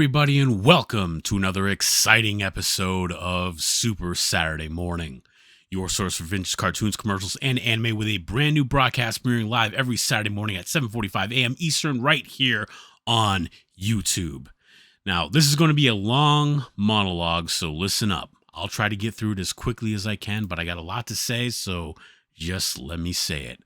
everybody, and welcome to another exciting episode of Super Saturday Morning, your source for vintage cartoons, commercials, and anime, with a brand new broadcast premiering live every Saturday morning at 7:45 a.m. Eastern right here on YouTube. Now, this is going to be a long monologue, so listen up. I'll try to get through it as quickly as I can, but I got a lot to say, so just let me say it.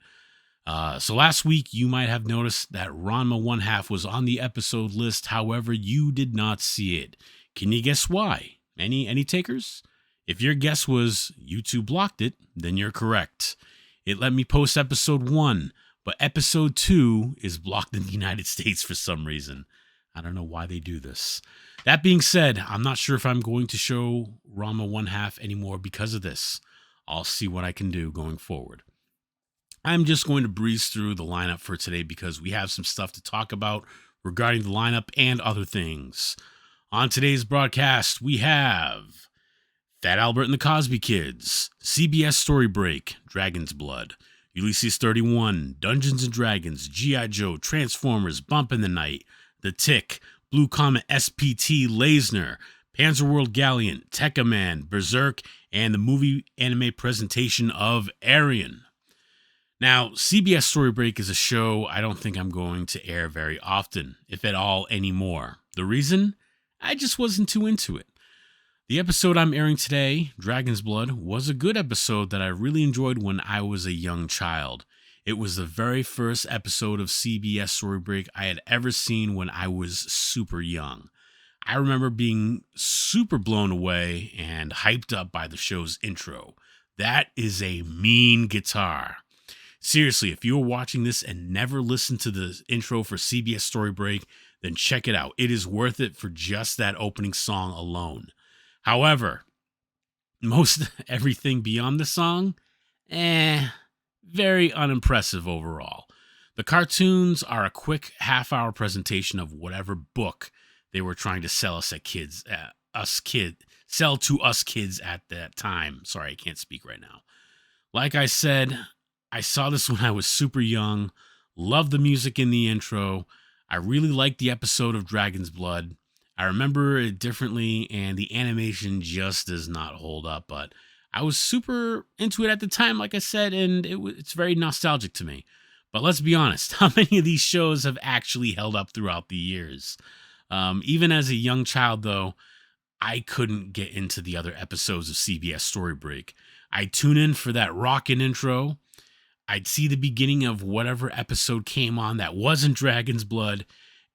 So last week, you might have noticed that Ranma 1/2 was on the episode list. However, you did not see it. Can you guess why? Any takers? If your guess was YouTube blocked it, then you're correct. It let me post episode 1, but episode 2 is blocked in the United States for some reason. I don't know why they do this. That being said, I'm not sure if I'm going to show Ranma 1/2 anymore because of this. I'll see what I can do going forward. I'm just going to breeze through the lineup for today because we have some stuff to talk about regarding the lineup and other things. On today's broadcast, we have Fat Albert and the Cosby Kids, CBS Storybreak, Dragon's Blood, Ulysses 31, Dungeons and Dragons, G.I. Joe, Transformers, Bump in the Night, The Tick, Blue Comet, SPT, Layzner, Panzer World Galient, Tekkaman, Berserk, and the movie anime presentation of Arion. Now, CBS Storybreak is a show I don't think I'm going to air very often, if at all anymore. The reason? I just wasn't too into it. The episode I'm airing today, Dragon's Blood, was a good episode that I really enjoyed when I was a young child. It was the very first episode of CBS Storybreak I had ever seen when I was super young. I remember being super blown away and hyped up by the show's intro. That is a mean guitar. Seriously, if you're watching this and never listened to the intro for CBS Storybreak, then check it out. It is worth it for just that opening song alone. However, most everything beyond the song, very unimpressive overall. The cartoons are a quick half-hour presentation of whatever book they were trying to sell us sell to us kids at that time. Sorry, I can't speak right now. Like I said, I saw this when I was super young, loved the music in the intro. I really liked the episode of Dragon's Blood. I remember it differently, and the animation just does not hold up, but I was super into it at the time, like I said, and it's very nostalgic to me. But let's be honest, how many of these shows have actually held up throughout the years? Even as a young child, though, I couldn't get into the other episodes of CBS Storybreak. I'd tune in for that rockin' intro. I'd see the beginning of whatever episode came on that wasn't Dragon's Blood,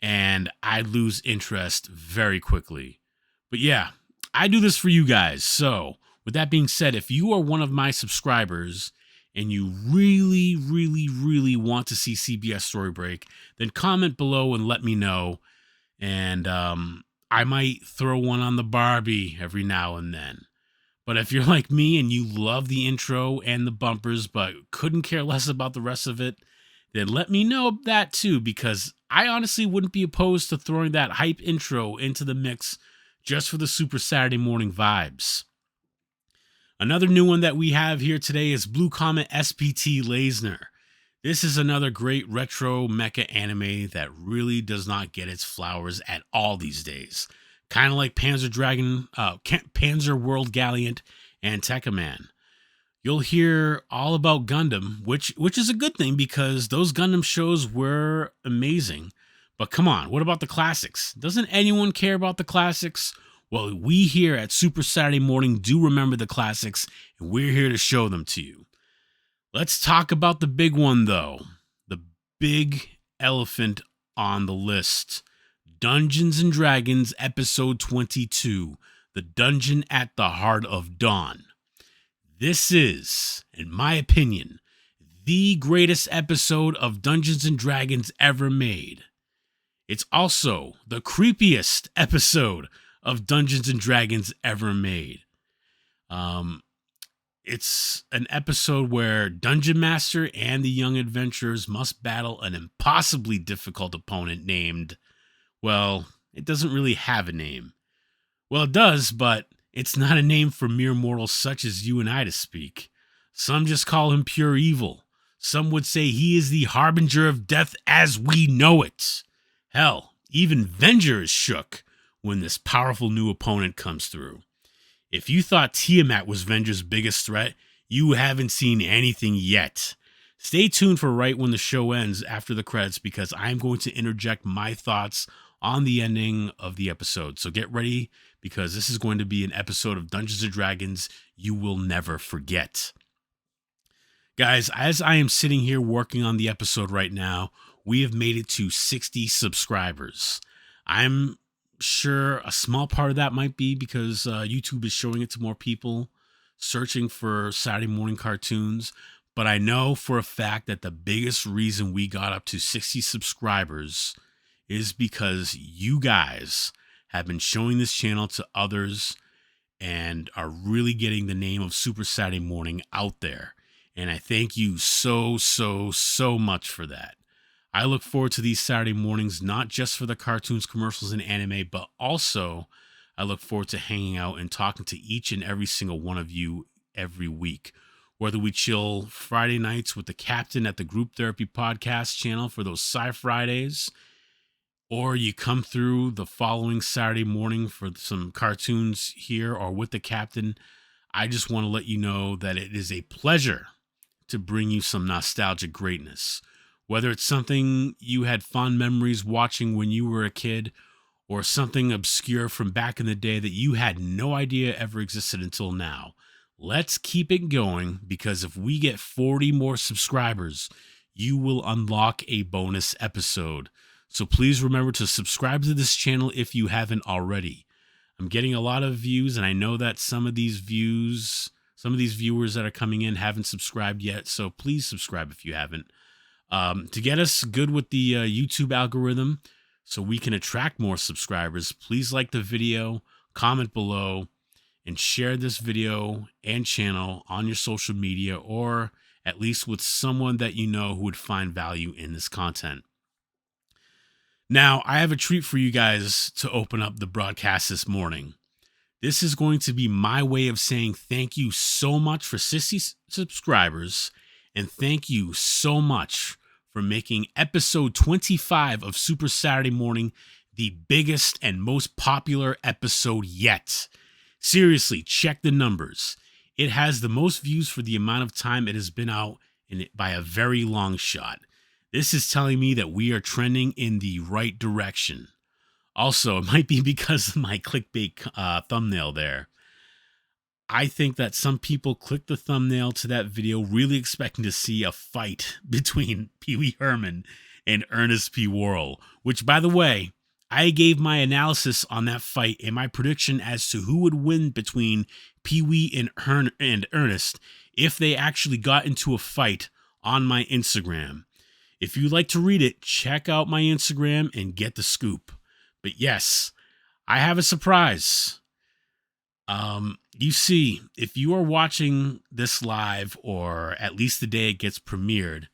and I'd lose interest very quickly. But yeah, I do this for you guys. So, with that being said, if you are one of my subscribers and you really, really, really want to see CBS Storybreak, then comment below and let me know. And I might throw one on the Barbie every now and then. But if you're like me and you love the intro and the bumpers but couldn't care less about the rest of it, then let me know that too, because I honestly wouldn't be opposed to throwing that hype intro into the mix just for the Super Saturday Morning vibes. Another new one that we have here today is Blue Comet SPT Layzner. This is another great retro mecha anime that really does not get its flowers at all these days. Kind of like Panzer World Galient and Tekkaman. You'll hear all about Gundam, which is a good thing because those Gundam shows were amazing. But come on, what about the classics? Doesn't anyone care about the classics? Well, we here at Super Saturday Morning do remember the classics, and we're here to show them to you. Let's talk about the big one, though. The big elephant on the list. Dungeons and Dragons Episode 22, The Dungeon at the Heart of Dawn. This is, in my opinion, the greatest episode of Dungeons and Dragons ever made. It's also the creepiest episode of Dungeons and Dragons ever made. It's an episode where Dungeon Master and the young adventurers must battle an impossibly difficult opponent named... Well, it doesn't really have a name. Well, it does, but it's not a name for mere mortals such as you and I to speak. Some just call him pure evil. Some would say he is the harbinger of death as we know it. Hell, even Venger is shook when this powerful new opponent comes through. If you thought Tiamat was Venger's biggest threat, you haven't seen anything yet. Stay tuned for right when the show ends after the credits, because I'm going to interject my thoughts on the ending of the episode. So get ready, because this is going to be an episode of Dungeons & Dragons you will never forget. Guys, as I am sitting here working on the episode right now, we have made it to 60 subscribers. I'm sure a small part of that might be because YouTube is showing it to more people searching for Saturday morning cartoons. But I know for a fact that the biggest reason we got up to 60 subscribers is because you guys have been showing this channel to others and are really getting the name of Super Saturday Morning out there. And I thank you so much for that. I look forward to these Saturday mornings, not just for the cartoons, commercials, and anime, but also I look forward to hanging out and talking to each and every single one of you every week. Whether we chill Friday nights with the captain at the Group Therapy Podcast channel for those Sci Fridays, or you come through the following Saturday morning for some cartoons here or with the captain, I just want to let you know that it is a pleasure to bring you some nostalgic greatness. Whether it's something you had fond memories watching when you were a kid, or something obscure from back in the day that you had no idea ever existed until now. Let's keep it going, because if we get 40 more subscribers, you will unlock a bonus episode. So please remember to subscribe to this channel if you haven't already. I'm getting a lot of views, and I know that some of these viewers that are coming in haven't subscribed yet, so please subscribe if you haven't. To get us good with the YouTube algorithm so we can attract more subscribers, please like the video, comment below, and share this video and channel on your social media, or at least with someone that you know who would find value in this content. Now, I have a treat for you guys to open up the broadcast this morning. This is going to be my way of saying thank you so much for 60 subscribers, and thank you so much for making episode 25 of Super Saturday Morning the biggest and most popular episode yet. Seriously, check the numbers. It has the most views for the amount of time it has been out by a very long shot. This is telling me that we are trending in the right direction. Also, it might be because of my clickbait thumbnail there. I think that some people click the thumbnail to that video really expecting to see a fight between Pee Wee Herman and Ernest P. Worrell, which, by the way, I gave my analysis on that fight and my prediction as to who would win between Pee Wee and Ernest if they actually got into a fight on my Instagram. If you'd like to read it, check out my Instagram and get the scoop. But yes, I have a surprise. You see, if you are watching this live, or at least the day it gets premiered,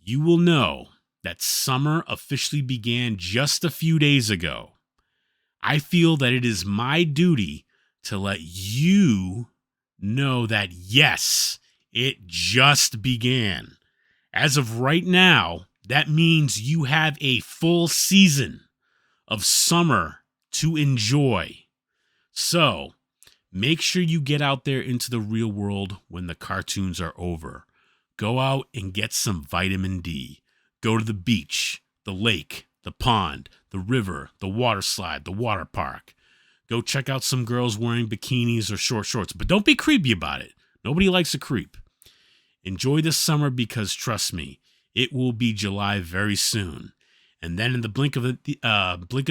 you will know that summer officially began just a few days ago. I feel that it is my duty to let you know that yes, it just began. As of right now, that means you have a full season of summer to enjoy. So, make sure you get out there into the real world when the cartoons are over. Go out and get some vitamin D. Go to the beach, the lake, the pond, the river, the water slide, the water park. Go check out some girls wearing bikinis or short shorts, but don't be creepy about it. Nobody likes a creep. Enjoy this summer, because trust me, it will be July very soon. And then in the blink of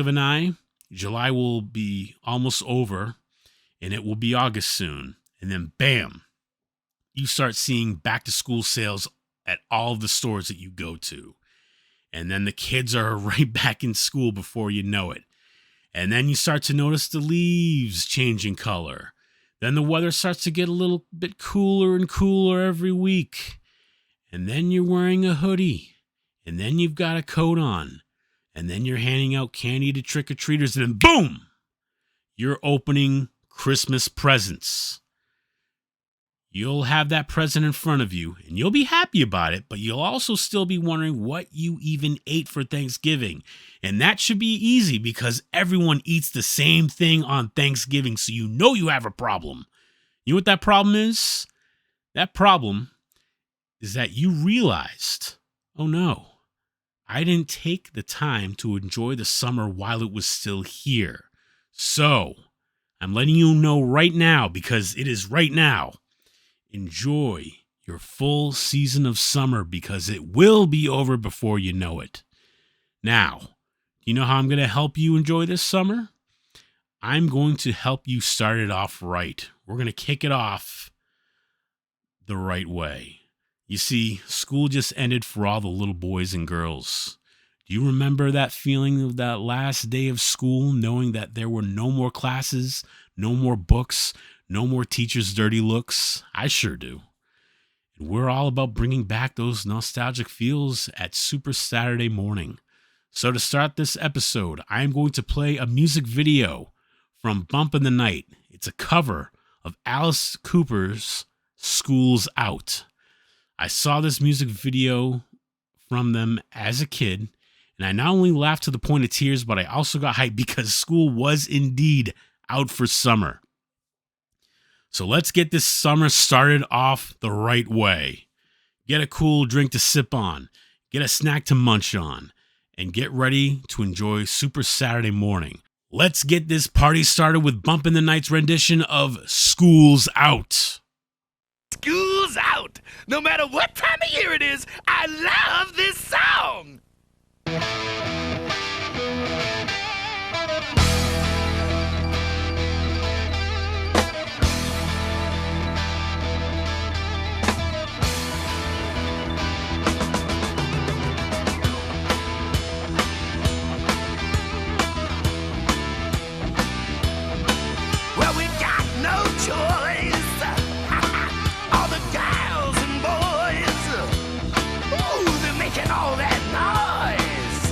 an eye, July will be almost over, and it will be August soon. And then bam, you start seeing back to school sales at all of the stores that you go to. And then the kids are right back in school before you know it. And then you start to notice the leaves changing color. Then the weather starts to get a little bit cooler and cooler every week. And then you're wearing a hoodie. And then you've got a coat on. And then you're handing out candy to trick-or-treaters. And then boom! You're opening Christmas presents. You'll have that present in front of you and you'll be happy about it, but you'll also still be wondering what you even ate for Thanksgiving. And that should be easy because everyone eats the same thing on Thanksgiving, so you know you have a problem. You know what that problem is? That problem is that you realized, oh no, I didn't take the time to enjoy the summer while it was still here. So, I'm letting you know right now, because it is right now. Enjoy your full season of summer because it will be over before you know it. Now, you know how I'm going to help you enjoy this summer? I'm going to help you start it off right. We're going to kick it off the right way. You see, school just ended for all the little boys and girls. Do you remember that feeling of that last day of school, knowing that there were no more classes, no more books, no more teachers' dirty looks? I sure do. And we're all about bringing back those nostalgic feels at Super Saturday morning. So to start this episode, I am going to play a music video from Bump in the Night. It's a cover of Alice Cooper's School's Out. I saw this music video from them as a kid, and I not only laughed to the point of tears, but I also got hyped because school was indeed out for summer. So let's get this summer started off the right way. Get a cool drink to sip on, get a snack to munch on, and get ready to enjoy Super Saturday morning. Let's get this party started with Bump in the Night's rendition of School's Out. School's out! No matter what time of year it is, I love this song! Well, we got no choice. All the gals and boys, ooh, they're making all that noise,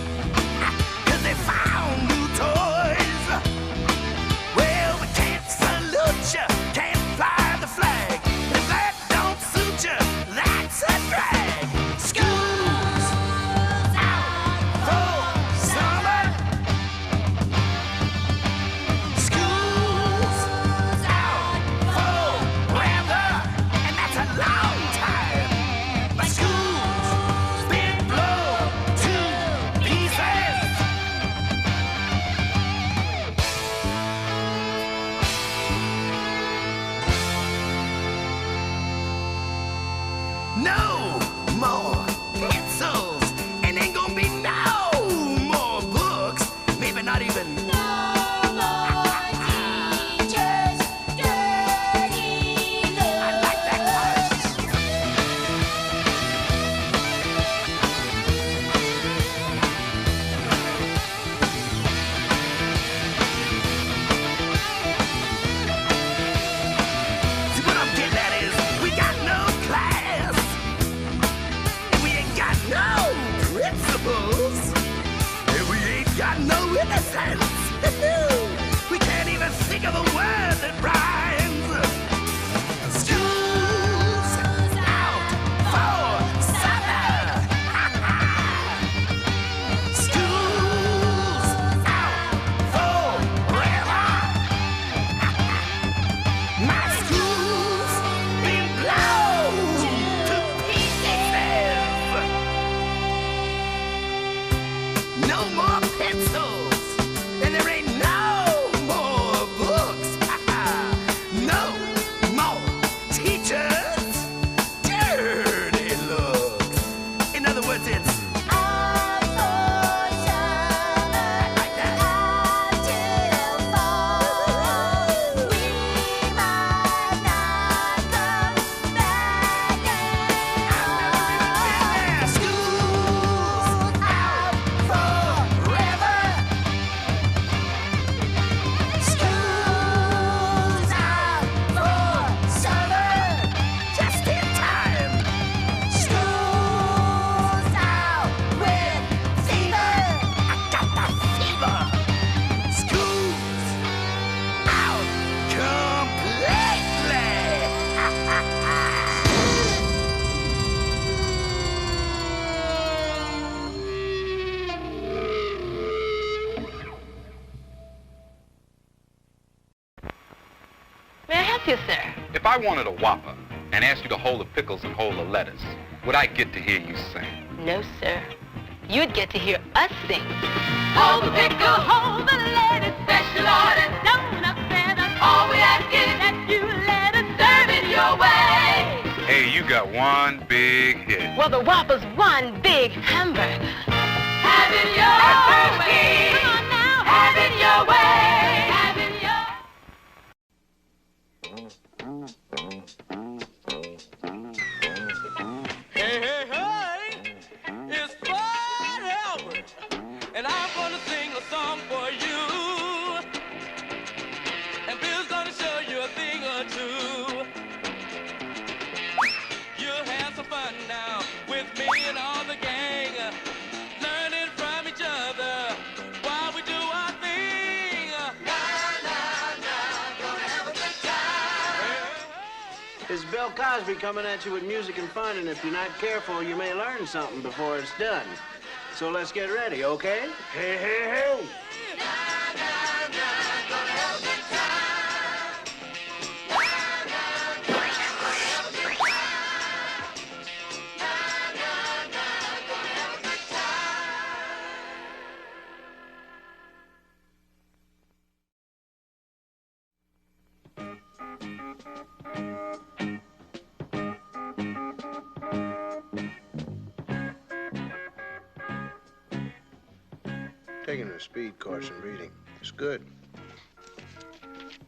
'cause they found new toys. Well, we can't salute you, can't fly the flag. If that don't suit you, that's a drag. School's out for summer. School's out for weather, and that's a long time. My school's been blown to pieces. No more pencils, and ain't gonna be no more books. Maybe not even. I like that part. See, what I'm getting at is we got no class. help you, sir? If I wanted a Whopper and asked you to hold the pickles and hold the lettuce, would I get to hear you sing? No, sir. You'd get to hear us sing. Hold the pickle, hold the lettuce, special order, don't upset us. All we ask is that you let us serve it your way. Hey, you got one big hit. Well, the Whopper's one big hamburger. Have it your way. Come on now. Have it your way. Have it your Hey, hey, hey, it's Fred Albert, and I'm gonna sing a song for you. And Bill's gonna show you a thing or two. You'll have some fun now with me and all the gang, learning from each other while we do our thing. Gonna have a good time. This is Bill Cosby coming at you with music and fun, and if you're not careful, you may learn something before it's done. So let's get ready, okay? Hey, hey, hey! Taking a speed course in reading is good.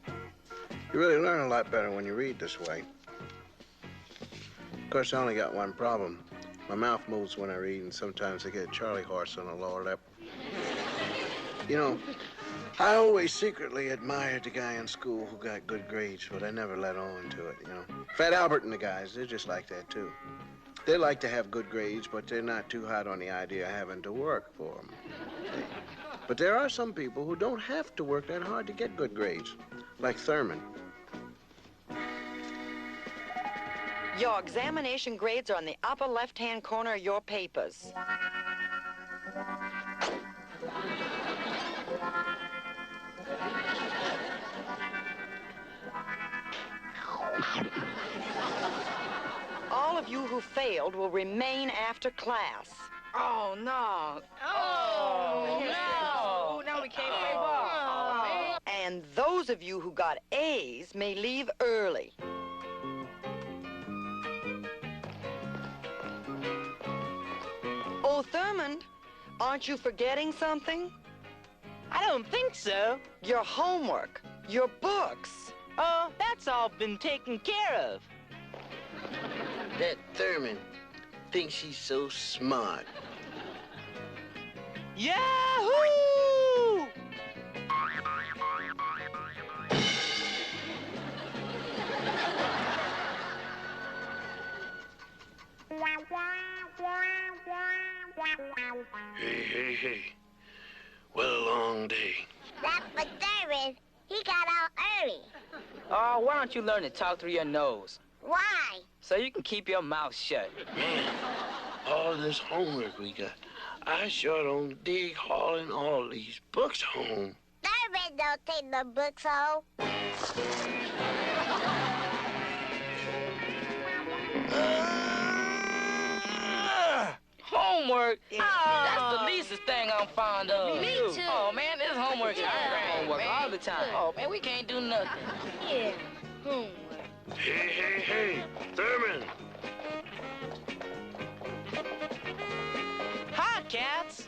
You really learn a lot better when you read this way. Of course, I only got one problem. My mouth moves when I read, and sometimes I get a Charlie horse on the lower lip. You know, I always secretly admired the guy in school who got good grades, but I never let on to it, you know. Fred Albert and the guys, they're just like that, too. They like to have good grades, but they're not too hot on the idea of having to work for them. But there are some people who don't have to work that hard to get good grades, like Thurman. Your examination grades are on the upper left-hand corner of your papers. All of you who failed will remain after class. Oh, no. Oh, no. Now we can't play ball. And those of you who got A's may leave early. Oh, Thurmond, aren't you forgetting something? I don't think so. Your homework, your books. Oh, that's all been taken care of. That Thurman thinks he's so smart. Yahoo! Hey, hey, hey. What a long day. That's for Thurman. He got out early. Oh, why don't you learn to talk through your nose? Why? So you can keep your mouth shut. Man, all this homework we got. I sure don't dig hauling all these books home. Thurman don't take the books home. Homework? That's the leastest thing I'm fond of. Me too. Oh, man, this homework is great. Homework all the time. Oh, man, we can't do nothing. Yeah. Homework. Hey, hey, hey, Thurman. Hi, cats.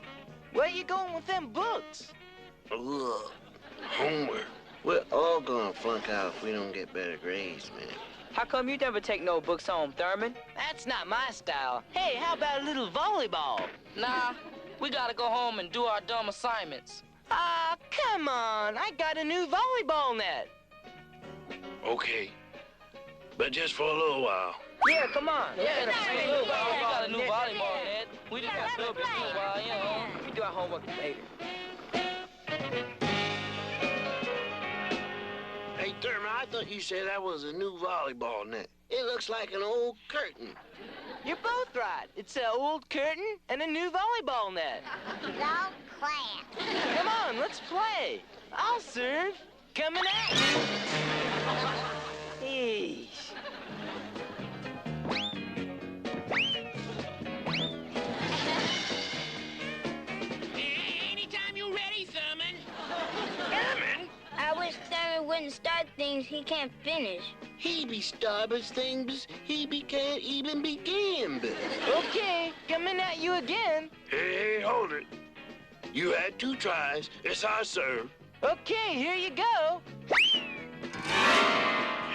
Where you going with them books? Ugh, homework. We're all gonna flunk out if we don't get better grades, man. How come you never take no books home, Thurman? That's not my style. Hey, how about a little volleyball? Nah, we gotta go home and do our dumb assignments. Ah, come on. I got a new volleyball net. Okay, but just for a little while. Yeah, come on. Yeah, we got a new volleyball net. We just got to build it for a while, you know. We do our homework later. Hey, Thurman, I thought you said that was a new volleyball net. It looks like an old curtain. You're both right. It's an old curtain and a new volleyball net. No class. Come on, let's play. I'll serve. Coming at you. start things he can't finish. He be starting things he can't even begin. Okay, coming at you again. Hey, hold it. You had 2 tries. It's our serve. Okay, here you go.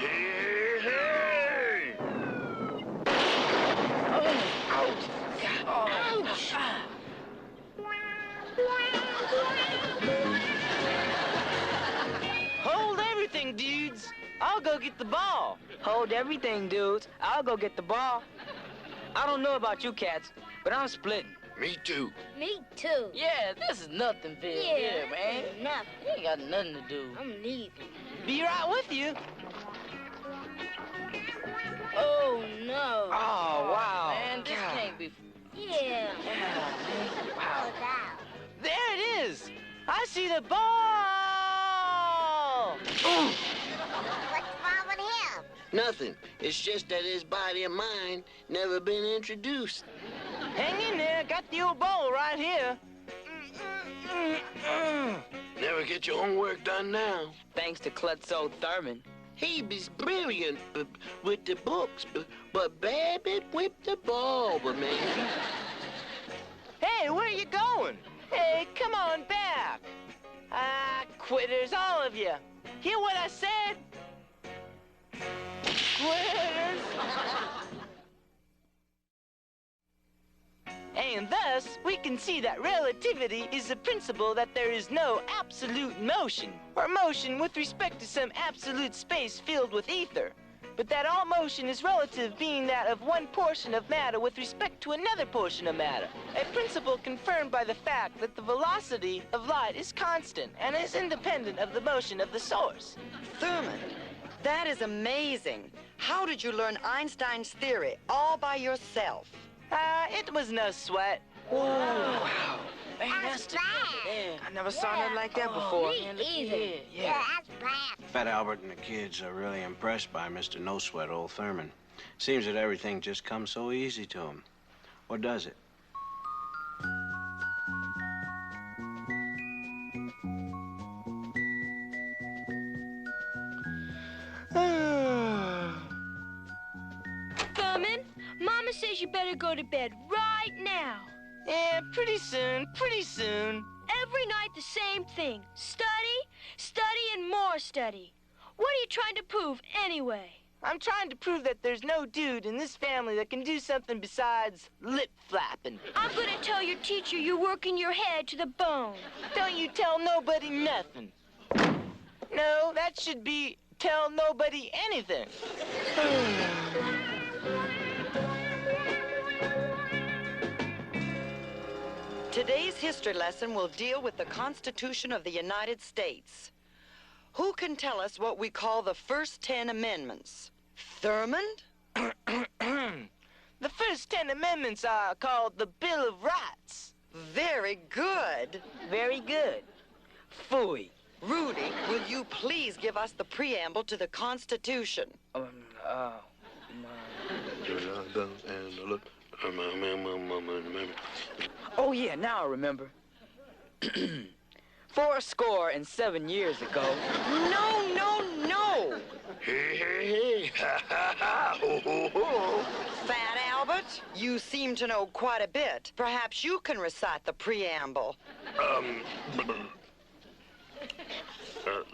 Hey, hey! Ouch. Ouch. Hold everything, dudes. I'll go get the ball. Hold everything, dudes. I'll go get the ball. I don't know about you cats, but I'm splitting. Me too. Me too. Yeah, this is nothing, Phil. Yeah, man. this is nothing. You ain't got nothing to do. I'm leaving. Be right with you. Oh, no. Oh, wow. Man, this God. can't be... Yeah. Wow. Oh, that. There it is. I see the ball. What's wrong with him? Nothing. It's just that his body and mind never been introduced. Hang in there. Got the old ball right here. Never get your homework done now. Thanks to Klutzo Thurman. He was brilliant with the books, but Babbitt whipped the ball, man. Hey, where are you going? Hey, come on back. Ah, quitters, all of you. Hear what I said? Quitters. And thus, we can see that relativity is the principle that there is no absolute motion, or motion with respect to some absolute space filled with ether, but that all motion is relative, being that of one portion of matter with respect to another portion of matter, a principle confirmed by the fact that the velocity of light is constant and is independent of the motion of the source. Thurman, that is amazing. How did you learn Einstein's theory all by yourself? It was no sweat. Oh, wow. Man, That's that's bad. I never saw nothing like that before. Me either. Yeah. That's bad. Fat Albert and the kids are really impressed by Mr. No Sweat, old Thurman. Seems that everything just comes so easy to him. Or does it? Thurman, Mama says you better go to bed right now. Yeah, pretty soon, pretty soon. Every night the same thing. Study, study, and more study. What are you trying to prove anyway? I'm trying to prove that there's no dude in this family that can do something besides lip flapping. I'm gonna tell your teacher you're working your head to the bone. Don't you tell nobody nothing. No, that should be tell nobody anything. Today's history lesson will deal with the Constitution of the United States. Who can tell us what we call the first 10 amendments? Thurman? The first 10 amendments are called the Bill of Rights. Very good. Very good. Phooey. Rudy, will you please give us the preamble to the Constitution? Oh, yeah, now I remember. 407 years ago. No, no, no! Hey, hey, hey. Ha, ha, ha. Ho, ho, ho. Fat Albert, you seem to know quite a bit. Perhaps you can recite the preamble.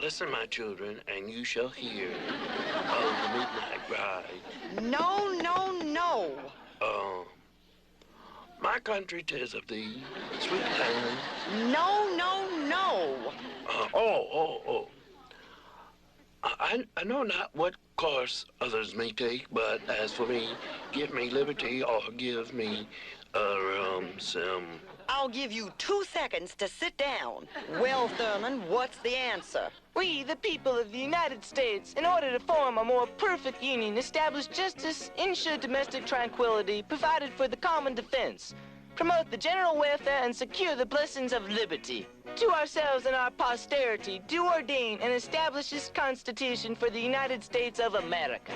Listen, my children, and you shall hear of the midnight ride. No, no, no. My country 'tis of thee, sweet land. No, no, no. I know not what course others may take, but as for me, give me liberty or give me, some... I'll give you 2 seconds to sit down. Well, Thurman, what's the answer? We, the people of the United States, in order to form a more perfect union, establish justice, ensure domestic tranquility, provided for the common defense, promote the general welfare, and secure the blessings of liberty. To ourselves and our posterity, do ordain and establish this Constitution for the United States of America.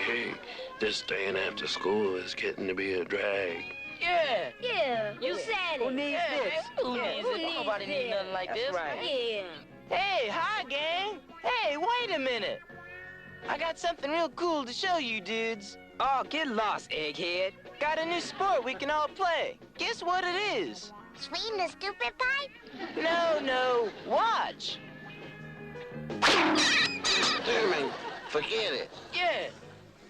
Hey, this staying after school is getting to be a drag. Yeah. Yeah, you say get it. Who needs this? Who needs it? Nobody needs nothing like this. Right. Yeah. Hey, hi, gang. Hey, wait a minute. I got something real cool to show you dudes. Oh, get lost, egghead. Got a new sport we can all play. Guess what it is? Swing the stupid pipe? No. Watch. Thurman, forget it. Yeah.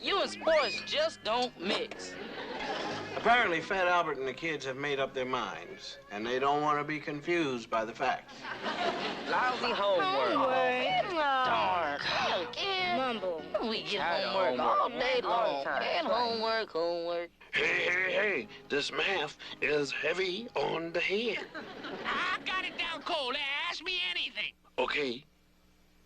You and sports just don't mix. Apparently, Fat Albert and the kids have made up their minds, and they don't want to be confused by the facts. Lousy homework. Darn. Mumble. We get Tired of homework all day long. All the time. And homework. Hey, this math is heavy on the head. I got it down cold. Ask me anything. Okay,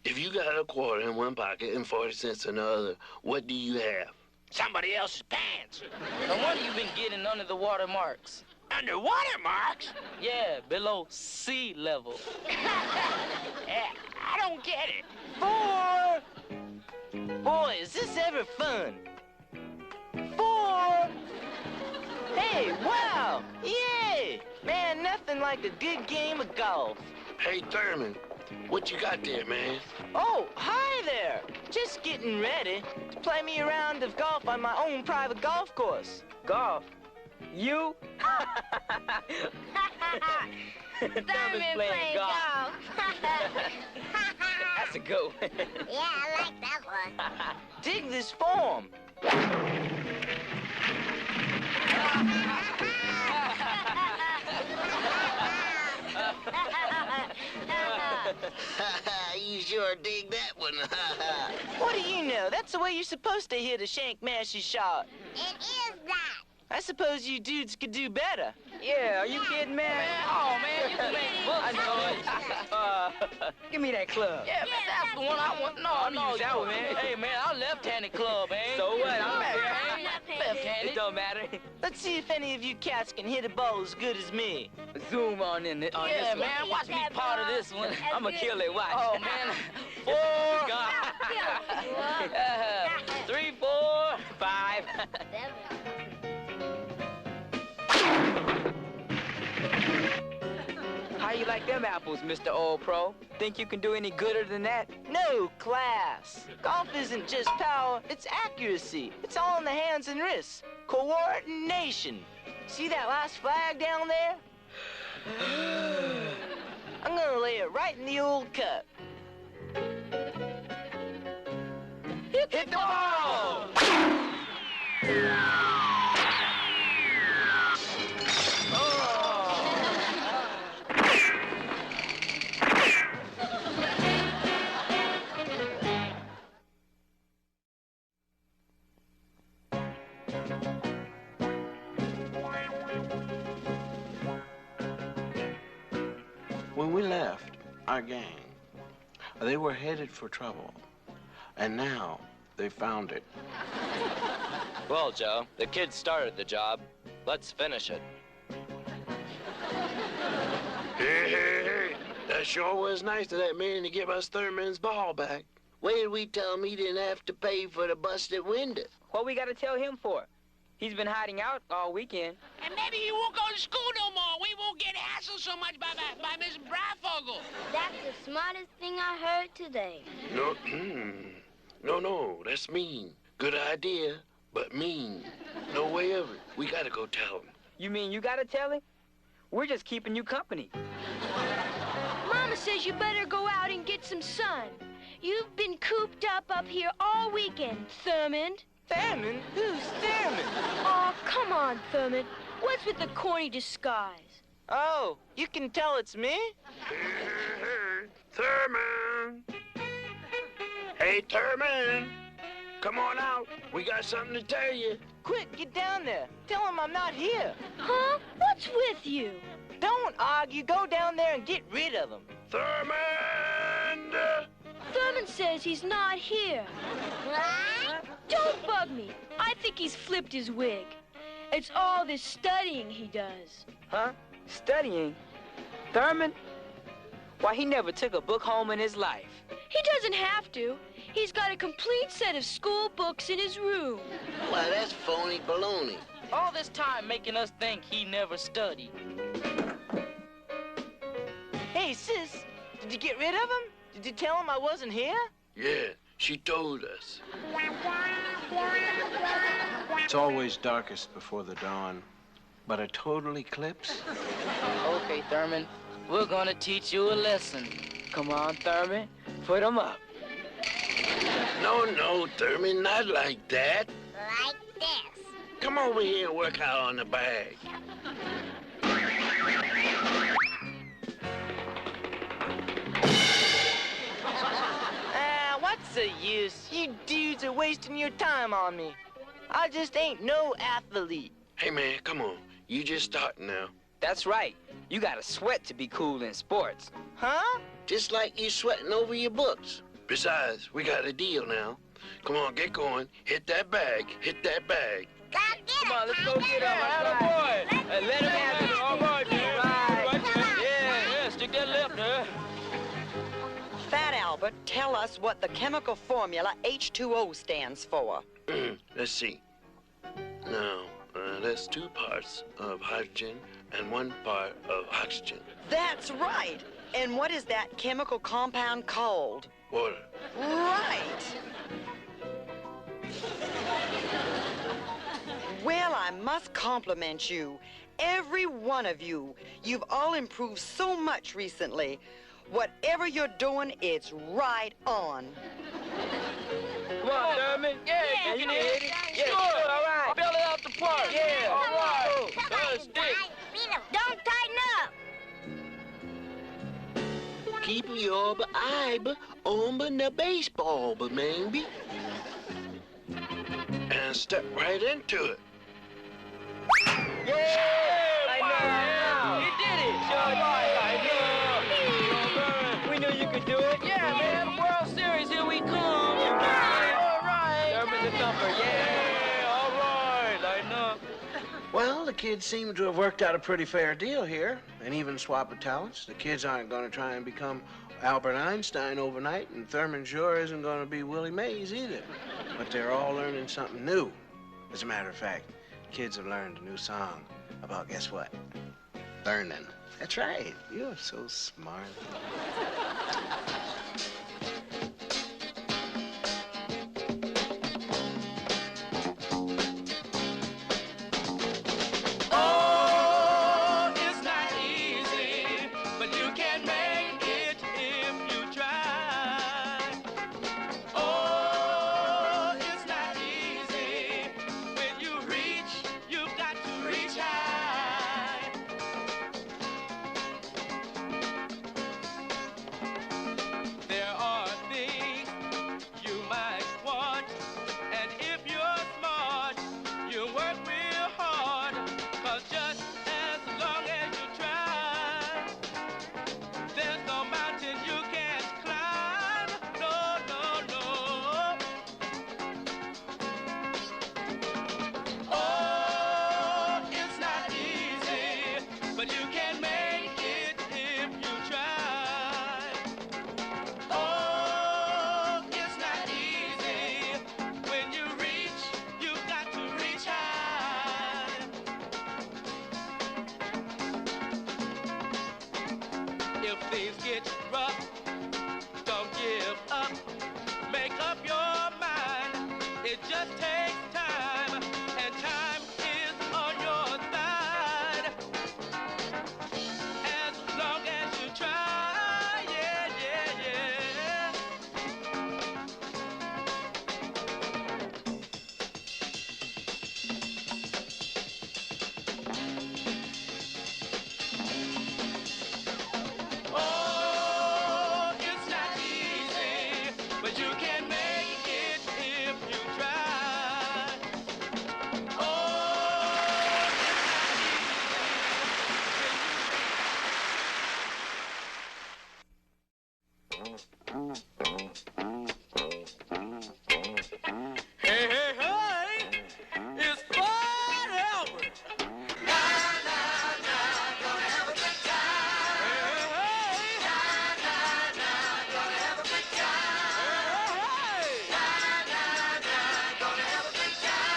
if you got a quarter in one pocket and 40 cents in the other, what do you have? Somebody else's pants. No wonder you've been getting under the water marks. Underwater marks? Yeah, below sea level. I don't get it. 4. Boy, is this ever fun. 4. Hey, wow! Yay! Man, nothing like a good game of golf. Hey, Thurman, what you got there, man? Oh, hi there! Just getting ready to play me a round of golf on my own private golf course. Golf? You? Thurman playing golf. That's a go. Yeah, I like that one. Dig this form. You sure dig that one. What do you know? That's the way you're supposed to hit a shank mashy shot. It is that. I suppose you dudes could do better. Yeah, are you kidding, man? Oh, man, you can make books. I know it. Give me that club. Yeah, man, that's the one I want. No, use that one, man. Hey, man, I'm left-handed club, man. So what? I'm left-handed. It don't matter. Let's see if any of you cats can hit a ball as good as me. Zoom on in it. On Yeah, this man, one. watch me part of this one. I'm gonna kill it. Watch. Oh, man. 4. 3, 4, 5. How you like them apples, Mr. Old Pro? Think you can do any gooder than that? No class. Golf isn't just power, it's accuracy. It's all in the hands and wrists. Coordination. See that last flag down there? I'm gonna lay it right in the old cup. Hit the ball! When we left, our gang, they were headed for trouble. And now, they found it. Well, Joe, the kids started the job. Let's finish it. Hey. That sure was nice of that man to give us Thurman's ball back. Wait till we tell him he didn't have to pay for the busted window. What we gotta tell him for? He's been hiding out all weekend. And maybe he won't go to school no more. We won't get hassled so much by Miss Brafogel. That's the smartest thing I heard today. No, that's mean. Good idea, but mean. No way of it. We gotta go tell him. You mean you gotta tell him? We're just keeping you company. Mama says you better go out and get some sun. You've been cooped up here all weekend, Thurman. Thurman? Who's Thurman? Oh, come on, Thurman. What's with the corny disguise? Oh, you can tell it's me? Hey, Thurman! Hey, Thurman! Come on out. We got something to tell you. Quick, get down there. Tell him I'm not here. Huh? What's with you? Don't argue. Go down there and get rid of him. Thurman! Thurman says he's not here. Don't bug me. I think he's flipped his wig. It's all this studying he does. Huh? Studying? Thurman? Why, he never took a book home in his life. He doesn't have to. He's got a complete set of school books in his room. Why, that's phony baloney. All this time making us think he never studied. Hey, sis, did you get rid of him? Did you tell him I wasn't here? Yeah, she told us. It's always darkest before the dawn, but a total eclipse? Okay, Thurman, we're gonna teach you a lesson. Come on, Thurman, put him up. No, Thurman, not like that. Like this. Come over here and work out on the bag. What's the use? You dudes are wasting your time on me. I just ain't no athlete. Hey, man, come on. You just starting now. That's right. You gotta sweat to be cool in sports. Huh? Just like you sweating over your books. Besides, we got a deal now. Come on, get going. Hit that bag. Hit that bag. Go get Come it. on, let's go get him. Attaboy. Let him have it. All right, man. Right. Yeah, stick that left there. Fat Albert, tell us what the chemical formula H2O stands for. Let's see. Now, that's 2 parts of hydrogen and 1 part of oxygen. That's right. And what is that chemical compound called? Water. Right. Well, I must compliment you. Every one of you. You've all improved so much recently. Whatever you're doing, it's right on. Come on, Thurman. Yeah, you did it. Yeah, sure, all right. Fill it out the park. Yeah, all right. Stick. Beat him. Don't tighten up. Keep your eye on the baseball, maybe. And step right into it. Yeah, I know. You did it. Sure, I know. We knew you could do it. Yeah, man. World Series, here we come. All right. Thurman the thumper. Yeah, all right. I know. Well, the kids seem to have worked out a pretty fair deal here. An even swap of talents. The kids aren't going to try and become Albert Einstein overnight, and Thurman sure isn't going to be Willie Mays either. But they're all learning something new. As a matter of fact, kids have learned a new song about, guess what? Learning. That's right. You're so smart. Oh, it's not easy, but you can make it if you try. Oh, it's not easy. When you reach, you've got to reach high. There are things you might want, and if you're smart, you work real hard. 'Cause just as long as you try, there's no mountain you can't climb. No, no, no. Oh, it's not easy, but you can make it if you try. Oh, it's not easy. When you reach, you've got to reach high. If things get rough, don't give up. Make up your mind. It just takes time, and time is on your side. As long as you try, yeah, yeah, yeah. Oh, it's not easy, but you can make it if you try. Oh, hey, hey, hey! It's Fat Albert! Gonna have a good time. Hey, gonna have a good time. Gonna have a good time.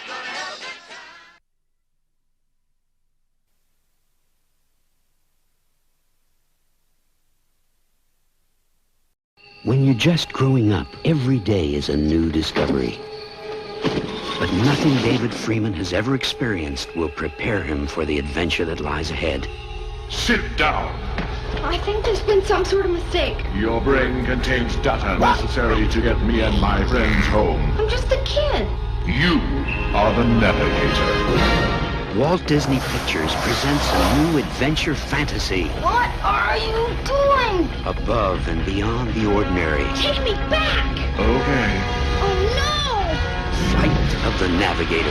Gonna have a good time. When you're just growing up, every day is a new discovery. But nothing David Freeman has ever experienced will prepare him for the adventure that lies ahead. Sit down. I think there's been some sort of mistake. Your brain contains data necessary to get me and my friends home. I'm just a kid. You are the navigator. Walt Disney Pictures presents a new adventure fantasy. What are you doing? Above and beyond the ordinary. Take me back! Okay. Oh no! Flight of the Navigator.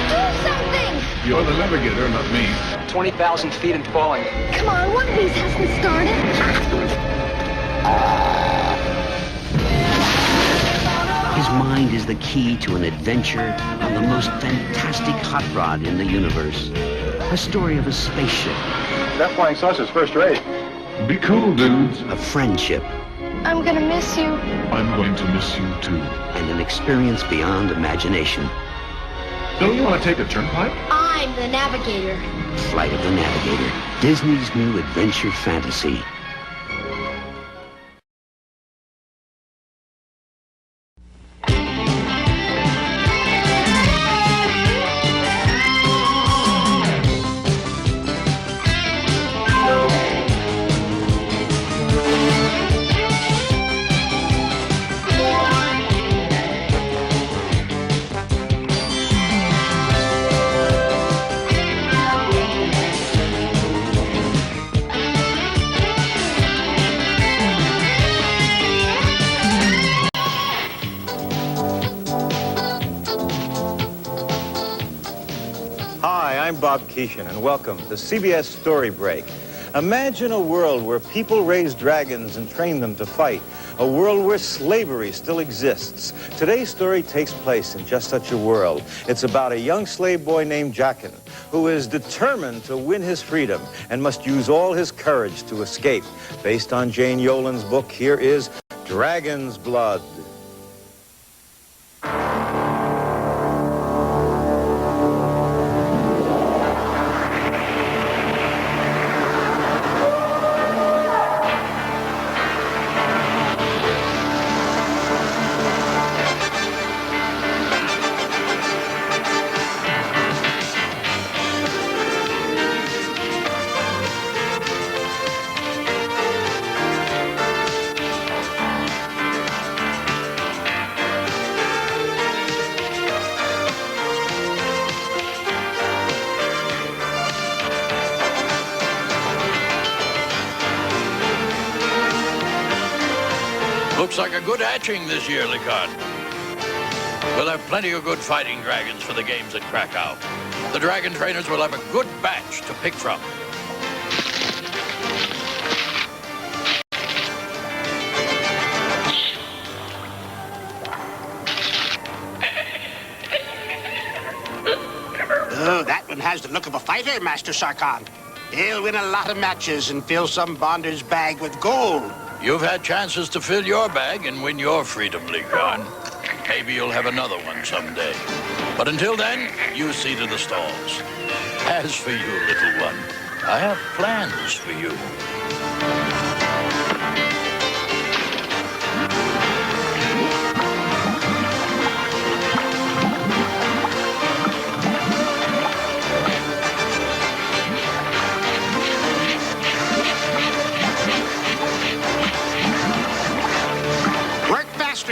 Do something! You're the navigator, not me. 20,000 feet and falling. Come on, one of these hasn't started. His mind is the key to an adventure on the most fantastic hot rod in the universe. A story of a spaceship. That flying saucer's first rate. Be cool, dudes. A friendship. I'm gonna miss you. I'm going to miss you, too. And an experience beyond imagination. Don't you want to take a turnpike? I'm the navigator. Flight of the Navigator. Disney's new adventure fantasy. I'm Bob Keeshan, and welcome to CBS Storybreak. Imagine a world where people raise dragons and train them to fight. A world where slavery still exists. Today's story takes place in just such a world. It's about a young slave boy named Jackin, who is determined to win his freedom and must use all his courage to escape. Based on Jane Yolen's book, here is Dragon's Blood. Looks like a good hatching this year, Lickard. We'll have plenty of good fighting dragons for the games at Krakow. The dragon trainers will have a good batch to pick from. Oh, that one has the look of a fighter, Master Sarkhan. He'll win a lot of matches and fill some bonder's bag with gold. You've had chances to fill your bag and win your freedom, Lickard. Maybe you'll have another one someday. But until then, you see to the stalls. As for you, little one, I have plans for you.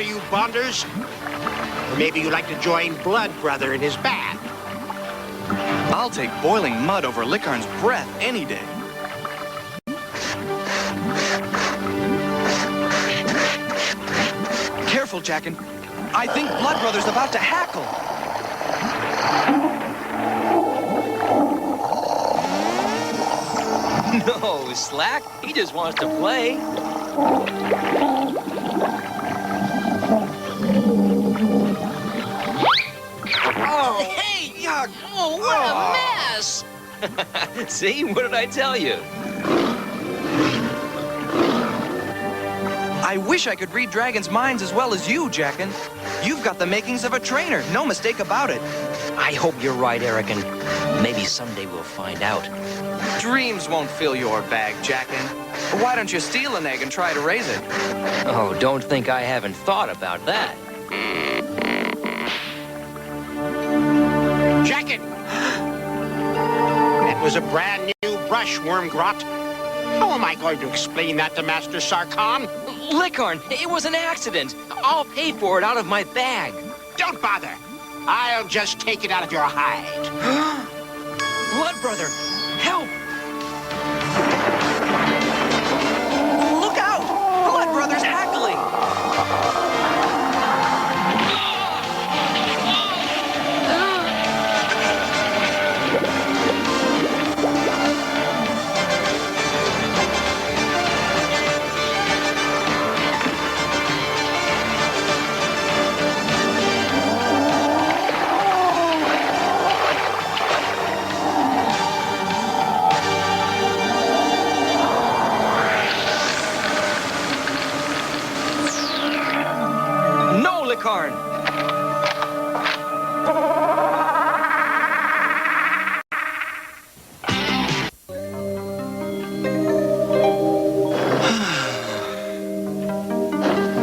You bonders. Or maybe you'd like to join Blood Brother in his bath. I'll take boiling mud over Lickarn's breath any day. Careful, Jackin. I think Blood Brother's about to hackle. No, Slack. He just wants to play. Oh, hey, yuck! Oh, what a mess! See, what did I tell you? I wish I could read dragons' minds as well as you, Jackin. You've got the makings of a trainer, no mistake about it. I hope you're right, Arion. Maybe someday we'll find out. Dreams won't fill your bag, Jackin. Why don't you steal an egg and try to raise it? Oh, don't think I haven't thought about that. Jacket! That was a brand new brush, Wormgrot. How am I going to explain that to Master Sarkhan? Licorn, it was an accident. I'll pay for it out of my bag. Don't bother. I'll just take it out of your hide. Blood Brother, help! Look out! Blood Brother's hackling! No, Licorn!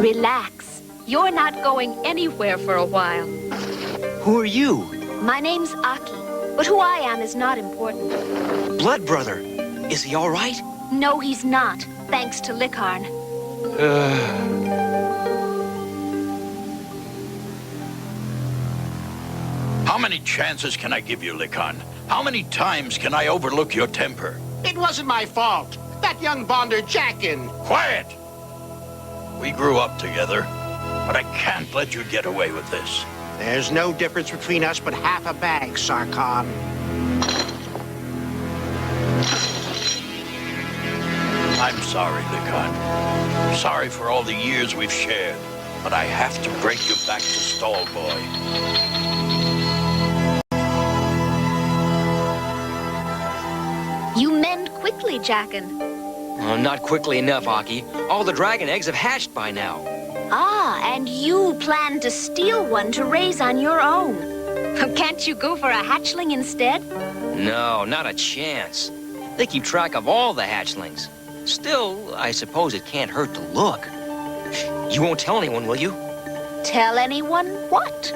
Relax. You're not going anywhere for a while. Who are you? My name's Aki, but who I am is not important. Blood Brother. Is he all right? No, he's not, thanks to Licorn. How many chances can I give you, Licorn? How many times can I overlook your temper? It wasn't my fault. That young bonder Jackin. Quiet! We grew up together, but I can't let you get away with this. There's no difference between us but half a bag, Sarkhan. I'm sorry, Licorn. Sorry for all the years we've shared, but I have to break you back to Stall Boy. You mend quickly, Jackin. Not quickly enough, Aki. All the dragon eggs have hatched by now. Ah, and you plan to steal one to raise on your own. Can't you go for a hatchling instead? No, not a chance. They keep track of all the hatchlings. Still, I suppose it can't hurt to look. You won't tell anyone, will you? Tell anyone what?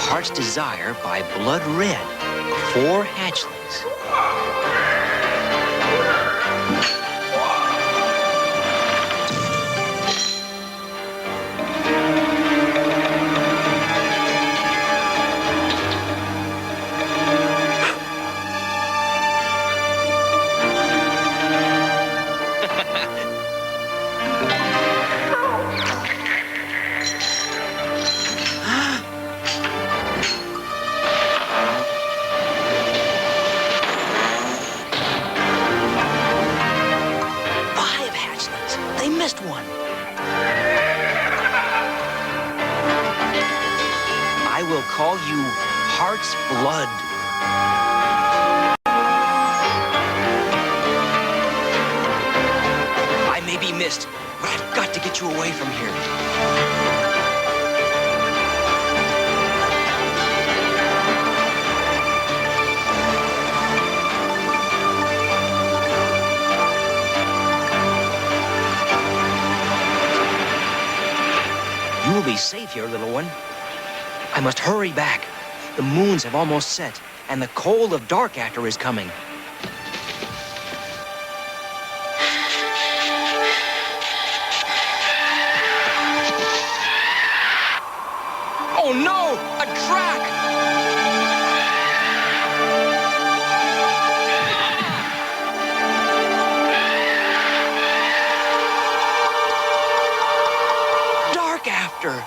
Heart's Desire by Blood Red. 4 hatchlings. Call you Heart's Blood. I may be missed, but I've got to get you away from here. You will be safe here, little one. I must hurry back. The moons have almost set, and the cold of dark after is coming. Oh no! A track! after.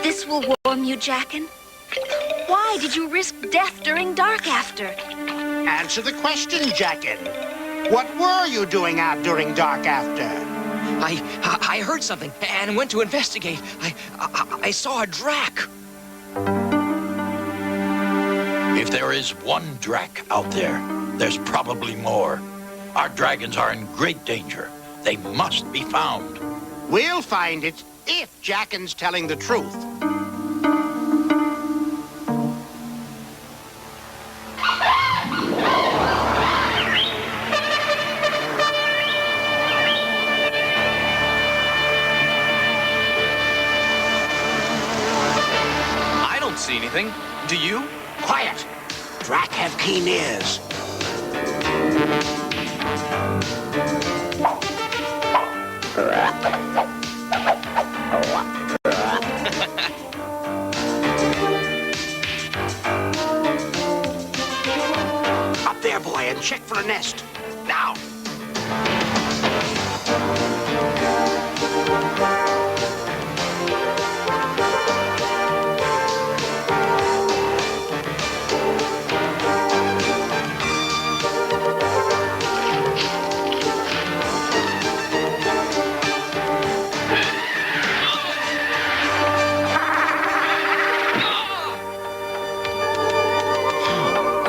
This will warm you, Jackin. Why did you risk death during dark after? Answer the question, Jackin. What were you doing out during dark after? I heard something and went to investigate. I saw a drac. If there is one drac out there, there's probably more. Our dragons are in great danger. They must be found. We'll find it if Jackin's telling the truth. I don't see anything. Do you? Quiet. Drac have keen ears. Up there, boy, and check for a nest. Now.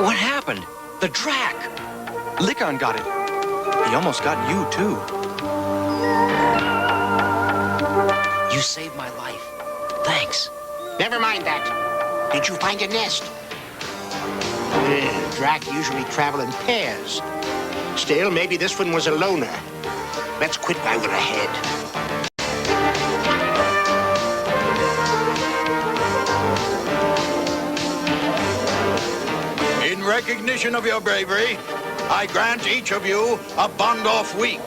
What happened? The drac. Lickon got it. He almost got you, too. You saved my life. Thanks. Never mind that. Did you find a nest? Drac usually travel in pairs. Still, maybe this one was a loner. Let's quit while we're ahead. In recognition of your bravery, I grant each of you a bond-off week.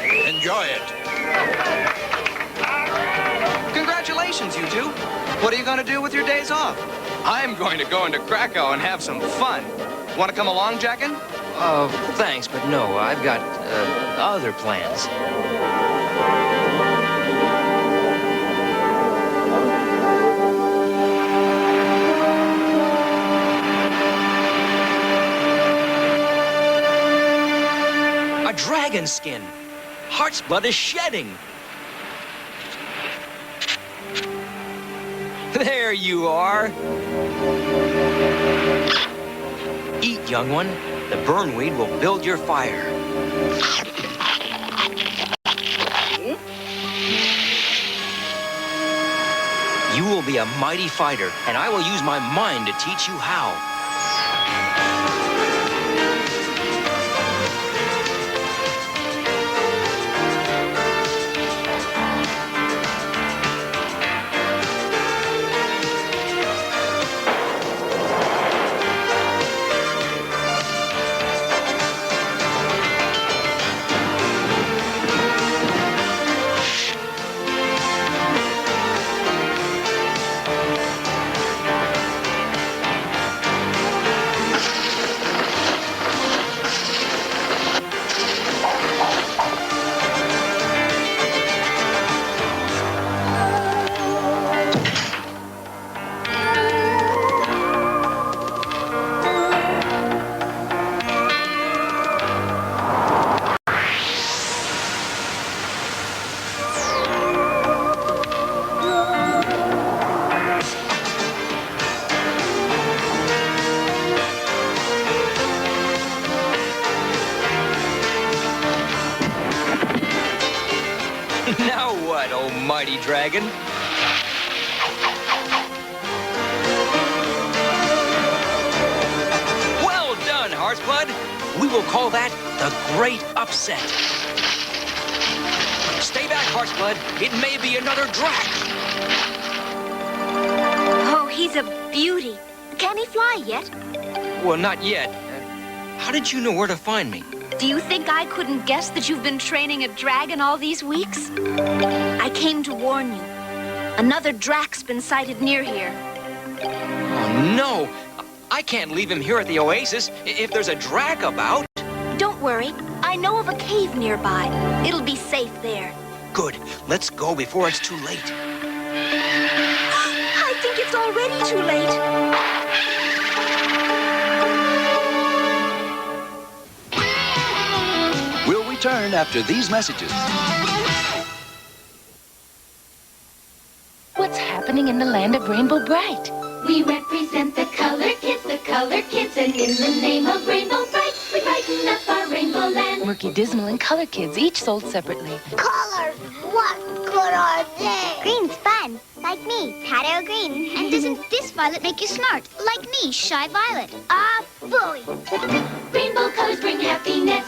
Enjoy it. Congratulations, you two. What are you going to do with your days off? I'm going to go into Krakow and have some fun. Want to come along, Jackin? Thanks, but no, I've got other plans. A dragon skin. Heart's blood is shedding. There you are. Eat, young one. The burnweed will build your fire. You will be a mighty fighter, and I will use my mind to teach you how. Now what, oh mighty dragon? Well done, Heartsblood. We will call that the Great Upset. Stay back, Heartsblood. It may be another drac. Oh, he's a beauty. Can he fly yet? Well, not yet. How did you know where to find me? Do you think I couldn't guess that you've been training a dragon all these weeks? I came to warn you. Another drac's been sighted near here. Oh, no. I can't leave him here at the oasis if there's a drac about. Don't worry. I know of a cave nearby. It'll be safe there. Good. Let's go before it's too late. I think it's already too late. We'll return after these messages. What's happening in the land of Rainbow Bright? We represent the color kids, and in the name of Rainbow Bright, we brighten up our rainbow land. Murky Dismal and Color Kids, each sold separately. Colors, what good are they? Green's fun, like me, Patio Green. And doesn't this violet make you smart, like me, Shy Violet? Ah, phooey. Rainbow colors bring happiness.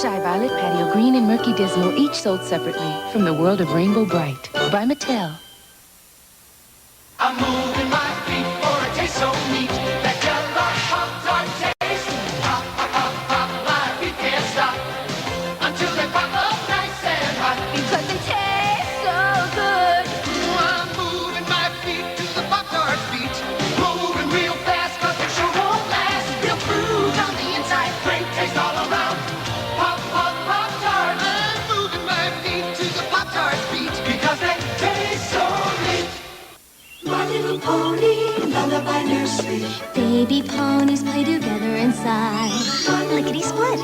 Shy Violet, Patio Green, and Murky Dismal, each sold separately. From the world of Rainbow Bright. By Mattel. I'm moving my feet for a taste so neat. That yellow Pop-Tart taste. Pop, pop, pop, pop, my feet can't stop until they pop up nice and hot. Because they taste so good. I'm moving my feet to the Pop-Tart beat. Moving real fast 'cause they sure won't last. Real fruit on the inside, great taste all around. Pop, pop, Pop-Tart. I'm moving my feet to the Pop-Tart beat because they taste so neat. My little pony, lullaby nursery. Baby ponies play together inside. Lickety-split.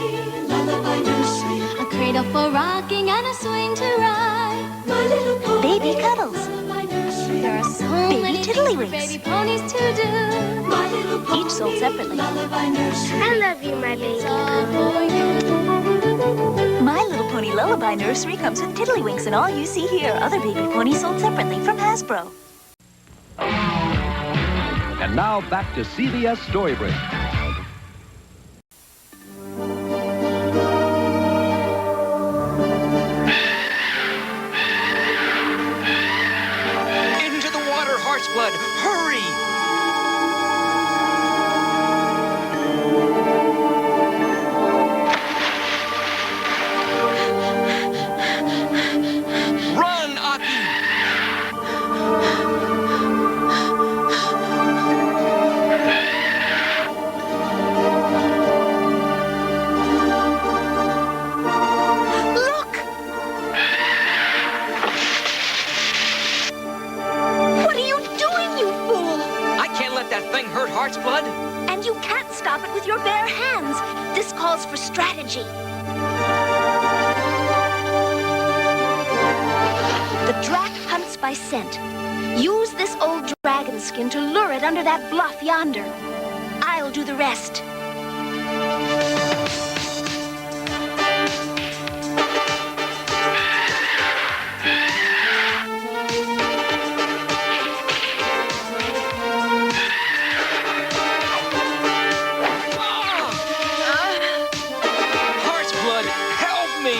Lullaby nursery. A cradle for rocking and a swing to ride. My little pony. Baby cuddles. Lullaby nursery. There are so Baby many things for tiddlywinks. baby ponies to do. My little pony. Each sold separately. Lullaby nursery. I love you, my baby All for you. My Little Pony Lullaby Nursery comes with tiddlywinks, and all you see here, other baby ponies sold separately from Hasbro. And now back to CBS Storybreak. Into the water, Heartsblood! Hurry! Run, Aki! Look! What are you doing, you fool? I can't let that thing hurt Heartsblood. And you can't stop it with your bare hands. This calls for strategy. The drac hunts by scent. Use this old dragon skin to lure it under that bluff yonder. I'll do the rest. Heartsblood, help me!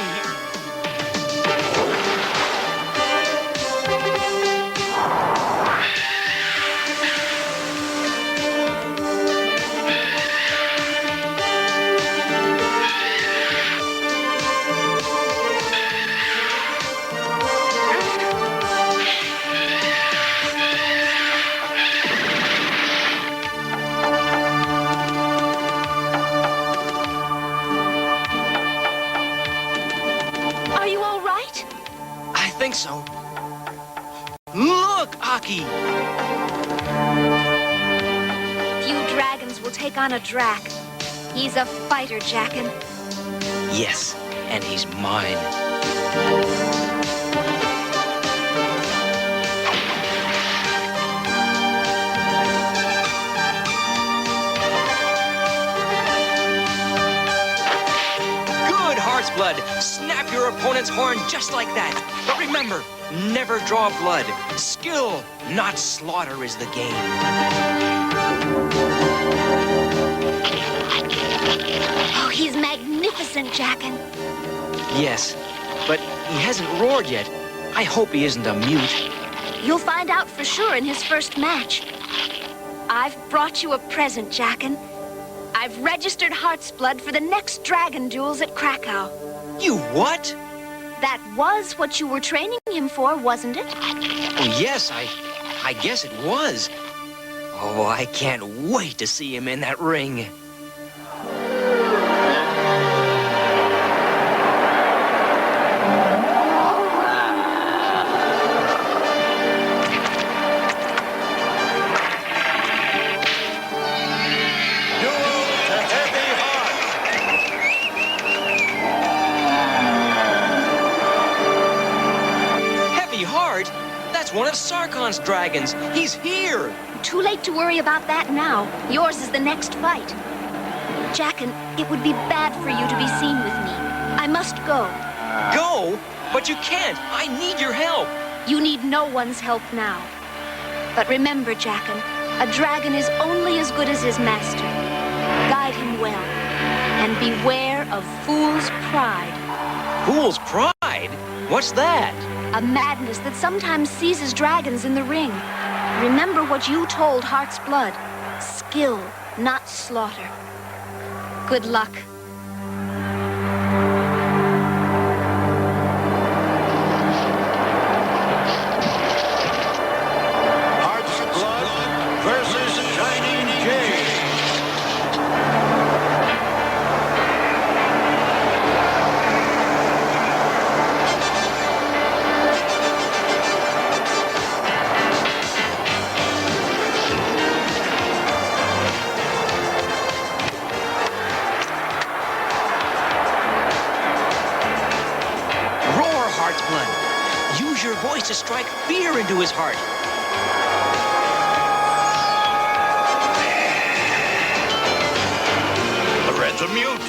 Are you all right? I think so. Look, Aki! Few dragons will take on a drac. He's a fighter, Jackin. Yes, and he's mine. Good, Heartsblood! Snap your opponent opponent's horn just like that. But remember, never draw blood. Skill, not slaughter, is the game. Oh, he's magnificent, Jackin. Yes, but he hasn't roared yet. I hope he isn't a mute. You'll find out for sure in his first match. I've brought you a present, Jackin. I've registered Heart's Blood for the next dragon duels at Krakow. You what? That was what you were training him for, wasn't it? Oh, yes, I guess it was. Oh, I can't wait to see him in that ring. One of Sarkon's dragons. He's here. Too late to worry about that now. Yours is the next fight. Jackin, it would be bad for you to be seen with me. I must go. Go? But you can't. I need your help. You need no one's help now. But remember, Jackin, a dragon is only as good as his master. Guide him well. And beware of fool's pride. Fool's pride? What's that? A madness that sometimes seizes dragons in the ring. Remember what you told Heart's Blood. Skill, not slaughter. Good luck. Heart's Blood versus Shining Jade. Use your voice to strike fear into his heart. The red's a mute.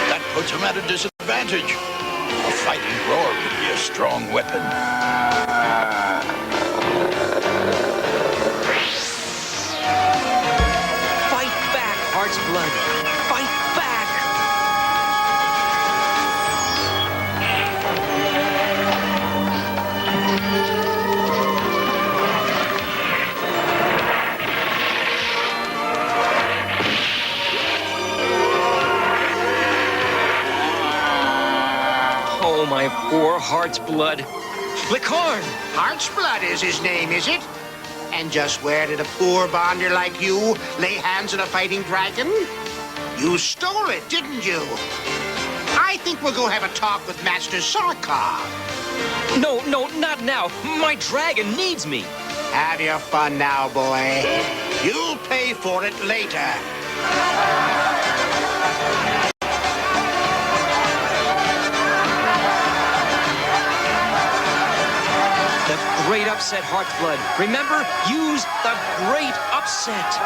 That puts him at a disadvantage. A fighting roar could be a strong weapon. Fight back, Heart's Blood. Fight back! Oh, my poor Heart's Blood. Licorn! Heart's Blood is his name, is it? And just where did a poor bonder like you lay hands on a fighting dragon? You stole it, didn't you? I think we'll go have a talk with Master Sarkar. No, not now. My dragon needs me. Have your fun now, boy. You'll pay for it later. The Great Upset, Heart's Blood. Remember, use the Great Upset.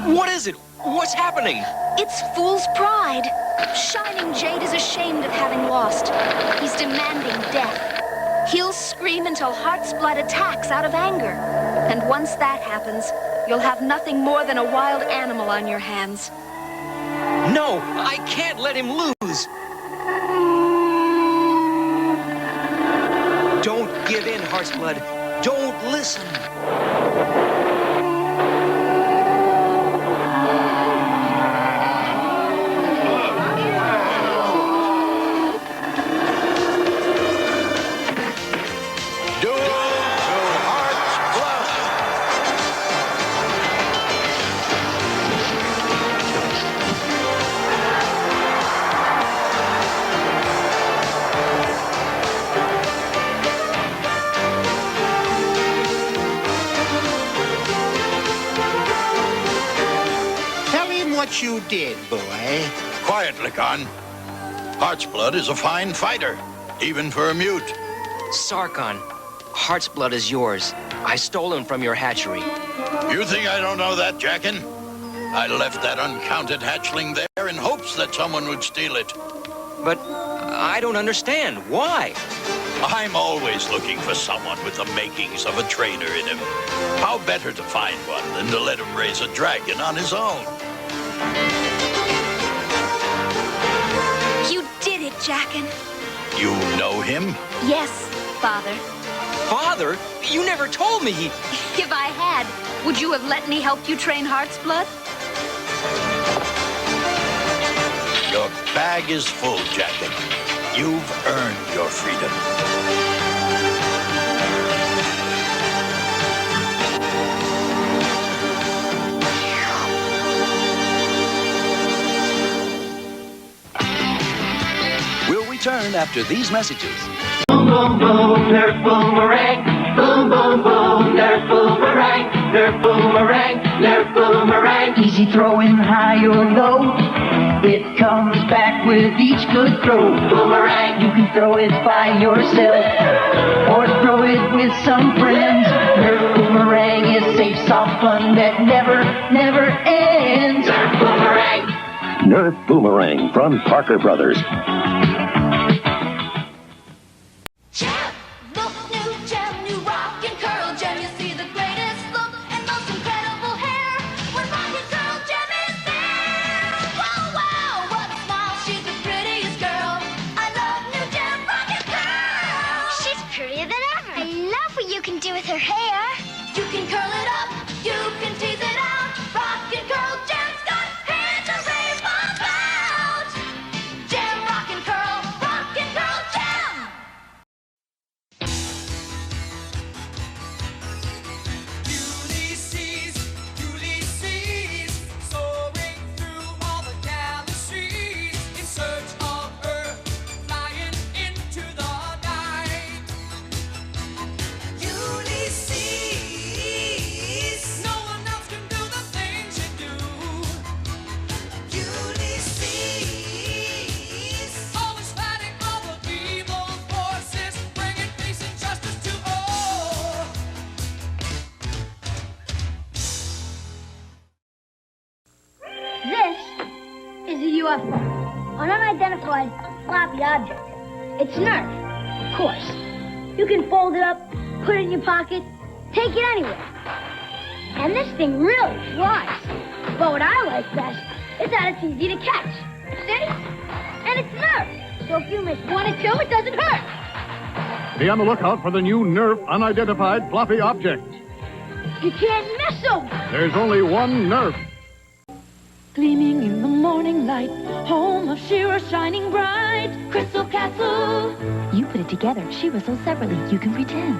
What is it? What's happening? It's fool's pride. Shining Jade is ashamed of having lost. He's demanding death. He'll scream until Heart's Blood attacks out of anger. And once that happens, you'll have nothing more than a wild animal on your hands. No, I can't let him lose. Don't give in, Heart's Blood. Don't listen. what you did, boy. Quiet, Lycan. Heart's Blood is a fine fighter, even for a mute. Sarkon, Heart's Blood is yours. I stole him from your hatchery. You think I don't know that, Jackin? I left that uncounted hatchling there in hopes that someone would steal it. But I don't understand. Why? I'm always looking for someone with the makings of a trainer in him. How better to find one than to let him raise a dragon on his own? You did it, Jackin. You know him? Yes, Father. Father? You never told me. If I had, would you have let me help you train Heart's Blood? Your bag is full, Jackin. You've earned your freedom. We'll return after these messages. Boom, boom, boom, Nerf boomerang. Boom, boom, boom, Nerf boomerang. Nerf boomerang, Nerf boomerang. Easy throwing high or low. It comes back with each good throw. Boomerang, you can throw it by yourself or throw it with some friends. Nerf boomerang is safe, soft fun that never, never ends. Nerf boomerang. Nerf Boomerang from Parker Brothers. Look, new gem, new rock and curl gem. You see the greatest look and most incredible hair when rock and curl gem is there. Wow, wow, what a smile! She's the prettiest girl. I love new gem, rock and curl. She's prettier than ever. I love what you can do with her hair. You can curl it up, you can tease it out. Rock and curl gem's got hair to rave about. Gem, rock and curl gem. Ulysses, Ulysses, soaring through all the galaxies in search of Earth, flying into the night. Ulysses, no one else can do the things you do. Ulysses, always fighting all the evil forces, bringing peace and justice to all. This is a UFO, an unidentified floppy object. It's Nerf, of course. You can fold it up, put it in your pocket, take it anywhere. And this thing really flies. But what I like best is that it's easy to catch. See? And it's Nerf, so if you miss one or two, it doesn't hurt. Be on the lookout for the new Nerf unidentified floppy object. You can't miss them. There's only one Nerf. Gleaming in the morning light, home of She-Ra shining bright. Crystal Castle. You put it together. She-Ra so separately, you can pretend.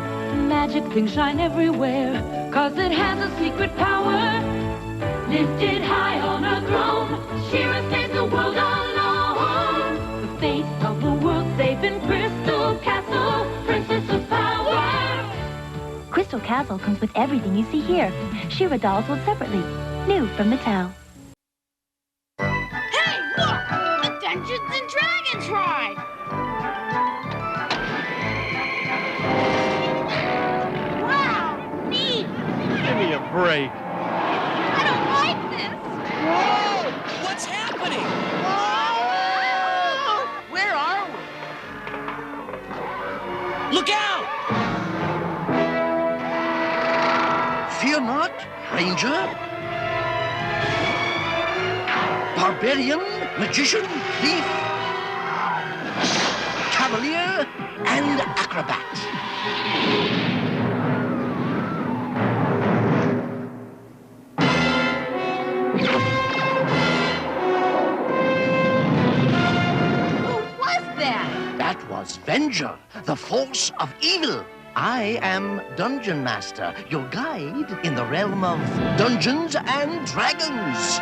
Magic things shine everywhere, 'cause it has a secret power. Lifted high on a throne, She-Ra saves the world alone. The fate of the world safe in Crystal Castle, Princess of Power. Crystal Castle comes with everything you see here. She-Ra dolls sold separately. New from Mattel. Hey, look! The Dungeons and Dragons ride! Wow, neat! Give me a break. I don't like this! Whoa! What's happening? Whoa! Where are we? Look out! Fear not, Ranger. Barbarian, magician, thief, cavalier, and acrobat. Who was that? That was Venger, the force of evil. I am Dungeon Master, your guide in the realm of Dungeons and Dragons.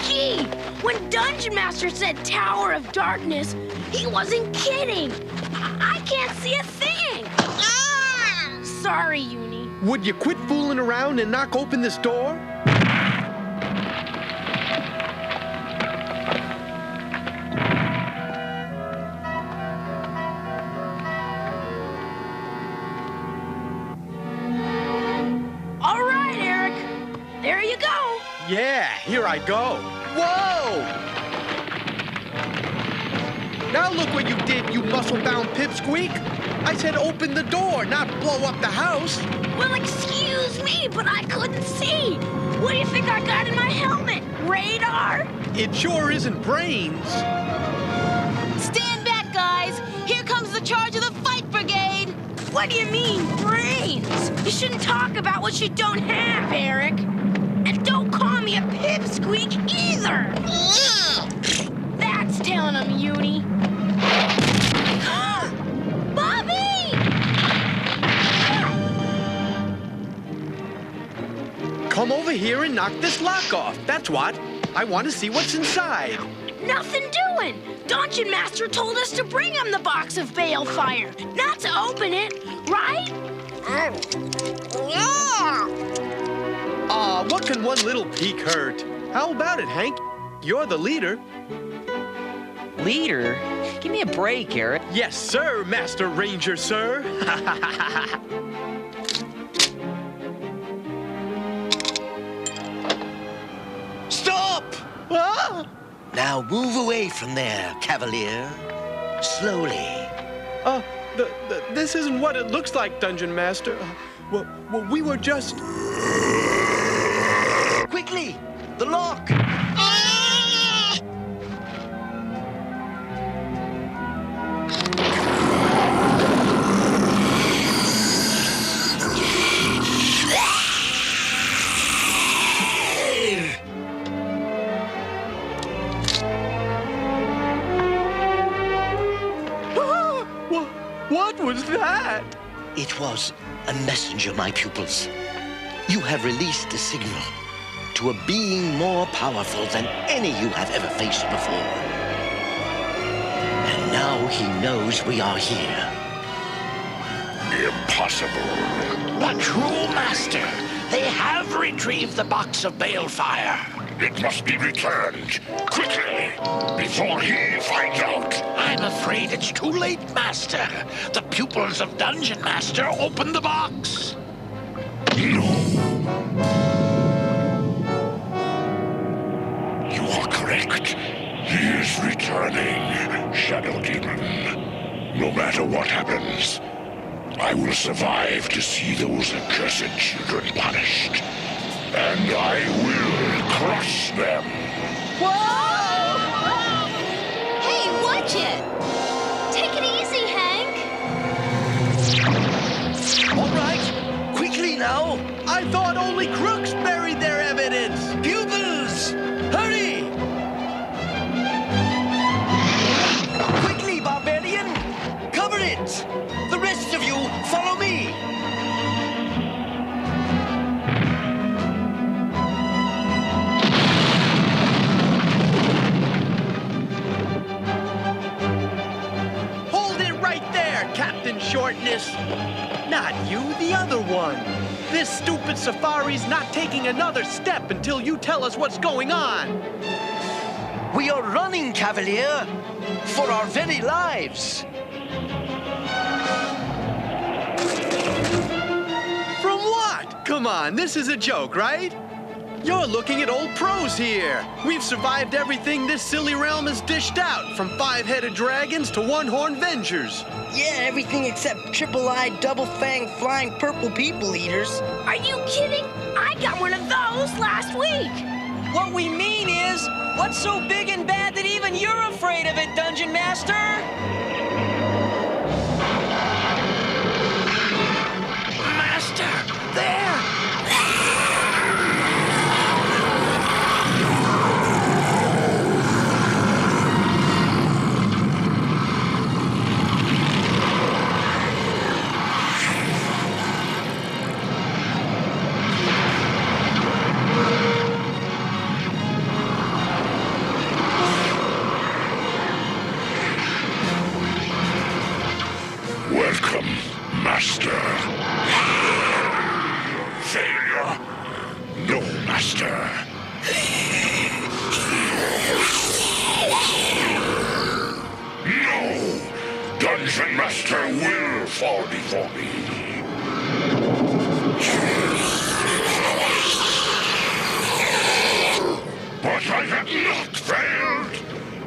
Gee, when Dungeon Master said Tower of Darkness, he wasn't kidding. I can't see a thing. Ah! Sorry, Uni. Would you quit fooling around and knock open this door? All right, Eric. There you go. Yeah, here I go. Whoa! Now look what you did, you muscle-bound pipsqueak. I said open the door, not blow up the house. Well, excuse me, but I couldn't see. What do you think I got in my helmet? Radar? It sure isn't brains. Stand back, guys. Here comes the charge of the fight brigade. What do you mean, brains? You shouldn't talk about what you don't have, Eric. And don't call me a pipsqueak either. That's telling him, Uni. Bobby! Come over here and knock this lock off. That's what. I want to see what's inside. Nothing doing. Dungeon Master told us to bring him the box of balefire, not to open it, right? Aw, what can one little peek hurt? How about it, Hank? You're the leader. Leader? Give me a break, Eric. Yes, sir, Master Ranger, sir. Stop! Ah! Now move away from there, Cavalier. Slowly. This isn't what it looks like, Dungeon Master. Well, we were just... Quickly! The lock! What was that? It was a messenger, my pupils. You have released a signal to a being more powerful than any you have ever faced before. And now he knows we are here. Impossible. The true master! They have retrieved the box of balefire. It must be returned, quickly, before he finds out. I'm afraid it's too late, Master. The pupils of Dungeon Master opened the box. No. You are correct. He is returning, Shadow Demon. No matter what happens, I will survive to see those accursed children punished. And I will crush them. Whoa! Hey, watch it! Take it easy, Hank. All right, quickly now. I thought only crooks buried their evidence. Pupils, hurry! Quickly, Barbarian! Cover it! The rest of you, follow me! Shortness. Not you, the other one. This stupid safari's not taking another step until you tell us what's going on. We are running, Cavalier, for our very lives. From what? Come on, this is a joke, right? You're looking at old pros here. We've survived everything this silly realm has dished out, from 5-headed dragons to one-horned vengers. Yeah, everything except triple-eyed, double-fanged, flying purple people eaters. Are you kidding? I got one of those last week. What we mean is, what's so big and bad that even you're afraid of it, Dungeon Master? Master, there! for me. But I have not failed.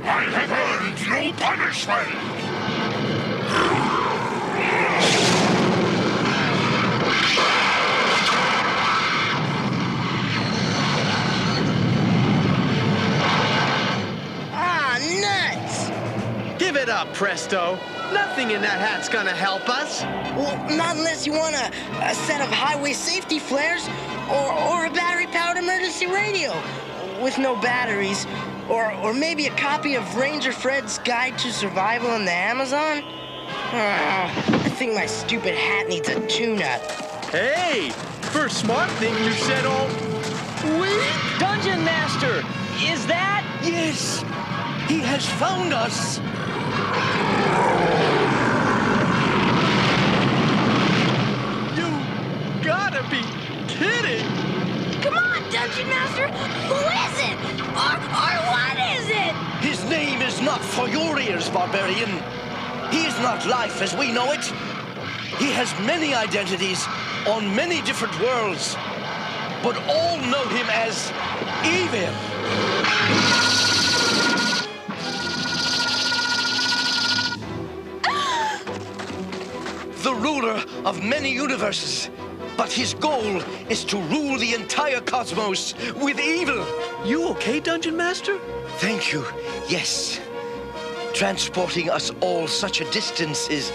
I have earned no punishment. Ah, nuts! Give it up, Presto. Nothing in that hat's gonna help us. Well, not unless you want a set of highway safety flares or a battery-powered emergency radio with no batteries. Or maybe a copy of Ranger Fred's Guide to Survival in the Amazon? I think my stupid hat needs a tune-up. Hey, for a smart thing you said all week. Dungeon Master, is that? Yes, he has found us. You gotta be kidding. Come on, Dungeon Master! Who is it? Or what is it? His name is not for your ears, barbarian. He is not life as we know it. He has many identities on many different worlds, but all know him as evil. The ruler of many universes. But his goal is to rule the entire cosmos with evil. You okay, Dungeon Master? Thank you. Yes. Transporting us all such a distance is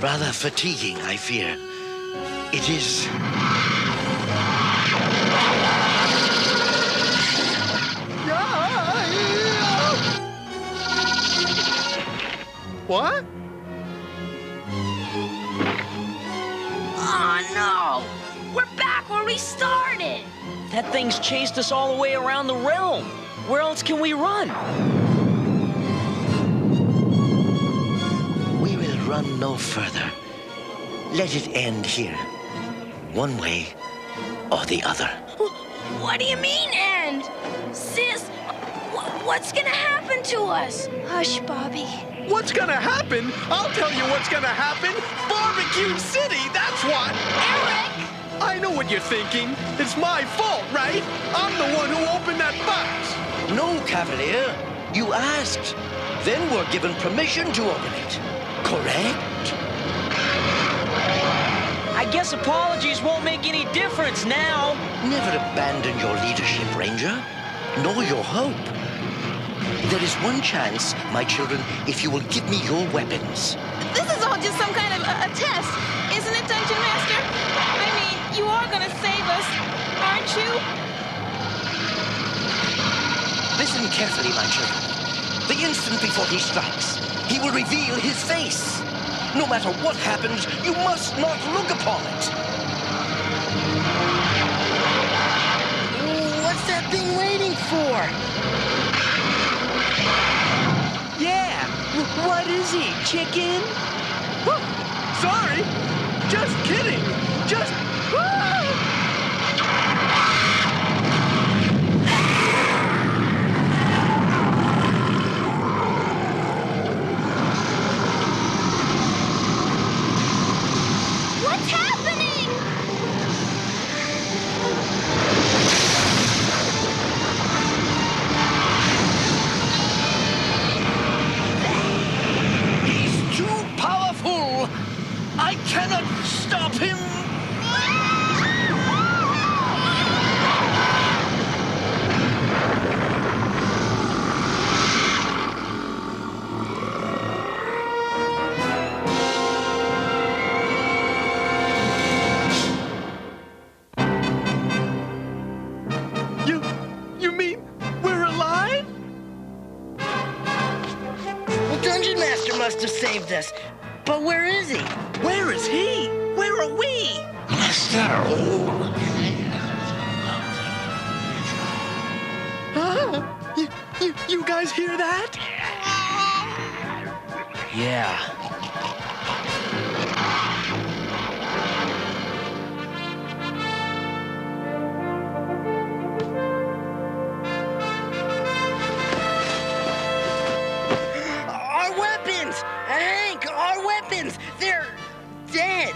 rather fatiguing, I fear. It is. What? Oh, no! We're back where we started! That thing's chased us all the way around the realm. Where else can we run? We will run no further. Let it end here. One way or the other. What do you mean, end? Sis, what's gonna happen to us? Hush, Bobby. What's gonna happen? I'll tell you what's gonna happen. Barbecue City, that's what. Eric! I know what you're thinking. It's my fault, right? I'm the one who opened that box. No, Cavalier. You asked. Then we're given permission to open it. Correct? I guess apologies won't make any difference now. Never abandon your leadership, Ranger. Know your hope. There is one chance, my children, if you will give me your weapons. This is all just some kind of a test, isn't it, Dungeon Master? I mean, you are gonna save us, aren't you? Listen carefully, my children. The instant before he strikes, he will reveal his face. No matter what happens, you must not look upon it. What's that thing waiting for? Yeah, what is he, chicken? Sorry, just kidding. Just... What's happening? He's too powerful. I cannot stop him. You mean we're alive? Well, Dungeon Master must have saved us. But where is he? Where is he? Where are we? Huh? You guys hear that? Yeah. Our weapons! Hank, our weapons! dead.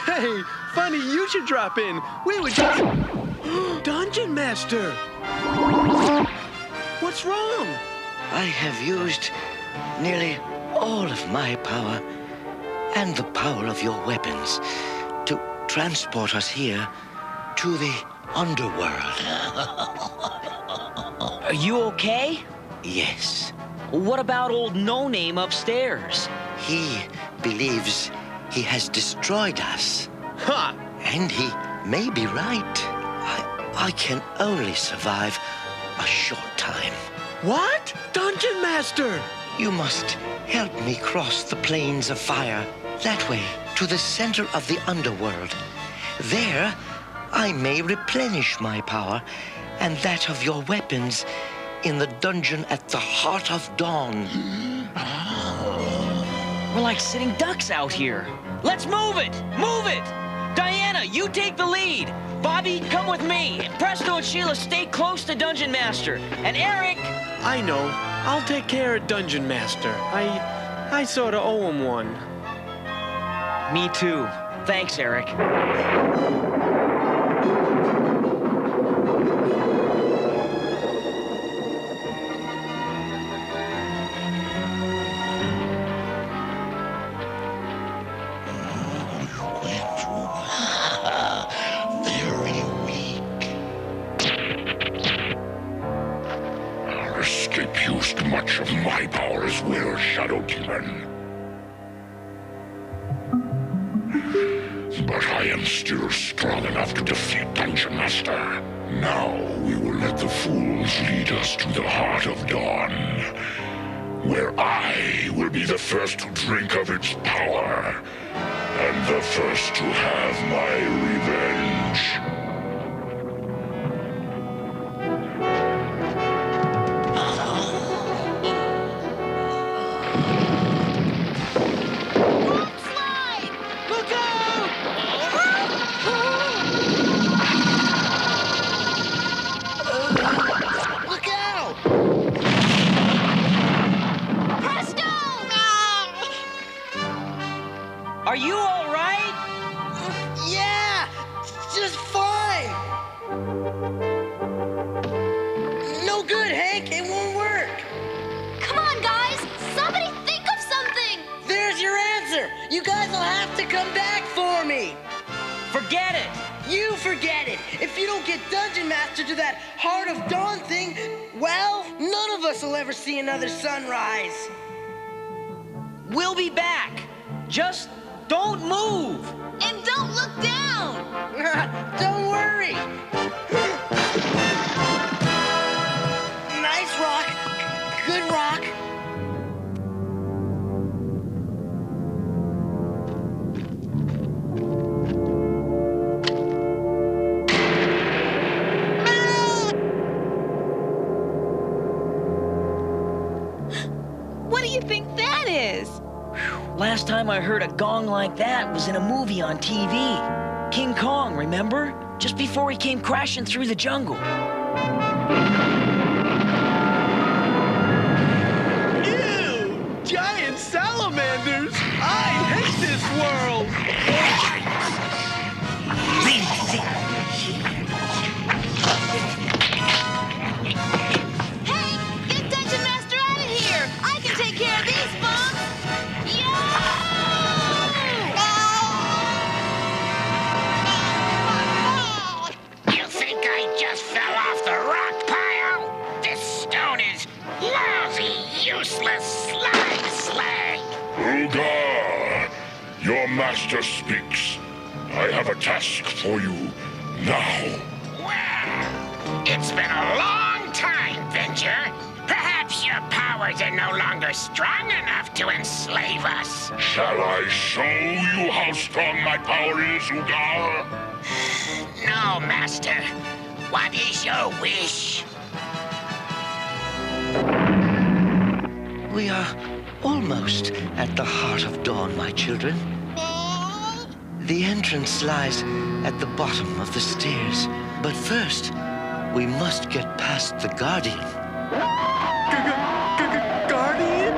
Hey, funny you should drop in. We were just... Dungeon Master! What's wrong? I have used nearly all of my power and the power of your weapons to transport us here to the underworld. Are you okay? Yes. What about old No-Name upstairs? He believes he has destroyed us. Huh. And he may be right. I can only survive a short time. What? Dungeon Master! You must help me cross the plains of fire. That way, to the center of the underworld. There, I may replenish my power and that of your weapons in the dungeon at the heart of dawn. We're like sitting ducks out here. Let's move it! Move it! Diana, you take the lead. Bobby, come with me. Presto and Sheila, stay close to Dungeon Master. And Eric... I know. I'll take care of Dungeon Master. I sort of owe him one. Me too. Thanks, Eric. Used much of my power as well, Shadow Demon. But I am still strong enough to defeat Dungeon Master. Now we will let the fools lead us to the heart of dawn, where I will be the first to drink of its power, and the first to have my revenge. Are you all right? Yeah, just fine. No good, Hank. It won't work. Come on, guys. Somebody think of something. There's your answer. You guys will have to come back for me. Forget it. You forget it. If you don't get Dungeon Master to that Heart of Dawn thing, well, none of us will ever see another sunrise. We'll be back. Just don't move. And don't look down. Don't worry. Nice rock. Good rock. What do you think that is? Last time I heard a gong like that was in a movie on TV. King Kong, remember? Just before he came crashing through the jungle. Ew! Giant salamanders! I hate this world! Hey, get Dungeon Master out of here. I can take care of these bums. You think I just fell off the rock pile? This stone is lousy, useless slime slag. Rugar, your master speaks. I have a task for you now. Well, it's been a long time, Venger. Perhaps your powers are no longer strong enough to enslave us. Shall I show you how strong my power is, Ugar? No, Master. What is your wish? We are almost at the heart of dawn, my children. The entrance lies at the bottom of the stairs. But first, we must get past the Guardian. Guardian?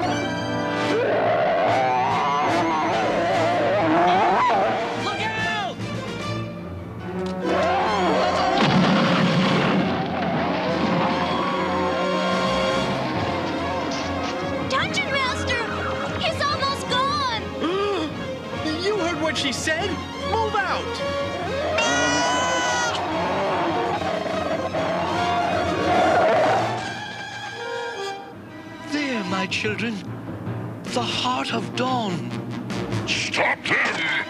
Look out! Dungeon Master! He's almost gone! You heard what she said? Move out! There, my children. The heart of dawn. Stop them!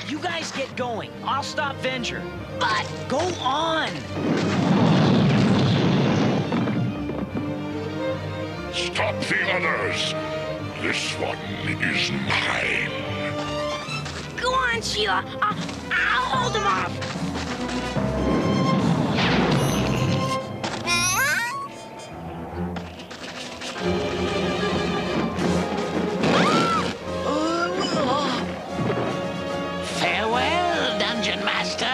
You guys get going. I'll stop Venger. But go on! Stop the others! This one is mine. Go on, Sheila. I'll hold him off. Farewell, Dungeon Master.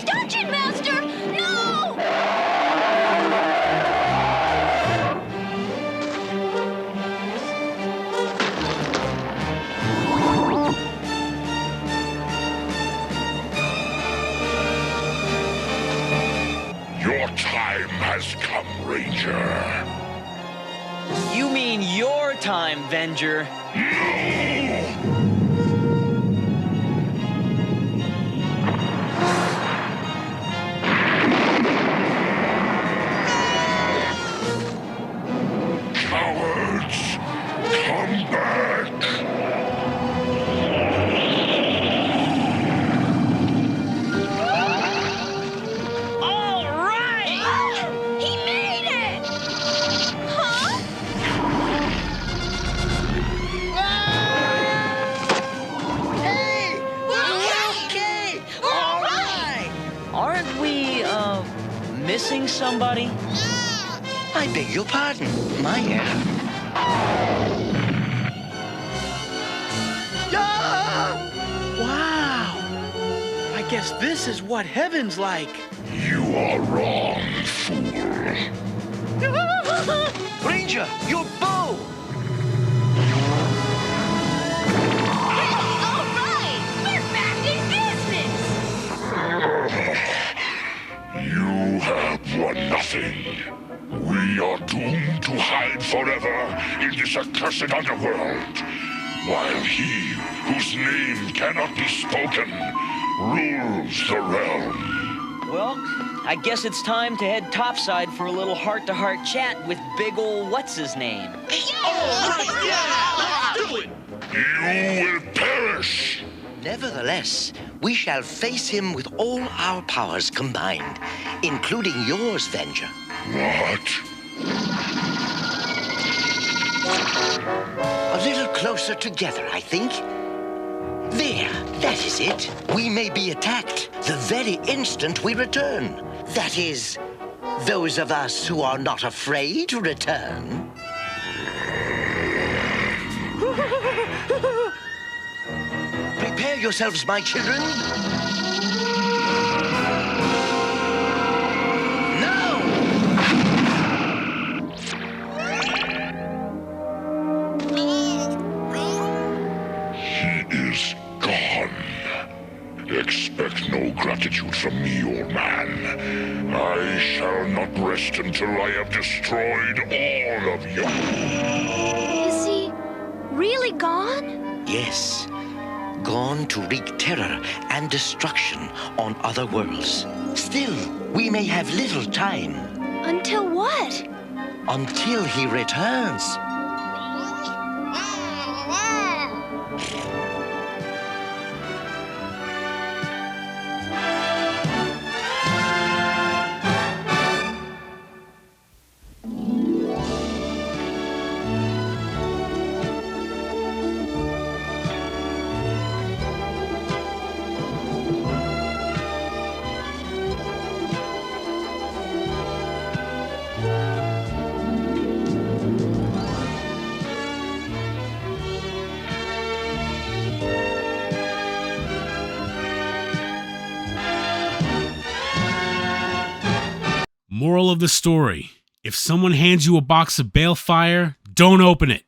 Dungeon Master! No! Your time has come, Ranger. You mean your time, Venger. Cowards, come back! All right! He made it! Huh? Hey! Okay! All right! Aren't we, missing somebody? I beg your pardon. My error. Wow! I guess this is what heaven's like. You are wrong, fool. Ranger, your bow! All right! We're back in business! You have won nothing. We are doomed to hide forever in this accursed underworld, while he, whose name cannot be spoken, rules the realm. Well, I guess it's time to head topside for a little heart-to-heart chat with big ol' what's-his-name. You will perish! Nevertheless, we shall face him with all our powers combined, including yours, Venger. What? A little closer together, I think. There, that is it. We may be attacked the very instant we return. That is, those of us who are not afraid to return. Prepare yourselves, my children. Now! He is gone. Expect no gratitude from me, old man. I shall not rest until I have destroyed all of you. Is he really gone? Yes. Gone to wreak terror and destruction on other worlds. Still, we may have little time. Until what? Until he returns. Moral of the story: if someone hands you a box of balefire, don't open it.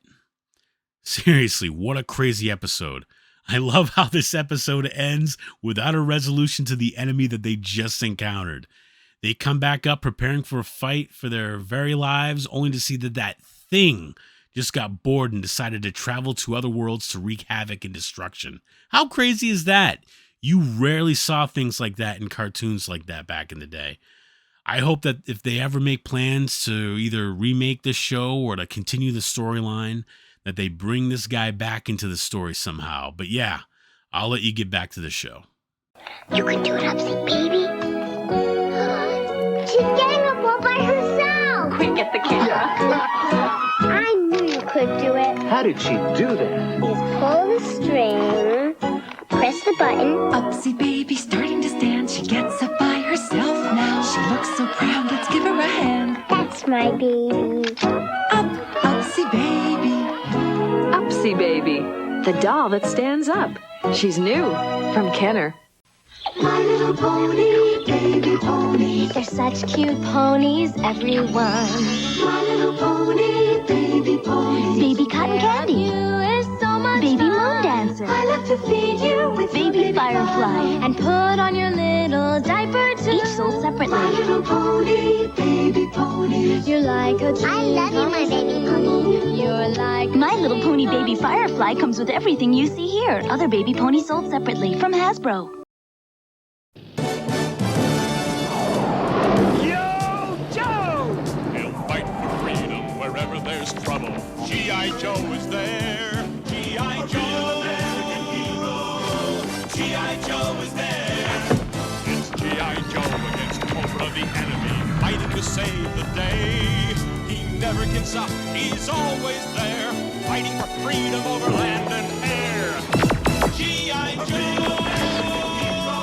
Seriously, what a crazy episode. I love how this episode ends without a resolution to the enemy that they just encountered. They come back up preparing for a fight for their very lives, only to see that thing just got bored and decided to travel to other worlds to wreak havoc and destruction. How crazy is that? You rarely saw things like that in cartoons like that back in the day. I hope that if they ever make plans to either remake this show or to continue the storyline, that they bring this guy back into the story somehow. But yeah, I'll let you get back to the show. You can do it, Upsy, baby. She's getting up all by herself. Quick, get the camera. I knew you could do it. How did she do that? Just pull the string, press the button. Upsy baby starting to stand. She gets up by herself now. She looks so proud. Let's give her a hand. That's my baby. Upsy baby. Upsy baby, the doll that stands up. She's new, from Kenner. My little pony, baby pony. They're such cute ponies, everyone. My little pony, baby pony. Baby cotton candy. You is so much baby fun. Moon dancer. I love to feed you with baby firefly. And put on your little diaper too. Each sold separately. My little pony, baby pony. You're like a dream. I love you, my baby pony. You're like My Little Pony Baby Firefly comes with everything you see here. Other baby ponies sold separately from Hasbro. Trouble. G.I. Joe is there. G.I. Joe, American hero. G.I. Joe is there. It's G.I. Joe against Cobra the enemy, fighting to save the day. He never gives up. He's always there, fighting for freedom over land and air. G.I. Joe, American hero.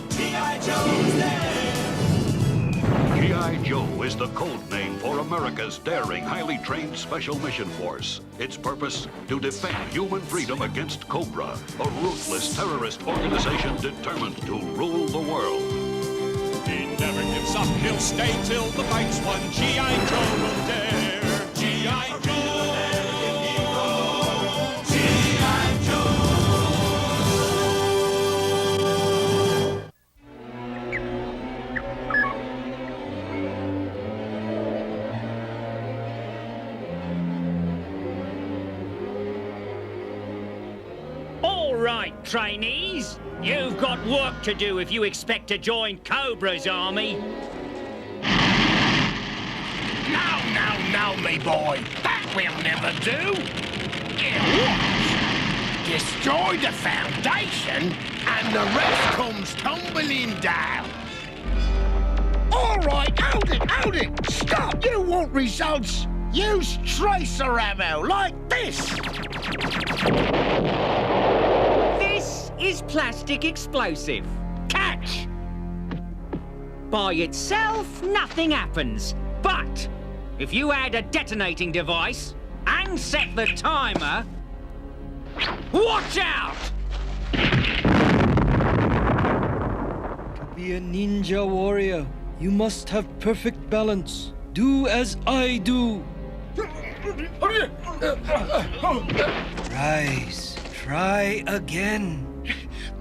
G.I. Joe is there. G.I. Joe is the code name for America's daring, highly trained Special Mission Force. Its purpose, to defend human freedom against Cobra, a ruthless terrorist organization determined to rule the world. He never gives up, he'll stay till the fight's won. G.I. Joe will dare. G.I. Joe, American hero. G.I. Joe. Right, trainees. You've got work to do if you expect to join Cobra's army. No, me boy. That will never do. What? Destroy the Foundation, and the rest comes tumbling down. All right, hold it. Stop. You want results? Use tracer ammo like this. Is plastic explosive. Catch! By itself, nothing happens. But if you add a detonating device and set the timer, watch out! To be a ninja warrior, you must have perfect balance. Do as I do. Rise. Try again.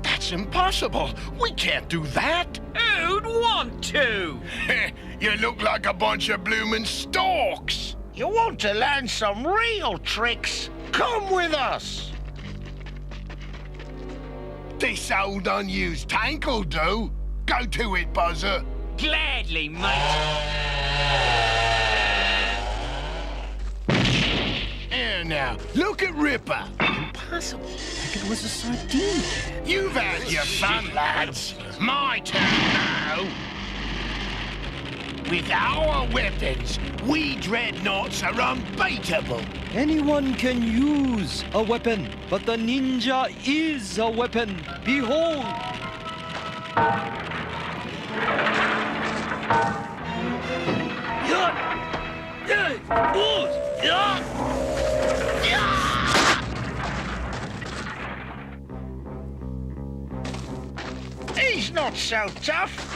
That's impossible. We can't do that. Who'd want to? You look like a bunch of bloomin' storks. You want to learn some real tricks? Come with us. This old unused tank'll do. Go to it, Buzzer. Gladly, mate. Here now, look at Ripper. Impossible. Like it was a sardine. You've had your fun, lads. My turn now. With our weapons, we dreadnoughts are unbeatable. Anyone can use a weapon, but the ninja is a weapon. Behold! He's not so tough.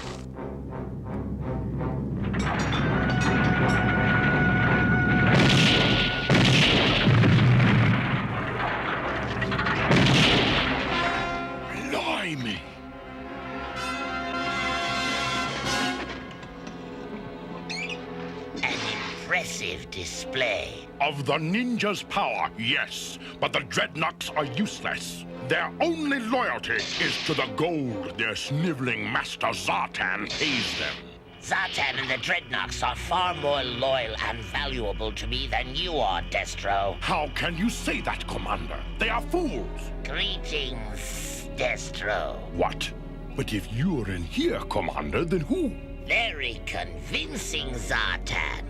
impressive display. Of the ninja's power, yes, but the dreadnoks are useless. Their only loyalty is to the gold their sniveling master Zartan pays them. Zartan and the dreadnoks are far more loyal and valuable to me than you are, Destro. How can you say that, Commander? They are fools. Greetings, Destro. What? But if you're in here, Commander, then who? Very convincing, Zartan.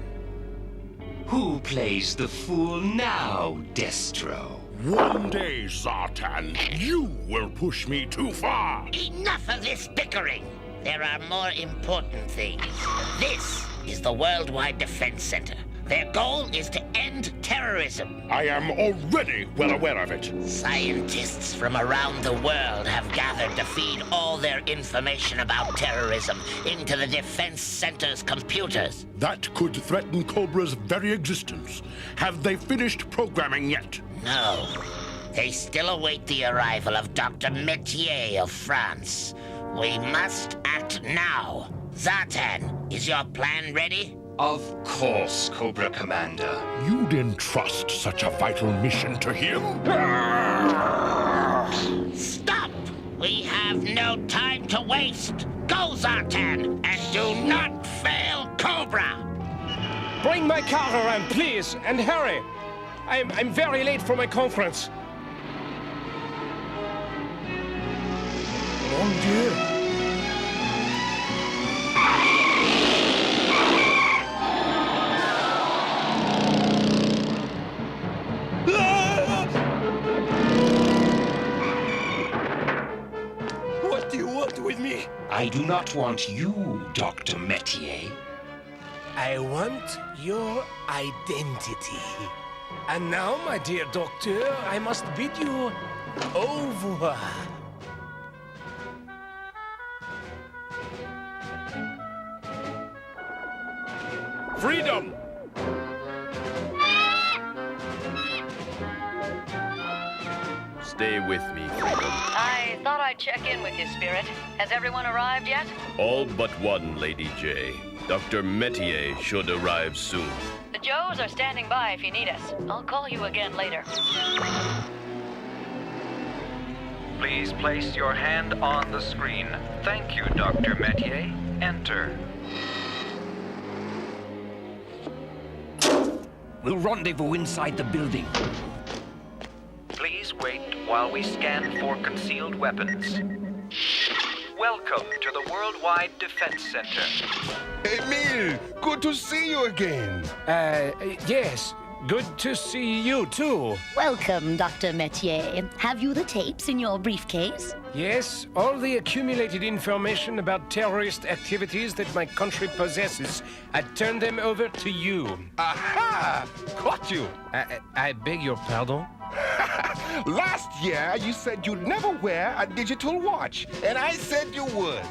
Who plays the fool now, Destro? One day, Zartan, you will push me too far. Enough of this bickering. There are more important things. This is the Worldwide Defense Center. Their goal is to end terrorism. I am already well aware of it. Scientists from around the world have gathered to feed all their information about terrorism into the Defense Center's computers. That could threaten Cobra's very existence. Have they finished programming yet? No. They still await the arrival of Dr. Metier of France. We must act now. Zartan, is your plan ready? Of course, Cobra Commander. You'd entrust such a vital mission to him? Stop! We have no time to waste. Go, Zartan, and do not fail Cobra! Bring my car around, please, and hurry. I'm very late for my conference. Mon Dieu! What do you want with me? I do not want you, Dr. Metier. I want your identity. And now, my dear doctor, I must bid you au revoir. Freedom! Stay with me, Freedom. I thought I'd check in with you, Spirit. Has everyone arrived yet? All but one, Lady J. Dr. Metier should arrive soon. The Joes are standing by if you need us. I'll call you again later. Please place your hand on the screen. Thank you, Dr. Metier. Enter. We'll rendezvous inside the building. Please wait while we scan for concealed weapons. Welcome to the Worldwide Defense Center. Emile, good to see you again. Yes. Good to see you, too. Welcome, Dr. Metier. Have you the tapes in your briefcase? Yes, all the accumulated information about terrorist activities that my country possesses. I turn them over to you. Aha! Caught you. I beg your pardon? Last year, you said you'd never wear a digital watch, and I said you would.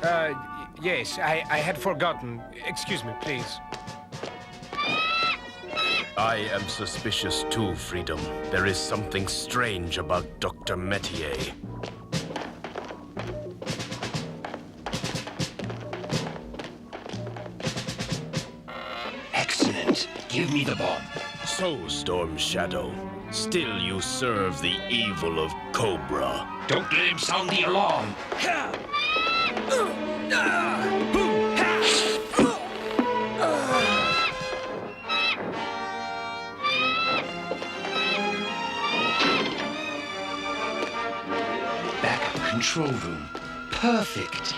Yes, I had forgotten. Excuse me, please. I am suspicious too, Freedom. There is something strange about Dr. Metier. Excellent. Give me the bomb. So, Storm Shadow, still you serve the evil of Cobra. Don't let him sound the alarm. Backup control room. Perfect.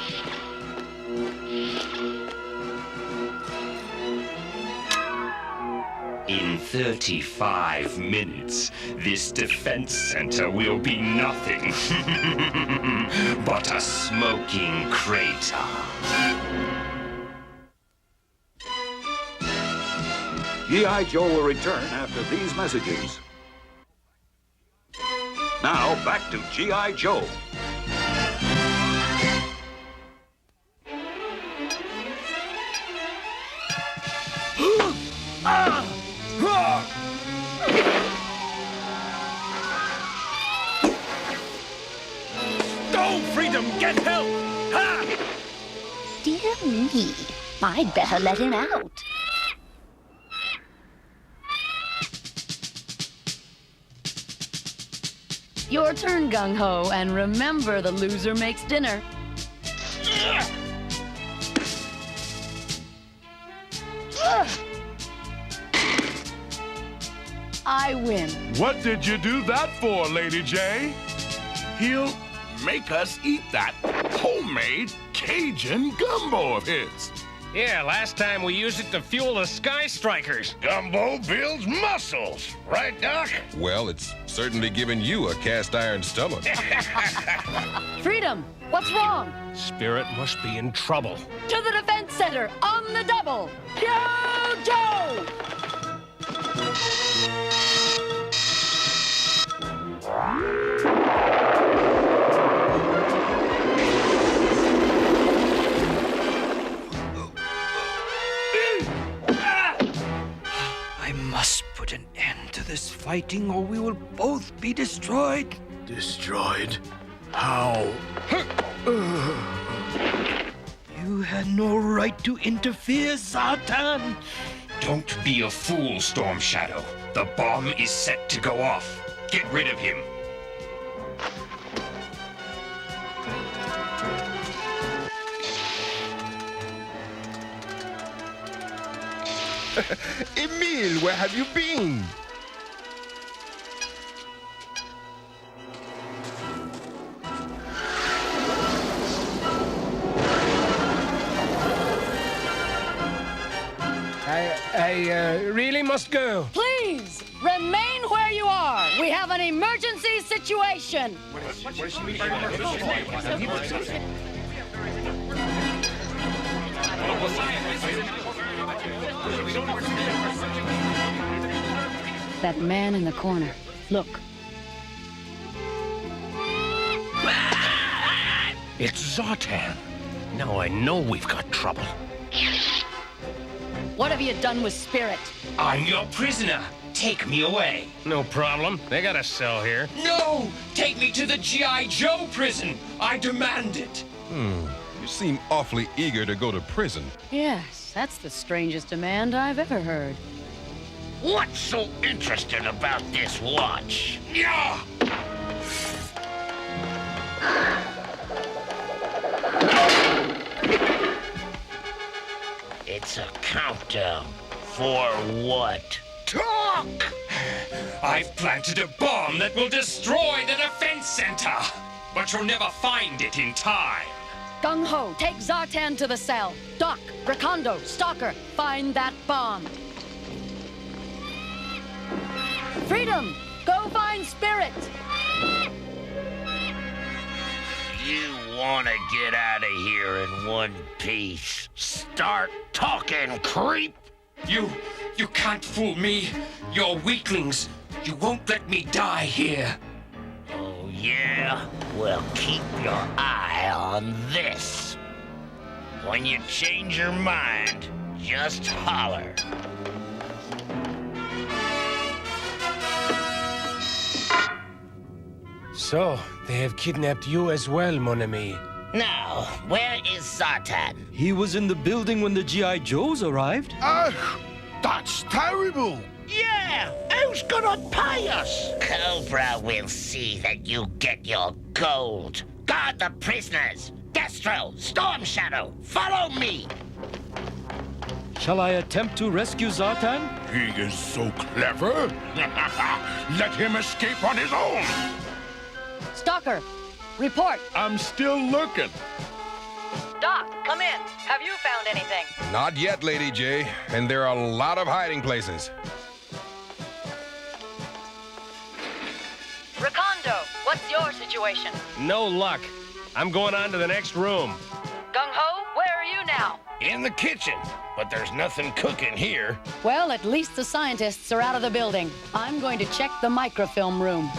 In 35 minutes, this defense center will be nothing but a smoking crater. G.I. Joe will return after these messages. Now, back to G.I. Joe. Go, Freedom! Get help! Ha! Dear me, I'd better let him out. Your turn, gung-ho, and remember the loser makes dinner. I win. What did you do that for, Lady J? He'll make us eat that homemade Cajun gumbo of his. Yeah, last time we used it to fuel the Sky Strikers. Gumbo builds muscles, right, Doc? Well, it's certainly given you a cast iron stomach. Freedom, what's wrong? Spirit must be in trouble. To the defense center, on the double. Yo, Joe! I must put an end to this fighting or we will both be destroyed. Destroyed? How? You had no right to interfere, Zartan. Don't be a fool, Storm Shadow. The bomb is set to go off. Get rid of him. Emil, where have you been? I really must go. Please, remain where you are. We have an emergency situation. That man in the corner. Look. It's Zartan. Now I know we've got trouble. What have you done with Spirit? I'm your prisoner. Take me away. No problem. They got a cell here. No! Take me to the G.I. Joe prison. I demand it. You seem awfully eager to go to prison. Yes, that's the strangest demand I've ever heard. What's so interesting about this watch? Yeah! It's a countdown. For what? Talk! I've planted a bomb that will destroy the defense center. But you'll never find it in time. Gung-ho, take Zartan to the cell. Doc, Recondo, Stalker, find that bomb. Freedom, go find Spirit. You want to get out of here in one piece. Start talking, creep. You can't fool me. You're weaklings. You won't let me die here. Oh, yeah? Well, keep your eye on this. When you change your mind, just holler. So, they have kidnapped you as well, mon ami. Now, where is Zartan? He was in the building when the G.I. Joes arrived. That's terrible. Yeah, who's gonna pay us? Cobra will see that you get your gold. Guard the prisoners. Destro, Storm Shadow, follow me. Shall I attempt to rescue Zartan? He is so clever. Let him escape on his own. Stalker, report. I'm still looking. Doc, come in. Have you found anything? Not yet, Lady J. And there are a lot of hiding places. Recondo, what's your situation? No luck. I'm going on to the next room. Gung-ho, where are you now? In the kitchen, but there's nothing cooking here. Well, at least the scientists are out of the building. I'm going to check the microfilm room.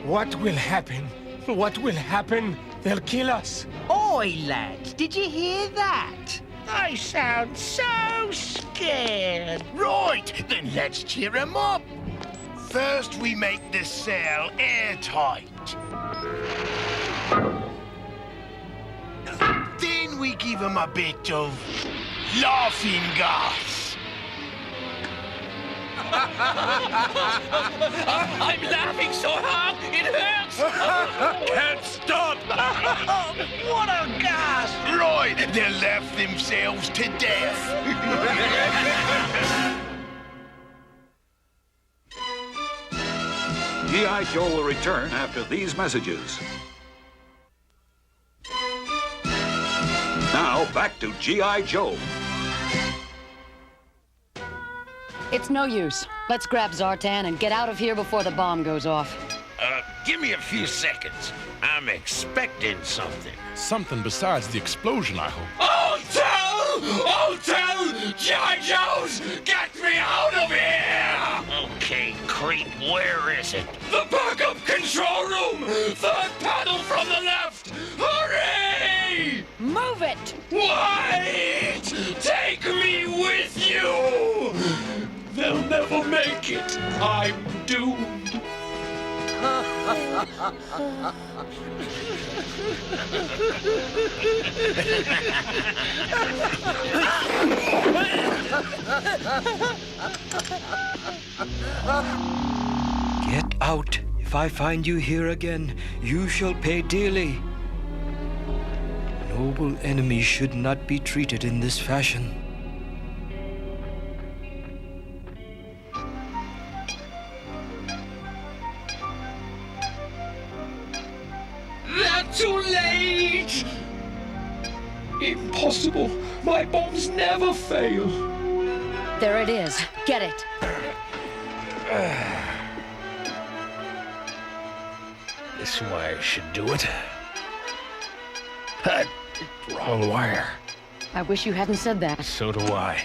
What will happen? What will happen? They'll kill us. Oi, lads, did you hear that? I sound so scared. Right, then let's cheer him up. First, we make the cell airtight. Then we give him a bit of laughing gas. I'm laughing so hard, it hurts! Can't stop! What a gas! Right, they'll laugh themselves to death. G.I. Joe will return after these messages. Now, back to G.I. Joe. It's no use. Let's grab Zartan and get out of here before the bomb goes off. Give me a few seconds. I'm expecting something. Something besides the explosion, I hope. Oh, tell! G.I. Joes! Get me out of here! Okay, creep, where is it? The backup control room! Third panel from the left! Hurry! Move it! Wait! Take me with you! They'll never make it. I'm doomed. Get out. If I find you here again, you shall pay dearly. Noble enemies should not be treated in this fashion. They're too late! Impossible. My bombs never fail. There it is. Get it. This wire should do it. Wrong wire. I wish you hadn't said that. So do I.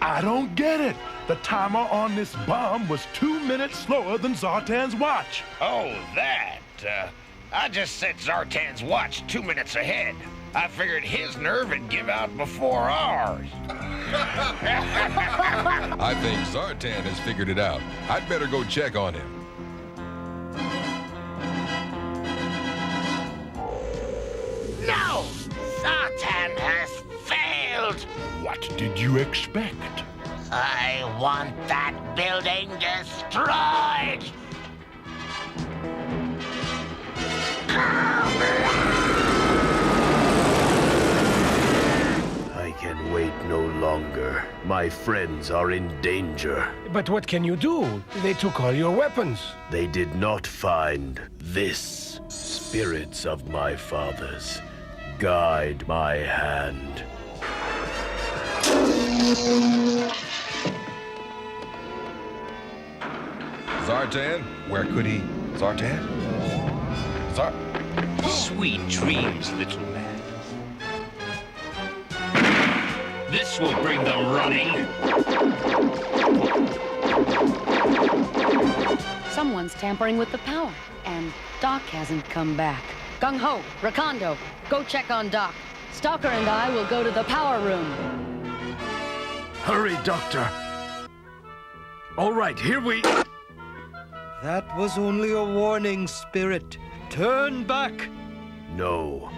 I don't get it. The timer on this bomb was 2 minutes slower than Zartan's watch. Oh, that. I just set Zartan's watch 2 minutes ahead. I figured his nerve would give out before ours. I think Zartan has figured it out. I'd better go check on him. No! Zartan has failed! What did you expect? I want that building destroyed! I can wait no longer. My friends are in danger. But what can you do? They took all your weapons. They did not find this. Spirits of my fathers, guide my hand. Zartan? Where could he? Zartan? Sweet dreams, little man. This will bring them running. Someone's tampering with the power, and Doc hasn't come back. Gung-Ho, Rakondo, go check on Doc. Stalker and I will go to the power room. Hurry, Doctor. All right, here we... That was only a warning, Spirit. Turn back! No.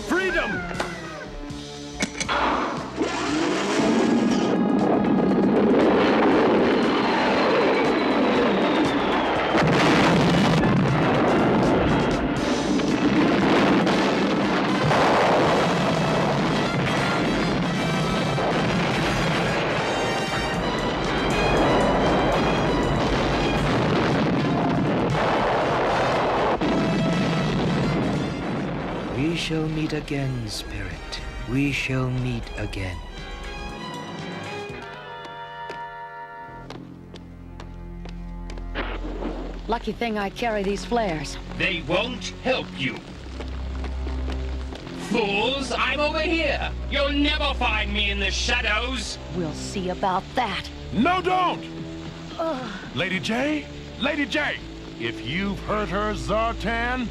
Freedom! We shall meet again, Spirit. We shall meet again. Lucky thing I carry these flares. They won't help you. Fools, I'm over here. You'll never find me in the shadows. We'll see about that. No, don't! Lady J? Lady J! If you've hurt her, Zartan...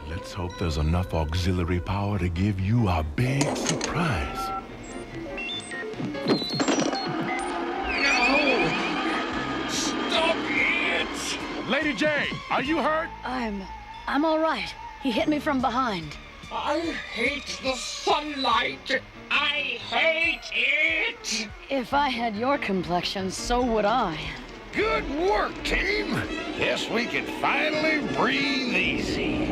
Let's hope there's enough auxiliary power to give you a big surprise. No! Stop it! Lady J, are you hurt? I'm all right. He hit me from behind. I hate the sunlight. I hate it! If I had your complexion, so would I. Good work, team. Guess we can finally breathe easy.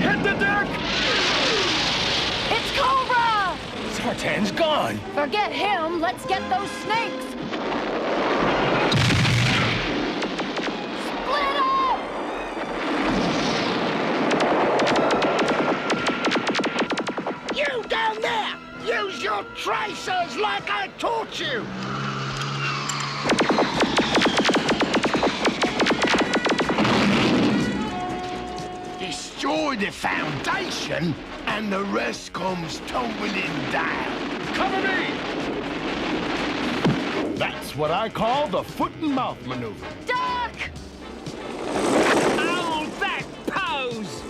Hit the deck! It's Cobra! Zartan's gone. Forget him. Let's get those snakes. Split up! You down there! Use your tracers like I taught you! Destroy the Foundation, and the rest comes tumbling down. Cover me! That's what I call the foot and mouth maneuver. Duck! Hold that pose!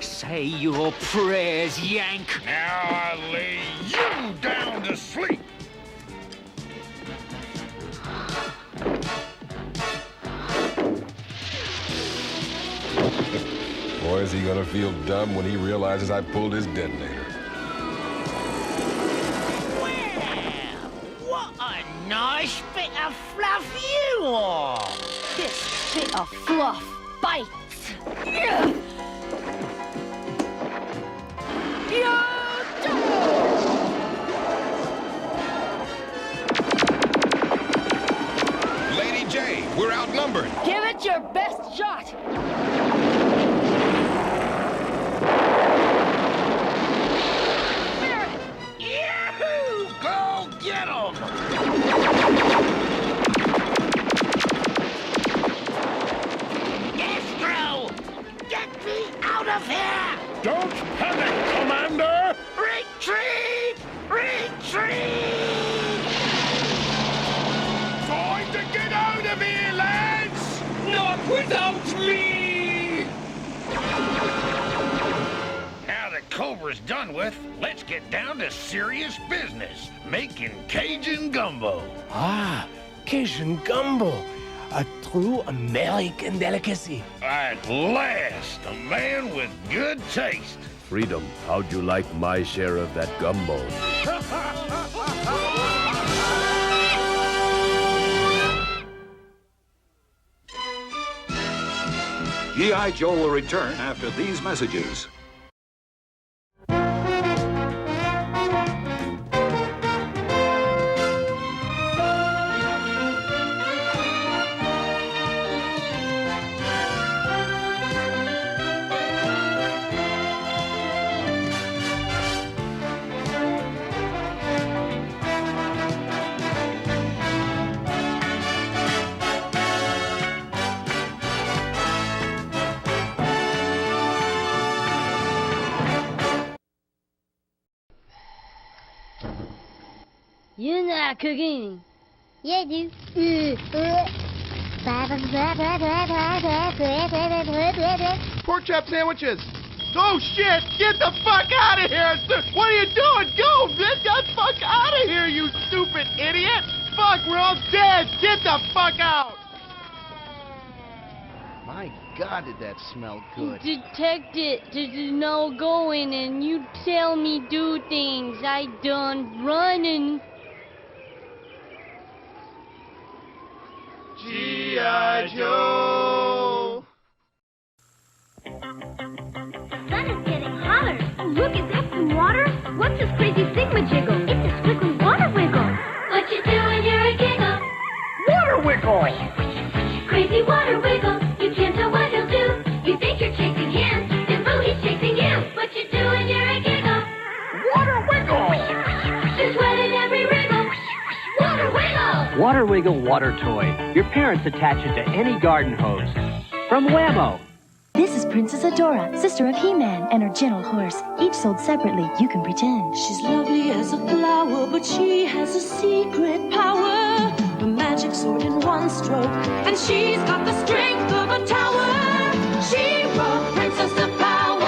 Say your prayers, Yank. Now I lay you down to sleep. Boy, is he gonna feel dumb when he realizes I pulled his detonator. Well, what a nice bit of fluff you are! This bit of fluff bites. Lady J, we're outnumbered. Give it your best shot. Yahoo! Go get 'em! Destro! Get me out of here! Don't panic, Commander! Retreat! Retreat! Trying to get out of here, lads! Not without me! Now that Cobra's done with, let's get down to serious business. Making Cajun gumbo. Ah, Cajun gumbo. A true American delicacy. At last, a man with good taste. Freedom, how'd you like my share of that gumbo? G.I. Joe will return after these messages. You're not cooking. Yeah, I do. Pork chop sandwiches. Oh shit! Get the fuck out of here! What are you doing? Go! Get the fuck out of here, you stupid idiot! Fuck, we're all dead! Get the fuck out! My God, did that smell good. Detective, there's no going and you tell me do things. I done running. G.I. Joe! The sun is getting hotter. Oh, look, is that some water? What's this crazy thingamajiggle? It's a squiggly water wiggle. What you doing? You're a giggle. Water wiggle! Crazy water wiggle. You can't tell what he'll do. You think you're chasing him. In blue, he's chasing you. What you doing? You're a giggle. Water wiggle! There's sweat in every wriggle. Water wiggle! Water Wiggle water toy. Your parents attach it to any garden hose. From Whammo. This is Princess Adora, sister of He-Man, and her gentle horse. Each sold separately, you can pretend. She's lovely as a flower, but she has a secret power. A magic sword in one stroke, and she's got the strength of a tower. She brought Princess of Power.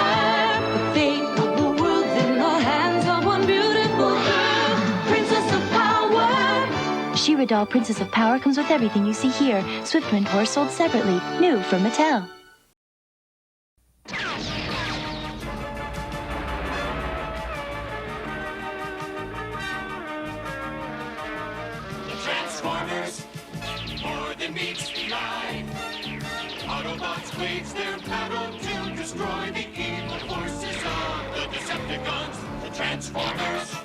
The fate of the world's in the hands of one beautiful girl. Princess of Power. She-Ra doll Princess of Power comes with everything you see here. Swiftwind horse sold separately, new from Mattel. Transformers, more than meets the eye. Autobots wage their battle to destroy the evil forces of the Decepticons. The Transformers,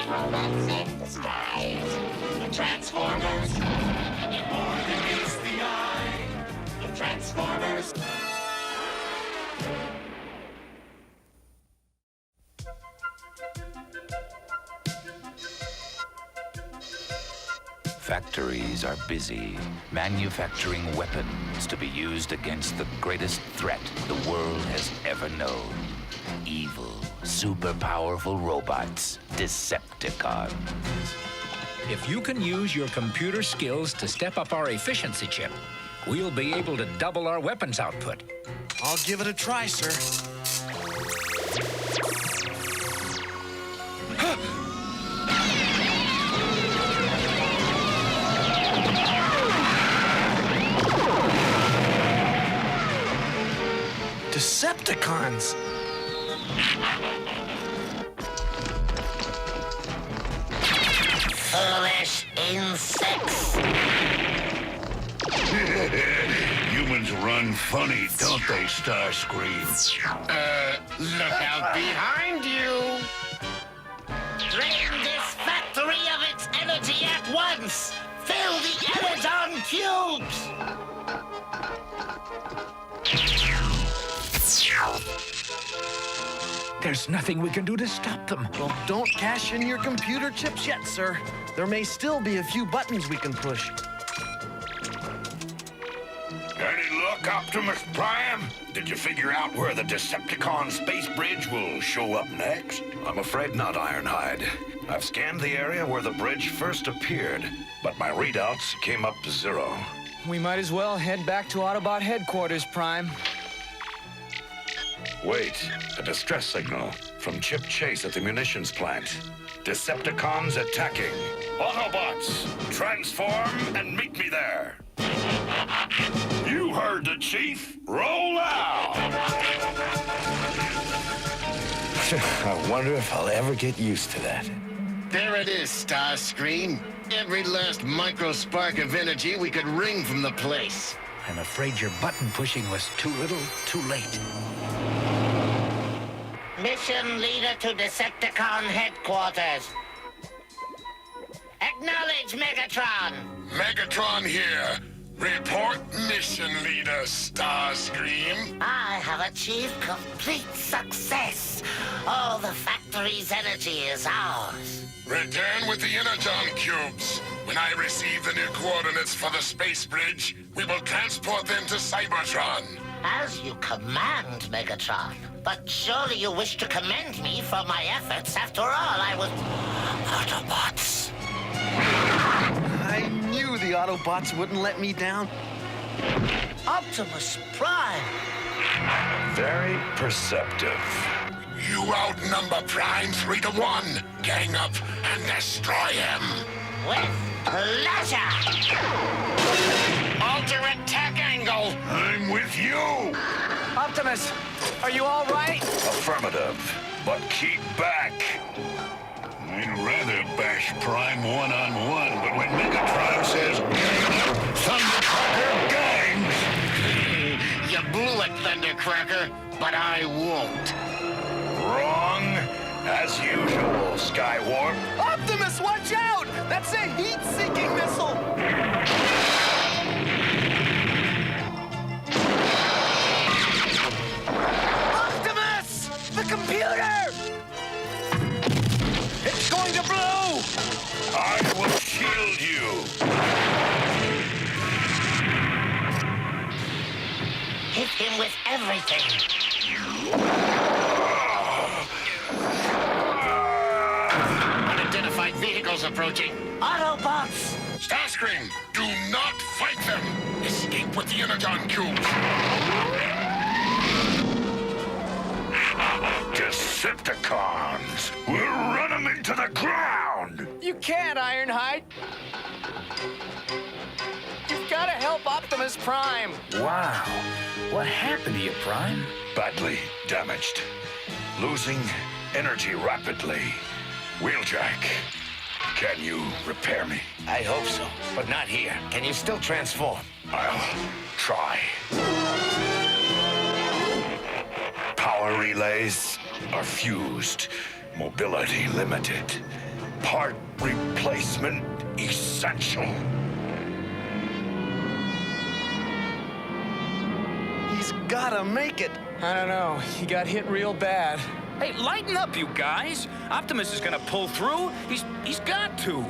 robots in disguise. The Transformers, more than meets the eye. The Transformers. Factories are busy manufacturing weapons to be used against the greatest threat the world has ever known. Evil, super powerful robots, Decepticons. If you can use your computer skills to step up our efficiency chip, we'll be able to double our weapons output. I'll give it a try, sir. Decepticons! Foolish insects. Humans run funny, don't they, Starscream? Look out behind you. Drain this factory of its energy at once. Fill the Energon cubes. There's nothing we can do to stop them. Well, don't cash in your computer chips yet, sir. There may still be a few buttons we can push. Any luck, Optimus Prime? Did you figure out where the Decepticon space bridge will show up next? I'm afraid not, Ironhide. I've scanned the area where the bridge first appeared, but my readouts came up to 0. We might as well head back to Autobot headquarters, Prime. Wait, a distress signal from Chip Chase at the munitions plant. Decepticons attacking. Autobots, transform and meet me there. You heard the Chief. Roll out! I wonder if I'll ever get used to that. There it is, Starscream. Every last micro spark of energy we could wring from the place. I'm afraid your button pushing was too little, too late. Mission leader to Decepticon headquarters. Acknowledge Megatron. Megatron here. Report mission leader, Starscream. I have achieved complete success. All the factory's energy is ours. Return with the Energon cubes. When I receive the new coordinates for the space bridge, we will transport them to Cybertron. As you command, Megatron. But surely you wish to commend me for my efforts. After all, I was... Autobots. I knew the Autobots wouldn't let me down. Optimus Prime. Very perceptive. You outnumber Prime 3-1. Gang up and destroy him. With pleasure. Alter attack angle. I'm with you. Optimus, are you all right? Affirmative, but keep back. I'd rather bash Prime one-on-one, but when Megatron says gang up, Thundercracker gangs. You blew it, Thundercracker, but I won't. Wrong, as usual, Skywarp. Optimus, watch out! That's a heat-seeking missile! Optimus! The computer! It's going to blow! I will shield you. Hit him with everything. Unidentified vehicles approaching. Autobots! Starscream, do not fight them! Escape with the Energon cubes! Decepticons! We'll run them into the ground! You can't, Ironhide. You've got to help Optimus Prime. Wow. What happened to you, Prime? Badly damaged. Losing energy rapidly. Wheeljack, can you repair me? I hope so, but not here. Can you still transform? I'll try. Power relays are fused. Mobility limited. Part replacement essential. He's gotta make it. I don't know. He got hit real bad. Hey, lighten up, you guys. Optimus is gonna pull through. He's got to.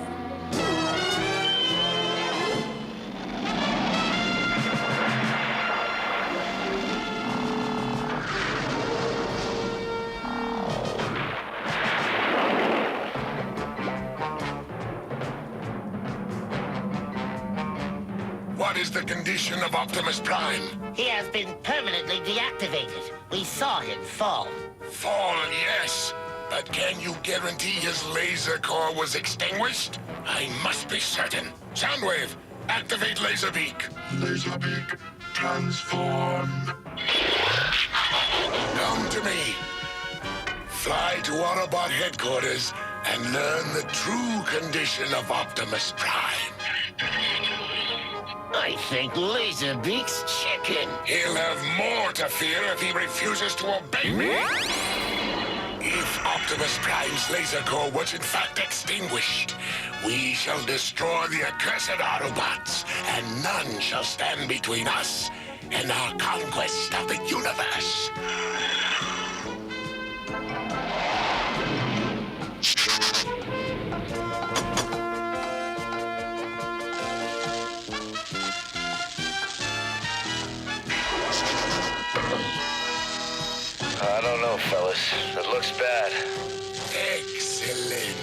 What is the condition of Optimus Prime? He has been permanently deactivated. We saw him fall. Fallen, yes. But can you guarantee his laser core was extinguished? I must be certain. Soundwave, activate Laserbeak. Laserbeak, transform. Come to me. Fly to Autobot headquarters and learn the true condition of Optimus Prime. I think Laserbeak's chicken. He'll have more to fear if he refuses to obey me. If Optimus Prime's laser core was in fact extinguished, we shall destroy the accursed Autobots, and none shall stand between us and our conquest of the universe. I don't know, fellas. It looks bad. Excellent.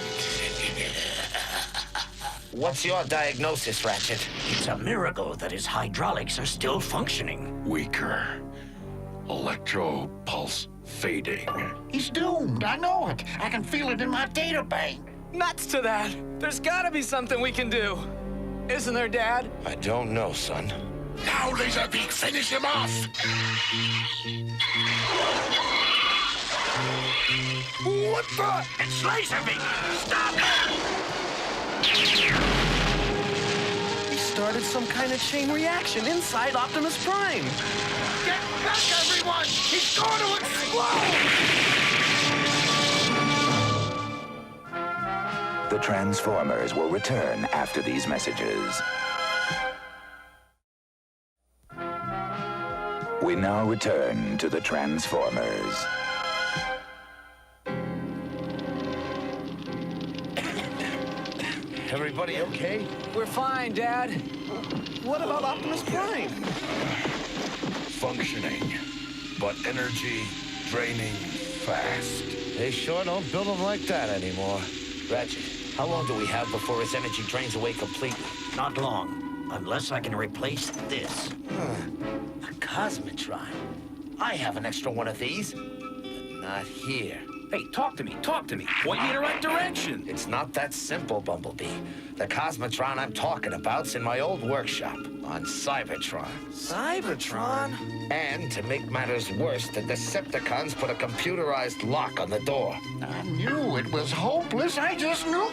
What's your diagnosis, Ratchet? It's a miracle that his hydraulics are still functioning. Weaker. Electro pulse fading. He's doomed. I know it. I can feel it in my data bank. Nuts to that. There's gotta be something we can do. Isn't there, Dad? I don't know, son. Now, Laserbeak, finish him off! What the? It's Laserbeak! Stop him! He started some kind of chain reaction inside Optimus Prime. Get back, everyone! He's going to explode! The Transformers will return after these messages. We now return to the Transformers. Everybody okay? We're fine, Dad. What about Optimus Prime? Functioning, but energy draining fast. They sure don't build them like that anymore. Ratchet, how long do we have before his energy drains away completely? Not long, unless I can replace this. A Cosmetron. I have an extra one of these, but not here. Hey, talk to me. Point me in the right direction. It's not that simple, Bumblebee. The Cosmetron I'm talking about's in my old workshop on Cybertron. Cybertron? And to make matters worse, the Decepticons put a computerized lock on the door. I knew it was hopeless. I just knew.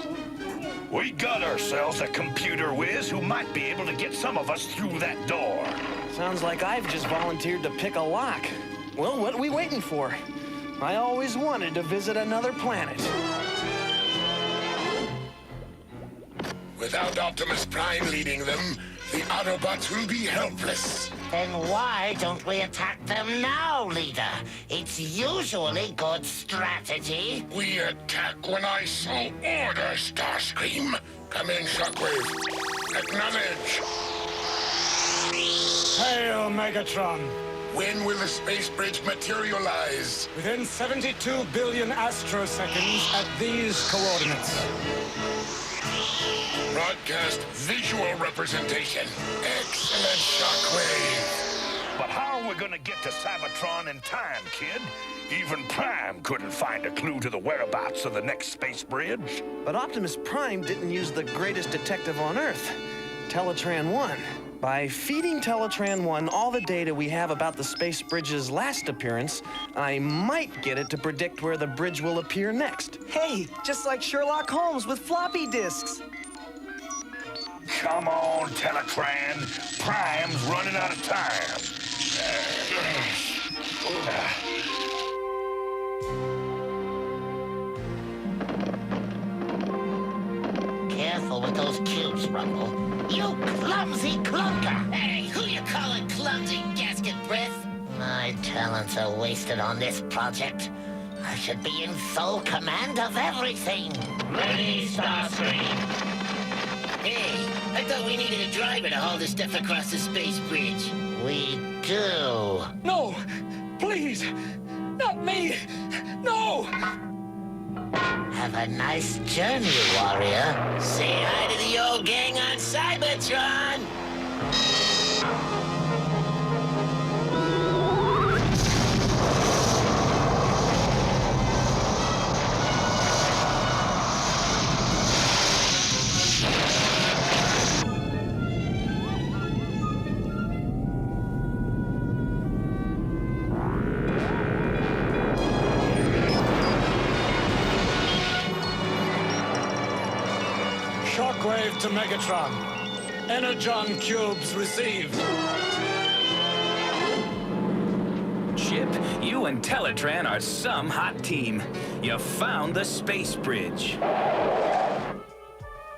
We got ourselves a computer whiz who might be able to get some of us through that door. Sounds like I've just volunteered to pick a lock. Well, what are we waiting for? I always wanted to visit another planet. Without Optimus Prime leading them, the Autobots will be helpless. Then why don't we attack them now, leader? It's usually good strategy. We attack when I so order, Starscream. Come in, Shockwave. Acknowledge. Hail, Megatron. When will the space bridge materialize? Within 72 billion astroseconds at these coordinates. Broadcast visual representation. Excellent, Shockwave. But how are we gonna get to Cybertron in time, kid? Even Prime couldn't find a clue to the whereabouts of the next space bridge. But Optimus Prime didn't use the greatest detective on Earth, Teletran 1. By feeding Teletran 1 all the data we have about the space bridge's last appearance, I might get it to predict where the bridge will appear next. Hey, just like Sherlock Holmes with floppy disks. Come on, Teletran. Prime's running out of time. Careful with those cubes, Rumble. You clumsy clunker! Hey, who you calling clumsy, gasket breath? My talents are wasted on this project. I should be in sole command of everything. Ready, Starscream. Hey, I thought we needed a driver to haul the stuff across the space bridge. We do. No! Please! Not me! No! Have a nice journey, warrior. Say hi to the old gang on Cybertron! Shockwave to Megatron. Energon cubes received. Chip, you and Teletran are some hot team. You found the space bridge.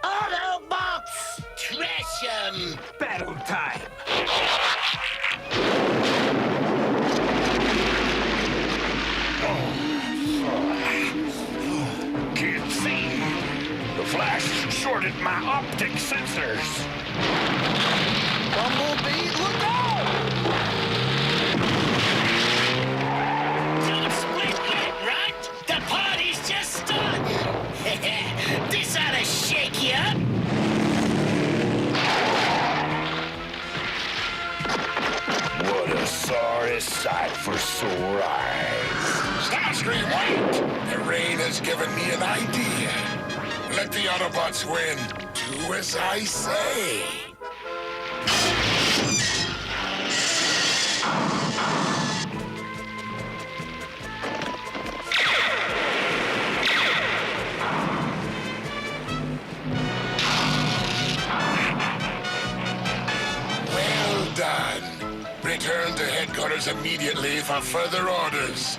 Autobots! Trash 'em! Battle time! Can't see. The flash shorted my optic sensors. Bumblebee, look out! Don't split yet, Runt! The party's just starting! This ought to shake you up! What a sorry sight for sore eyes. Starscream, wait! The rain has given me an idea. Let the Autobots win. Do as I say. Well done. Return to headquarters immediately for further orders.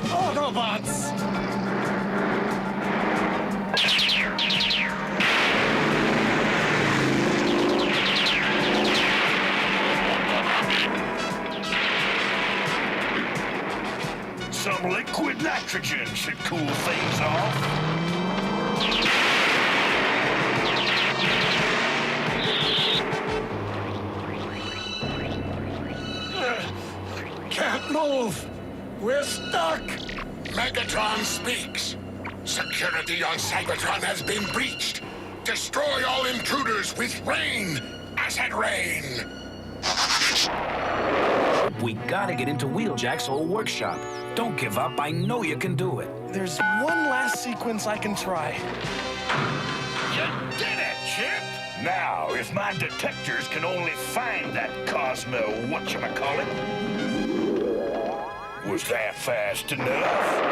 Autobots! Some liquid nitrogen should cool things off. Can't move! We're stuck! Megatron speaks. Security on Cybertron has been breached. Destroy all intruders with rain. Acid rain. We gotta get into Wheeljack's old workshop. Don't give up. I know you can do it. There's one last sequence I can try. You did it, Chip! Now, if my detectors can only find that Cosmo whatchamacallit. Was that fast enough?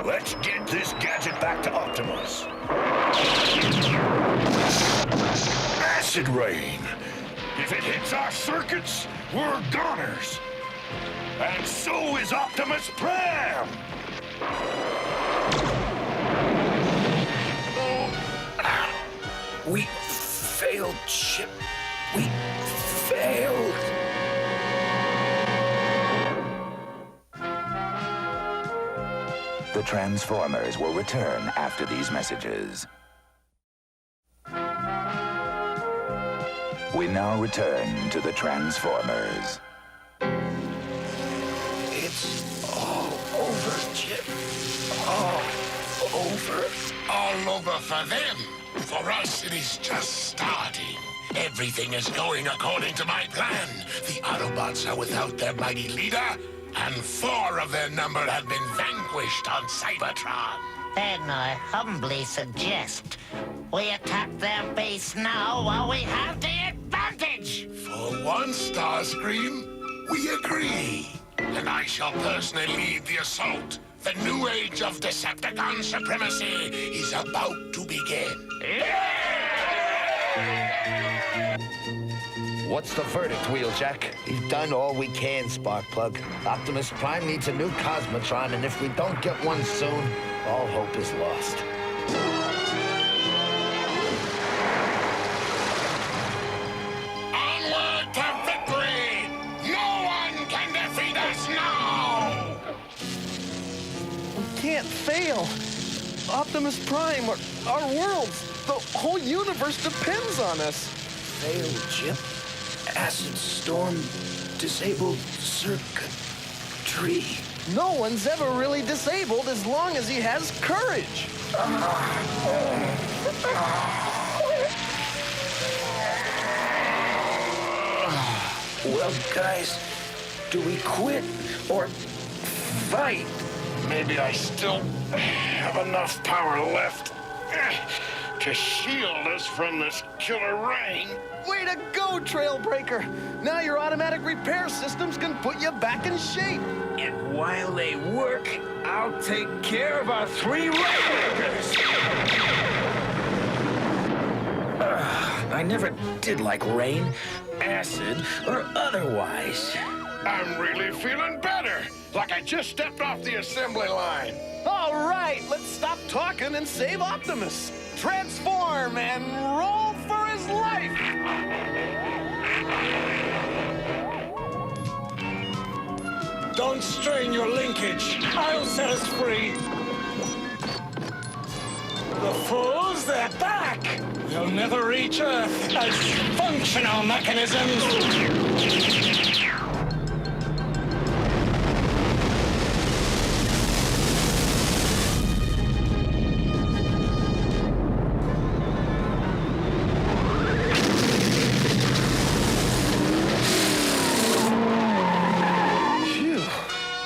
Let's get this gadget back to Optimus. Acid rain. If it hits our circuits, we're goners. And so is Optimus Prime! We failed, Chip. We failed. The Transformers will return after these messages. We now return to the Transformers. It's all over, Chip. All over. All over for them. For us, it is just starting. Everything is going according to my plan. The Autobots are without their mighty leader, and 4 of their number have been vanquished on Cybertron. Then I humbly suggest we attack their base now while we have the advantage. For once, Starscream, we agree. And I shall personally lead the assault. The new age of Decepticon supremacy is about to begin. What's the verdict, Wheeljack? We've done all we can, Sparkplug. Optimus Prime needs a new Cosmotron, and if we don't get one soon, all hope is lost. Onward to victory! No one can defeat us now! We can't fail. Optimus Prime, our worlds, the whole universe depends on us. Failed, Chip. Acid storm disabled circuit tree. No one's ever really disabled as long as he has courage. Well, guys, do we quit or fight? Maybe I still have enough power left to shield us from this killer rain. Way to go, Trailbreaker! Now your automatic repair systems can put you back in shape. And while they work, I'll take care of our 3 Raiders. I never did like rain, acid, or otherwise. I'm really feeling better, like I just stepped off the assembly line. All right, let's stop talking and save Optimus. Transform and roll for his life! Don't strain your linkage. I'll set us free. The fools, they're back. They'll never reach Earth as functional mechanisms.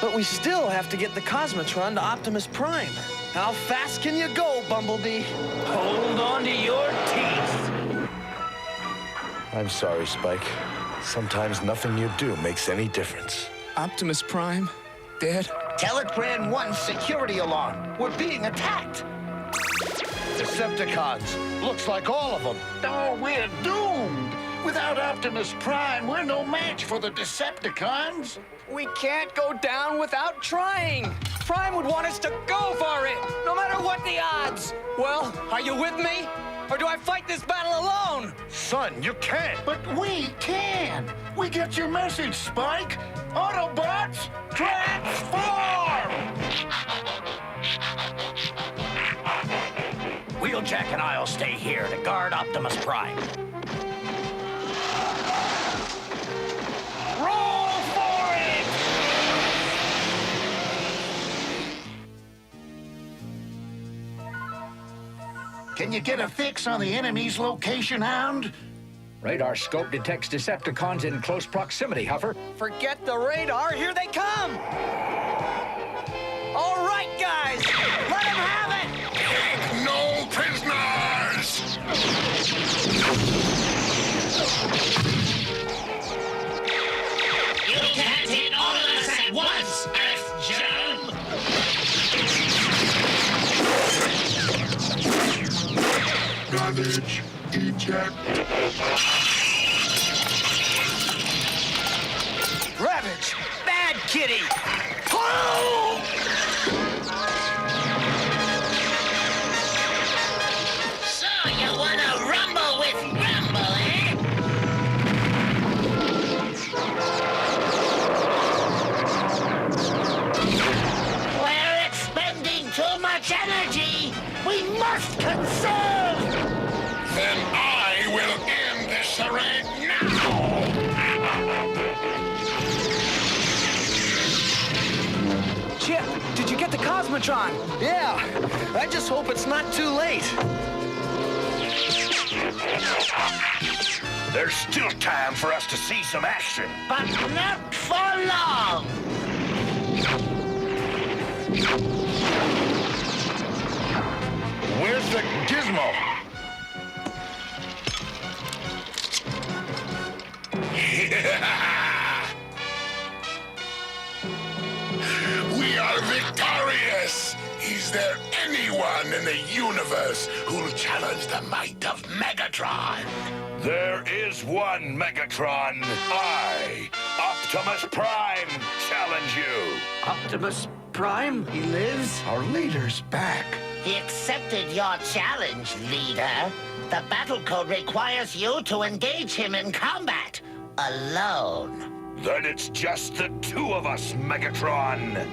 But we still have to get the Cosmotron to Optimus Prime. How fast can you go, Bumblebee? Hold on to your teeth. I'm sorry, Spike. Sometimes nothing you do makes any difference. Optimus Prime, Dad? Teletran 1 security alarm. We're being attacked. Decepticons. Looks like all of them. Oh, we're doomed. Without Optimus Prime, we're no match for the Decepticons. We can't go down without trying. Prime would want us to go for it, no matter what the odds. Well, are you with me? Or do I fight this battle alone? Son, you can't. But we can. We get your message, Spike. Autobots, transform! Wheeljack and I'll stay here to guard Optimus Prime. Roll for it! Can you get a fix on the enemy's location, Hound? Radar scope detects Decepticons in close proximity, Huffer. Forget the radar, here they come! All right, guys, let them have it! Take no prisoners! You can't hit all of us at once, Earth Germ! Ravage, eject. Ravage, bad kitty! So you wanna rumble with Rumble, eh? We're expending too much energy. We must conserve. Then I will end this charade now. Chip, did you get the Cosmotron? Yeah, I just hope it's not too late. There's still time for us to see some action. But not for long. Where's the gizmo? We are victorious! Is there anyone in the universe who'll challenge the might of Megatron? There is one Megatron. I, Optimus Prime, challenge you. Optimus Prime? He lives? Our leader's back. He accepted your challenge, leader. The battle code requires you to engage him in combat alone. Then it's just the two of us, Megatron.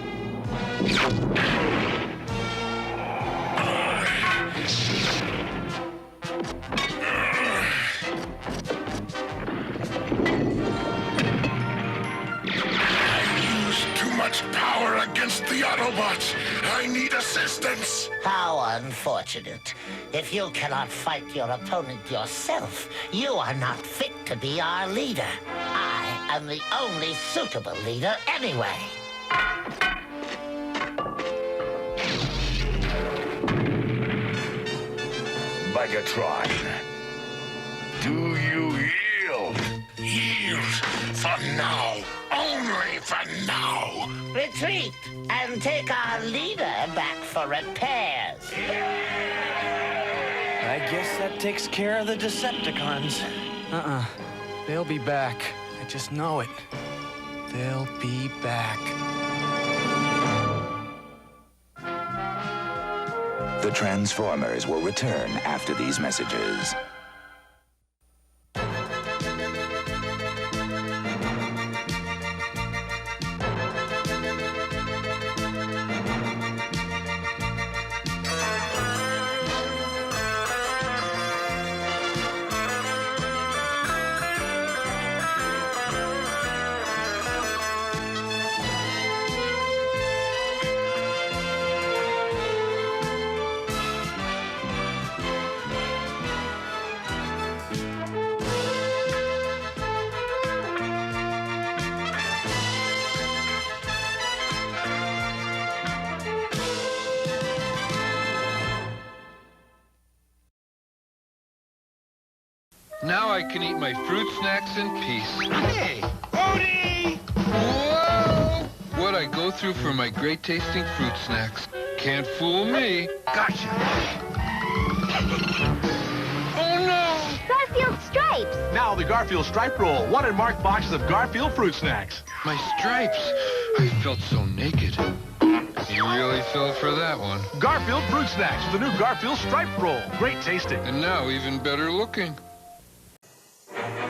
Too much power against the Autobots. I need assistance. How unfortunate. If you cannot fight your opponent yourself, you are not fit to be our leader. I am the only suitable leader anyway. Megatron, do you yield? Yield for now. Only for now. Retreat and take our leader back for repairs. I guess that takes care of the Decepticons. They'll be back. I just know it. They'll be back. The Transformers will return after these messages. Now I can eat my fruit snacks in peace. Hey, Odie! Whoa! What I go through for my great-tasting fruit snacks. Can't fool me. Gotcha. Oh, no! Garfield stripes. Now the Garfield Stripe Roll. 1 in marked boxes of Garfield fruit snacks. My stripes. I felt so naked. You really fell for that one. Garfield fruit snacks with the new Garfield Stripe Roll. Great tasting. And now even better looking.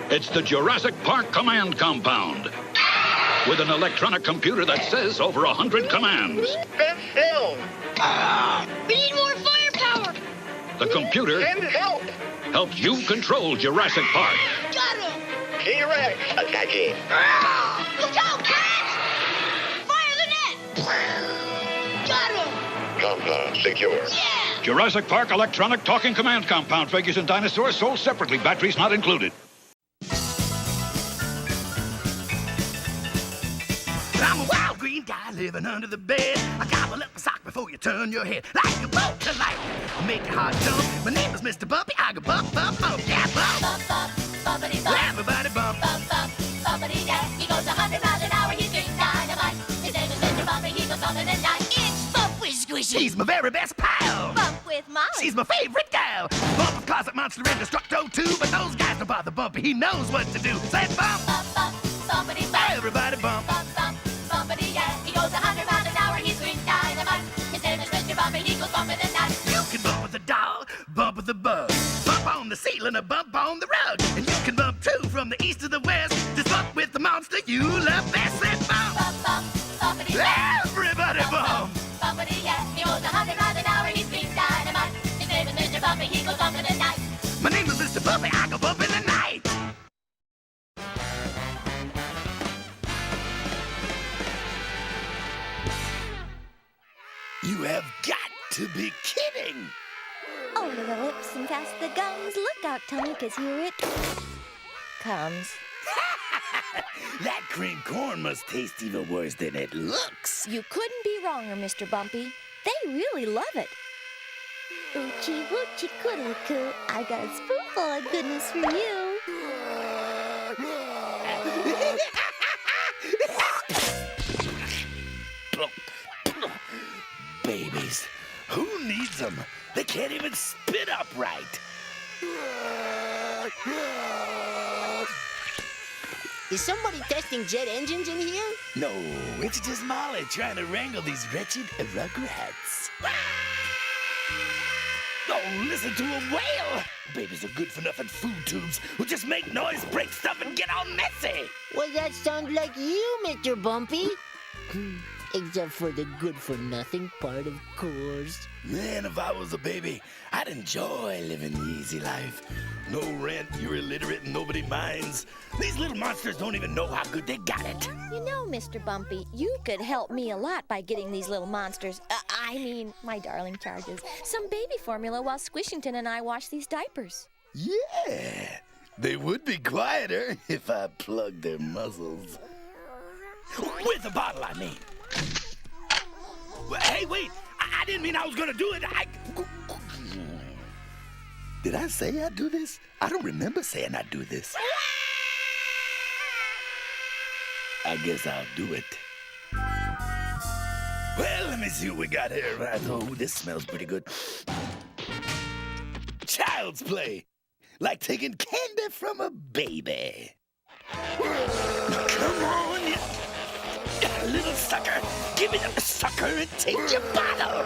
It's the Jurassic Park Command Compound. With an electronic computer that says over 100 commands. Good film. We need more firepower. The computer helps you control Jurassic Park. Got him. T-Rex attacking. Look out, Brad! Fire the net. Got him. Compound secure. Yeah. Jurassic Park Electronic Talking Command Compound. Figures and dinosaurs sold separately. Batteries not included. I'm a wild green guy living under the bed. I gobble up a sock before you turn your head. Like a bolt to light, make your heart jump. My name is Mr. Bumpy. I go bump, bump, bump, yeah, bump. Bump, bump, bumpity bump. Everybody bump. Bump, bump, bumpity dad. He goes 100 miles an hour. He's big dynamite. His name is Mr. Bumpy. He goes bumping and night. It's Bump with Squishy. She's my very best pal. Bump with Molly. She's my favorite gal. Bump of Closet Monster and Destructo too. But those guys don't bother Bumpy. He knows what to do. Say bump. Bump, bump, bumpity bump. Everybody bump. Bump, bump, bumpity with a bug. Bump on the ceiling, a bump on the rug. And you can bump too from the east to the west. Just bump with the monster you love best. Say bump. Bump, bump, bumpity, yeah. Everybody bump. Bumpity, yeah. He goes 100 miles an hour, he speeds dynamite. His name is Mr. Bumpy, he goes bumping at night. My name is Mr. Bumpy, I go bump in the night. You have got to be kidding! Over the lips and past the gums. Look out, Tony, 'cause here it comes. That cream corn must taste even worse than it looks. You couldn't be wronger, Mr. Bumpy. They really love it. Oochie woochie coodly-coo, I got a spoonful of goodness for you. Babies, who needs them? They can't even spit upright. Is somebody testing jet engines in here? No, it's just Molly trying to wrangle these wretched rugrats. Oh, listen to a whale! Babies are good for nothing food tubes who just make noise, break stuff, and get all messy. Well, that sounds like you, Mr. Bumpy. Except for the good-for-nothing part, of course. Man, if I was a baby, I'd enjoy living the easy life. No rent, you're illiterate, and nobody minds. These little monsters don't even know how good they got it. You know, Mr. Bumpy, you could help me a lot by getting these little monsters, my darling charges, some baby formula while Squishington and I wash these diapers. Yeah, they would be quieter if I plugged their muzzles. With the bottle, I mean. Hey, wait! I didn't mean I was gonna do it. Did I say I'd do this? I don't remember saying I'd do this. I guess I'll do it. Well, let me see what we got here. Oh, this smells pretty good. Child's play. Like taking candy from a baby. Come on, you little sucker. Give me the sucker and take your bottle.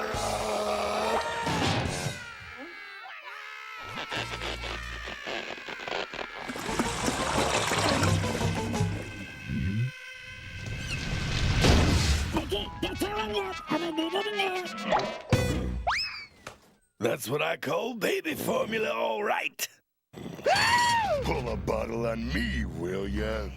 That's what I call baby formula, all right. Pull a bottle on me, will ya?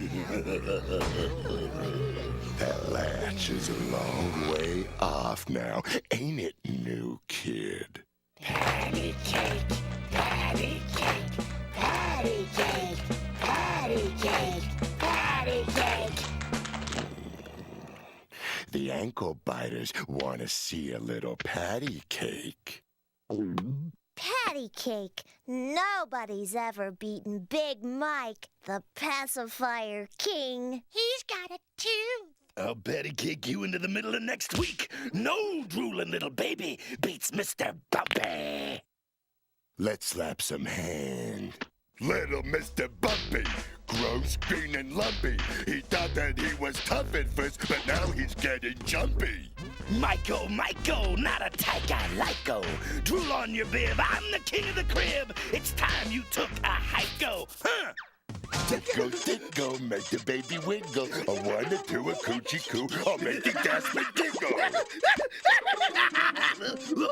That latch is a long way off now, ain't it, new kid? Patty cake, patty cake, patty cake, patty cake, patty cake. The ankle biters want to see a little patty cake. Patty cake. Nobody's ever beaten Big Mike, the pacifier king. He's got a tooth. I'll patty cake you into the middle of next week. No drooling little baby beats Mr. Bumpy. Let's slap some hand. Little Mr. Bumpy, gross, green, and lumpy. He thought that he was tough at first, but now he's getting jumpy. Michael, not a tight guy like-o. Drool on your bib, I'm the king of the crib. It's time you took a hike-o, huh? Tickle, make the baby wiggle. A 1 or 2, a coochie-coo. I'll make the gasp and giggle.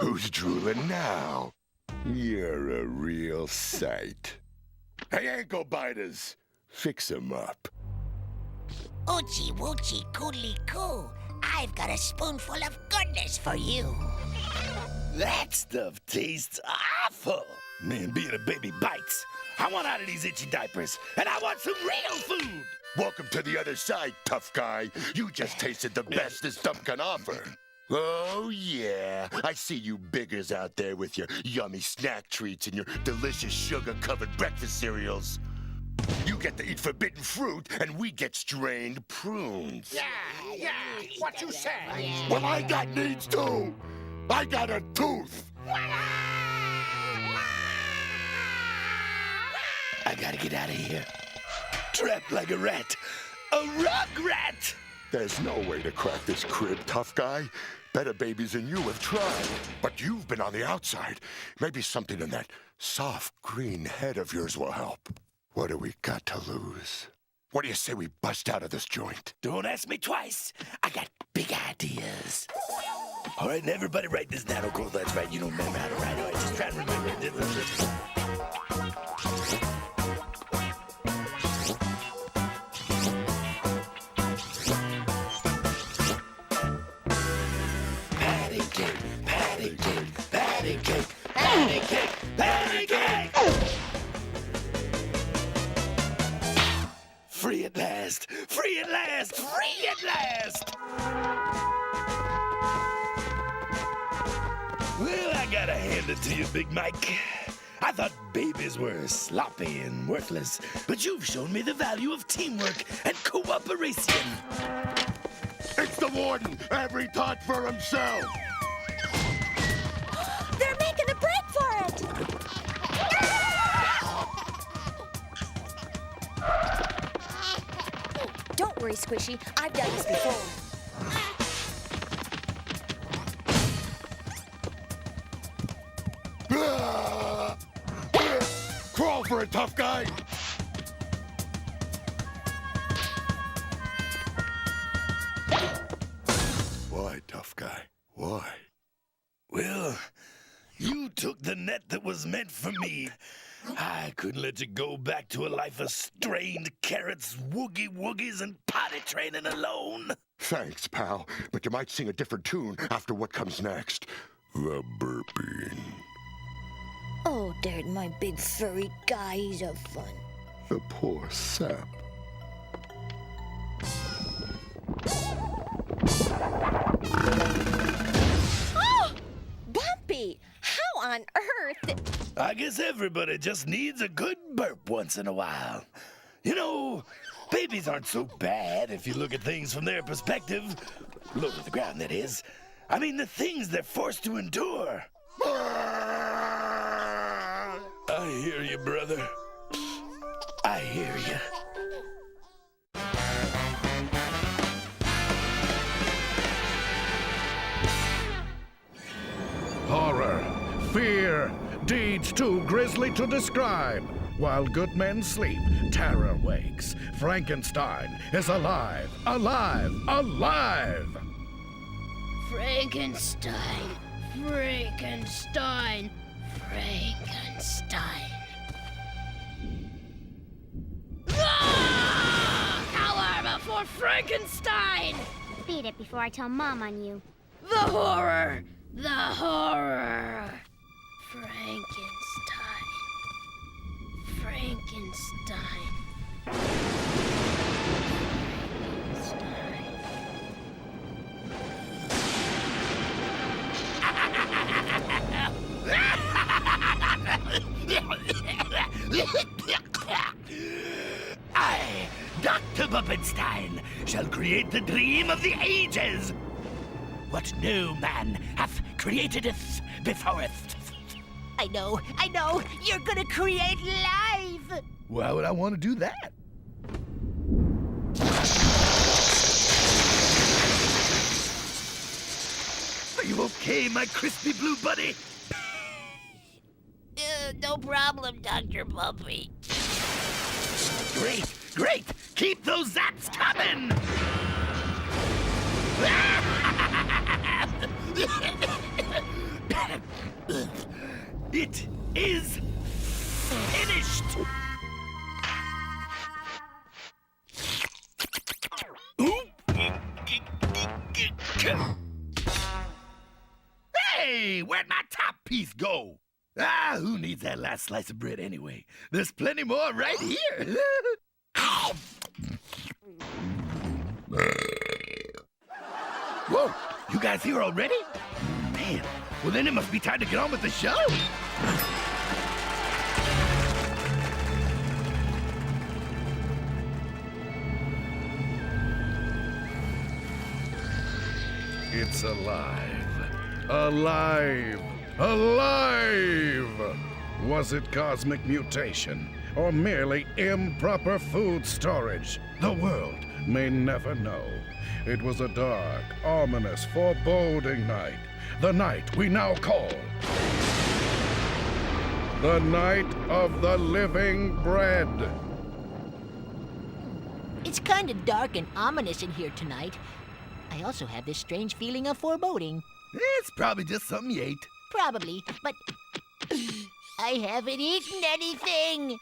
Who's drooling now? You're a real sight. Hey, ankle biters, fix 'em up. Oochie woochie coodly coo. I've got a spoonful of goodness for you. That stuff tastes awful. Man, being a baby bites. I want out of these itchy diapers, and I want some real food. Welcome to the other side, tough guy. You just tasted the best this dump can offer. Oh, yeah. I see you biggers out there with your yummy snack treats and your delicious sugar-covered breakfast cereals. You get to eat forbidden fruit, and we get strained prunes. Yeah, what you say? Well, I got needs, too. I got a tooth. I gotta get out of here. Trapped like a rat. A rugrat! There's no way to crack this crib, tough guy. better babies than you have tried. But you've been on the outside. Maybe something in that soft green head of yours will help. What do we got to lose? What do you say we bust out of this joint? Don't ask me twice. I got big ideas. All right, and everybody write this down. Oh, that's right. You don't remember how to write. All right, just try to remember it. Patty cake, patty cake, patty cake, patty cake, patty cake. Free at last! Free at last! Free at last! Well, I gotta hand it to you, Big Mike. I thought babies were sloppy and worthless, but you've shown me the value of teamwork and cooperation. It's the warden! Every tot for himself! They're making a break for it! Don't worry, Squishy. I've done this before. Crawl for it, tough guy! Why, tough guy? Why? Well, you took the net that was meant for me. I couldn't let you go back to a life of strained carrots, woogies, and potty training alone. Thanks, pal, but you might sing a different tune after what comes next. The burping. Oh, there's my big furry guy. He's a fun. The poor sap. Oh! Bumpy! How on earth? I guess everybody just needs a good burp once in a while. You know, babies aren't so bad if you look at things from their perspective. Low to the ground, that is. I mean, the things they're forced to endure. I hear you, brother. I hear you. Horror, fear, deeds too grisly to describe. While good men sleep, terror wakes. Frankenstein is alive, alive, alive! Frankenstein, Frankenstein, Frankenstein. Ah! Cower before Frankenstein! Beat it before I tell Mom on you. The horror! The horror! Frankenstein. Frankenstein. I, Dr. Buppenstein, shall create the dream of the ages. What no man hath createdeth beforeth. I know. You're gonna create life. Why would I want to do that? Are you okay, my crispy blue buddy? No problem, Dr. Bumpy. Great! Keep those zaps coming! It is finished! Hey, where'd my top piece go? Who needs that last slice of bread anyway? There's plenty more right here. Whoa, you guys here already? Man, well then it must be time to get on with the show. It's alive. Alive! Alive! Was it cosmic mutation or merely improper food storage? The world may never know. It was a dark, ominous, foreboding night. The night we now call the Night of the Living Bread. It's kind of dark and ominous in here tonight. I also have this strange feeling of foreboding. It's probably just something you ate. Probably, but I haven't eaten anything.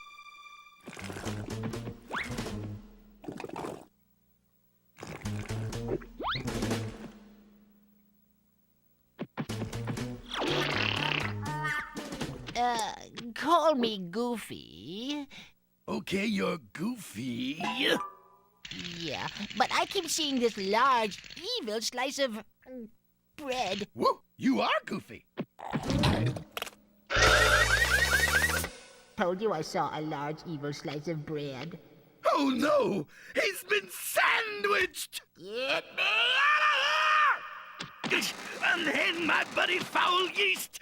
Call me Goofy. Okay, you're Goofy. Yeah, but I keep seeing this large, evil slice of bread. Whoa, you are Goofy. Told you I saw a large, evil slice of bread. Oh no! He's been sandwiched! Get me out of here! Unhand my buddy foul yeast!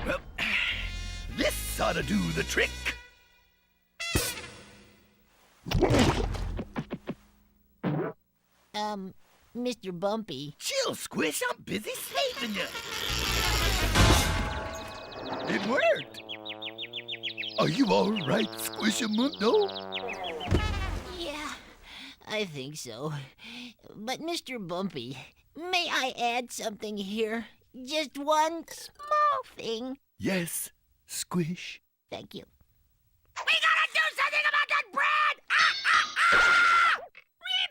Well, this ought to do the trick. Mr. Bumpy. Chill, Squish. I'm busy saving you. It worked. Are you all right, Squishamundo? Yeah, I think so. But Mr. Bumpy, may I add something here? Just one small thing. Yes, Squish. Thank you. We gotta do something about that bread!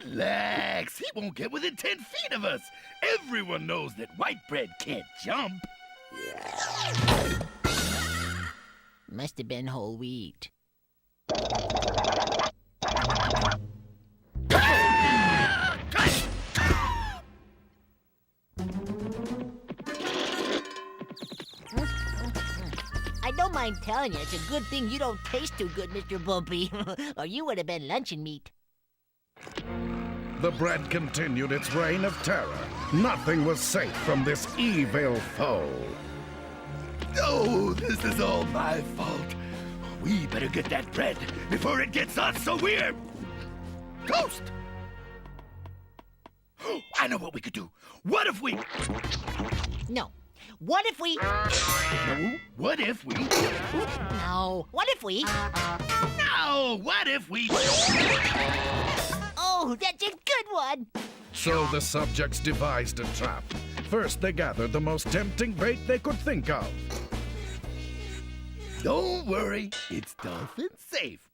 Relax. He won't get within 10 feet of us. Everyone knows that white bread can't jump. Must have been whole wheat. I don't mind telling you, it's a good thing you don't taste too good, Mr. Bumpy, or you would have been luncheon meat. The bread continued its reign of terror. Nothing was safe from this evil foe. Oh, this is all my fault. We better get that bread before it gets on so weird. Toast! I know what we could do. What if we... No. What if we... No. What if we... No. What if we... No. What if we... Oh, that's a good one. So the subjects devised a trap. First, they gathered the most tempting bait they could think of. Don't worry, it's dolphin safe.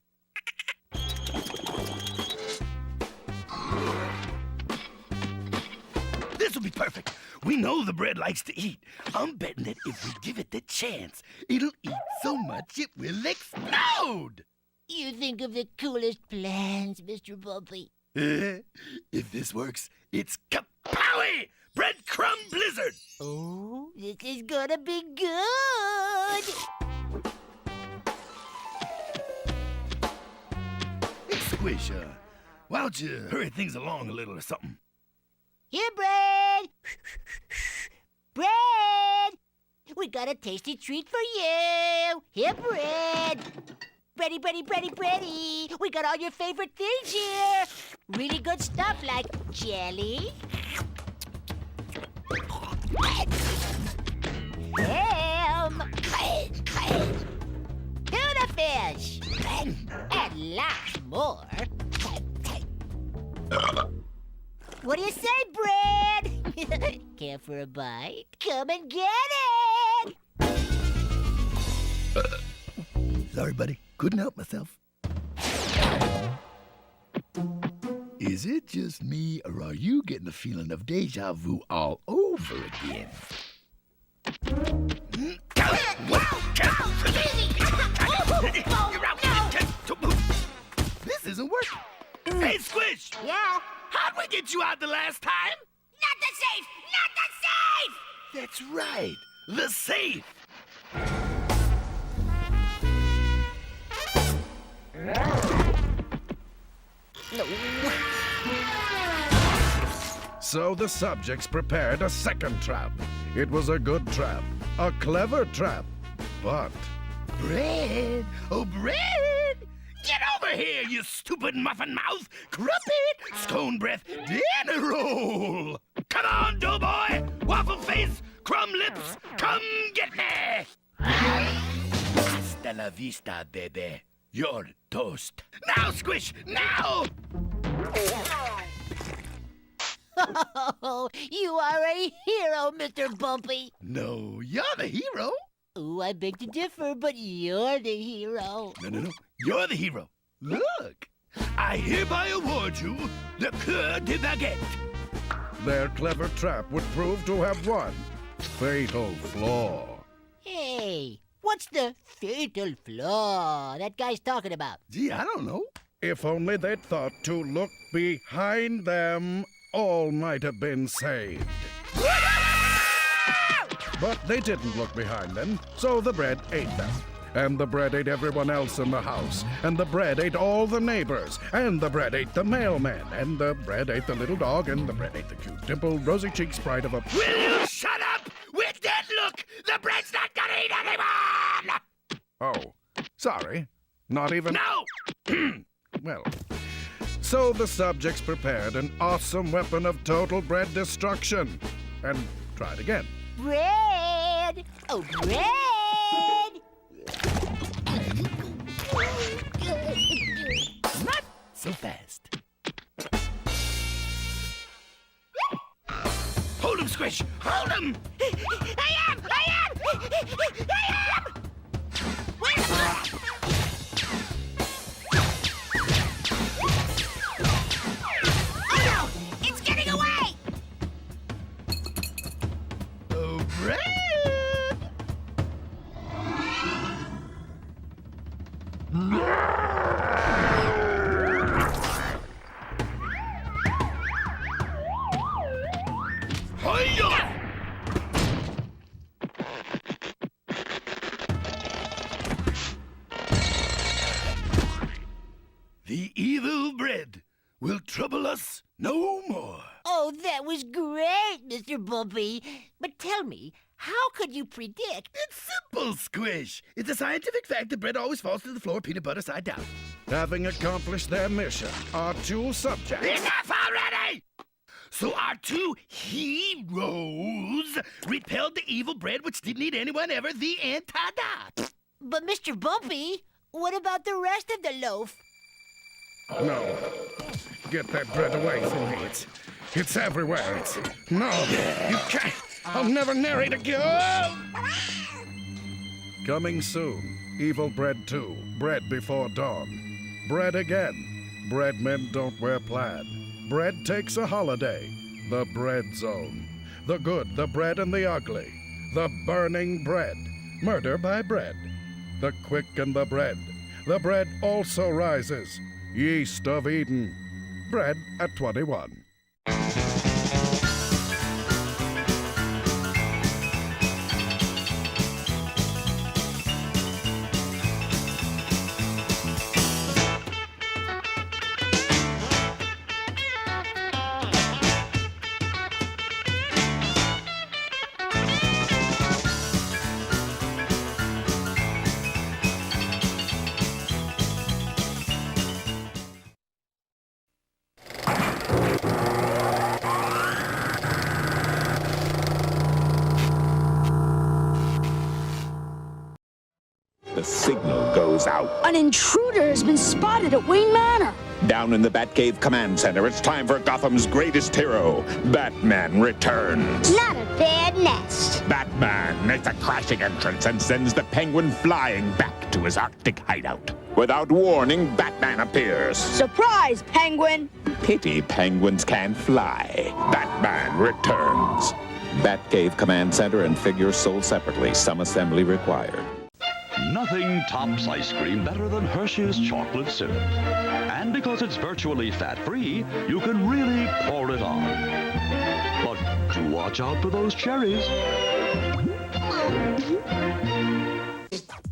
This will be perfect. We know the bread likes to eat. I'm betting that if we give it the chance, it'll eat so much it will explode. You think of the coolest plans, Mr. Bumpy. If this works, it's kapowie! Breadcrumb blizzard! Oh, this is gonna be good! Hey, Squish, why don't you hurry things along a little or something? Here, bread! Bread! We got a tasty treat for you! Here, bread! Bready, bready, bready, bready! We got all your favorite things here! Really good stuff like jelly, ham, tuna fish, and lots more. What do you say, bread? Care for a bite? Come and get it! Sorry, buddy. Couldn't help myself. Is it just me, or are you getting the feeling of deja vu all over again? This isn't working. Hey, Squish! Yeah? How'd we get you out the last time? Not the safe! Not the safe! That's right. The safe. No. So the subjects prepared a second trap. It was a good trap, a clever trap, but... Bread! Oh, bread! Get over here, you stupid muffin mouth! Crumpet! Scone breath! Dinner roll! Come on, doughboy! Waffle face! Crumb lips! Come get me! Hasta la vista, baby. You're toast. Now, Squish! Now! Oh, you are a hero, Mr. Bumpy. No, you're the hero. Oh, I beg to differ, but you're the hero. No. You're the hero. Look! I hereby award you the Cœur de Baguette. Their clever trap would prove to have one fatal flaw. Hey, what's the fatal flaw that guy's talking about? Gee, I don't know. If only they'd thought to look behind them, all might have been saved. But they didn't look behind them, so the bread ate them. And the bread ate everyone else in the house. And the bread ate all the neighbors. And the bread ate the mailman. And the bread ate the little dog. And the bread ate the cute, dimpled, rosy-cheeked sprite of a... Will you shut up with that look? The bread's not gonna eat anyone! Oh, sorry. Not even... No! Well... So the subjects prepared an awesome weapon of total bread destruction. And tried again. Bread! Oh, bread! Not so fast. Hold him, Squish! Hold him! I am! Where's the blood? Oh no! It's getting away! Oh, bread! Hi-ya! The evil bread will trouble us no more. Oh, that was great, Mr. Bumpy. But tell me, how could you predict... It's simple, Squish. It's a scientific fact that bread always falls to the floor peanut butter side down. Having accomplished their mission, our two subjects... Enough already! So our two heroes repelled the evil bread which didn't eat anyone ever, the antidote. But, Mr. Bumpy, what about the rest of the loaf? No. Get that bread away from me. It's everywhere. No, you can't. I'll never narrate again. Coming soon. Evil Bread 2. Bread Before Dawn. Bread again. Bread men don't wear plaid. Bread takes a holiday. The Bread Zone. The good, the bread, and the ugly. The burning bread. Murder by bread. The quick and the bread. The bread also rises. Yeast of Eden. Bread at 21. The signal goes out. An intruder has been spotted at Wayne Manor. Down in the Batcave Command Center, it's time for Gotham's greatest hero. Batman returns. Not a bad nest. Batman makes a crashing entrance and sends the Penguin flying back to his Arctic hideout. Without warning, Batman appears. Surprise, Penguin! Pity penguins can't fly. Batman returns. Batcave Command Center and figures sold separately. Some assembly required. Nothing tops ice cream better than Hershey's chocolate syrup. And because it's virtually fat-free, you can really pour it on. But do watch out for those cherries.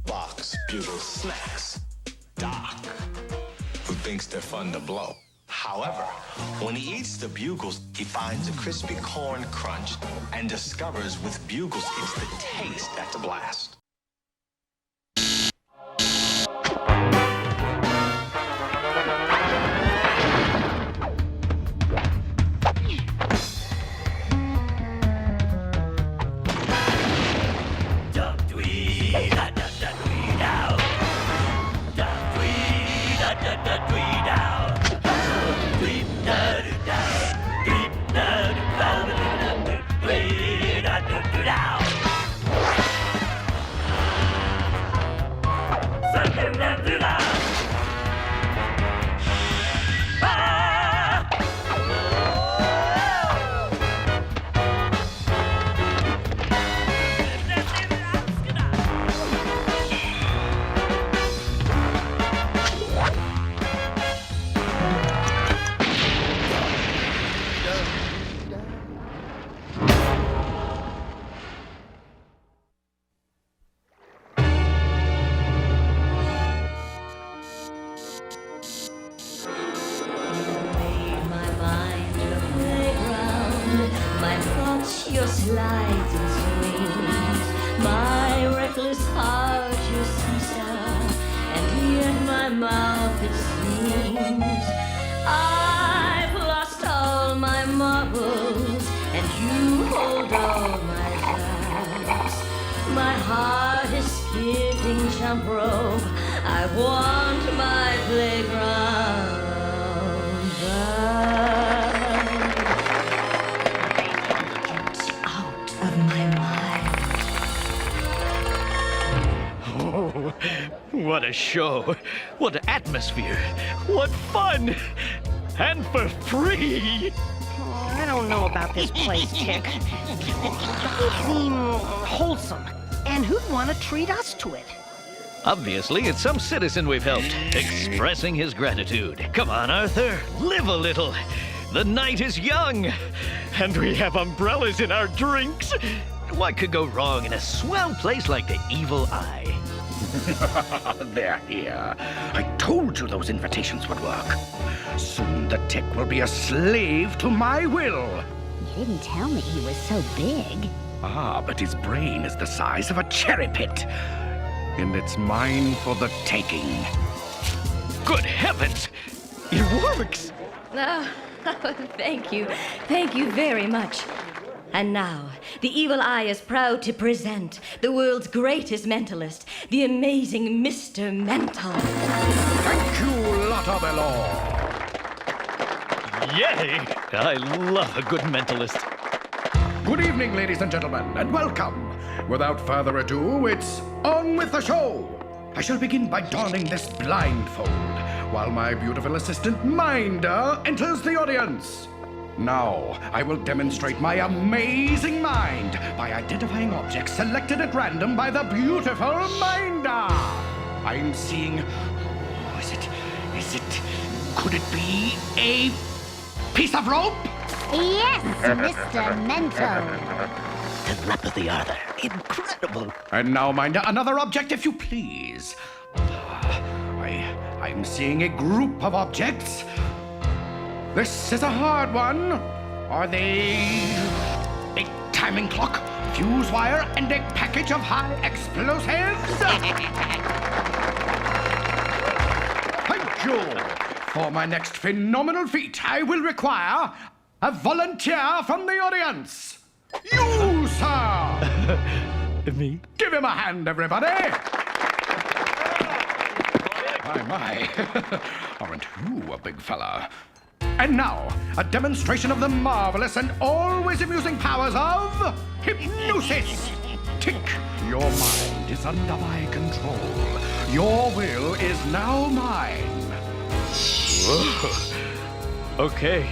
Box Bugle Snacks. Doc, who thinks they're fun to blow. However, when he eats the bugles, he finds a crispy corn crunch and discovers with bugles it's the taste that's a blast. Your slides and swings, my reckless heart your seesaw, and in my mouth it sings. I've lost all my marbles, and you hold all my dice. My heart is skipping jump rope. I want my playground back. What a show. What an atmosphere. What fun. And for free. Oh, I don't know about this place, Tick. It doesn't seem wholesome. And who'd want to treat us to it? Obviously, it's some citizen we've helped, expressing his gratitude. Come on, Arthur. Live a little. The night is young. And we have umbrellas in our drinks. What could go wrong in a swell place like the Evil Eye? They're here. I told you those invitations would work. Soon the Tick will be a slave to my will. You didn't tell me he was so big. Ah, but his brain is the size of a cherry pit. And it's mine for the taking. Good heavens! It works! Oh, thank you. Thank you very much. And now, the Evil Eye is proud to present the world's greatest mentalist, the amazing Mr. Mental. Thank you, Lotta Belor. Yay! I love a good mentalist. Good evening, ladies and gentlemen, and welcome. Without further ado, it's on with the show. I shall begin by donning this blindfold, while my beautiful assistant, Minder, enters the audience. Now, I will demonstrate my amazing mind by identifying objects selected at random by the beautiful Minder. I'm seeing... Could it be a piece of rope? Yes, Mr. Mental. Telepathy, Arthur. Incredible. And now, Minder, another object, if you please. I'm seeing a group of objects. This is a hard one. Are they a timing clock, fuse wire, and a package of high explosives? Thank you. For my next phenomenal feat, I will require a volunteer from the audience. You, sir! Me? Give him a hand, everybody! My. Aren't you a big fella? And now, a demonstration of the marvelous and always amusing powers of hypnosis. Tick, your mind is under my control. Your will is now mine. Whoa. Okay,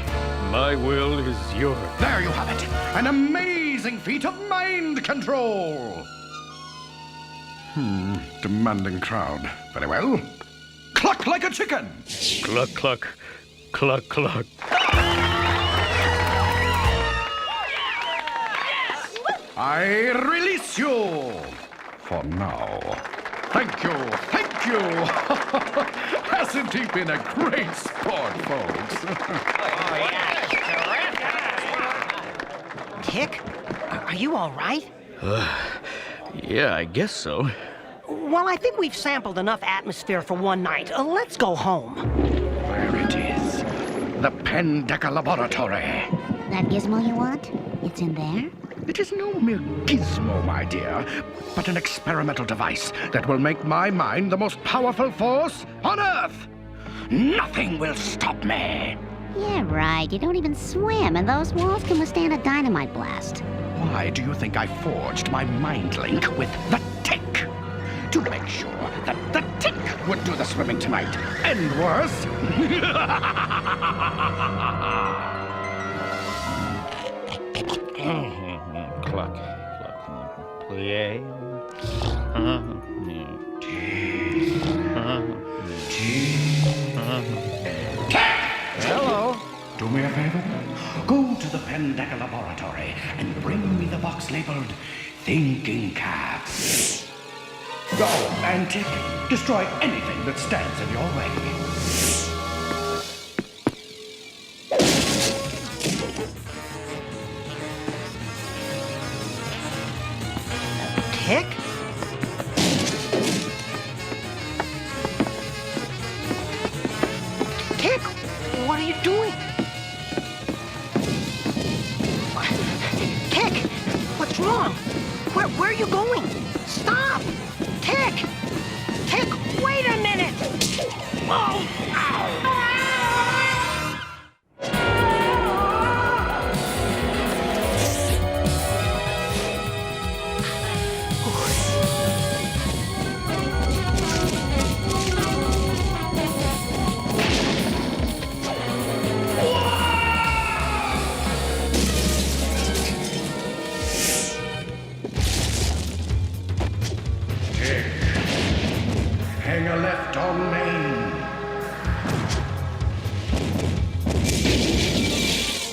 my will is yours. There you have it. An amazing feat of mind control. Demanding crowd. Very well. Cluck like a chicken. Cluck, cluck. Cluck, cluck. I release you. For now. Thank you. Thank Thank you. Hasn't he been a great sport, folks? Tick, are you all right? Yeah, I guess so. Well, I think we've sampled enough atmosphere for one night. Let's go home. There it is. The Pendeca Laboratory. That gizmo you want? It's in there? It is no mere gizmo, my dear, but an experimental device that will make my mind the most powerful force on Earth. Nothing will stop me. Yeah, right. You don't even swim, and those walls can withstand a dynamite blast. Why do you think I forged my mind link with the Tick? To make sure that the Tick would do the swimming tonight, and worse. Cluck, play. Hello. Do me a favor. Go to the Pendeca Laboratory and bring me the box labeled Thinking Cap. Go, and Tick, destroy anything that stands in your way. Tick? Tick, what are you doing? Tick, what's wrong? Where are you going? Stop! Tick! Tick, wait a minute! Oh! Ow! Hang a left on Main.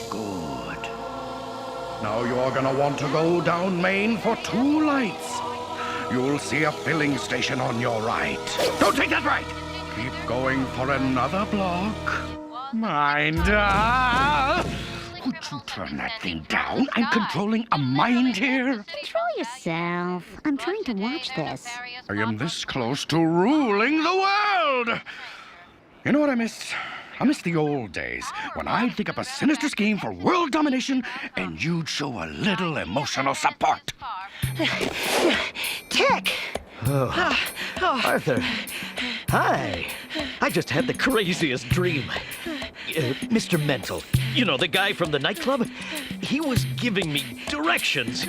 Good. Now you're gonna want to go down Main for 2 lights. You'll see a filling station on your right. Don't take that right! Keep going for another block. Minder! Would you turn that thing down? I'm controlling a mind here. Control yourself. I'm trying to watch this. I am this close to ruling the world! You know what I miss? I miss the old days when I'd think up a sinister scheme for world domination and you'd show a little emotional support. Tick! Arthur, hi. I just had the craziest dream. Mr. Mental, you know, the guy from the nightclub, he was giving me directions,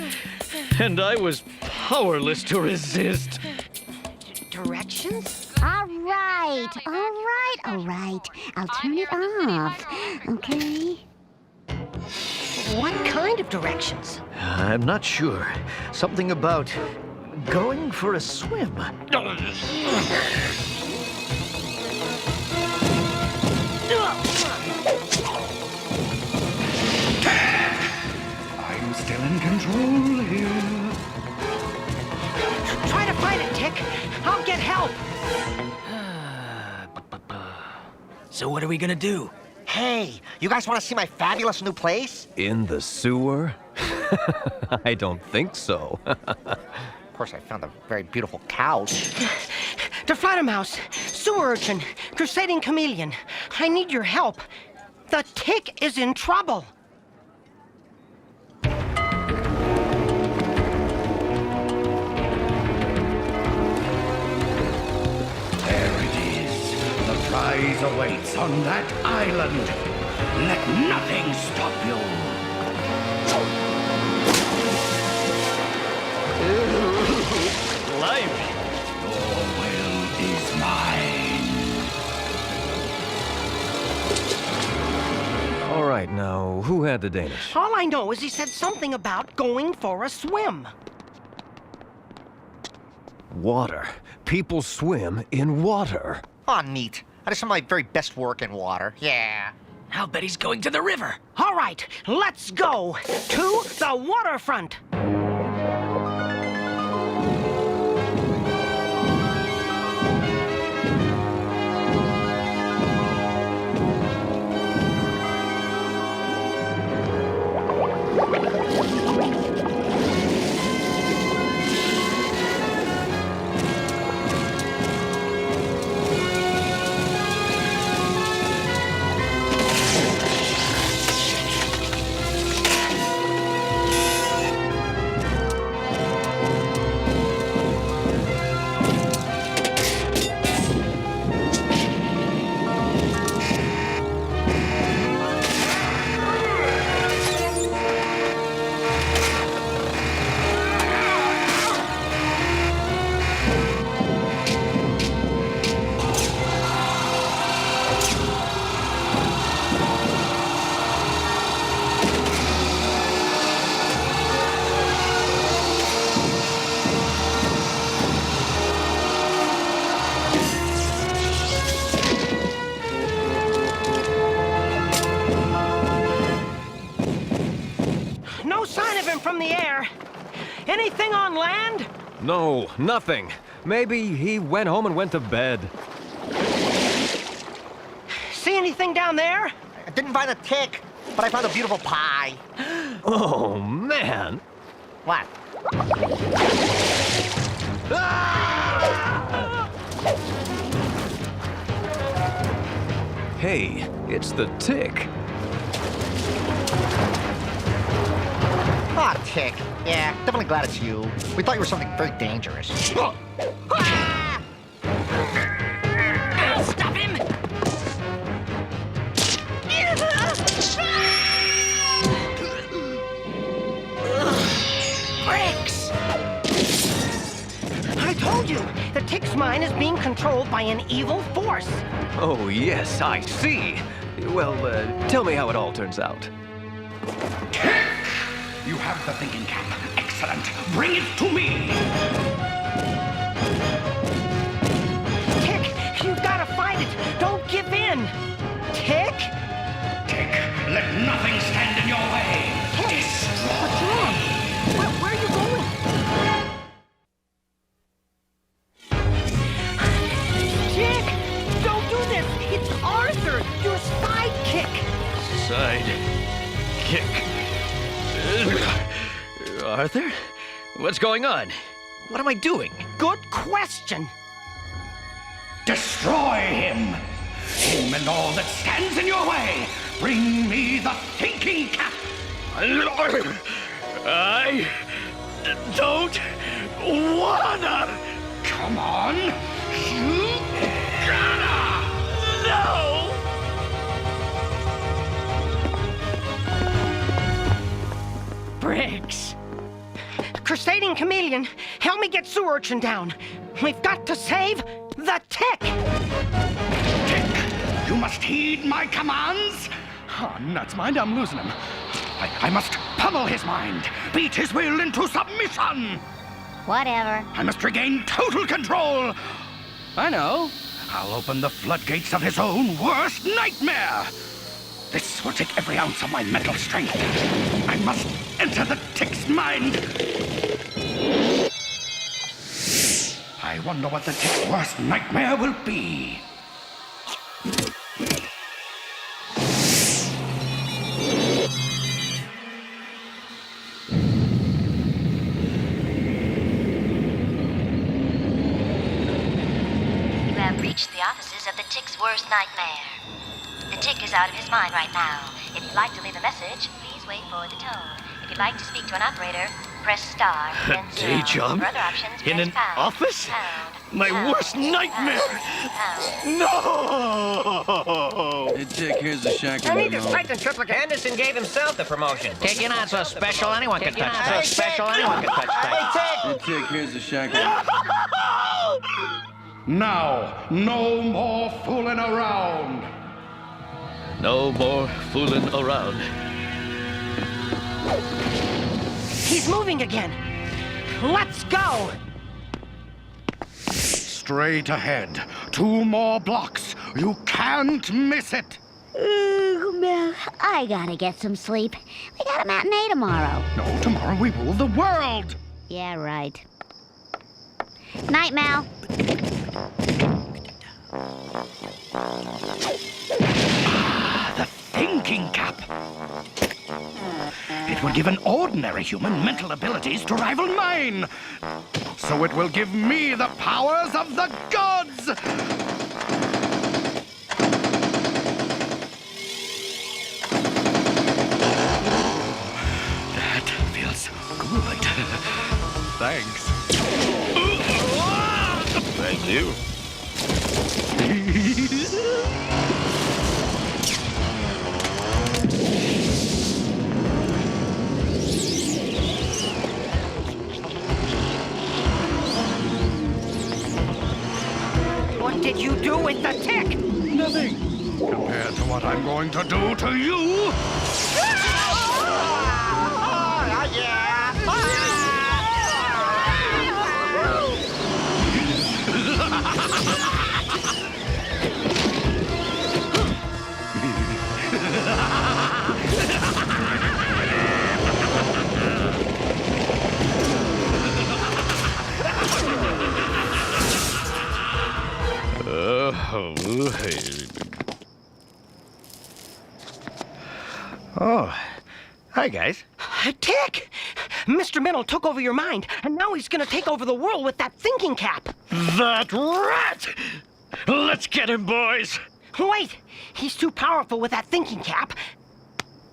and I was powerless to resist. Directions? All right. I'll turn it off. Okay? What kind of directions? I'm not sure. Something about going for a swim. I'm still in control here. Try to find it, Tick. I'll get help. So what are we gonna do? Hey, you guys want to see my fabulous new place? In the sewer? I don't think so. Of course, I found a very beautiful couch. The Fledermaus, Sewer Urchin, Crusading Chameleon. I need your help. The Tick is in trouble. There it is. The prize awaits on that island. Let nothing stop you. Blimey. Your will is mine. All right, now, who had the Danish? All I know is he said something about going for a swim. Water. People swim in water. Aw, neat. I did some of my very best work in water. Yeah. I'll bet he's going to the river. All right, let's go to the waterfront. from the air. Anything on land? No, nothing. Maybe he went home and went to bed. See anything down there? I didn't find a tick, but I found a beautiful pie. Oh, man. What? Hey, it's the tick. Ah, tick. Yeah, definitely glad it's you. We thought you were something very dangerous. Stop him! Bricks! I told you, the tick's mind is being controlled by an evil force. Oh, yes, I see. Well, tell me how it all turns out. You have the thinking cap. Excellent. Bring it to me. Tick, you've got to fight it. Don't give in. Tick? Tick, let nothing stand in your way. Tick, what's wrong? Where are you going? Tick, don't do this. It's Arthur, your sidekick. Sidekick. Arthur? What's going on? What am I doing? Good question. Destroy him. Him and all that stands in your way. Bring me the thinking cap. I don't wanna. Come on. You gotta. No! Briggs. Crusading chameleon, help me get Sewer Urchin down. We've got to save the Tick. Tick, you must heed my commands. Oh, nuts, mind, I'm losing him. I must pummel his mind, beat his will into submission. Whatever. I must regain total control. I know. I'll open the floodgates of his own worst nightmare. This will take every ounce of my mental strength. I must enter the Tick's mind. I wonder what the Tick's worst nightmare will be. You have reached the offices of the Tick's worst nightmare. The Tick is out of his mind right now. If you'd like to leave a message, please wait for the tone. If you'd like to speak to an operator, press star, then A zero. day job? For other options, In press an pound, office? pound, My pound, worst nightmare! pound. No! Tick, here's the shack. I need this Titan triplicate. Anderson gave himself the promotion. Tick, you're not so special. Anyone can touch Not so that. special, anyone can touch that. Hey, Tick, here's the shack. Now, no more fooling around. No more fooling around. He's moving again. Let's go. Straight ahead. 2 more blocks. You can't miss it. Well, I gotta get some sleep. We got a matinee tomorrow. No, tomorrow we rule the world. Yeah, right. Night, Mal. The thinking cap. It will give an ordinary human mental abilities to rival mine. So it will give me the powers of the gods. That feels good. Thanks. Thank you. What did you do with the Tick? Nothing compared to what I'm going to do to you. Oh, hi, guys. Tick! Mr. Metal took over your mind, and now he's gonna take over the world with that thinking cap. That rat! Let's get him, boys! Wait! He's too powerful with that thinking cap.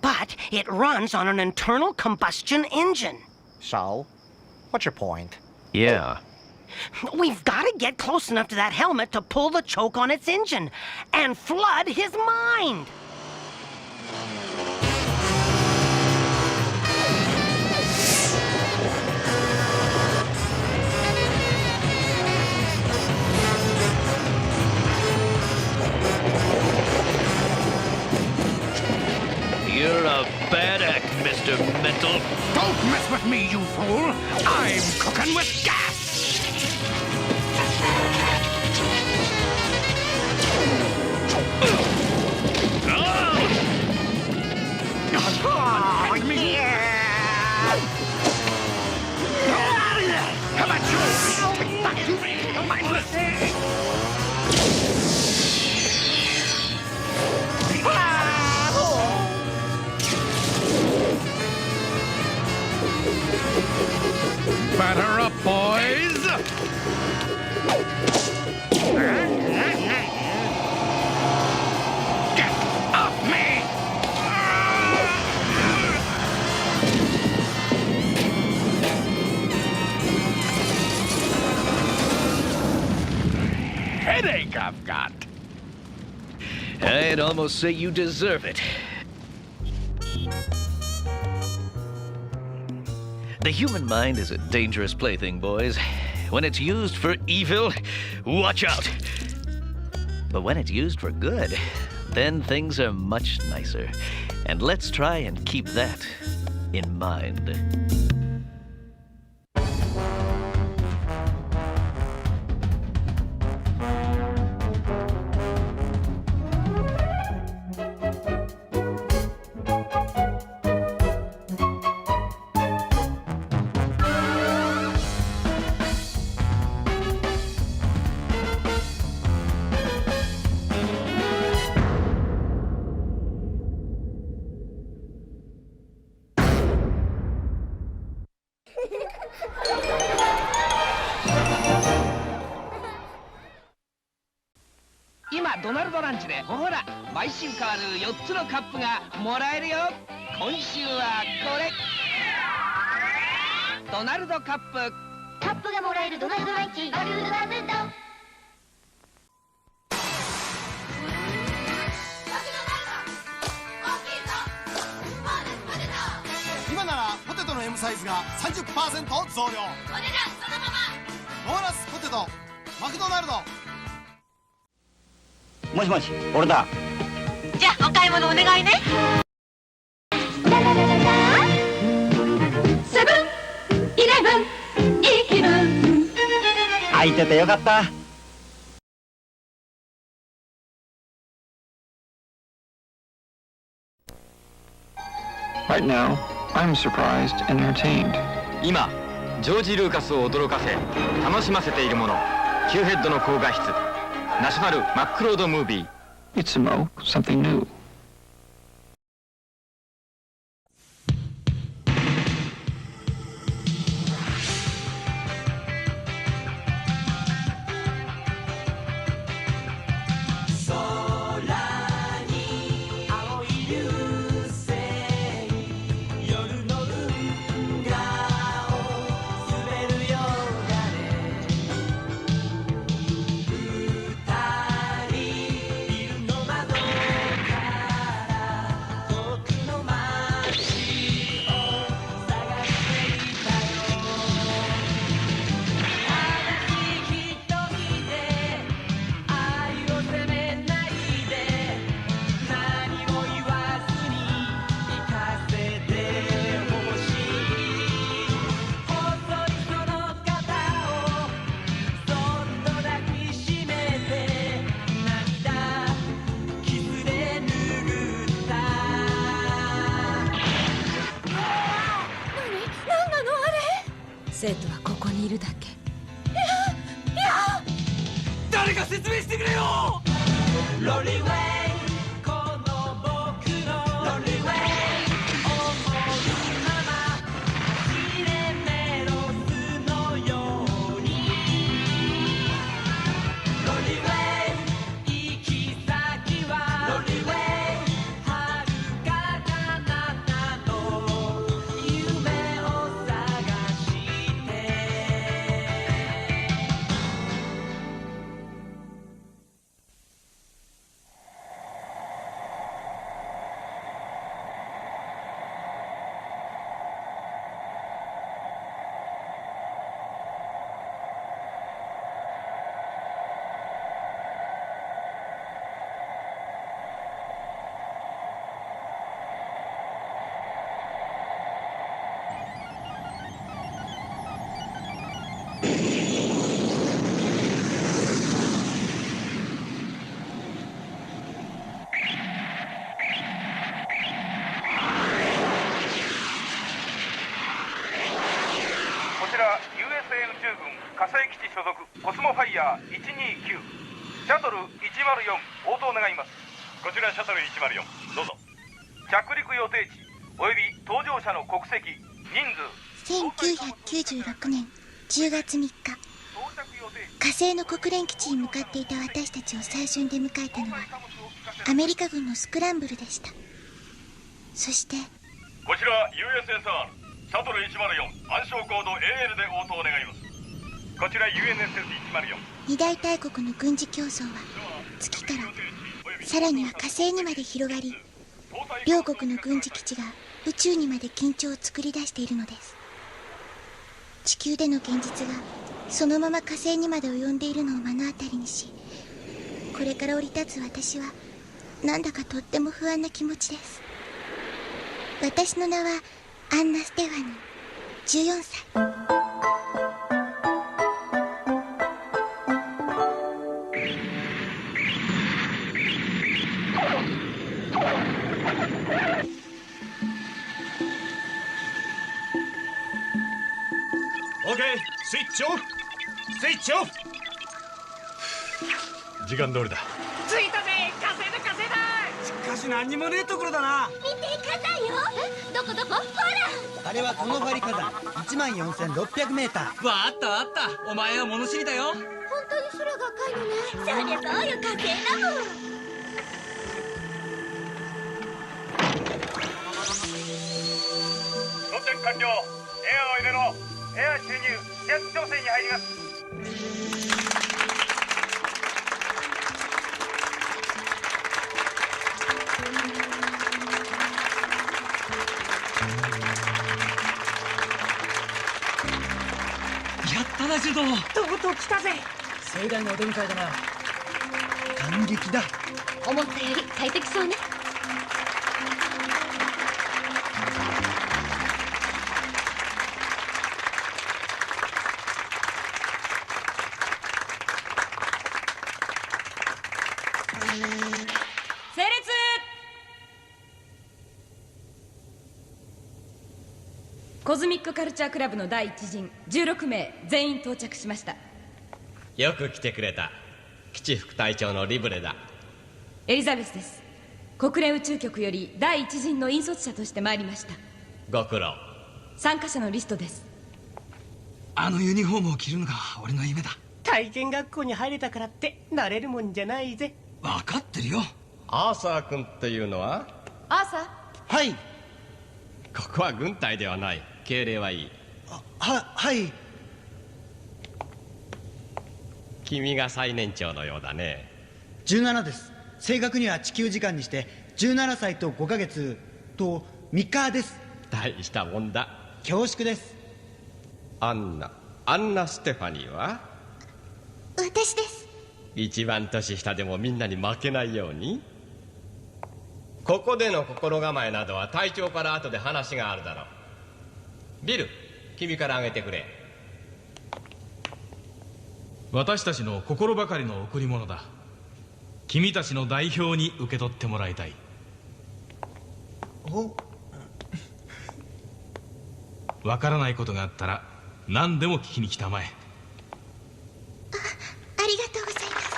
But it runs on an internal combustion engine. So? What's your point? Yeah. We've got to get close enough to that helmet to pull the choke on its engine and flood his mind. You're a bad act, Mr. Mental. Don't mess with me, you fool! I'm cooking with gas! Oh, yeah! How about you? Mindless! Batter up, boys! Get off me! Headache I've got. I'd almost say you deserve it. The human mind is a dangerous plaything, boys. When it's used for evil, watch out. But when it's used for good, then things are much nicer. And let's try and keep that in mind.今ドナルドランチでほら毎週変わる4つのカップがもらえるよ。今週はこれドナルドカップ。カップがもらえるドナルドランチ。ドナルド。今ならポテトの M サイズが 30% 増量。お値段そのまま。ボーナスポテトマクドナルド。もしもし、俺だ。じゃあお買い物お願いね。セブンイレブンいい気分。空いててよかった。Right now, I'm surprised and entertained. 今、ジョージ・ルーカスを驚かせ、楽しませているもの。キューヘッドの高画質。ナショナルマックロードムービー。It's something new.生徒はここにいるだけ。誰か説明してくれよ。ロリウェイこの僕のロリウェイ思うまま走れメロスのようにロリウェイ行き先はロリウェイ遥か彼方の夢を探してこちら USA 宇宙軍火星基地所属コスモファイヤー129シャトル104応答願います。こちらシャトル104どうぞ。着陸予定地および搭乗者の国籍人数。1996年10月3日火星の国連基地に向かっていた私たちを最初に出迎えたのはアメリカ軍のスクランブルでした。そしてこちら USSRシャトル104暗証コード AL で応答願います。こちら UNSS104 二大大国の軍事競争は月からさらには火星にまで広がり、両国の軍事基地が宇宙にまで緊張を作り出しているのです。地球での現実がそのまま火星にまで及んでいるのを目の当たりにし、これから降り立つ私はなんだかとっても不安な気持ちです。私の名はアンナ・ステファニー、14歳。オーケー、スイッチオフスイッチオフ。時間通りだ。着いたぜ。火星だ火星だ。しかし何にもねえところだな。見て火山よ。どこどこほら。あれはこのファリ火山14600メーター。わあったわあった。お前は物知りだよ。本当に空が赤いのね。そりゃそうよ、火星だもん。装着完了。エアを入れろ。エア注入。気圧調整に入ります。やったなジュド。とうとう来たぜ。盛大なお出迎えだな。感激だ。思ったより快適そうね。整列。コズミックカルチャークラブの第一陣16名全員到着しました。よく来てくれた。基地副隊長のリブレだ。エリザベスです。国連宇宙局より第一陣の引率者として参りました。ご苦労。参加者のリストです。あのユニフォームを着るのが俺の夢だ。体験学校に入れたからってなれるもんじゃないぜ。分かってるよ。アーサー君っていうのは？アーサー。はい。ここは軍隊ではない。敬礼はいい。はい。君が最年長のようだね。17です。正確には地球時間にして17歳と5ヶ月と3日です。大したもんだ。恐縮です。アンナ・ステファニーは？私です。一番年下でもみんなに負けないように。ここでの心構えなどは隊長から後で話があるだろう。ビル、君からあげてくれ。私たちの心ばかりの贈り物だ。君たちの代表に受け取ってもらいたい。わからないことがあったら何でも聞きに来たまえ。ありがとうございます。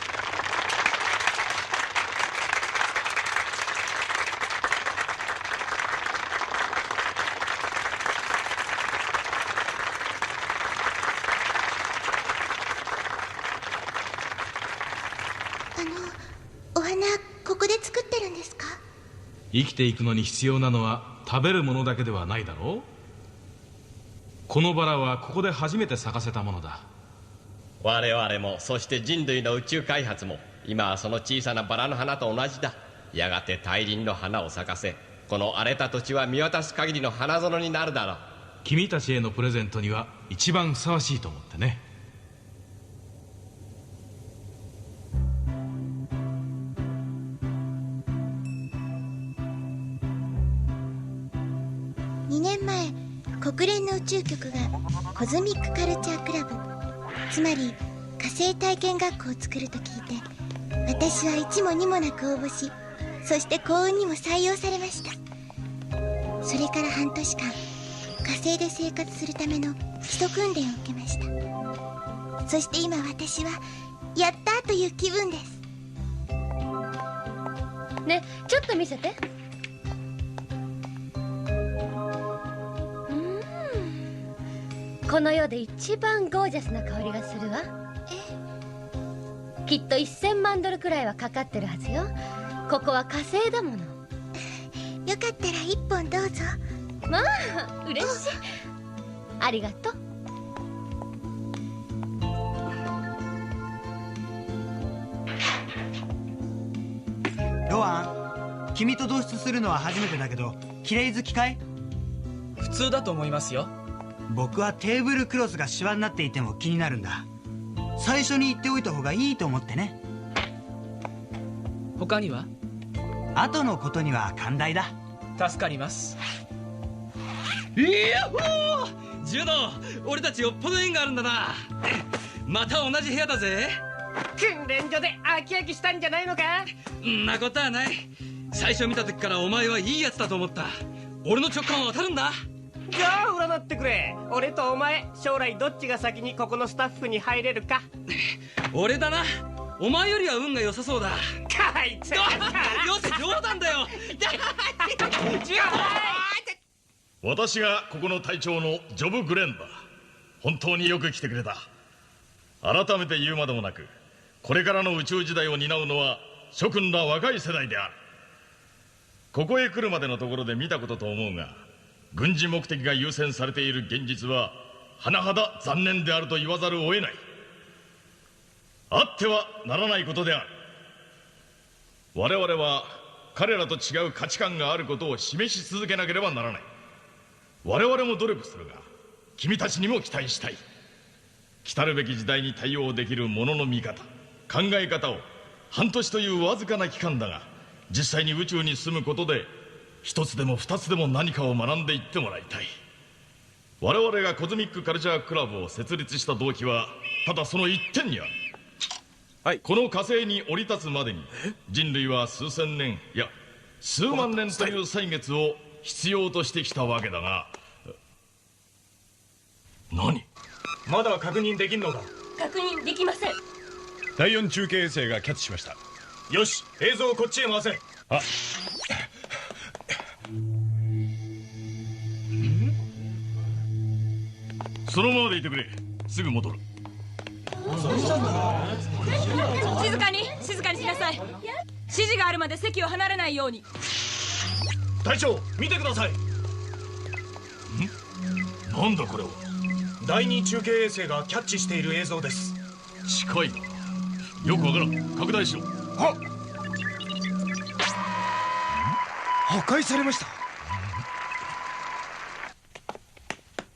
お花ここで作ってるんですか？生きていくのに必要なのは食べるものだけではないだろう。このバラはここで初めて咲かせたものだ。我々もそして人類の宇宙開発も今はその小さなバラの花と同じだ。やがて大輪の花を咲かせ、この荒れた土地は見渡す限りの花園になるだろう。君たちへのプレゼントには一番ふさわしいと思ってね。2年前、国連の宇宙局がコズミックカルチャークラブ、つまり火星体験学校を作ると聞いて、私は1も2もなく応募し、そして幸運にも採用されました。それから半年間、火星で生活するための基礎訓練を受けました。そして今私はやったーという気分です。ね、ちょっと見せて。この世で一番ゴージャスな香りがするわ。きっと1000万ドルくらいはかかってるはずよ。ここは火星だもの。よかったら1本どうぞ。まあ嬉しい。ありがとう。ロアン、君と同室するのは初めてだけど綺麗好きかい？普通だと思いますよ。僕はテーブルクロスがシワになっていても気になるんだ。最初に言っておいた方がいいと思ってね。他には？後のことには寛大だ。助かります。いやっほー！ジュド、俺たちよっぽど縁があるんだな。また同じ部屋だぜ。訓練所で飽き飽きしたんじゃないのか？んなことはない。最初見た時からお前はいいやつだと思った。俺の直感は当たるんだ。じゃあ占ってくれ。俺とお前、将来どっちが先にここのスタッフに入れるか。俺だな。お前よりは運が良さそうだ。あいつよせ、冗談だよ。私がここの隊長のジョブ・グレンだ。本当によく来てくれた。改めて言うまでもなく、これからの宇宙時代を担うのは諸君ら若い世代である。ここへ来るまでのところで見たことと思うが、軍事目的が優先されている現実は甚だ残念であると言わざるを得ない。あってはならないことである。我々は彼らと違う価値観があることを示し続けなければならない。我々も努力するが、君たちにも期待したい。来たるべき時代に対応できるものの見方、考え方を半年というわずかな期間だが、実際に宇宙に住むことで一つでも二つでも何かを学んでいってもらいたい。我々がコズミックカルチャークラブを設立した動機はただその一点にある。はい、この火星に降り立つまでに人類は数千年、いや数万年という歳月を必要としてきたわけだが。何？まだ確認できんのか？確認できません。第4中継衛星がキャッチしました。よし、映像をこっちへ回せ。あ、そのままでいてくれ。すぐ戻る。静かにしなさい。指示があるまで席を離れないように。隊長、見てください。なんだこれは。第2中継衛星がキャッチしている映像です。近いな。よくわからん。拡大しろ。はっ。破壊されました。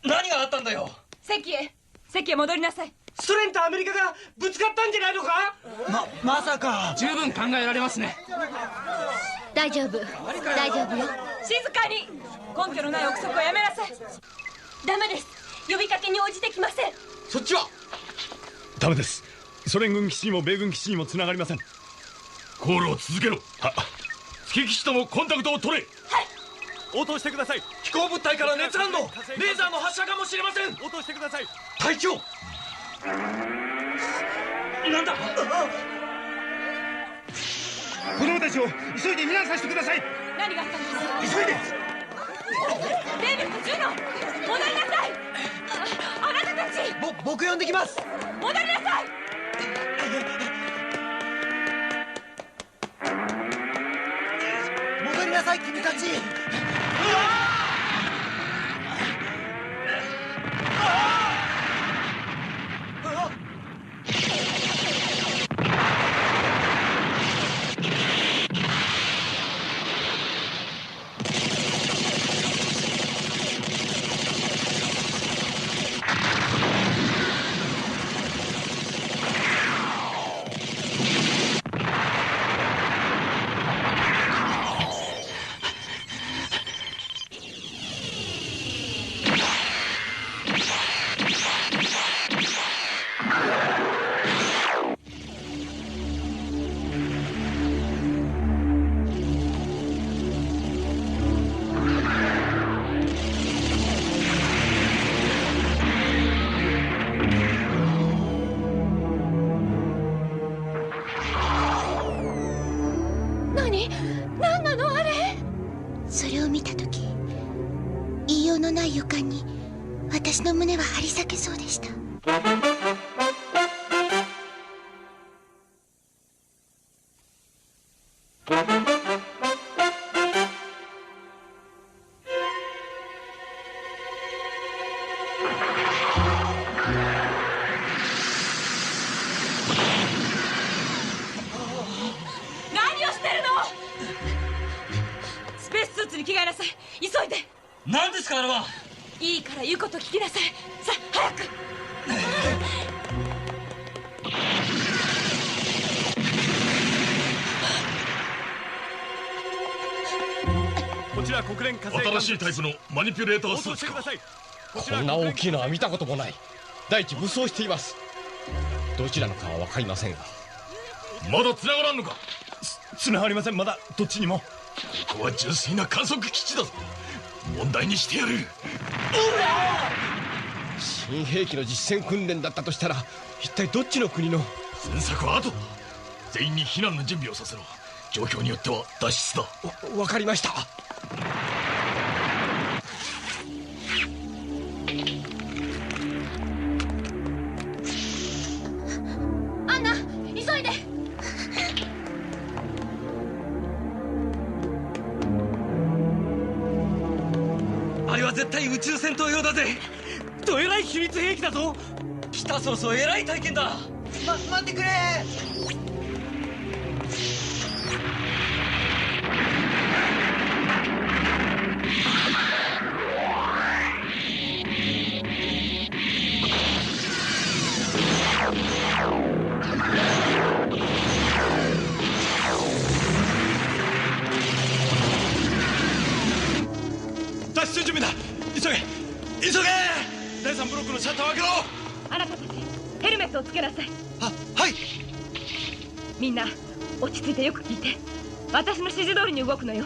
何があったんだよ。席へ戻りなさい。ソ連とアメリカがぶつかったんじゃないのか？まさか。十分考えられますね。大丈夫よ。静かに。根拠のない憶測はやめなさい。ダメです。呼びかけに応じてきません。そっちは？ダメです。ソ連軍基地にも米軍基地にもつながりません。コールを続けろ。月基地ともコンタクトを取れ。はい。応答してください。飛行物体から熱反応。レーザーの発射かもしれません。応答してください。隊長。なんだ。子供たちを急いで避難させてください。何があったんですか？急いで。デイビッド、ジュノ、戻りなさい。あなたたち。僕呼んできます。戻りなさい。さい君たち。それを見た時、言いようのない予感に私の胸は張り裂けそうでした。何をしてるの？スペーススーツに着替えなさい。急いで。何ですかあれは。いいから言うこと聞きなさい。さあ早く。こちら国連火星新しいタイプのマニピュレータースーツか。こんな大きいのは見たこともない。第一武装しています。どちらのかは分かりませんが。まだ繋がらんのか。繋がりません。まだどっちにも。ここは純粋な観測基地だぞ。問題にしてやる。新兵器の実戦訓練だったとしたら、一体どっちの国の。戦策は後だ。全員に避難の準備をさせろ。状況によっては脱出だ。わかりました。アンナ、急いで。あれは絶対宇宙戦闘用だぜ。どえらい秘密兵器だぞ。来た早々えらい体験だ。待ってくれ。脱出準備だ。急げ急げ。第3ブロックのシャッターを開けろ。あなたたちヘルメットをつけなさい。はい。みんな落ち着いてよく聞いて。私の指示通りに動くのよ。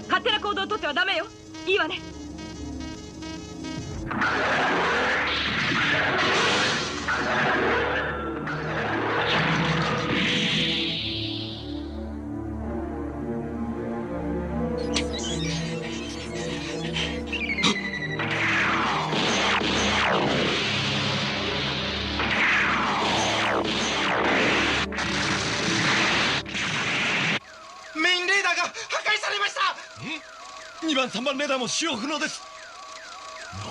勝手な行動をとってはダメよ。いいわね。メインレーダーが破壊されました。2番3番レーダーも使用不能です。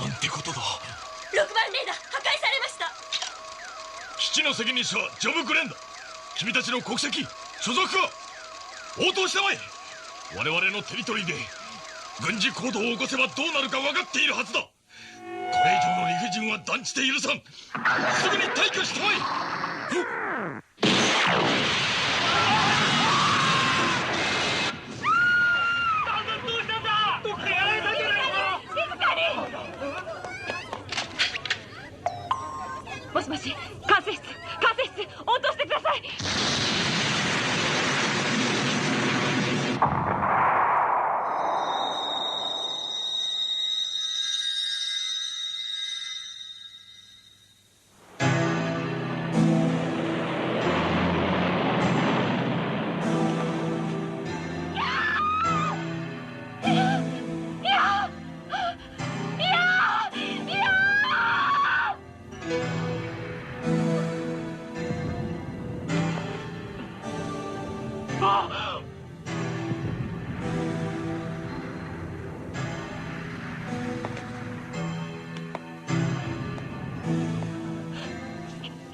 なんてことだ。6番レーダー破壊されました。基地の責任者はジョブ・グレンだ。君たちの国籍所属は。応答したまえ。我々のテリトリーで軍事行動を起こせばどうなるか分かっているはずだ。これ以上の理不尽は断じて許さん。すぐに退去したまえ。もしもし、管制室応答してください。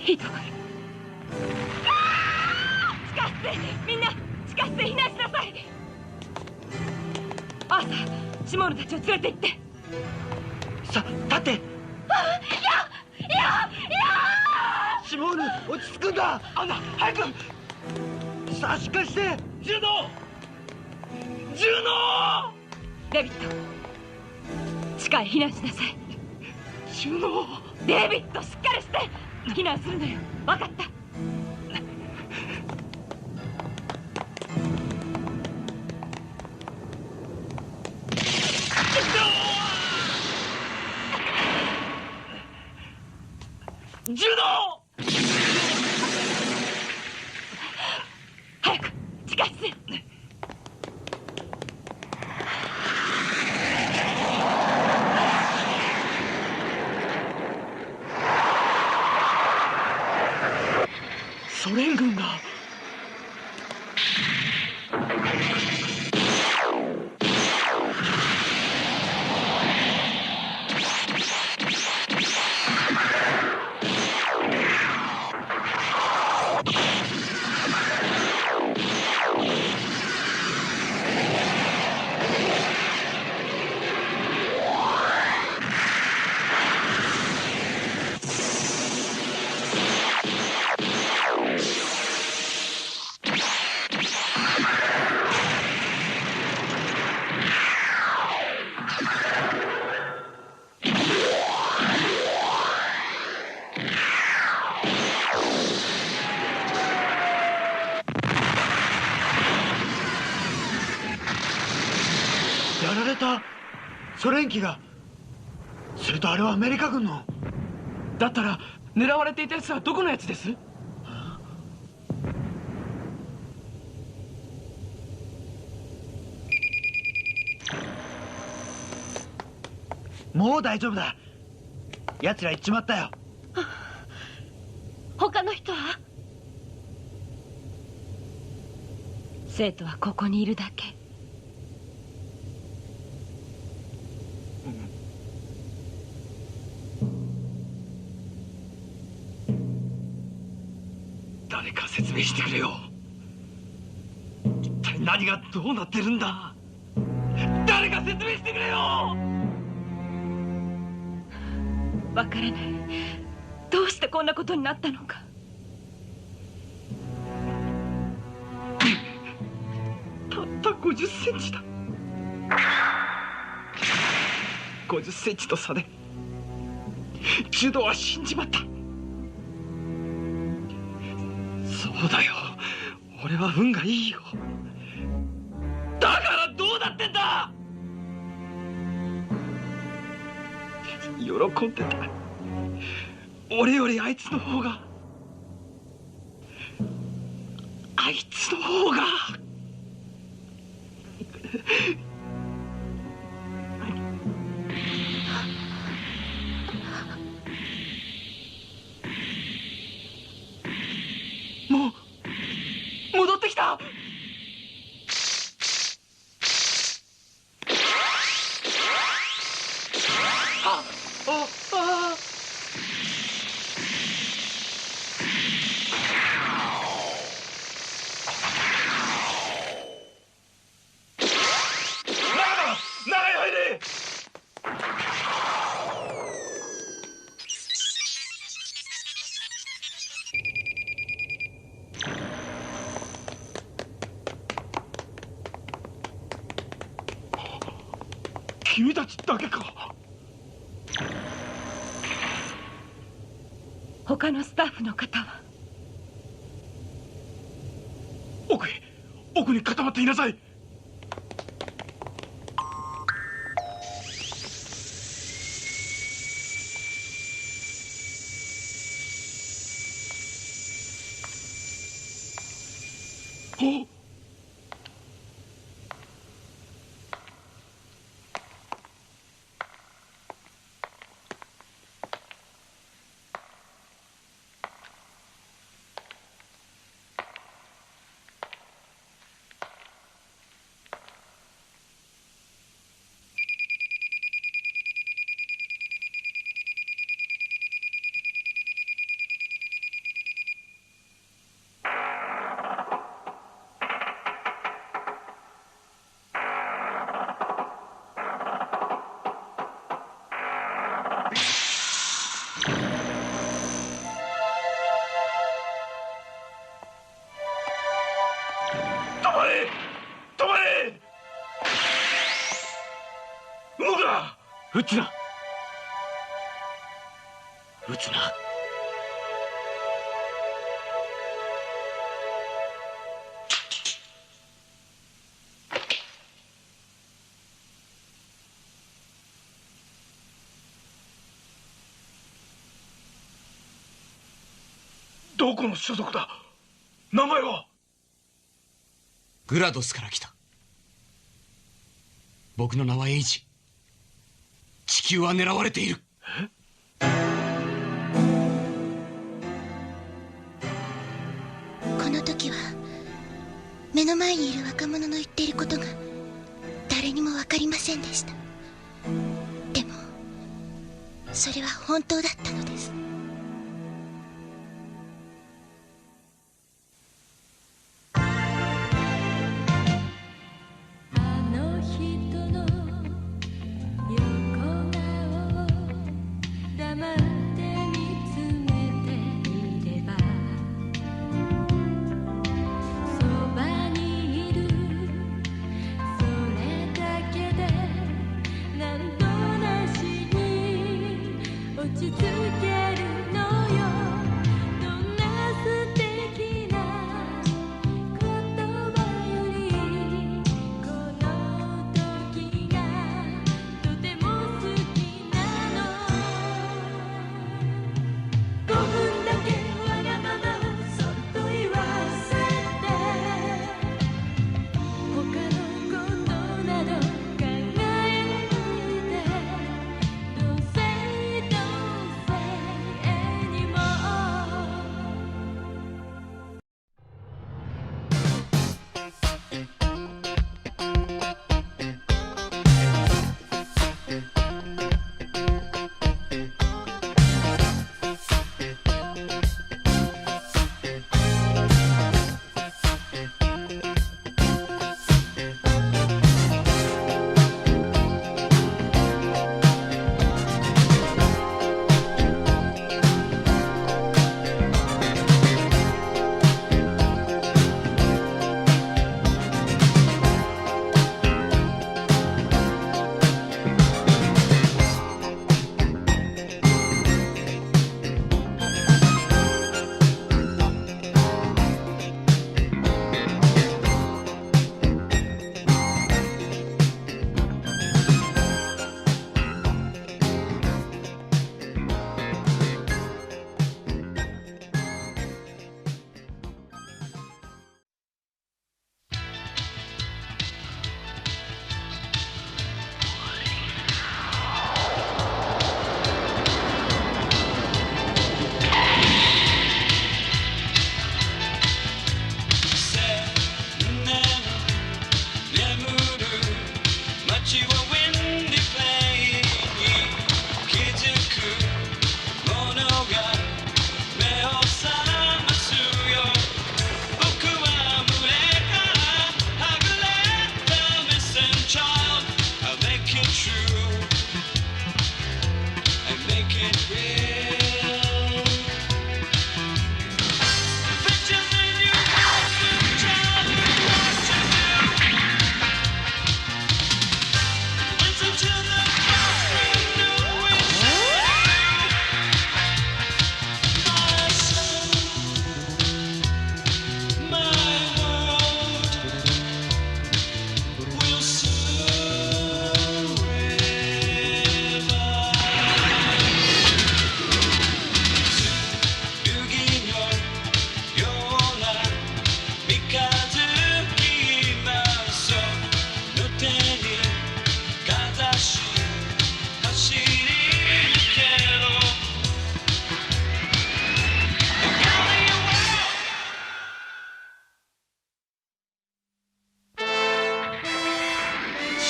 ひどい。地下室へ、みんな地下室へ避難しなさい。アーサー、シモーヌたちを連れて行って。さ、立って。いやシモーヌ、落ち着くんだ。アンナ、早く。さあ、しっかりして。ジュノデビッド、地下へ避難しなさい。ジュノデビッド、しっかりして避難するのよ。分かった。ジュノ早く地下室へ。ソ連軍が。やられた。ソ連機が。するとあれはアメリカ軍の。だったら狙われていたやつはどこのやつです？もう大丈夫だ。奴ら行っちまったよ。他の人は？生徒はここにいるだけ。誰か説明してくれよ。一体何がどうなってるんだ。誰か説明してくれよ。わからない。どうしてこんなことになったのか。たった50センチだ。50センチと差でジュドは死んじまった。そうだよ、俺は運がいいよ。だからどうなってんだ。喜んでた。俺よりあいつの方がもう戻ってきた。君たちだけか。他のスタッフの方は？奥に固まっていなさい。おっ、撃つな。撃つな。どこの所属だ？名前は？グラドスから来た。僕の名はエイジ。地球は狙われている。この時は目の前にいる若者の言っていることが誰にも分かりませんでした。でもそれは本当だったのです。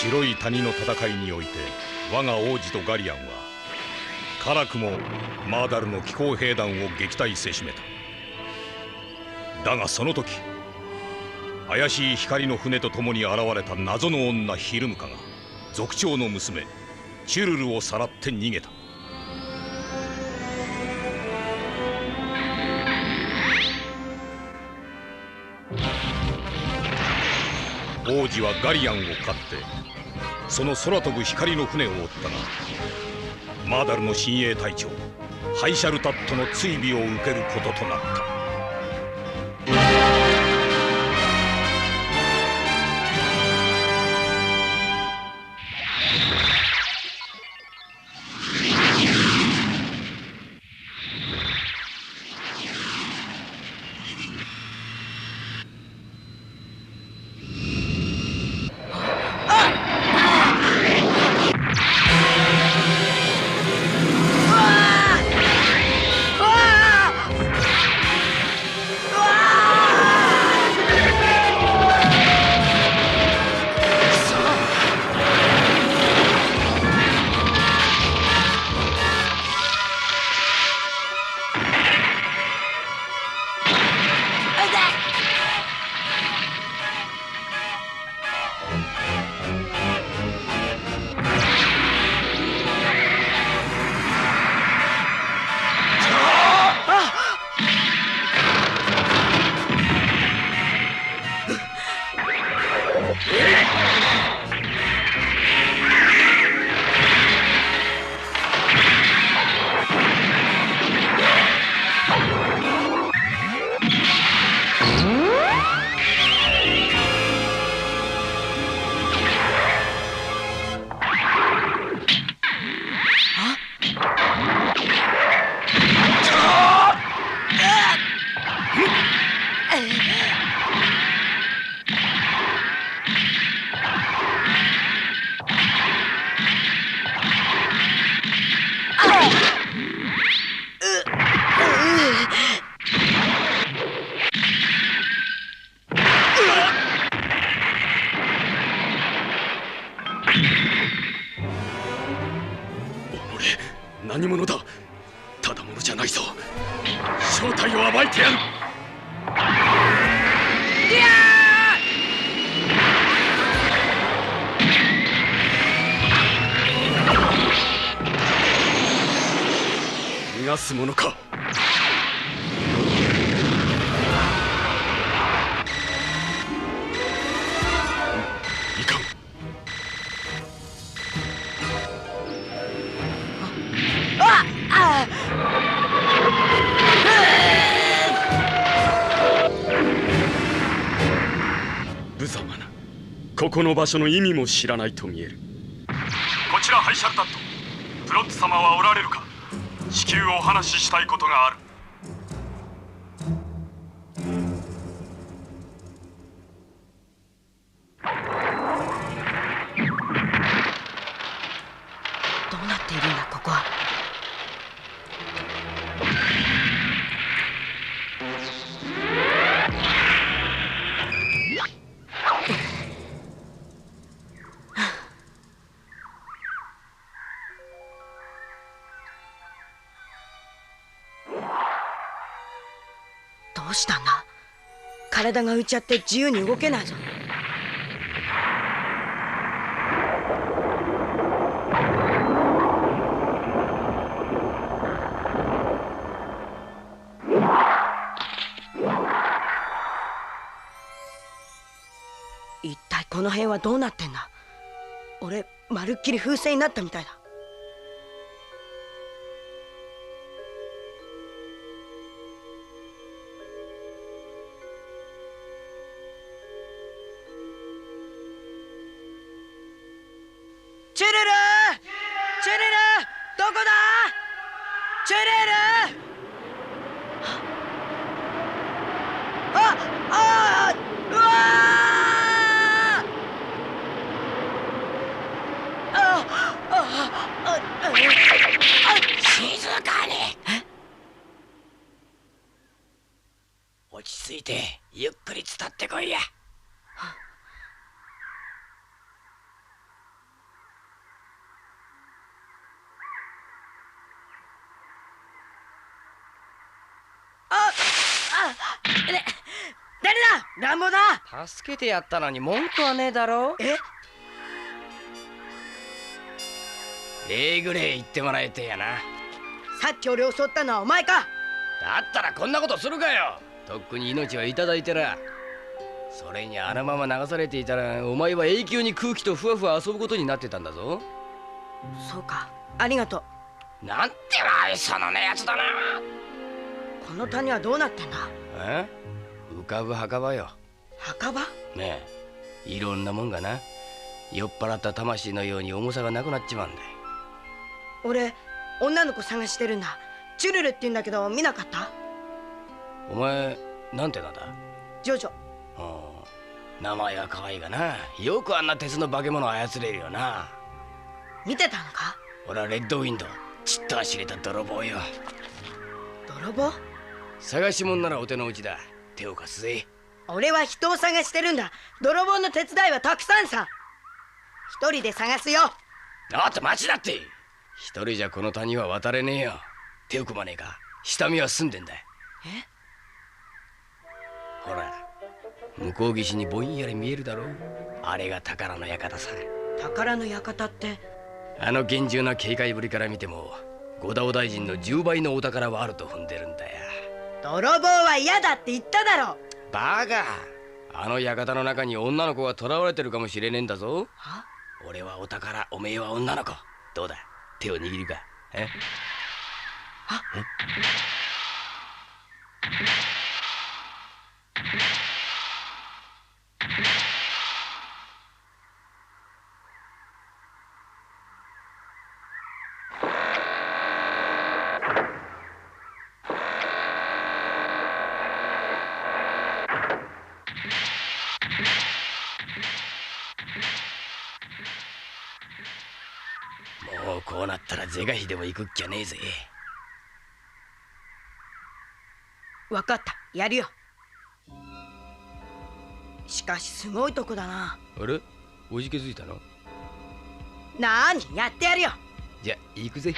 白い谷の戦いにおいて我が王子とガリアンは辛くもマーダルの騎行兵団を撃退せしめた。だがその時怪しい光の船と共に現れた謎の女ヒルムカが族長の娘チュルルをさらって逃げた。王子はガリアンを狩ってその空飛ぶ光の船を追ったが、マーダルの親衛隊長ハイシャルタットの追尾を受けることとなった。何者だ。ただ者じゃないぞ。正体を暴いてやる。逃がすものか。いかん。無様な。ここの場所の意味も知らないと見える。こちらハイシャルタット。プロット様はおられるか。至急お話ししたいことがある。どうなっているんだここは。どうしたんだ。体が浮いちゃって自由に動けないぞ。一体この辺はどうなってんだ。俺まるっきり風船になったみたいだ。チュルルー、チュルルー、どこだ。チュルルー。うわ静かに。落ち着いてゆっくり伝ってこいや。誰だ。乱暴だ。助けてやったのに文句はねえだろ。え、礼ぐれ言ってもらえてやな。さっき俺を襲ったのはお前か。だったらこんなことするかよ。とっくに命はいただいてら。それにあのまま流されていたらお前は永久に空気とふわふわ遊ぶことになってたんだぞ。そうか、ありがとう。なんて愛想のねえやつだな。この谷はどうなってんだ？浮かぶ墓場よ。墓場？ねえ、いろんなもんがな、酔っ払った魂のように重さがなくなっちまうんだよ。俺、女の子探してるんだ。チュルルって言うんだけど見なかった？お前、なんてなんだ？ジョジョ。名前は可愛いがな、よくあんな鉄の化け物操れるよな。見てたのか？俺はレッドウィンド、ちっとは知れた泥棒よ。泥棒？探し物ならお手の内だ。手を貸すぜ。俺は人を探してるんだ。泥棒の手伝いはたくさんさ。一人で探すよ。あっと待ちだって。一人じゃこの谷は渡れねえよ。手を組まねえか。下見は済んでんだ。ほら、向こう岸にぼんやり見えるだろう。あれが宝の館さ。宝の館って？あの厳重な警戒ぶりから見ても、五田尾大臣の10倍のお宝はあると踏んでるんだよ。泥棒は嫌だって言っただろ。バカ、あの館の中に女の子が囚われてるかもしれねえんだぞ。俺はお宝、おめえは女の子。どうだ、手を握るか？もうこうなったら是が非でも行くっきゃねえぜ。わかった、やるよ。しかしすごいとこだな。あれ、おじけづいたの？なーに、やってやるよ。じゃ行くぜ。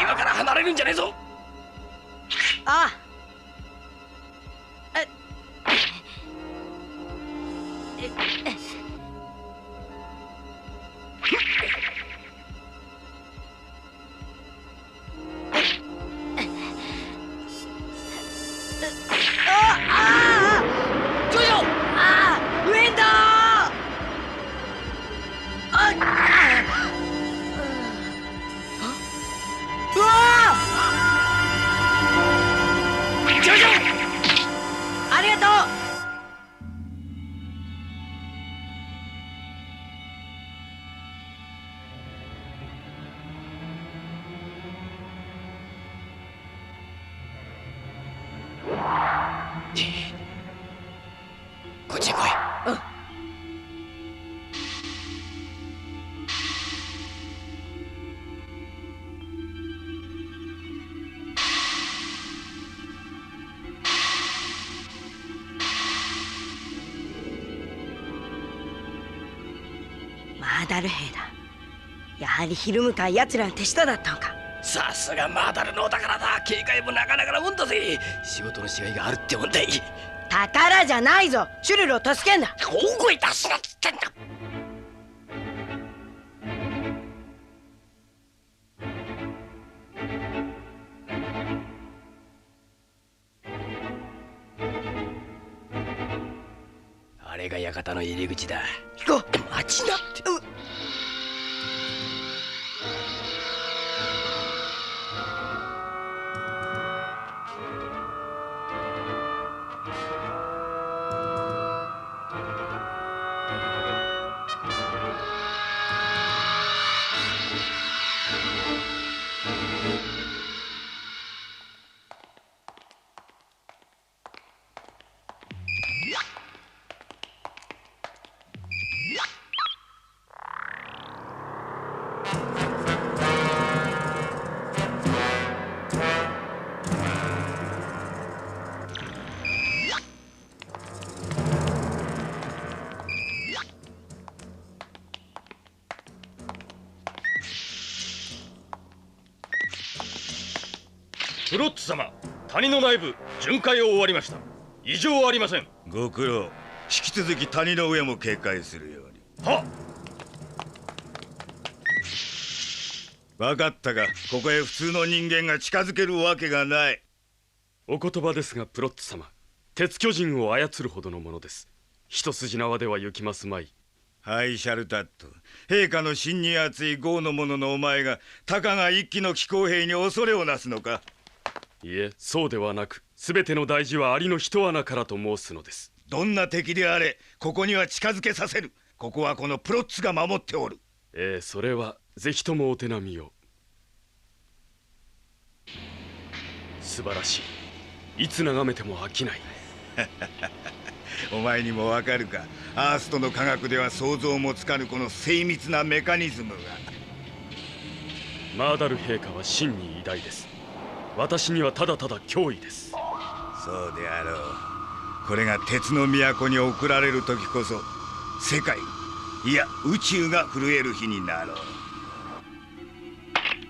岩から離れるんじゃねえぞ。ああ。こっちへ来い。マーダル兵だ。やはりひるむか奴らの手下だったのか。さすがマーダルのお宝だ。警戒もなかなかなもんだぜ。仕事のしがいがあるってもんだい。宝じゃないぞ。シュルルを助けんだ。大声出すなっつってんだ。あれが館の入り口だ。行こう。待ちなって。フロッツ様、谷の内部巡回を終わりました。異常ありません。ご苦労。引き続き谷の上も警戒するように。はっ。分かったが、ここへ普通の人間が近づけるわけがない。お言葉ですが、プロット様、鉄巨人を操るほどのものです。一筋縄では行きますまい。はい、シャルタット。陛下の心に熱い豪の者のお前がたかが一騎の騎行兵に恐れをなすのか。いえ、そうではなく、全ての大事はアリの一穴からと申すのです。どんな敵であれ、ここには近づけさせる。ここはこのプロッツが守っておる。それはぜひともお手並みを。素晴らしい。いつ眺めても飽きない。お前にもわかるか。アーストの科学では想像もつかぬこの精密なメカニズムが。マーダル陛下は真に偉大です。私にはただただ脅威です。そうであろう。これが鉄の都に送られる時こそ、世界、いや宇宙が震える日になろう。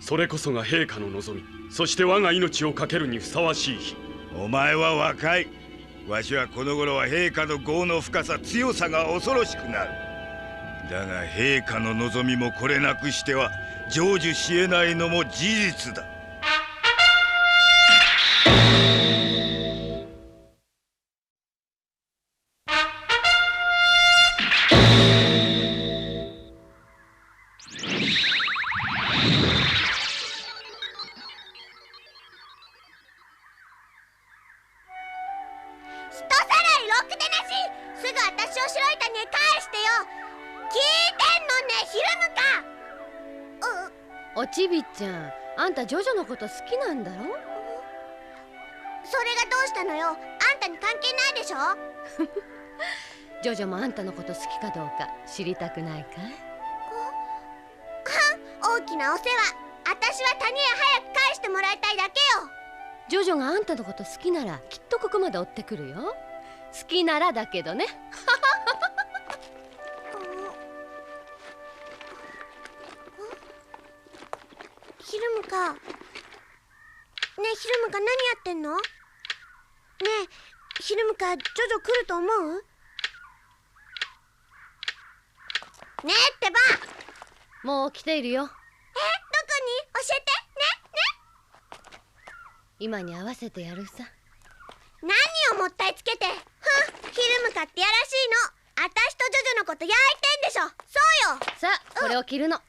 それこそが陛下の望み、そして我が命を懸けるにふさわしい日。お前は若い。わしはこの頃は陛下の業の深さ、強さが恐ろしくなる。だが陛下の望みもこれなくしては成就しえないのも事実だ。おちびちゃん、あんたジョジョのこと好きなんだろ？それがどうしたのよ。あんたに関係ないでしょ。ジョジョもあんたのこと好きかどうか知りたくないかい？大きなお世話。私は谷へ早く返してもらいたいだけよ。ジョジョがあんたのこと好きならきっとここまで追ってくるよ。好きならだけどね。ヒルムか。ねえヒルムか、何やってんの？ねえヒルムか、ジョジョ来ると思う？ねえってば。もう来ているよ。どこに？教えて。ね。今に合わせてやるさ。何をもったいつけて。ヒルムかってやらしいの。私とジョジョのこと焼いてんでしょ。そうよ。さあ、これを着るの。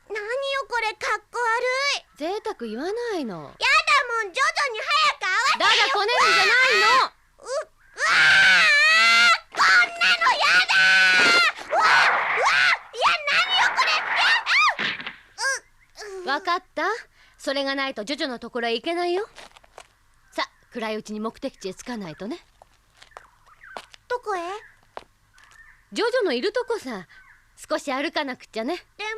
何よこれ、かっこ悪い。贅沢言わないの。やだもん、ジョジョに早く会わせてよ。だだこねるんじゃないの。こんなのやだ。いや、何よこれ。わかった。それがないとジョジョのところへ行けないよ。さあ、暗いうちに目的地へ着かないとね。どこへ？ジョジョのいるとこさ。少し歩かなくちゃね。でも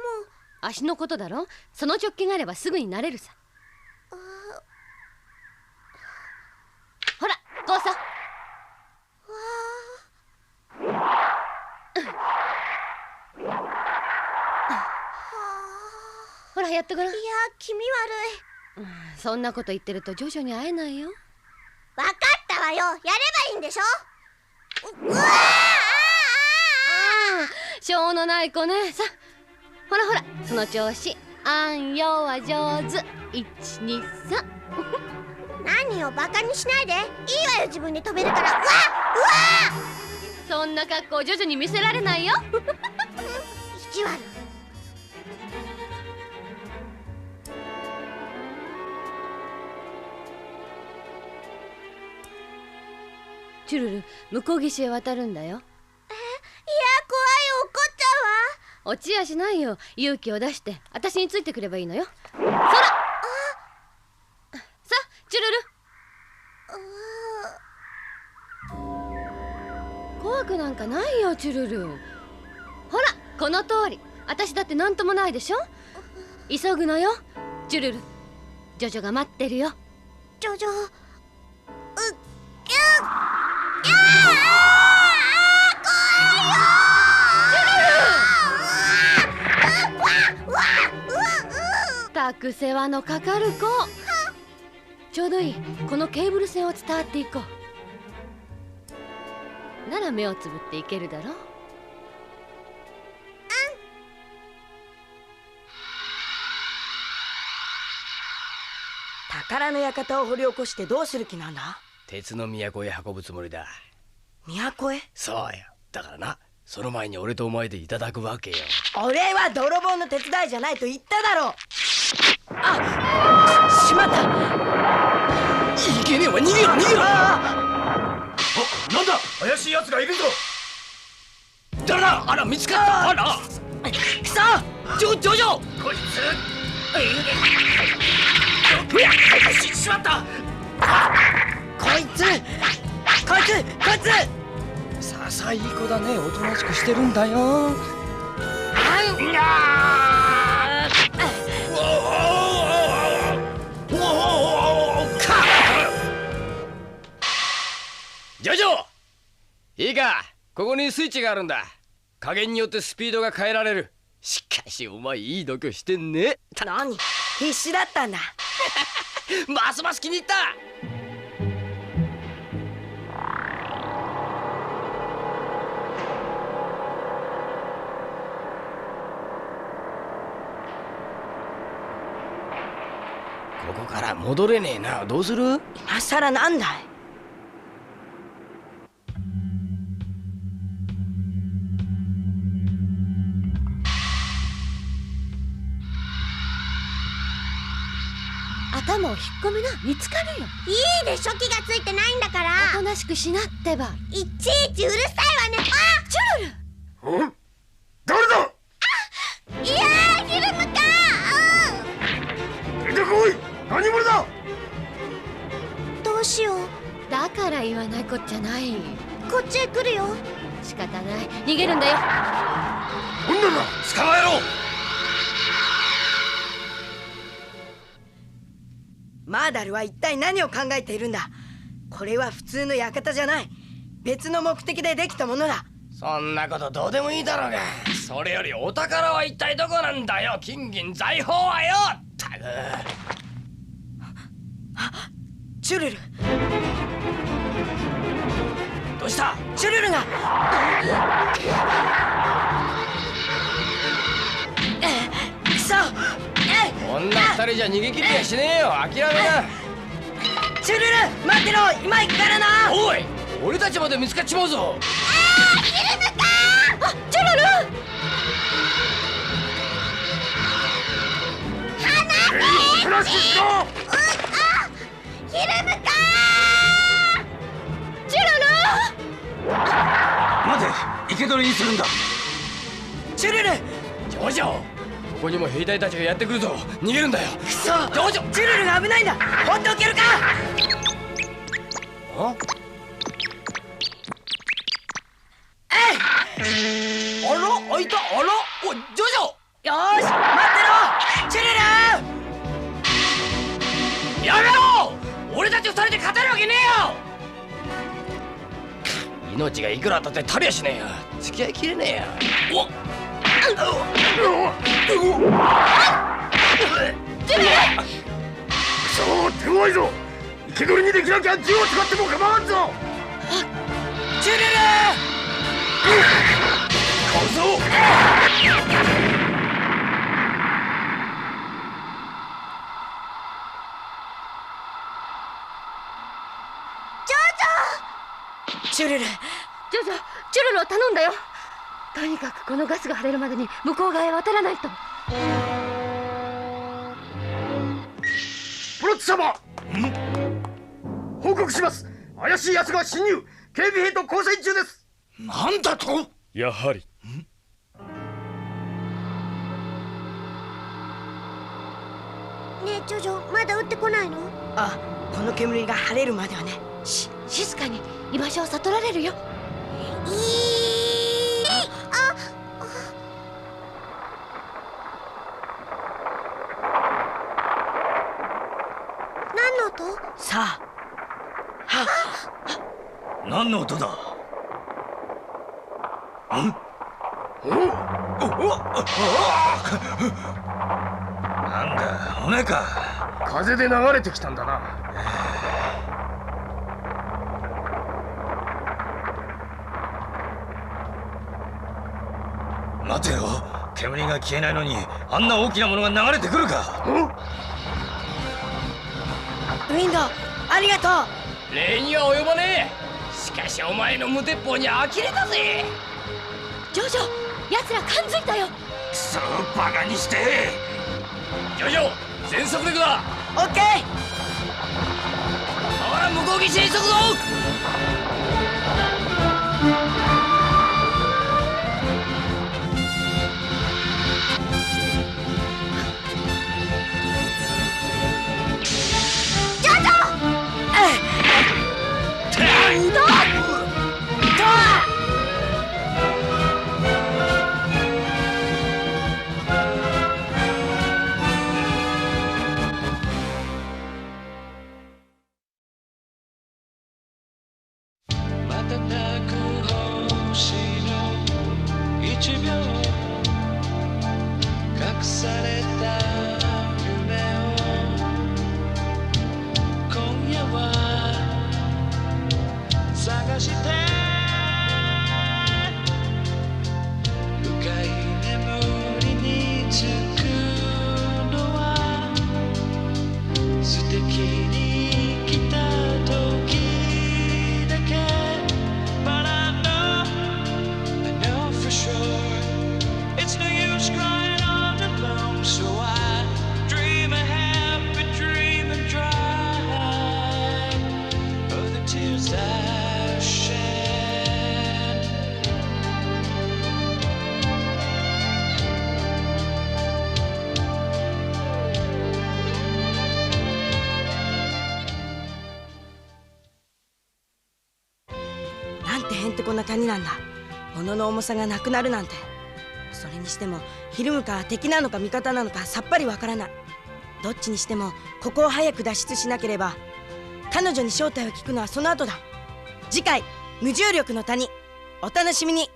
足のことだろ。その直径があればすぐになれるさ。ほら、こうさ。ほら、やってごらん。いや、気味悪い。そんなこと言ってるとジョジョに会えないよ。わかったわよ。やればいいんでしょ。しょうのない子ね。さ、ほらほら、その調子。あんよは上手。1、2、3。何よ、バカにしないで。いいわよ、自分で飛べるから。そんな格好ジョジョに見せられないよ。意地悪。チュルル、向こう岸へ渡るんだよ。いや、怖いよ、怒っちゃうわ。落ちやしないよ。勇気を出して私についてくればいいのよ。そら。さあ、チュルル。怖くなんかないよ、チュルル。ほら、この通り。私だって何ともないでしょ。急ぐのよ、チュルル。ジョジョが待ってるよ。ジョジョ、たく世話のかかる子。ちょうどいい。このケーブル線を伝わっていこう。なら目をつぶっていけるだろう。宝の館を掘り起こしてどうする気なんだ？鉄の都へ運ぶつもりだ。都へ？そうよ。だからな、その前に俺とお前でいただくわけよ。俺は泥棒の手伝いじゃないと言っただろう。あ、しまった。いけねえわ、逃げろ逃げろ。なんだ、怪しい奴がいるぞ。誰だ？あら、見つかった。あらくそ、ジョジョこいつしまった。こいつささいい子だね。おとなしくしてるんだよ。ジョジョ、いいか、ここにスイッチがあるんだ。加減によってスピードが変えられる。しかしお前いい度胸してんね。何、必死だったんだ。ますます気に入った。ここから戻れねえな。どうする？今さらなんだい？頭を引っ込めな、見つかるよ。いいでしょ、気がついてないんだから。おとなしくしなってば。いちいちうるさいわね。あ、チュルル。誰だ？あ、いやー、ヒルムか。出てこい。何者だ？どうしよう。だから言わないこっちゃない。こっちへ来るよ。仕方ない、逃げるんだよ。女だ、捕まえろ。マーダルは一体何を考えているんだ？これは普通の館じゃない。別の目的でできたものだ。そんなことどうでもいいだろうが。それよりお宝は一体どこなんだよ。金銀財宝はよ。ったく。チュルル。どうした？チュルルが。くそ。女二人じゃ逃げ切りやしねえよ。諦めな。チュルル、待ってろ。今行くからな。おい、俺たちまで見つかっちまうぞ。ヒルムか。あ、チュルル。離してしろ。ヒルムか。チュルル。待て、生け捕りにするんだ。チュルル。ジョジョ、ここにも兵隊たちがやってくるぞ。逃げるんだよ。くそ、ジョジョ、チュルルが危ないんだ。放っておけるか。あ？あら、開いた。あら、おい、ジョジョ。よーし、待ってろ。チュルル。やめろ。俺たち二人で勝てるわけねえよ。命がいくらだって足りやしねえよ。付き合いきれねえよ。おっ、そう、手強いぞ。生け捕りにできなきゃ銃を使っても構わんぞ。チュルル。買うぞ。チュルル。ジョジョ、チュルルを頼んだよ。とにかくこのガスが晴れるまでに向こう側へ渡らないと。プロッツ様、報告します。怪しい奴が侵入。警備兵と交戦中です。なんだと？やはり。ねえ、ジョジョ、まだ撃ってこないの？あ、この煙が晴れるまではね。静かに。居場所を悟られるよ。何の音？さあ。何の音だ？なんだ、骨か。風で流れてきたんだな。待てよ、煙が消えないのにあんな大きなものが流れてくるか。ウィンド、ありがとう。礼には及ばねえ。しかしお前の無鉄砲に呆れたぜ。ジョジョ、奴ら感づいたよ。くそ、バカにして。ジョジョ、全速力だ。オッケー。ほら、向こう岸へ急ぐぞ。ジョジョ！こんな谷なんだ。物の重さがなくなるなんて。それにしてもひるむか敵なのか味方なのかさっぱりわからない。どっちにしてもここを早く脱出しなければ。彼女に正体を聞くのはその後だ。次回無重力の谷、お楽しみに。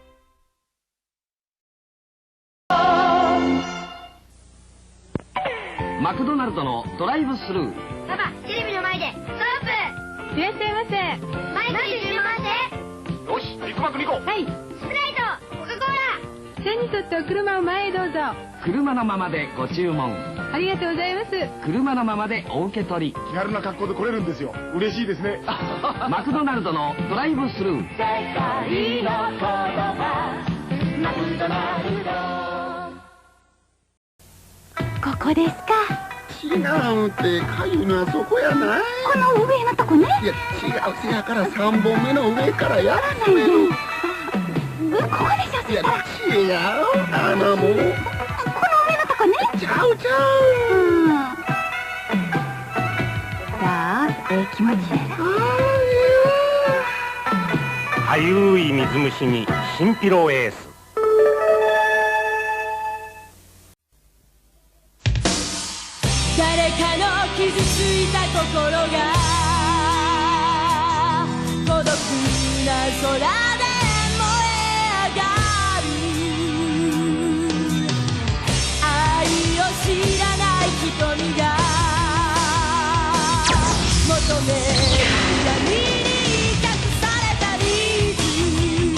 マクドナルドのドライブスルー。パパ、テレビの前でストップ。いらっしゃいませ。マイクに注文して。よし、ビッグマック2個。はい。スプライト、コカ・コーラ。線に沿ってお車を前へどうぞ。車のままでご注文。ありがとうございます。車のままでお受け取り。気軽な格好で来れるんですよ。嬉しいですね。マクドナルドのドライブスルー。世界の言葉、マクドナルド。ここですか。違うってかゆいのはそこやない。この上のとこね。いや違う、せやから3本目の上からやらないと。ここでしょ。いや違う、穴もこの上のとこね。ちゃうちゃう。さあ、気持ちいい。かゆい水虫にシンピロエース。誰かの傷ついた心が孤独な空で燃え上がる。愛を知らない瞳が求める闇に隠されたリズム。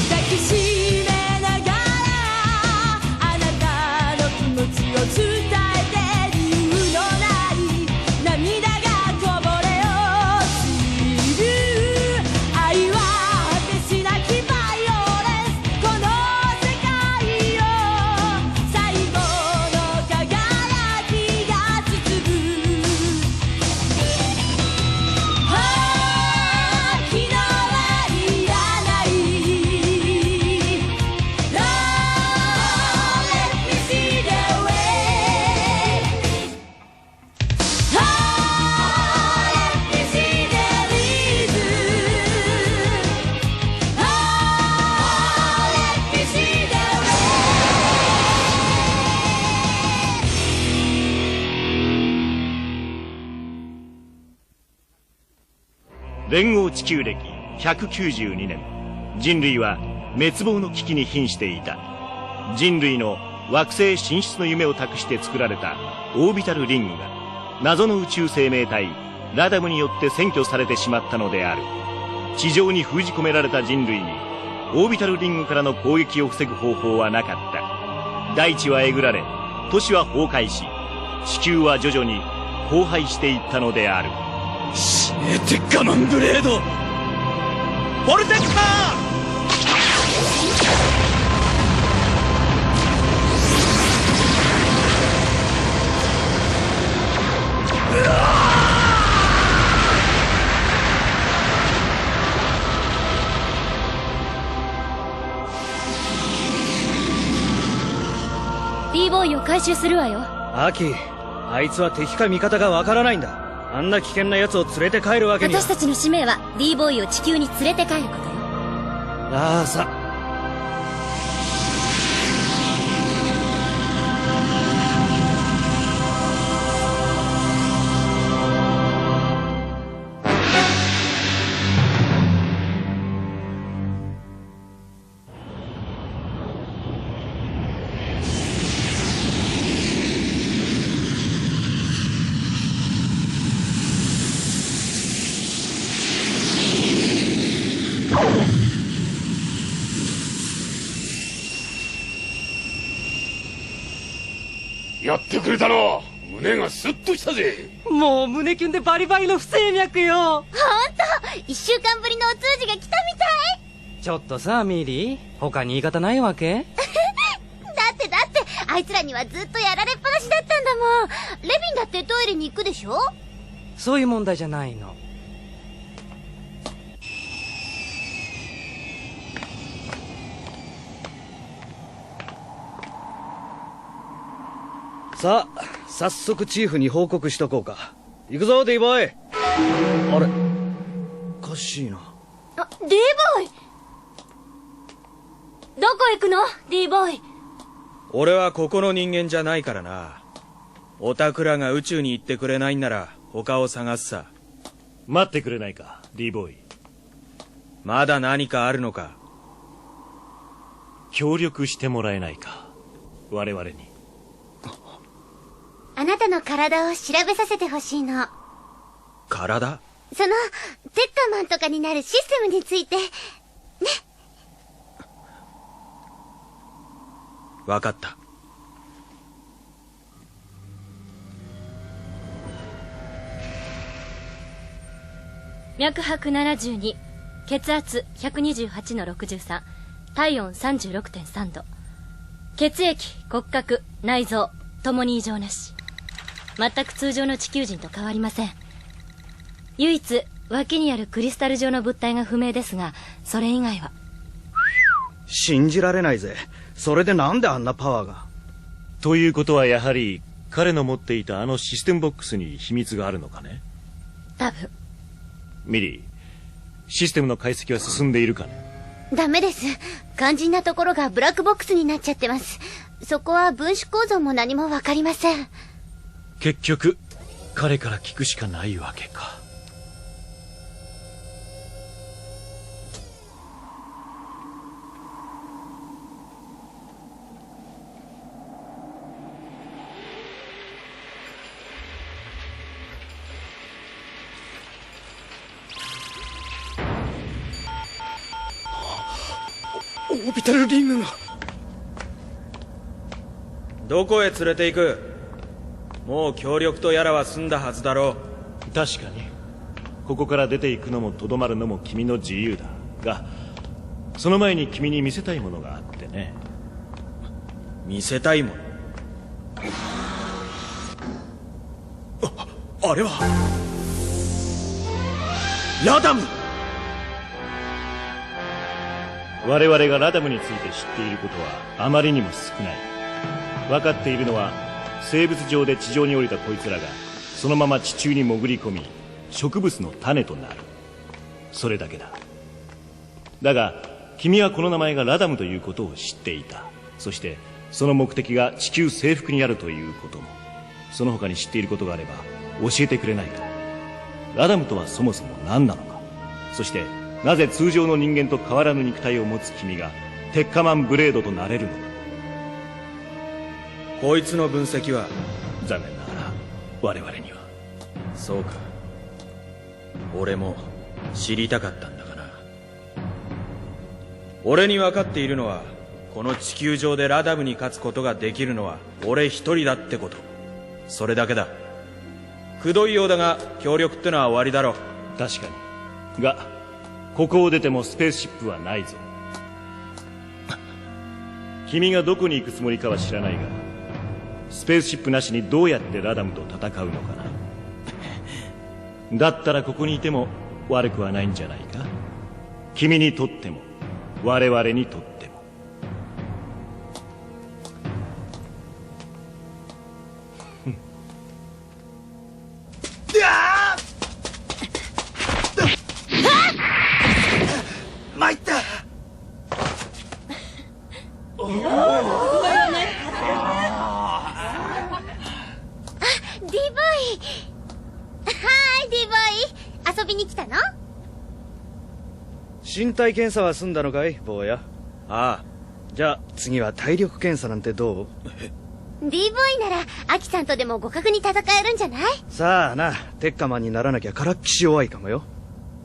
抱きしめながらあなたの気持ちを伝えて理由のない涙がこぼれ落ちる。愛は果てしなきバイオレンス。この世界を最後の輝きが包む。昨日はいらない。Let me see the way. Let me see the reason. Let me see the way. 連合地球歴192年、人類は滅亡の危機に瀕していた。人類の惑星進出の夢を託して作られたオービタルリングが謎の宇宙生命体ラダムによって占拠されてしまったのである。地上に封じ込められた人類にオービタルリングからの攻撃を防ぐ方法はなかった。大地はえぐられ、都市は崩壊し、地球は徐々に荒廃していったのである。死ねテッカマンブレード、ボルテッカー。D ボーイを回収するわよ。アキ、あいつは敵か味方がわからないんだ。あんな危険な奴を連れて帰るわけには。私たちの使命は D ボーイを地球に連れて帰ることよ。ああさ。やってくれたな。胸がスッとしたぜ。もう胸キュンでバリバリの不整脈よ。ほんと1週間ぶりのお通じが来たみたい。ちょっとさミリー、他に言い方ないわけ？だってあいつらにはずっとやられっぱなしだったんだもん。レビンだってトイレに行くでしょ。そういう問題じゃないの。さあ、早速チーフに報告しとこうか。行くぞ、D ボーイ。あれ、おかしいな。あ、D ボーイ。どこ行くの D ボーイ。俺はここの人間じゃないからな。オタクらが宇宙に行ってくれないんなら他を探すさ。待ってくれないか D ボーイ。まだ何かあるのか。協力してもらえないか、我々に。あなたの体を調べさせてほしいの。体？そのテッカマンとかになるシステムについてね。わかった。脈拍72、血圧128の63、体温36.3度、血液、骨格、内臓ともに異常なし。全く通常の地球人と変わりません。唯一脇にあるクリスタル状の物体が不明ですが、それ以外は。信じられないぜ。それでなんであんなパワーが。ということはやはり彼の持っていたあのシステムボックスに秘密があるのかね。多分。ミリー、システムの解析は進んでいるかね。ダメです。肝心なところがブラックボックスになっちゃってます。そこは分子構造も何もわかりません。結局彼から聞くしかないわけか。オービタルリングが。どこへ連れて行く？もう協力とやらは済んだはずだろう。確かにここから出ていくのもとどまるのも君の自由だが、その前に君に見せたいものがあってね。見せたいもの？あれはラダム。我々がラダムについて知っていることはあまりにも少ない。分かっているのは生物上で地上に降りたこいつらがそのまま地中に潜り込み植物の種となる、それだけだ。だが君はこの名前がラダムということを知っていた。そしてその目的が地球征服にあるということも。その他に知っていることがあれば教えてくれないか。ラダムとはそもそも何なのか。そしてなぜ通常の人間と変わらぬ肉体を持つ君がテッカマンブレードとなれるのか。こいつの分析は残念ながら我々には。そうか。俺も知りたかったんだがな。俺に分かっているのは、この地球上でラダムに勝つことができるのは俺一人だってこと。それだけだ。くどいようだが協力ってのは終わりだろう。確かに。がここを出てもスペースシップはないぞ。君がどこに行くつもりかは知らないが、スペースシップなしにどうやってラダムと戦うのかな。だったらここにいても悪くはないんじゃないか。君にとっても我々にとっても。参った。ディボーイ。はいディボーイ、遊びに来たの？身体検査は済んだのかい坊や。ああ。じゃあ次は体力検査なんてどう？ディボーイならアキさんとでも互角に戦えるんじゃない？さあな、テッカマンにならなきゃからっきし弱いかもよ。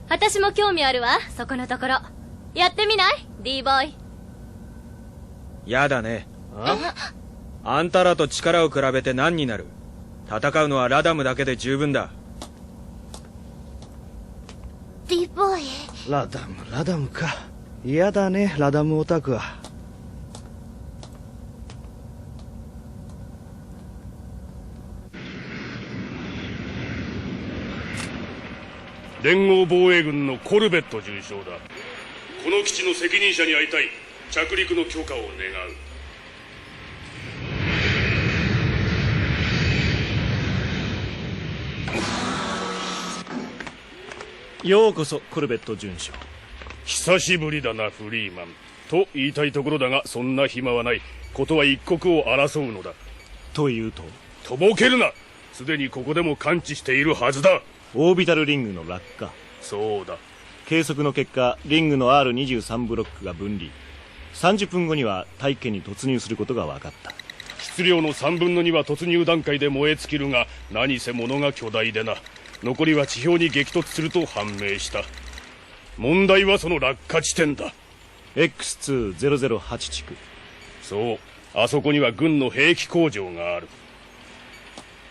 私も興味あるわ、そこのところ。やってみない ?D ボーイ。やだね。あんたらと力を比べて何になる？戦うのはラダムだけで十分だ。ディボーイ。ラダムか。嫌だね、ラダムオタクは。連合防衛軍のコルベット准将だ。この基地の責任者に会いたい。着陸の許可を願う。ようこそコルベット准将。久しぶりだなフリーマンと言いたいところだが、そんな暇はない。ことは一刻を争うのだ。というと？とぼけるな。すでにここでも感知しているはずだ。オービタルリングの落下。そうだ。計測の結果、リングの R23 ブロックが分離。30分後には大気圏に突入することが分かった。質量の3分の2は突入段階で燃え尽きるが、何せ物が巨大でな。残りは地表に激突すると判明した。問題はその落下地点だ。 X2008 地区。そう、あそこには軍の兵器工場がある。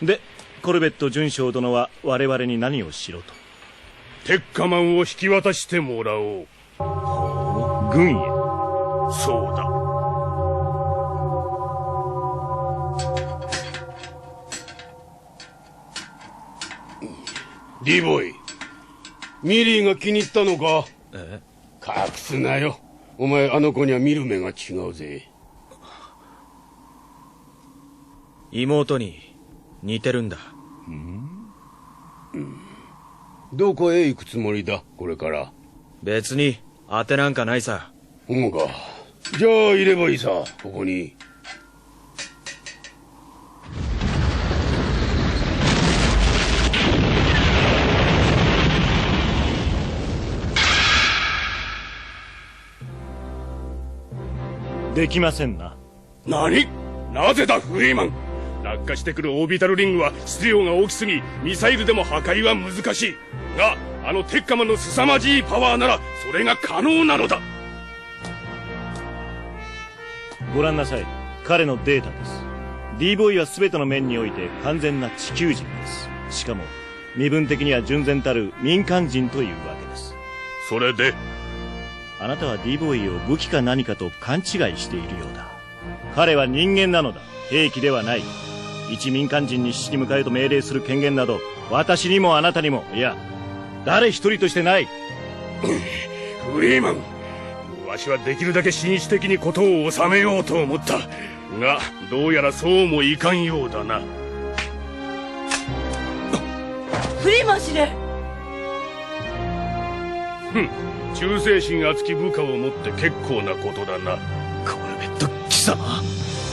でコルベット准将殿は我々に何をしろと？テッカマンを引き渡してもらおう。軍へ？そうだ。Dボーイ、ミリーが気に入ったのか？隠すなよ。お前あの子には見る目が違うぜ。妹に似てるんだ。どこへ行くつもりだこれから？別に当てなんかないさ。思うか。じゃあいればいいさ、ここに。できませんな。何？なぜだフリーマン。落下してくるオービタルリングは質量が大きすぎ、ミサイルでも破壊は難しいが、あのテッカマンの凄まじいパワーならそれが可能なのだ。ご覧なさい、彼のデータです。 D ボーイは全ての面において完全な地球人です。しかも身分的には純然たる民間人というわけです。それであなたは D ボーイを武器か何かと勘違いしているようだ。彼は人間なのだ、兵器ではない。一民間人に死に向かえと命令する権限など私にもあなたにも、いや誰一人としてない。フリーマン、わしはできるだけ紳士的に事を収めようと思ったが、どうやらそうもいかんようだな。フリーマン司令。忠誠心厚き部下を持って結構なことだな。コルベット貴様。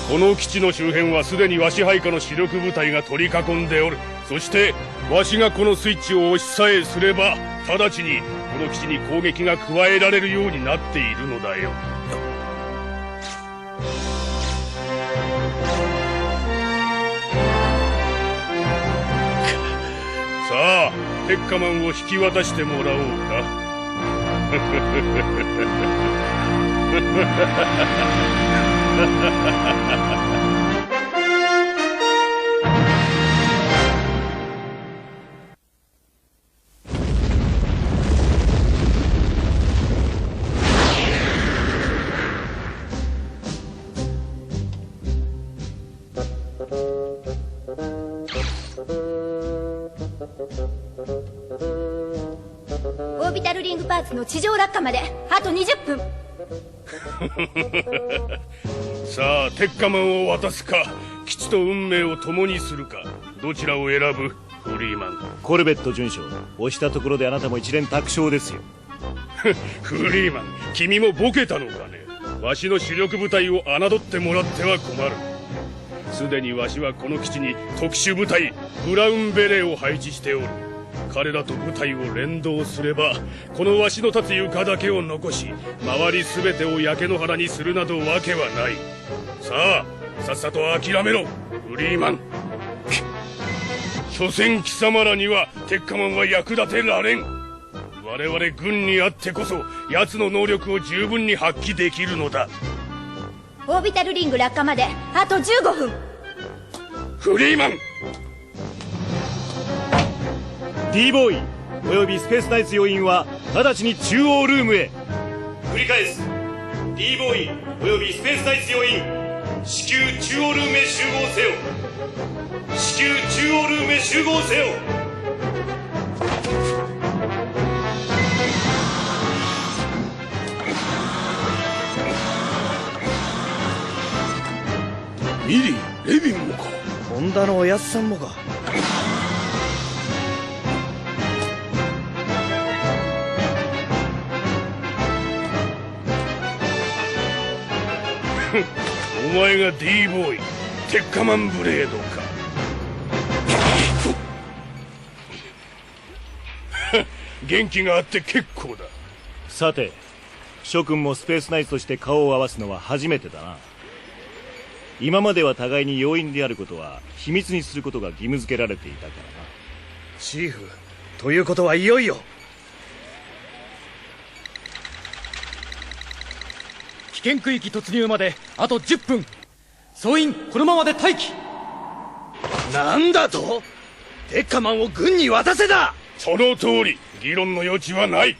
この基地の周辺はすでにわし配下の主力部隊が取り囲んでおる。そしてわしがこのスイッチを押しさえすれば直ちにこの基地に攻撃が加えられるようになっているのだよ。さあテッカマンを引き渡してもらおうか。オービタルリングパーツの地上落下まであと20分。さあ、鉄火マンを渡すか、基地と運命を共にするか、どちらを選ぶ？フリーマン。コルベット准将、押したところであなたも一連卓勝ですよ。フリーマン、君もボケたのかね。わしの主力部隊を侮ってもらっては困る。すでにわしはこの基地に特殊部隊ブラウンベレーを配置しておる。彼らと部隊を連動すれば、このわしの立つ床だけを残し、周り全てを焼け野原にするなどわけはない。さあ、さっさと諦めろ、フリーマン。所詮貴様らには鉄火マンは役立てられん。我々軍にあってこそ奴の能力を十分に発揮できるのだ。オービタルリング落下まであと15分。フリーマン、 D ボーイおよびスペースナイツ要員は直ちに中央ルームへ。繰り返す。 D ボーイおよびスペースナイツ要員、至急中央ルームへ集合せよ。至急中央ルームへ集合せよ。ミリー、レビンもか。ホンダのおやっさんもか。お前が D ボーイ、テッカマンブレードか。元気があって結構だ。さて、諸君もスペースナイツとして顔を合わすのは初めてだな。今までは互いに要員であることは秘密にすることが義務付けられていたからな。チーフ、ということはいよいよ。危険区域突入まであと10分。総員このままで待機。なんだと？テッカマンを軍に渡せだ。その通り、議論の余地はない。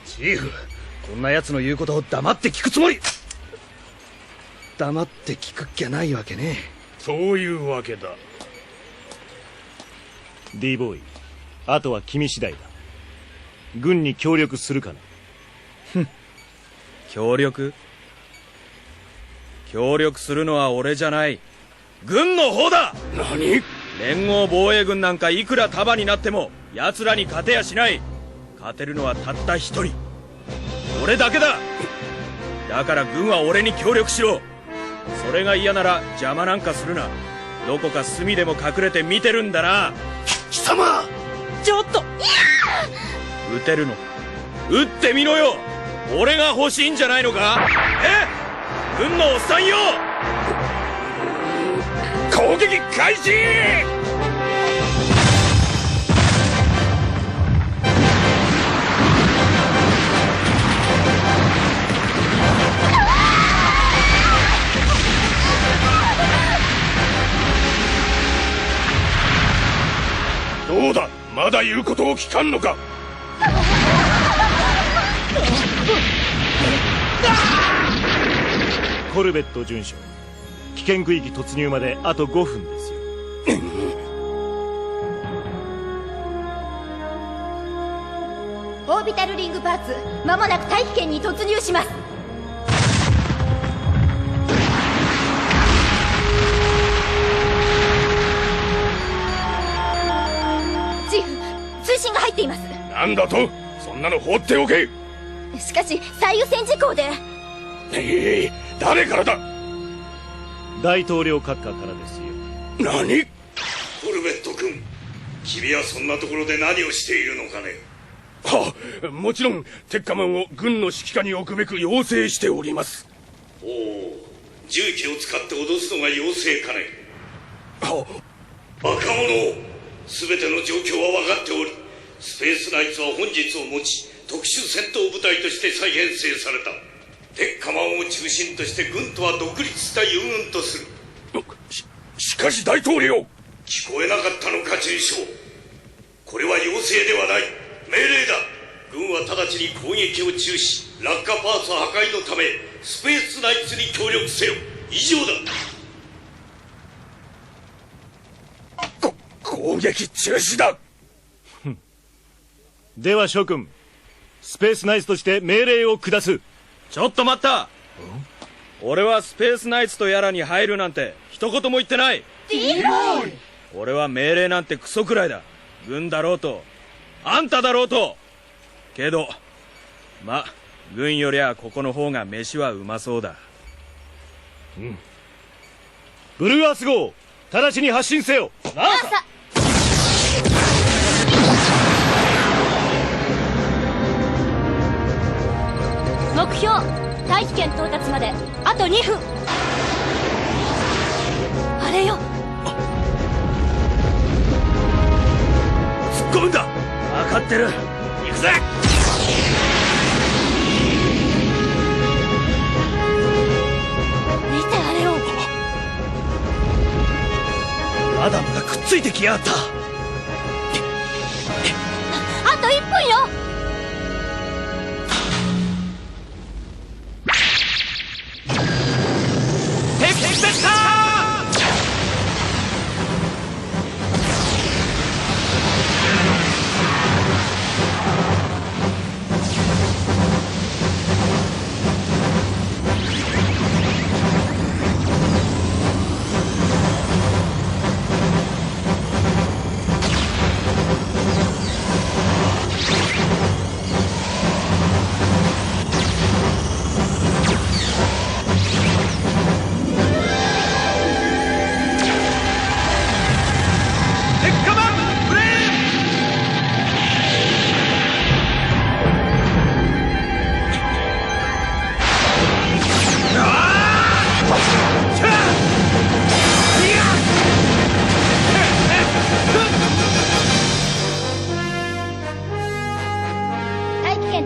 チーフ、こんな奴の言うことを黙って聞くつもり？黙って聞くっきゃないわけね。そういうわけだ。 D ボーイ、あとは君次第だ。軍に協力するかな。ふん、協力するのは俺じゃない、軍の方だ。何？連合防衛軍なんかいくら束になっても奴らに勝てやしない。勝てるのはたった一人、俺だけだ。だから軍は俺に協力しろ。それが嫌なら邪魔なんかするな。どこか隅でも隠れて見てるんだな。貴様、ちょっと。撃てるの撃ってみろよ。俺が欲しいんじゃないのか。軍のおっさんよ、攻撃開始。どうだ、まだ言うことを聞かんのか。コルベット准将、危険区域突入まであと5分ですよ。オービタルリングパーツ、間もなく大気圏に突入します。チーフ、通信が入っています。なんだと？そんなの放っておけ。しかし最優先事項で。誰からだ？大統領閣下からですよ。何？コルベット君、君はそんなところで何をしているのかね。はあ、もちろんテッカマンを軍の指揮下に置くべく要請しております。おお、銃器を使って脅すのが要請かね。はバカ者、全ての状況は分かっており、スペースナイツは本日をもち特殊戦闘部隊として再編成された。鉄火マンを中心として軍とは独立した遊軍とする。しかし大統領、聞こえなかったのか中将。これは要請ではない、命令だ。軍は直ちに攻撃を中止、落下パーツ破壊のためスペースナイツに協力せよ。以上だ。攻撃中止だ。では諸君、スペースナイツとして命令を下す。ちょっと待った。俺はスペースナイツとやらに入るなんて一言も言ってない。俺は命令なんてクソくらいだ。軍だろうとあんただろうと。けどま、軍よりはここの方が飯はうまそうだ。ブルーアース号、直ちに発進せよ。目標大気圏到達まであと2分。あれよ、突っ込むんだ。分かってる。行くぜ。見てあれよ。アダムがくっついてきやがった。あと1分よ。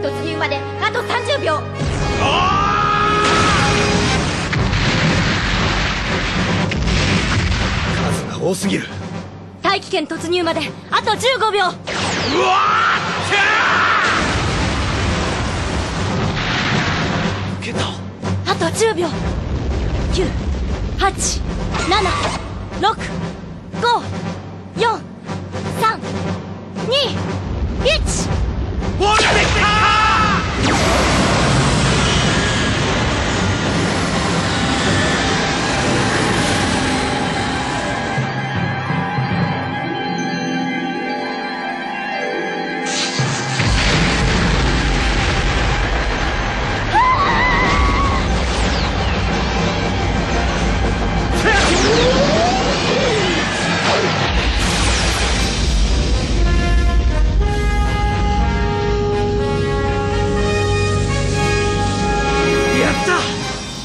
突入まであと30秒。数が多すぎる。大気圏突入まであと15秒。うわー！受けた。あと10秒。9、8、7、6、5、4、3、2、1。降りてきた！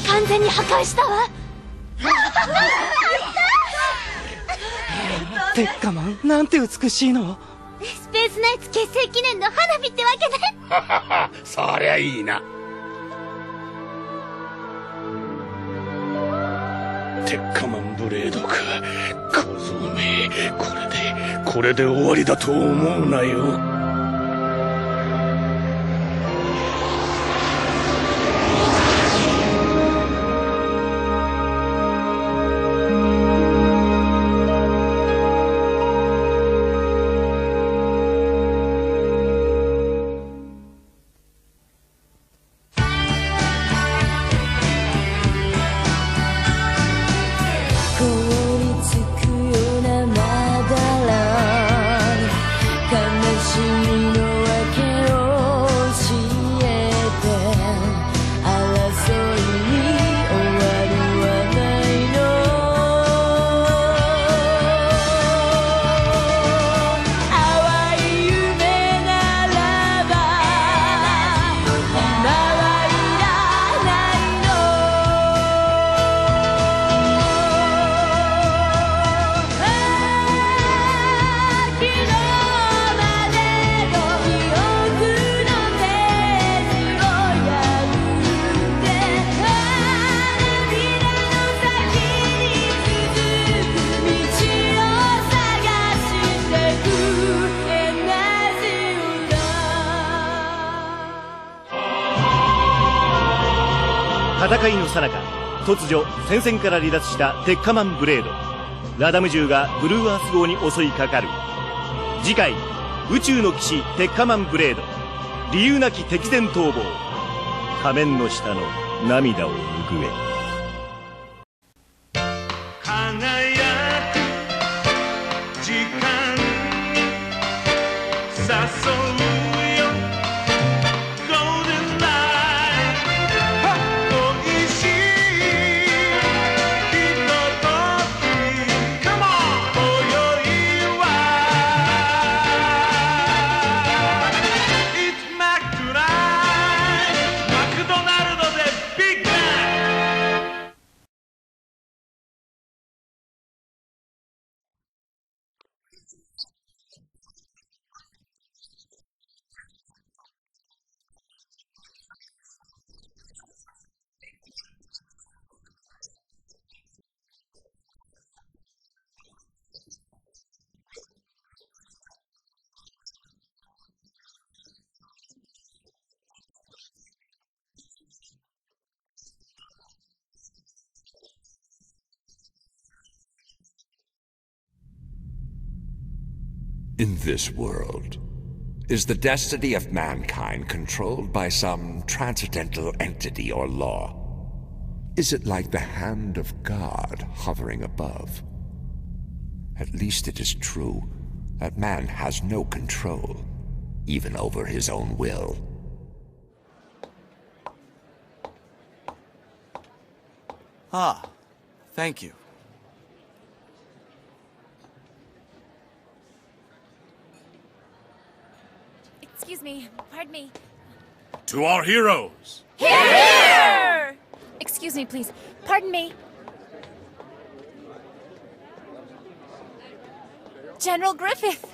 完全に破壊したわ。テッカマン、なんて美しいの。スペースナイツ結成記念の花火ってわけね。ははは、そりゃいいな。テッカマンブレードか。小僧め、これで終わりだと思うなよ。悲しみ戦いの最中、突如戦線から離脱したテッカマンブレード。ラダム銃がブルーアース号に襲いかかる。次回、宇宙の騎士テッカマンブレード、理由なき敵前逃亡。仮面の下の涙を拭え。輝く時間に誘うよ Golden Light 恋しいひととき Come on 今宵は It's Mac tonight マクドナルドでビッグマック。In this world, is the destiny of mankind controlled by some transcendental entity or law? Is it like the hand of God hovering above? At least it is true that man has no control, even over his own will. Ah, thank you. Excuse me, pardon me. To our heroes! Here! Excuse me, please. Pardon me. General Griffith!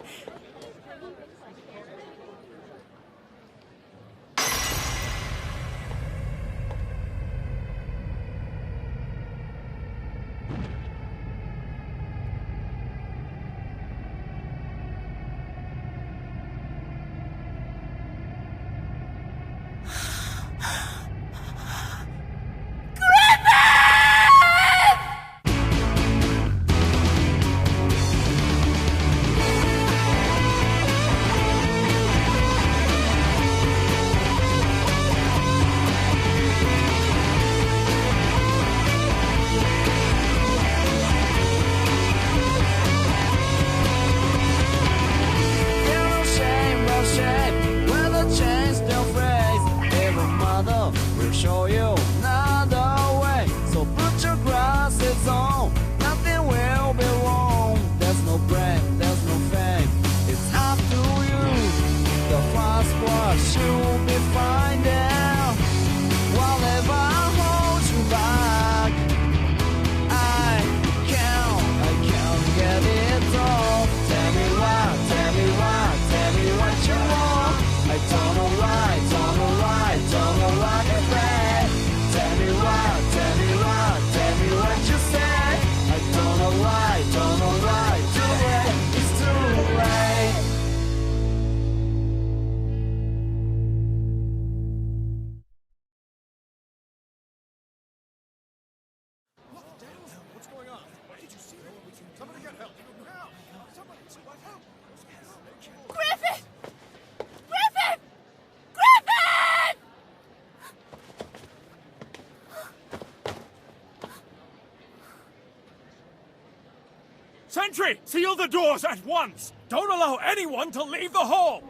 Sentry! Seal the doors at once! Don't allow anyone to leave the hall!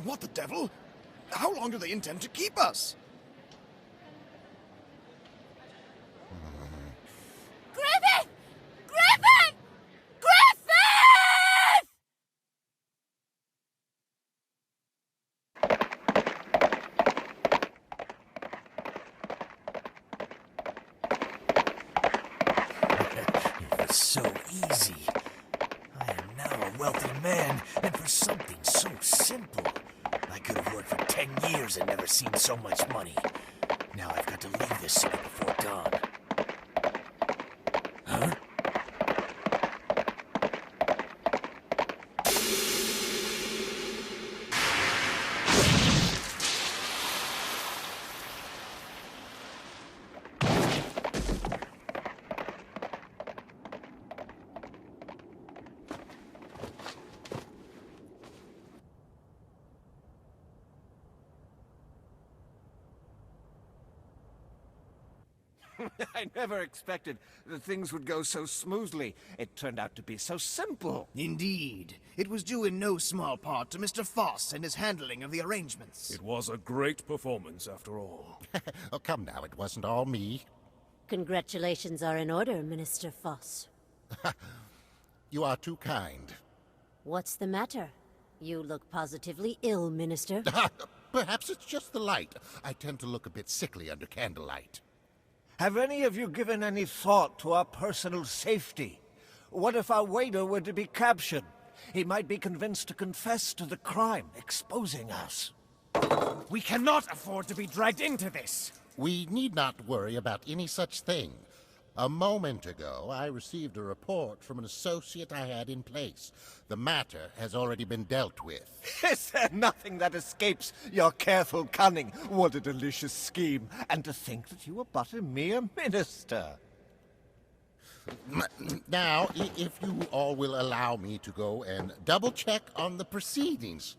What the devil? How long do they intend to keep us? Griffith! Griffith! Griffith! It was so easy. I am now a wealthy man, and for something so simple. I could have worked for 10 years and never seen so much money. Now I've got to leave this city before dawn. Huh? I never expected that things would go so smoothly. It turned out to be so simple. Indeed. It was due in no small part to Mr. Foss and his handling of the arrangements. It was a great performance, after all. Oh, come now, it wasn't all me. Congratulations are in order, Minister Foss. You are too kind. What's the matter? You look positively ill, Minister. Perhaps it's just the light. I tend to look a bit sickly under candlelight. Have any of you given any thought to our personal safety? What if our waiter were to be captured? He might be convinced to confess to the crime, exposing us. We cannot afford to be dragged into this. We need not worry about any such thing. A moment ago, I received a report from an associate I had in place. The matter has already been dealt with. Is there nothing that escapes your careful cunning? What a delicious scheme. And to think that you were but a mere minister. Now, if you all will allow me to go and double-check on the proceedings.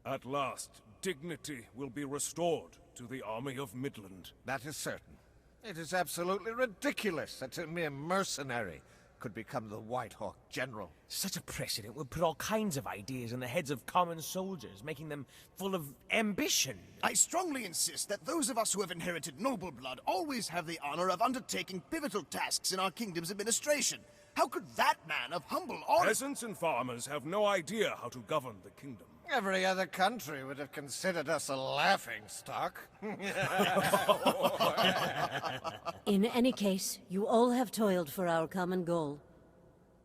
At last, dignity will be restored to the army of Midland. That is certain. It is absolutely ridiculous that a mere mercenary could become the White Hawk General. Such a precedent would put all kinds of ideas in the heads of common soldiers, making them full of ambition. I strongly insist that those of us who have inherited noble blood always have the honor of undertaking pivotal tasks in our kingdom's administration. How could that man of humble origin... Peasants and farmers have no idea how to govern the kingdom. Every other country would have considered us a laughingstock. In any case, you all have toiled for our common goal.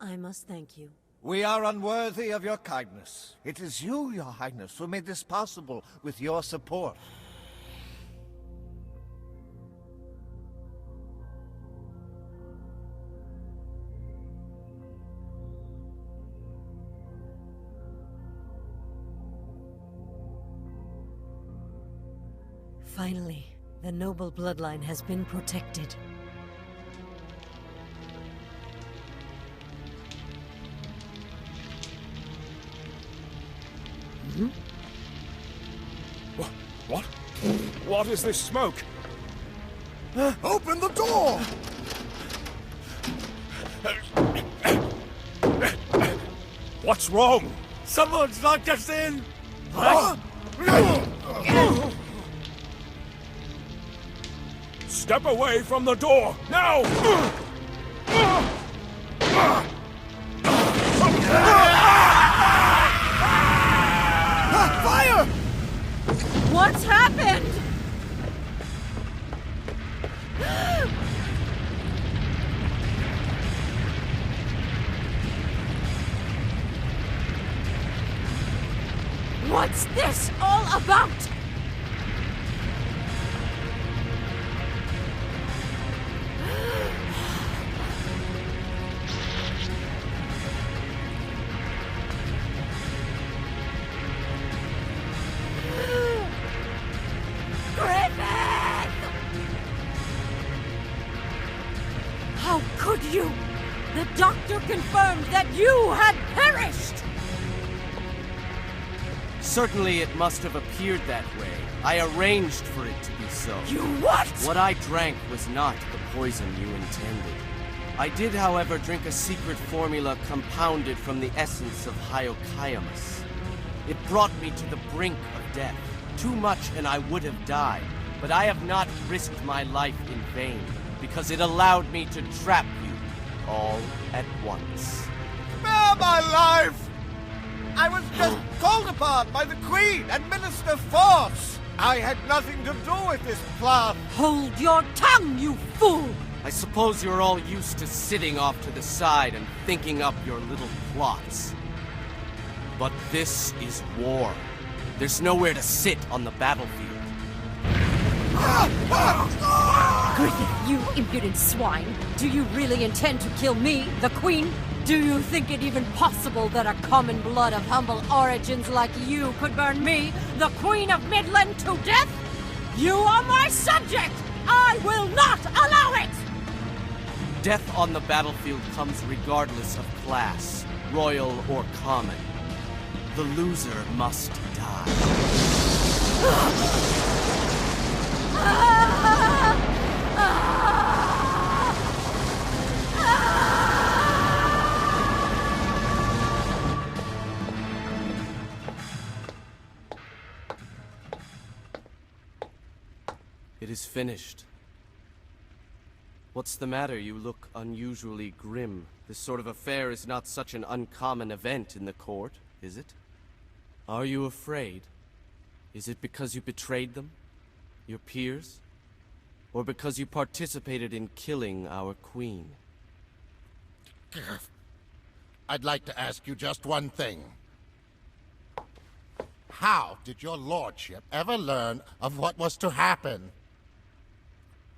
I must thank you. We are unworthy of your kindness. It is you, Your Highness, who made this possible with your support. Finally, the noble bloodline has been protected. Hmm? What? What is this smoke? Open the door! What's wrong? Someone's locked us in! Huh? Step away from the door, now! Fire! What's happened? What's this all about? How could you? The doctor confirmed that you had perished! Certainly it must have appeared that way. I arranged for it to be so. You what? What I drank was not the poison you intended. I did, however, drink a secret formula compounded from the essence of Hyokaiamus. It brought me to the brink of death. Too much and I would have died. But I have not risked my life in vain, because it allowed me to trap you all at once. Spare my life! I was just called upon by the Queen and Minister Foss. I had nothing to do with this plot. Hold your tongue, you fool! I suppose you're all used to sitting off to the side and thinking up your little plots. But this is war. There's nowhere to sit on the battlefield. Griffith, you impudent swine! Do you really intend to kill me, the Queen? Do you think it even possible that a common blood of humble origins like you could burn me, the Queen of Midland, to death? You are my subject! I will not allow it! Death on the battlefield comes regardless of class, royal or common. The loser must die. It is finished. What's the matter? You look unusually grim. This sort of affair is not such an uncommon event in the court, is it? Are you afraid? Is it because you betrayed them? Your peers? Or because you participated in killing our queen? I'd like to ask you just one thing. How did your lordship ever learn of what was to happen?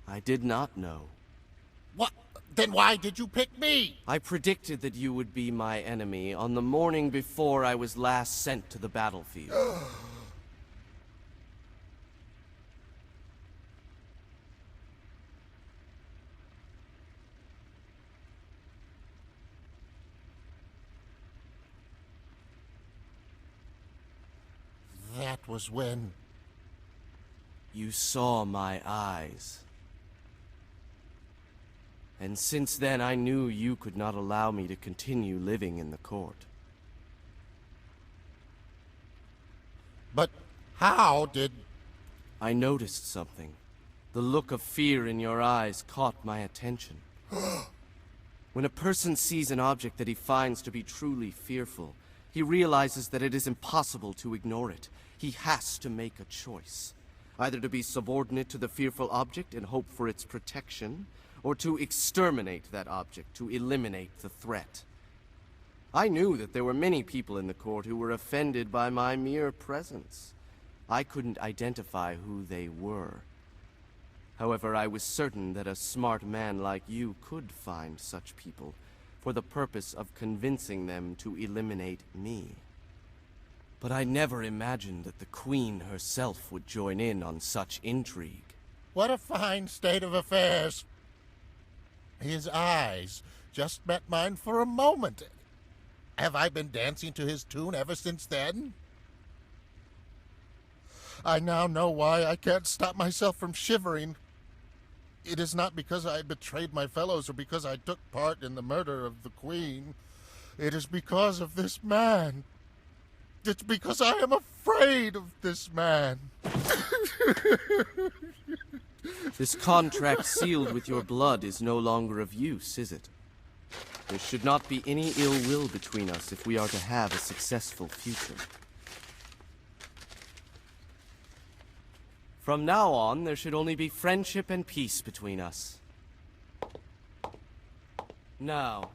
I did not know. What? Then why did you pick me? I predicted that you would be my enemy on the morning before I was last sent to the battlefield. That was when... You saw my eyes. And since then, I knew you could not allow me to continue living in the court. But how did... I noticed something. The look of fear in your eyes caught my attention. When a person sees an object that he finds to be truly fearful, he realizes that it is impossible to ignore it. He has to make a choice. Either to be subordinate to the fearful object and hope for its protection, or to exterminate that object, to eliminate the threat. I knew that there were many people in the court who were offended by my mere presence. I couldn't identify who they were. However, I was certain that a smart man like you could find such people, for the purpose of convincing them to eliminate me. But I never imagined that the Queen herself would join in on such intrigue. What a fine state of affairs. His eyes just met mine for a moment. Have I been dancing to his tune ever since then? I now know why I can't stop myself from shivering. It is not because I betrayed my fellows or because I took part in the murder of the Queen. It is because of this man. It's because I am afraid of this man. This contract sealed with your blood is no longer of use, is it? There should not be any ill will between us if we are to have a successful future. From now on, there should only be friendship and peace between us. Now,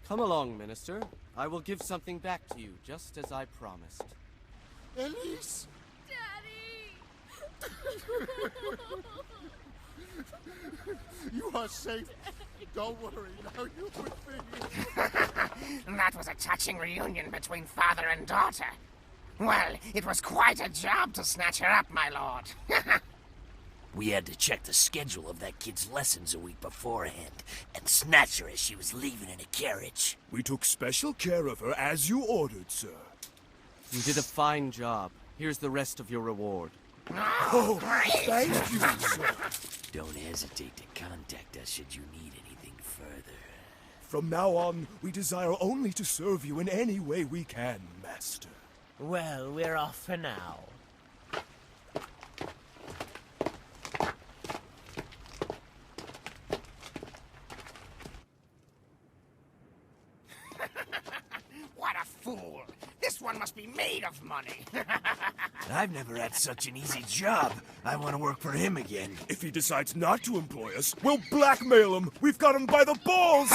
come along, Minister. I will give something back to you, just as I promised. Elise! Daddy! You are safe. Don't worry, now you're with me. That was a touching reunion between father and daughter. Well, it was quite a job to snatch her up, my lord. We had to check the schedule of that kid's lessons a week beforehand and snatch her as she was leaving in a carriage. We took special care of her as you ordered, sir. You did a fine job. Here's the rest of your reward. Oh, thank you, sir. Don't hesitate to contact us should you need anything further. From now on, we desire only to serve you in any way we can, Master. Well, we're off for now. What a fool! This one must be made of money. I've never had such an easy job. I want to work for him again. If he decides not to employ us, we'll blackmail him. We've got him by the balls.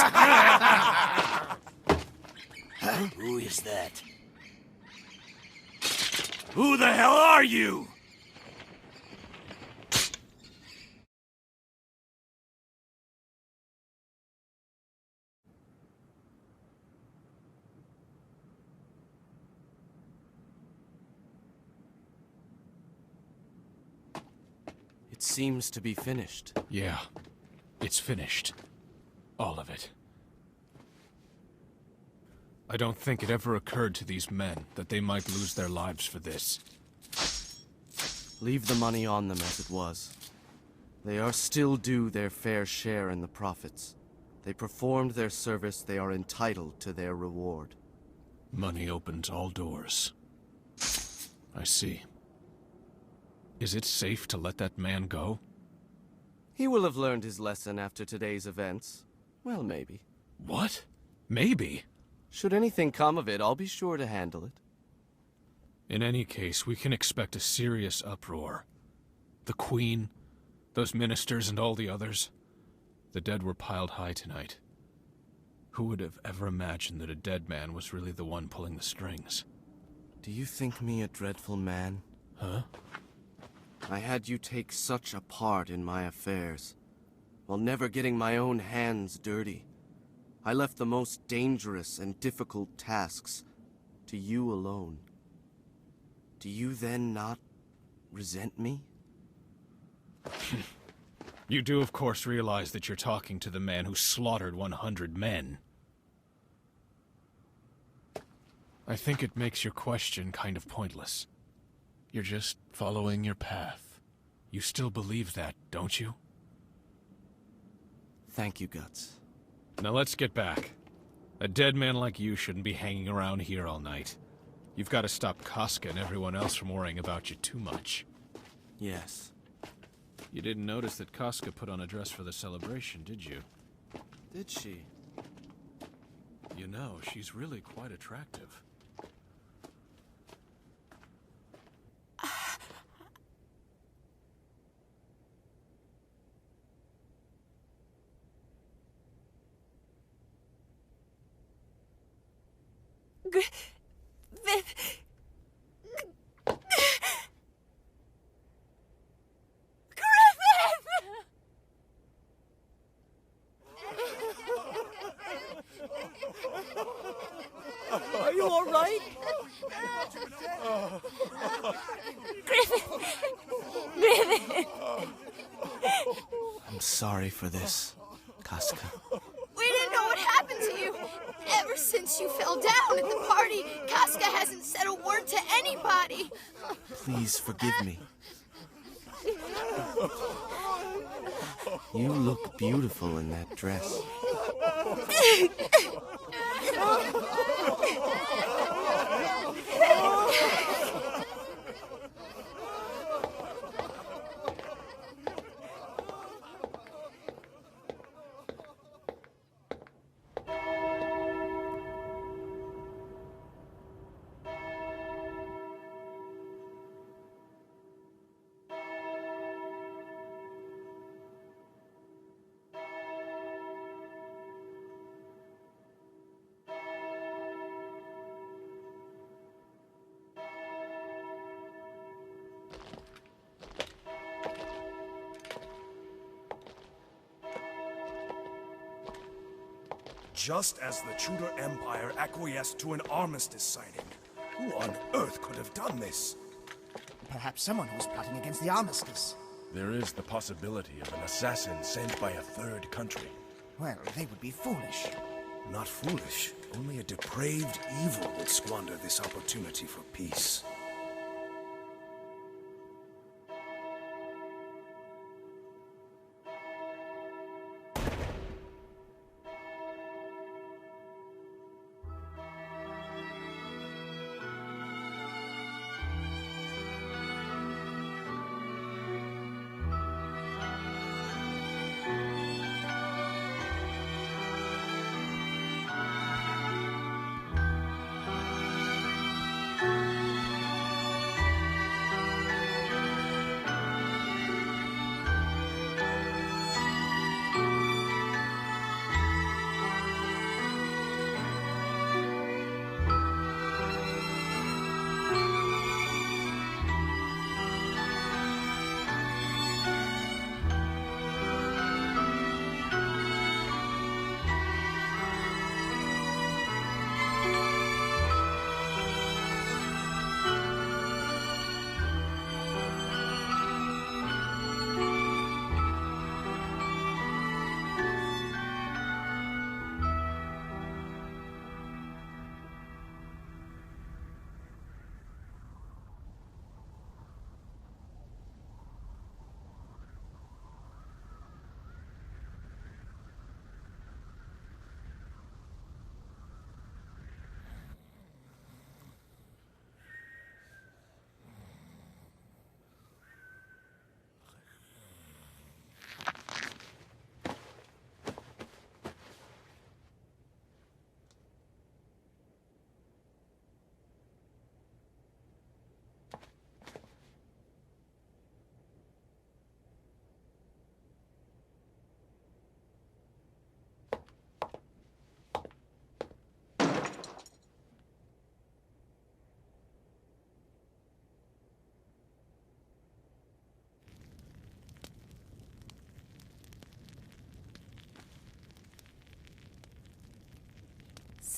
Who is that? Who the hell are you? It seems to be finished. Yeah, it's finished. All of it. I don't think it ever occurred to these men that they might lose their lives for this. Leave the money on them as it was. They are still due their fair share in the profits. They performed their service, they are entitled to their reward. Money opens all doors. I see. Is it safe to let that man go? He will have learned his lesson after today's events. Well, maybe. What? Maybe? Should anything come of it, I'll be sure to handle it. In any case, we can expect a serious uproar. The Queen, those ministers and all the others. The dead were piled high tonight. Who would have ever imagined that a dead man was really the one pulling the strings? Do you think me a dreadful man? Huh? I had you take such a part in my affairs, while never getting my own hands dirty. I left the most dangerous and difficult tasks to you alone. Do you then not resent me? You do, of course, realize that you're talking to the man who slaughtered 100 men. I think it makes your question kind of pointless. You're just following your path. You still believe that, don't you? Thank you, Guts. Now let's get back. A dead man like you shouldn't be hanging around here all night. You've got to stop Casca and everyone else from worrying about you too much. Yes. You didn't notice that Casca put on a dress for the celebration, did you? Did she? You know, she's really quite attractive. Are you all right? Griffin! I'm sorry for this, Casca. We didn't know what happened to you. Ever since you fell down at the party, Casca hasn't said a word to anybody. Please forgive me. You look beautiful in that dress. Just as the Tudor Empire acquiesced to an armistice signing, who on earth could have done this? Perhaps someone who was plotting against the armistice. There is the possibility of an assassin sent by a third country. Well, they would be foolish. Not foolish. Only a depraved evil would squander this opportunity for peace.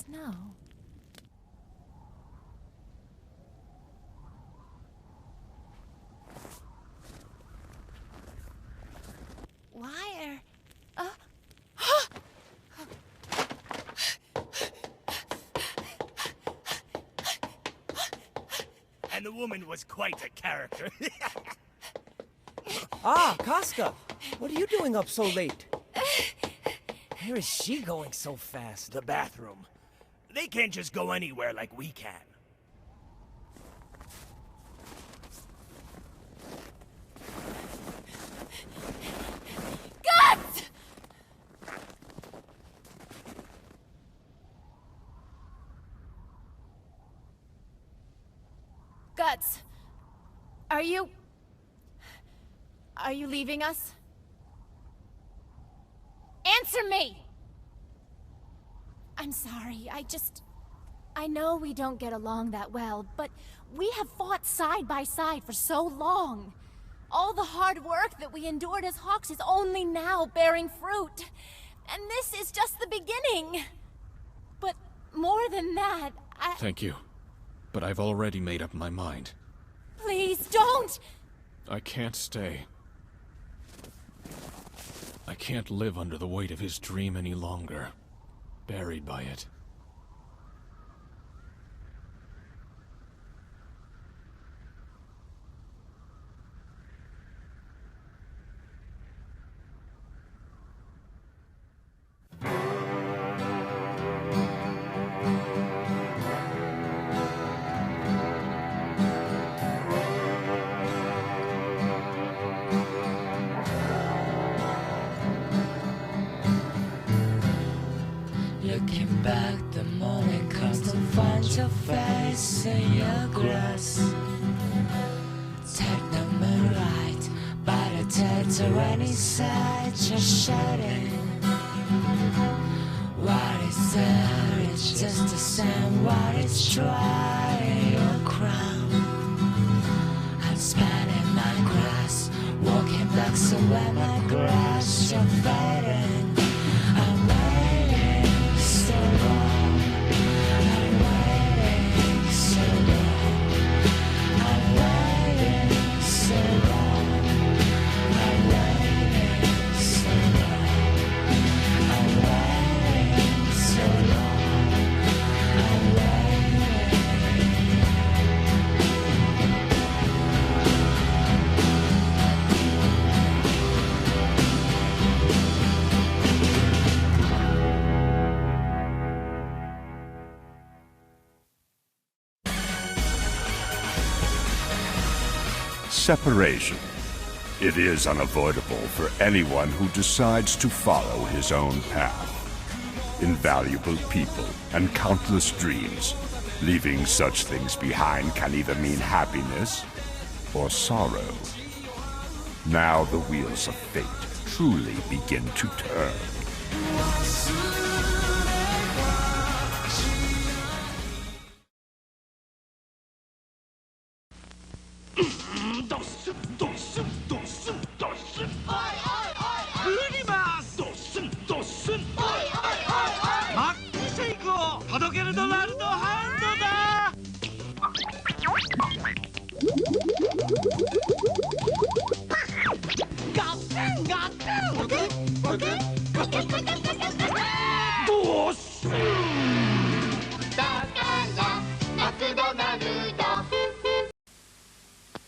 snow. Why are... And the woman was quite a character. Ah, Casca! What are you doing up so late? Where is she going so fast? The bathroom. They can't just go anywhere like we can. Guts! Guts, are you leaving us? Answer me! I'm sorry, I know we don't get along that well, but we have fought side by side for so long. All the hard work that we endured as Hawks is only now bearing fruit. And this is just the beginning. But more than that, Thank you. But I've already made up my mind. Please, don't! I can't stay. I can't live under the weight of his dream any longer. Buried by it. Looking back, the morning comes to find your face in your grass. Take the moonlight, by the tail to any side, just shouting. What is there? It's just the same. What it's trying your crown. I'm spanning my grass, walking back so when my grass, you're fading. I'm waiting so long. I'm waiting so long. I'm waiting so long. I'm waiting so long. I'm waiting so long. I'm waiting. Separation. It is unavoidable for anyone who decides to follow his own path. Invaluable people and countless dreams. Leaving such things behind can either mean happiness or sorrow. Now the wheels of fate truly begin to turn.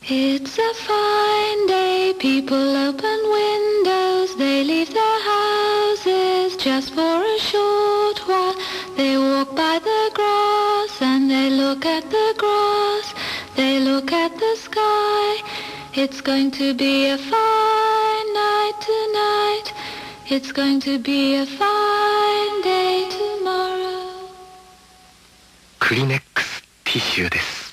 It's a fine day, people open windows, they leave their houses just for a short while. They walk by the grass and they look at the grass, they look at the sky. It's going to be a fine night tonight, it's going to be a fine day tomorrow. クリネックスティッシュです。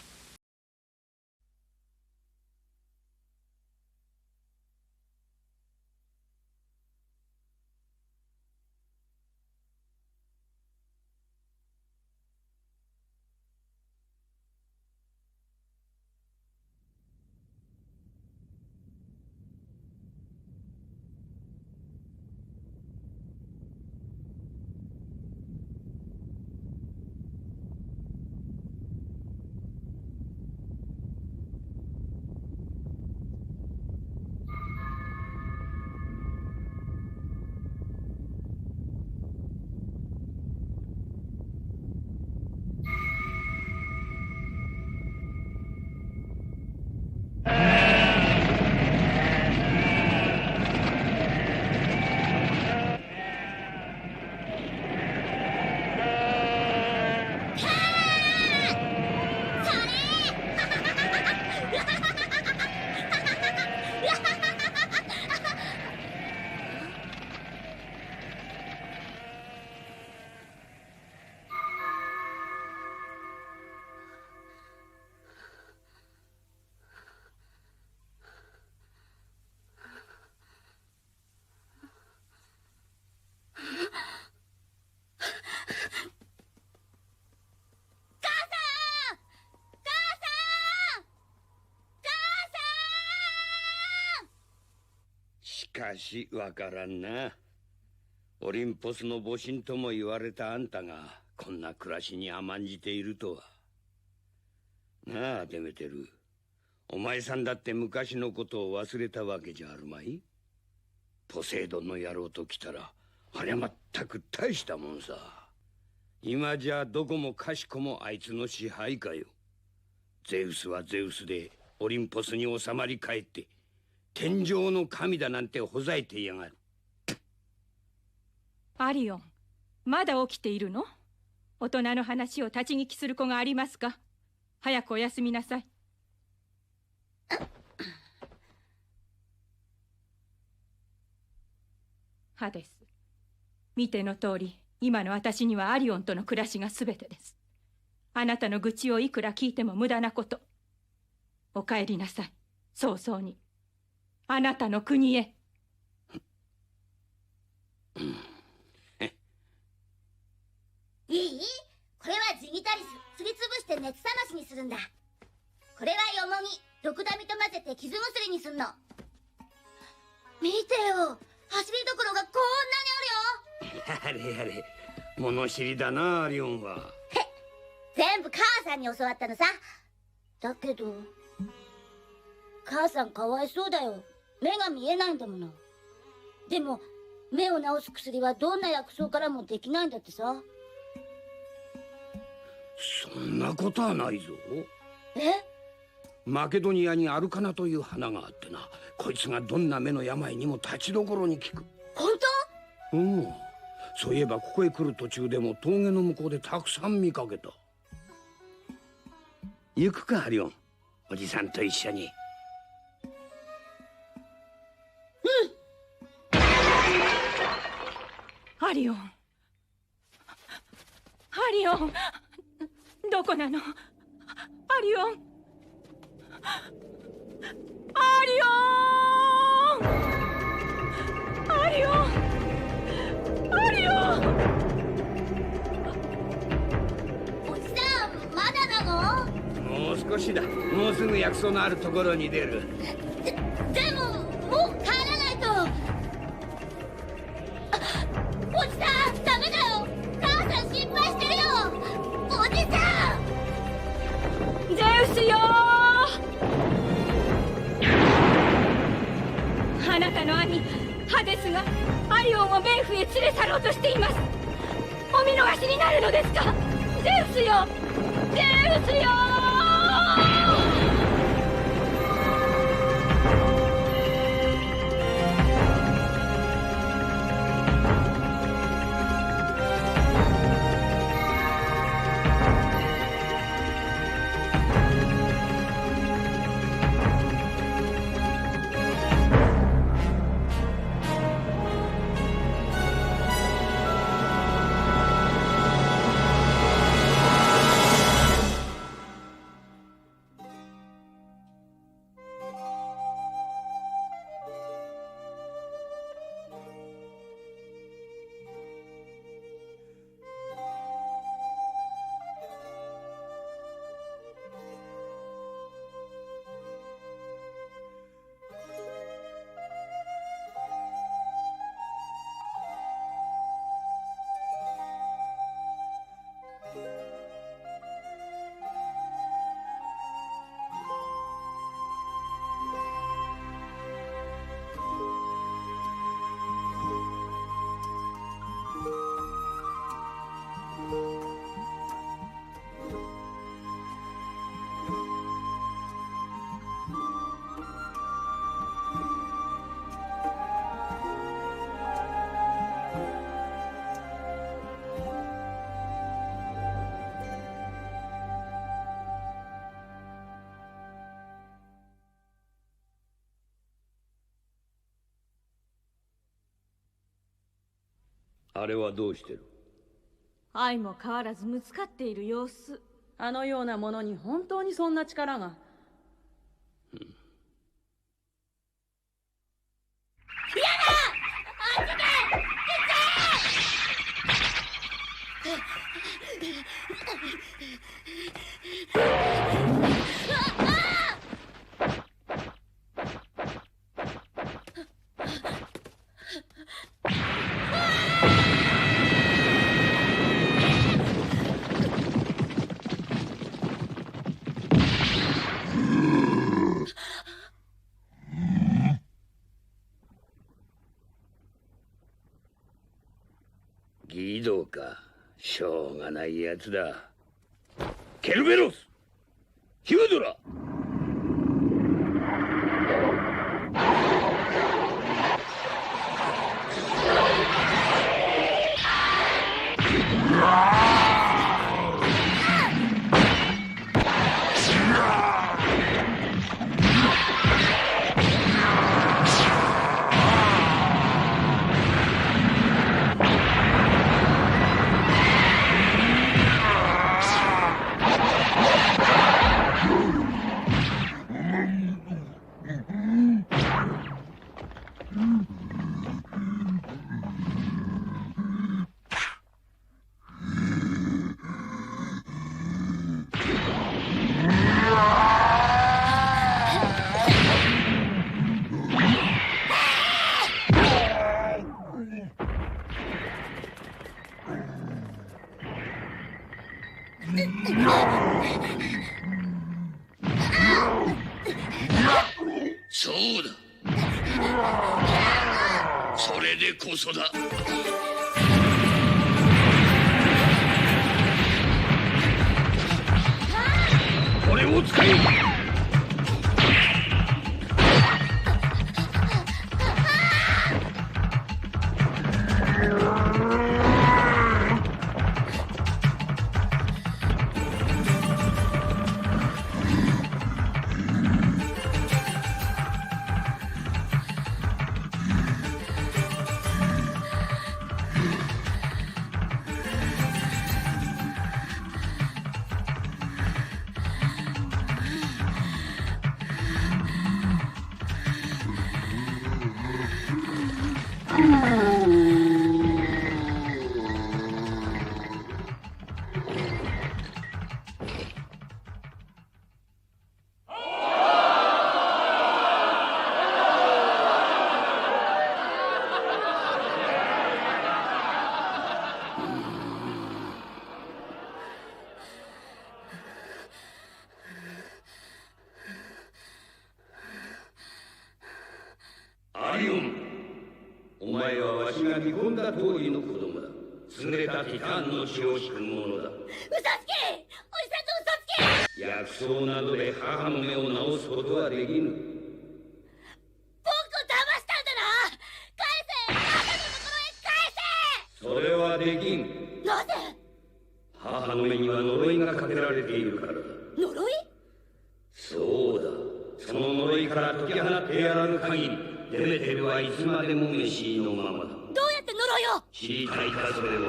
しかしわからんな。オリンポスの母神とも言われたあんたがこんな暮らしに甘んじているとは。なあデメテル、お前さんだって昔のことを忘れたわけじゃあるまい。ポセイドンの野郎と来たらありゃまったく大したもんさ。今じゃどこもかしこもあいつの支配下よ。ゼウスはゼウスでオリンポスに収まり返って天上の神だなんてほざいていやがる。アリオン、まだ起きているの？大人の話を立ち聞きする子がありますか？早くお休みなさい。ハデス、見ての通り今の私にはアリオンとの暮らしが全てです。あなたの愚痴をいくら聞いても無駄なこと。お帰りなさい、早々にあなたの国へ。いい？これはジギタリス、すりつぶして熱冷ましにするんだ。これはヨモギ、毒ダミと混ぜて傷薬にすんの。見てよ、走りどころがこんなにあるよ。やれやれ、物知りだなアリオンは。全部母さんに教わったのさ。だけど母さんかわいそうだよ。目が見えないんだもの。でも目を治す薬はどんな薬草からもできないんだってさ。そんなことはないぞ。え？マケドニアにアルカナという花があってな、こいつがどんな目の病にも立ちどころに効く。本当？うん。そういえばここへ来る途中でも峠の向こうでたくさん見かけた。行くかアリオン、おじさんと一緒に。アリオン、アリオン、どこなの？アリオン、アリオン、アリオン、アリオン。おじさん、まだなの？もう少しだ。もうすぐ薬草のあるところに出る。でももう帰らないと。おじさん、ダメだよ。母さん心配してるよ。おじさん。ゼウスよー。あなたの兄ハデスがアリオンを冥府へ連れ去ろうとしています。お見逃しになるのですか？ゼウスよ、ゼウスよー。あれはどうしてる？相も変わらずむつかっている様子。あのようなものに本当にそんな力が。ギドか。しょうがないやつだ。ケルベロス、ヒュードラ。そうだ。それでこそだ。これを使え。アリオン、お前はわしが見込んだ通りの子供だ。優れたティタンの血を引く者だ。嘘つけ！おじさんと嘘つけ！薬草などで母の目を治すことはできぬ。僕を騙したんだな！返せ！母のところへ返せ！それはできん。なぜ？母の目には呪いがかけられているからだ。呪い？そうだ。その呪いから解き放ってやらぬ限り、デメテルはいつまでもメシーのままだ。どうやって呪いを？知りたいか、それを。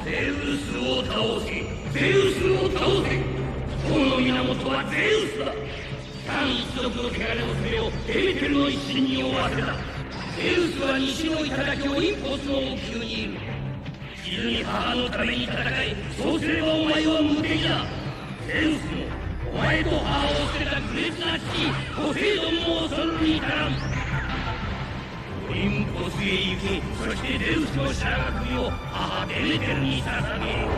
ゼウスを倒せ！ゼウスを倒せ！王の源はゼウスだ！ダン一族の汚れの全をデメテルの一心に負わせた。ゼウスは西の頂オリンポスの王宮にいる。実に母のために戦い、そうすればお前は無敵だ。ゼウスもお前と母を捨てた愚劣な父ポセイドンも恐るに足らん。オリンポスへ行け。そしてゼウスの白髪首を母デメテルに捧げよ。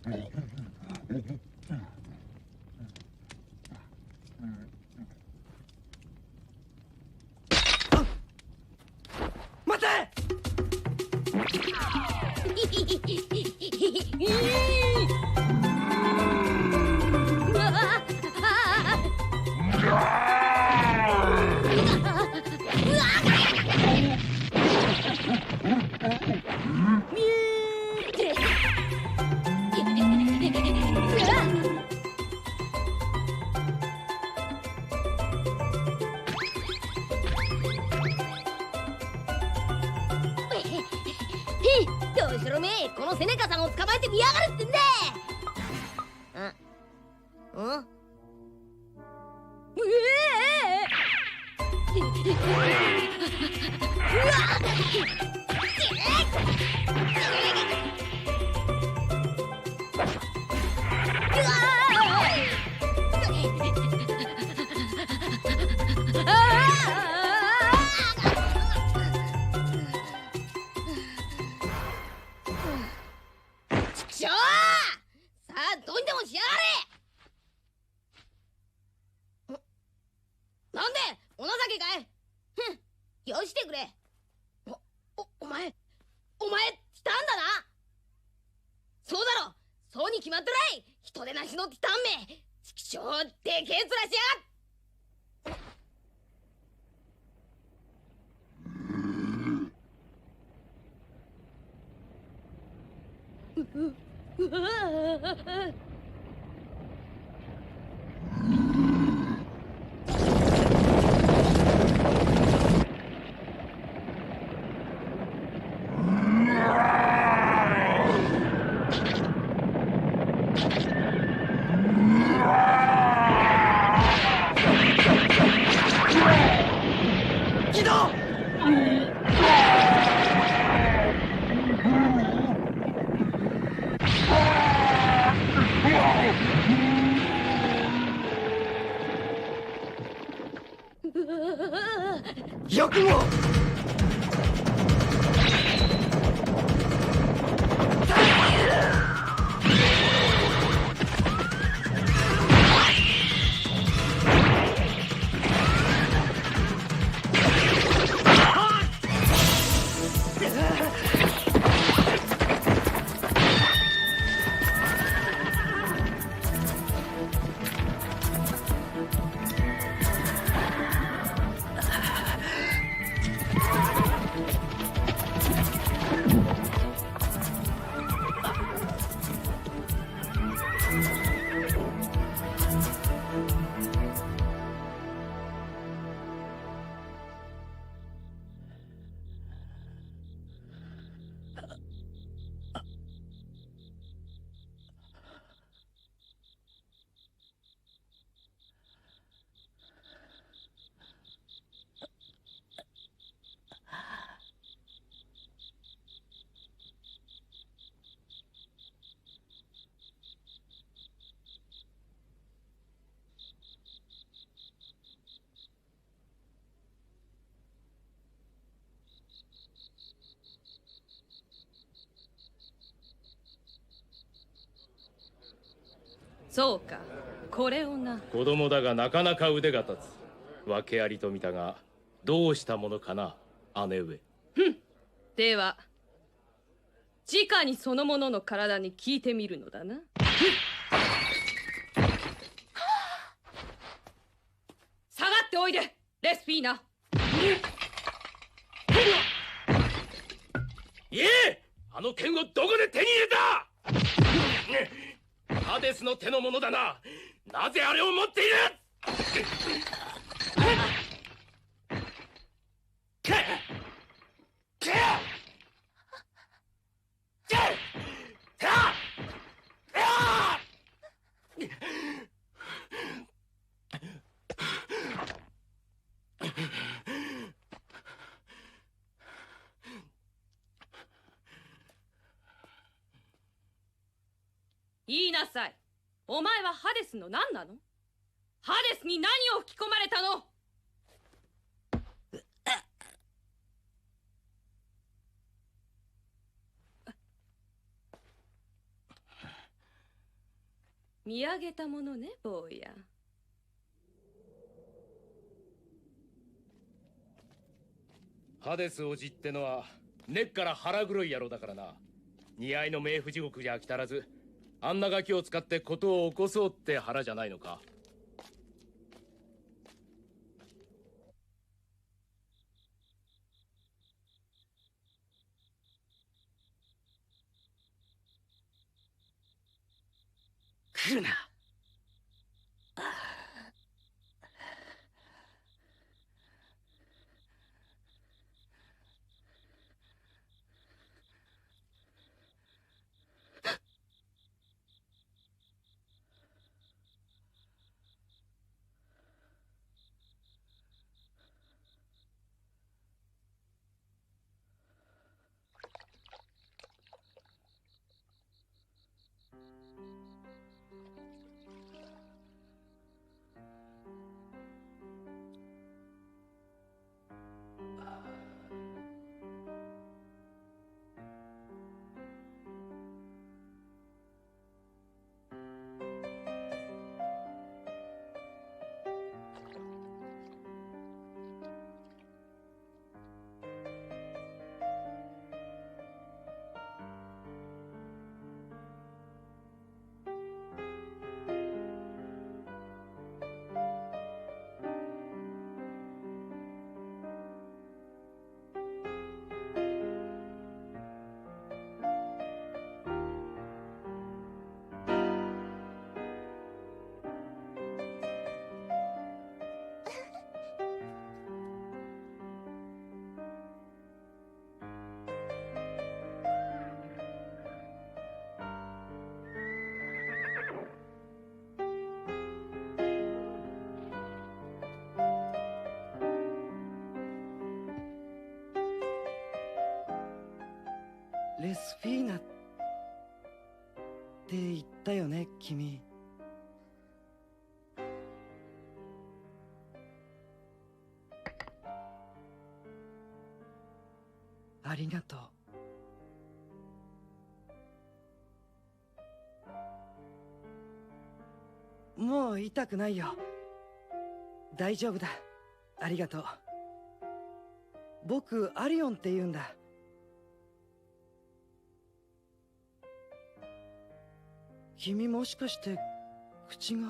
待て！どうしろめえ、このセネカさんを捕まえてみやがるってんだ。そうか、これをな。子供だがなかなか腕が立つ。訳ありと見たが、どうしたものかな、姉上。では、直にその者の体に聞いてみるのだな。下がっておいで、レスピーナ。いえ、あの剣をどこで手に入れたハデスの手のものだな。なぜあれを持っている言いなさい。お前はハデスの何なの？ハデスに何を吹き込まれたの？見上げたものね、坊や。ハデス王子ってのは根っから腹黒い野郎だからな。似合いの冥府地獄じゃ飽き足らず、あんなガキを使って事を起こそうって腹じゃないのか。来るな。レスフィーナって言ったよね、君。ありがとう。もう痛くないよ。大丈夫だ。ありがとう。僕、アリオンって言うんだ。君もしかして口が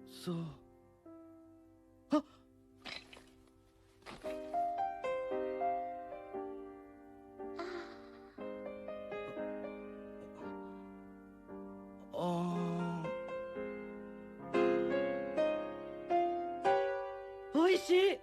そうあおいしい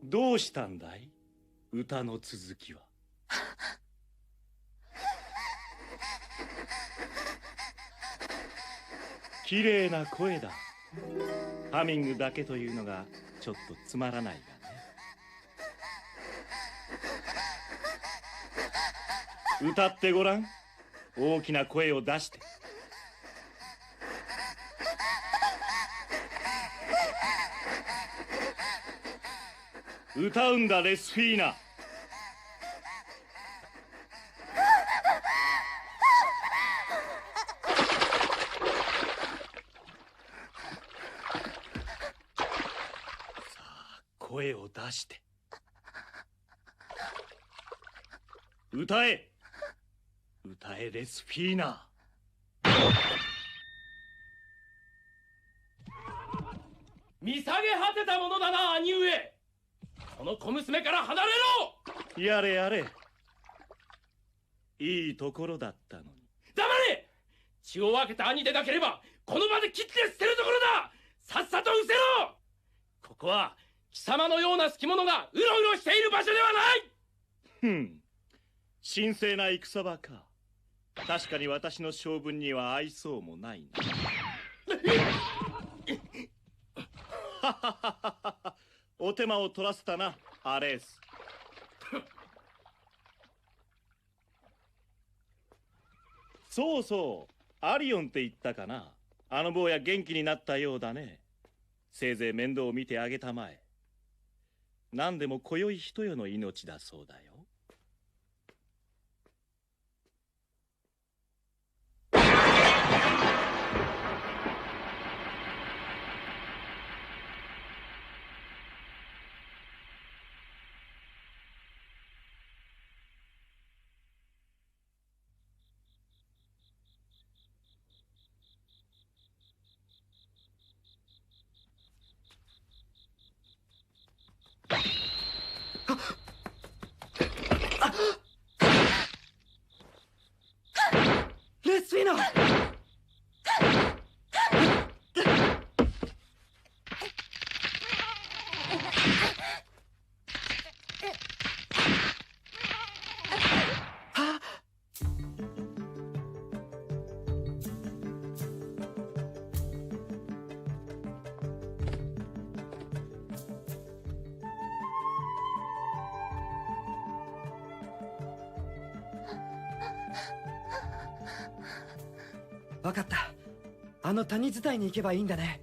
どうしたんだい？歌の続きは。綺麗な声だ。ハミングだけというのがちょっとつまらないがね。歌ってごらん。大きな声を出して。歌うんだ、レスフィーナ。さあ、声を出して。歌え歌えレスフィーナ。見下げ果てたものだな兄上。この小娘から離れろ。やれやれ、いいところだったのに。黙れ。血を分けた兄でなければこの場で切って捨てるところだ。さっさと失せろ。ここは貴様のような好き者がうろうろしている場所ではない。神聖な戦場か。確かに私の性分には合いそうもないな。お手間を取らせたな、アレース。そうそう、アリオンって言ったかな。あの坊や元気になったようだね。せいぜい面倒を見てあげたまえ。何でも今宵一夜の命だそうだよ。レスフィーナ。わかった。あの谷伝いに行けばいいんだね。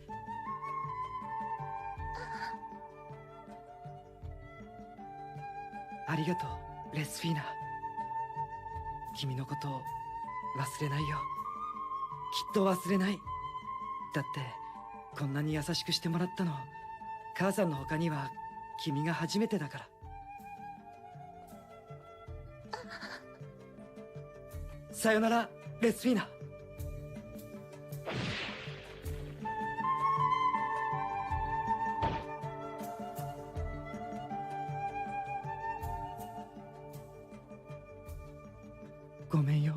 ありがとう、レスフィーナ。君のことを忘れないよ。きっと忘れない。だってこんなに優しくしてもらったの、母さんの他には君が初めてだから。さよなら、レスフィーナ。ごめんよ。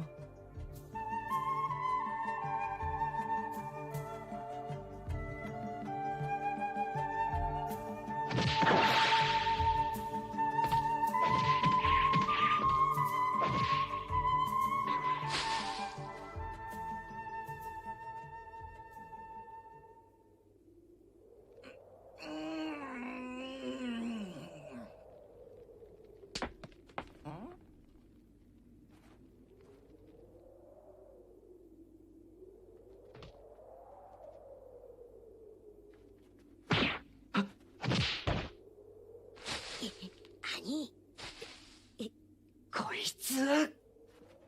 こいつ。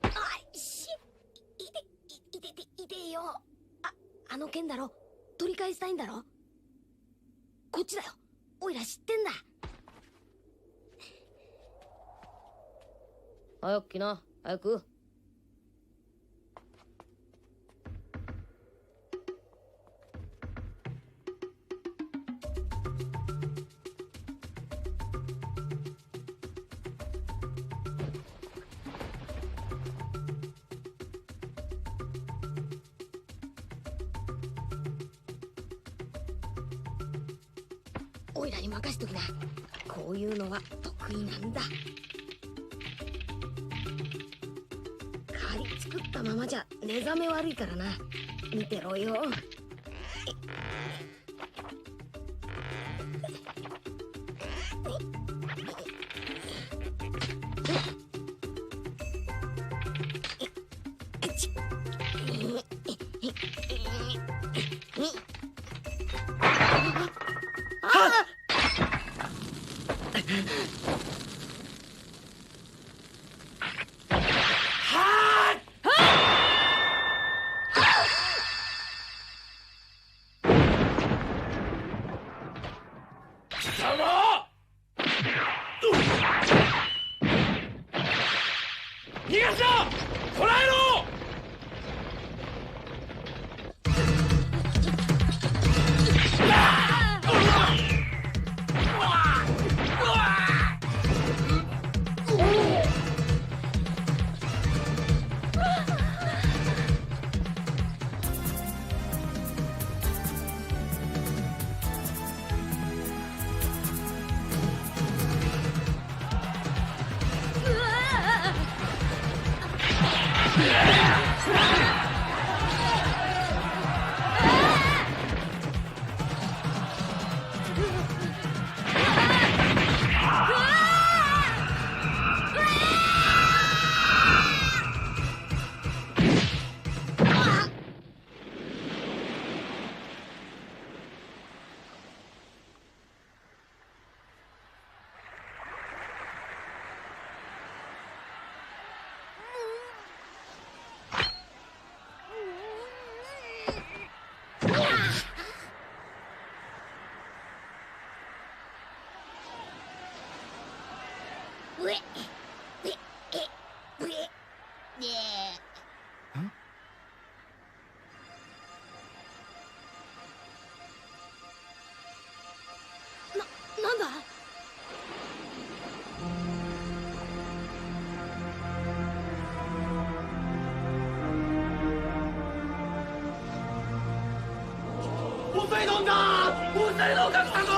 あし、いてよ。あの剣だろ。取り返したいんだろ。こっちだよ。おいら知ってんだ。早く来な、早く。おいらに任しときな。こういうのは得意なんだ。仮作ったままじゃ目覚め悪いからな。見てろよ。ポセイドンだ。ポセイドンが来たぞ。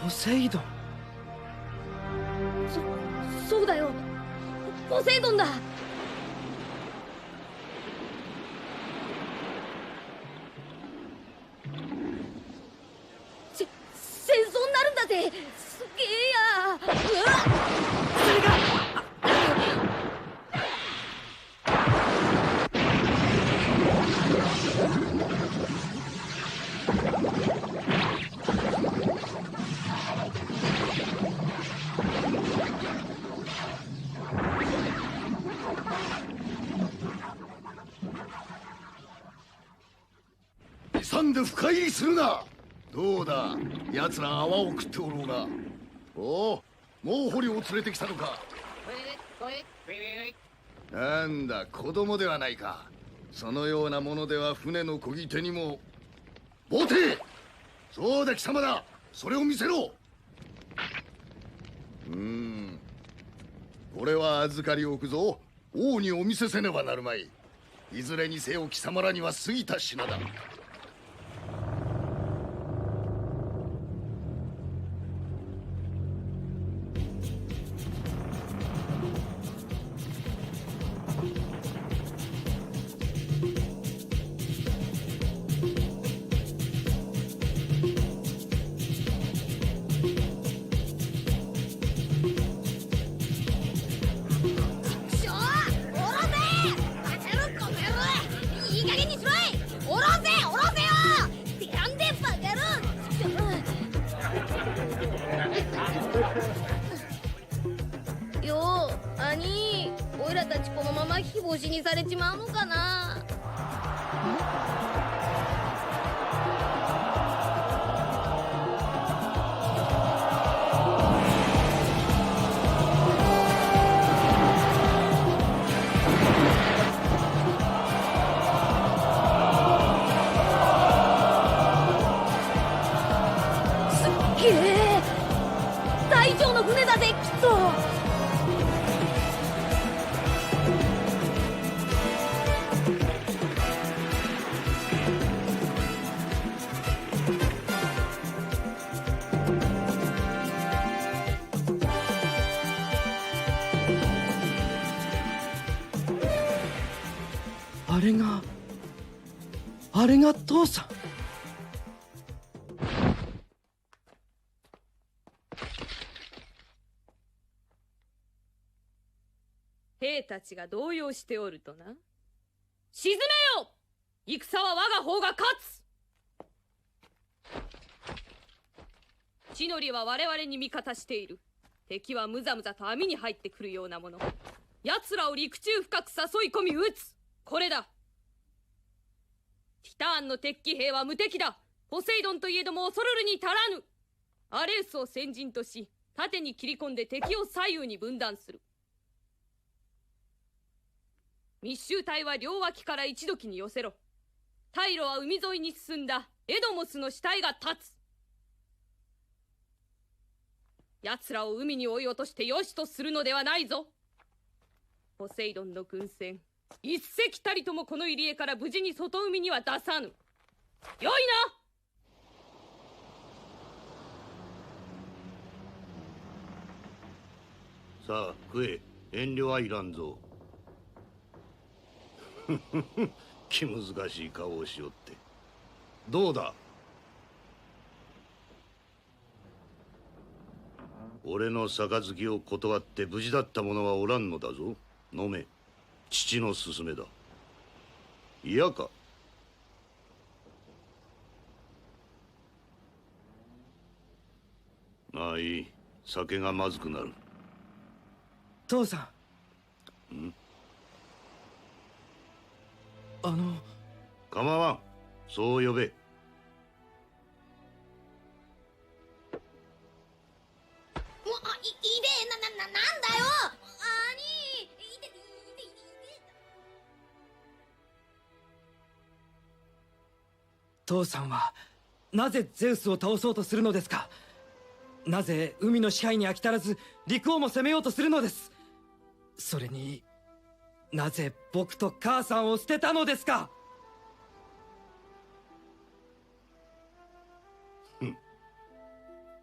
ポセイドン。そうだよ、ポセイドンだ。戦争になるんだぜ。すげえや。うわっ、それが勇んで深入りするな。どうだ、奴ら泡を食っておろうが。おお、もう捕虜を連れてきたのか。なんだ、子供ではないか。そのようなものでは船の漕ぎ手にも。ボテ、そうだ貴様だ。それを見せろ。これは預かりおくぞ。王にお見せせねばなるまい。いずれにせよ貴様らには過ぎた品だ。オイラたちこのまま日干しにされちまうのかな。すっげえ、隊長の船だぜきっと。あれが父さん。兵たちが動揺しておるとな。沈めよ、戦は我が方が勝つ。地の利は我々に味方している。敵はむざむざと網に入ってくるようなもの。奴らを陸中深く誘い込み撃つ。これだ。ティターンの鉄騎兵は無敵だ。ポセイドンといえども恐るるに足らぬ。アレウスを先陣とし、縦に切り込んで敵を左右に分断する。密集隊は両脇から一時に寄せろ。退路は海沿いに進んだエドモスの死体が立つ。奴らを海に追い落としてよしとするのではないぞ。ポセイドンの軍船一隻たりともこの入り江から無事に外海には出さぬ。よいな。さあ食え、遠慮はいらんぞ。気難しい顔をしよって。どうだ、俺の杯を断って無事だった者はおらんのだぞ。飲め、父の勧めだ。嫌か。まあいい、酒がまずくなる。父さん。構わん、そう呼べ。もういでえ、なんだよ兄。父さんはなぜゼウスを倒そうとするのですか。なぜ海の支配に飽き足らず陸をも攻めようとするのです。それになぜ僕と母さんを捨てたのですか？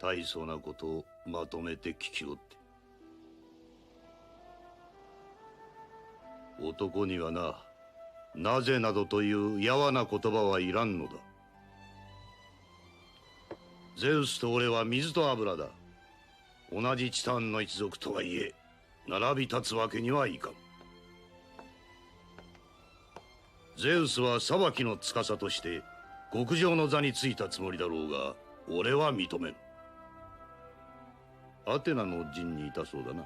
大層なことをまとめて聞きおって。男にはなぜなどというやわな言葉はいらんのだ。ゼウスと俺は水と油だ。同じチタンの一族とはいえ並び立つわけにはいかん。ゼウスは裁きの司として極上の座についたつもりだろうが、俺は認めん。アテナの陣にいたそうだな。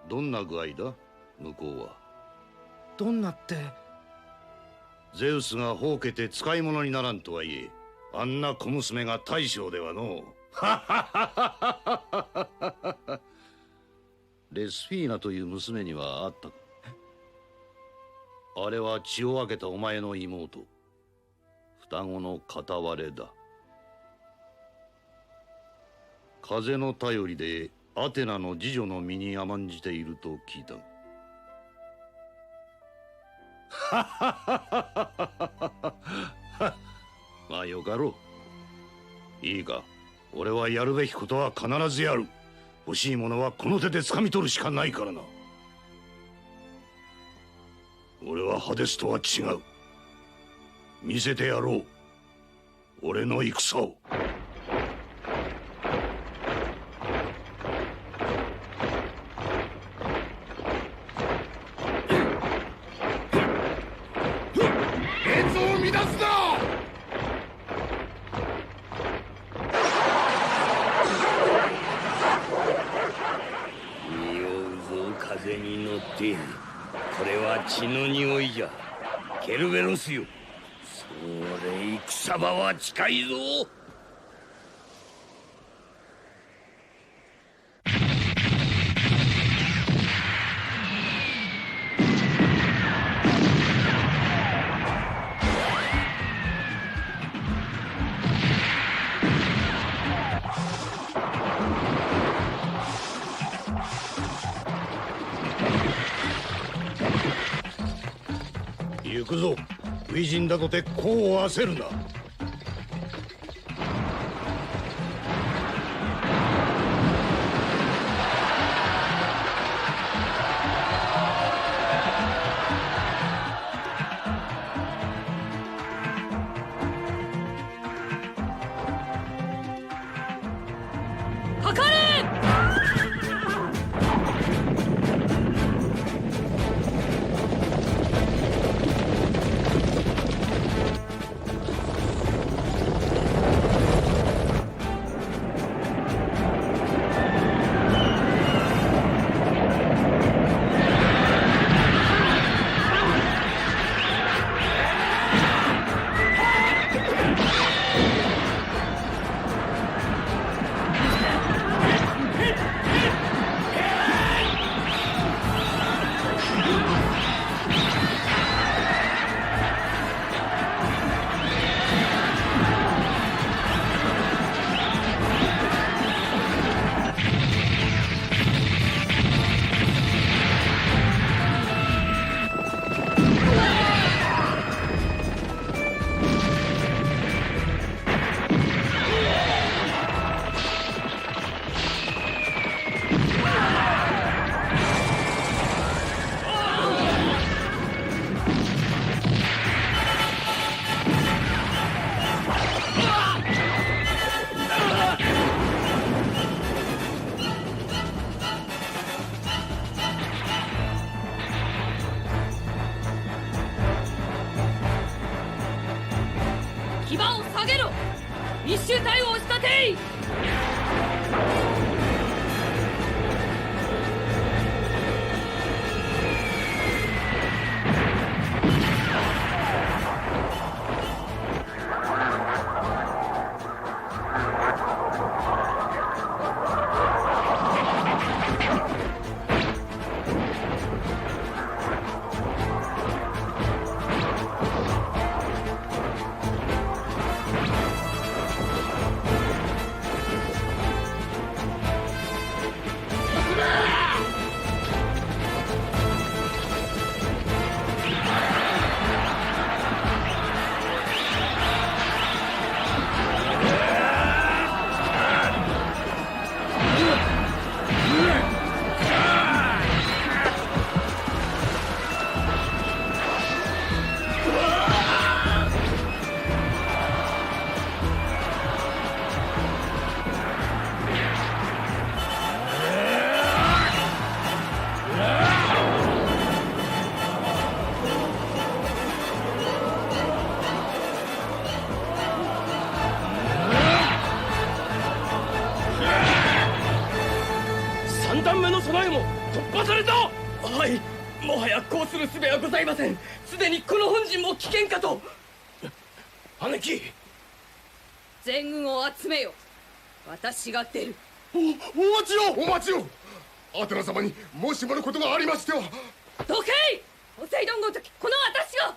どんな具合だ向こうは。どんなって。ゼウスがほうけて使い物にならんとはいえ、あんな小娘が大将ではのう。レスフィーナという娘にはあったか？あれは血を分けたお前の妹、双子の片割れだ。風の頼りでアテナの次女の身に甘んじていると聞いた。まあよかろう。いいか、俺はやるべきことは必ずやる。欲しいものはこの手で掴み取るしかないからな。俺はハデスとは違う。見せてやろう、俺の戦を。これは血の匂いじゃ。ケルベロスよ、それ戦場は近いぞ。行くぞ。初陣だとて功を焦るな。密集隊を押し立てい。3段目の備えも突破された。はい、もはやこうする術はございません。すでにこの本陣も危険かと。姉貴、全軍を集めよ。私が出る。お待ちを、お待ちを。アテナ様にもしものことがありましては。どけい、ポセイドンごときこの私が。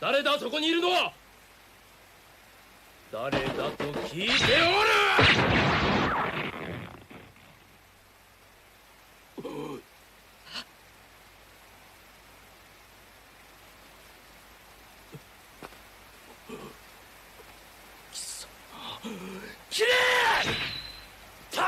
誰だそこにいるのは。誰だと聞いておる。きれいた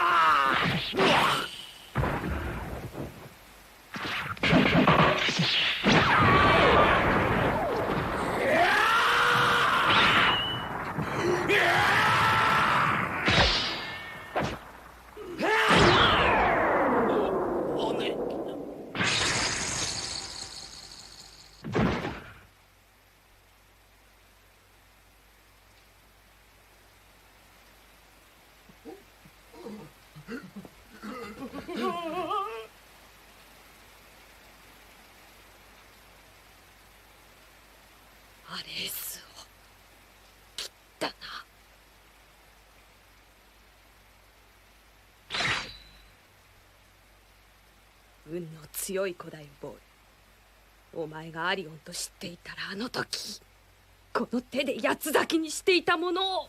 アレースを切ったな。運の強い子だよ、ボーイ。お前がアリオンと知っていたら、あの時この手で八つ裂きにしていたものを。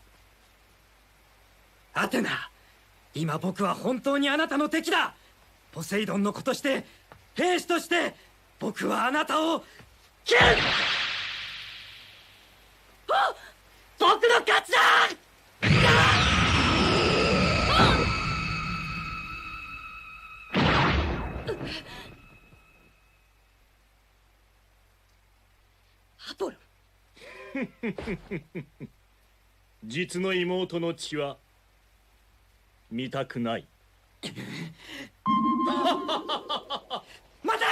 アテナ、今僕は本当にあなたの敵だ。ポセイドンの子として、兵士として僕はあなたを切る。僕の勝ちだ。アポロン。実の妹の血は見たくない。待て！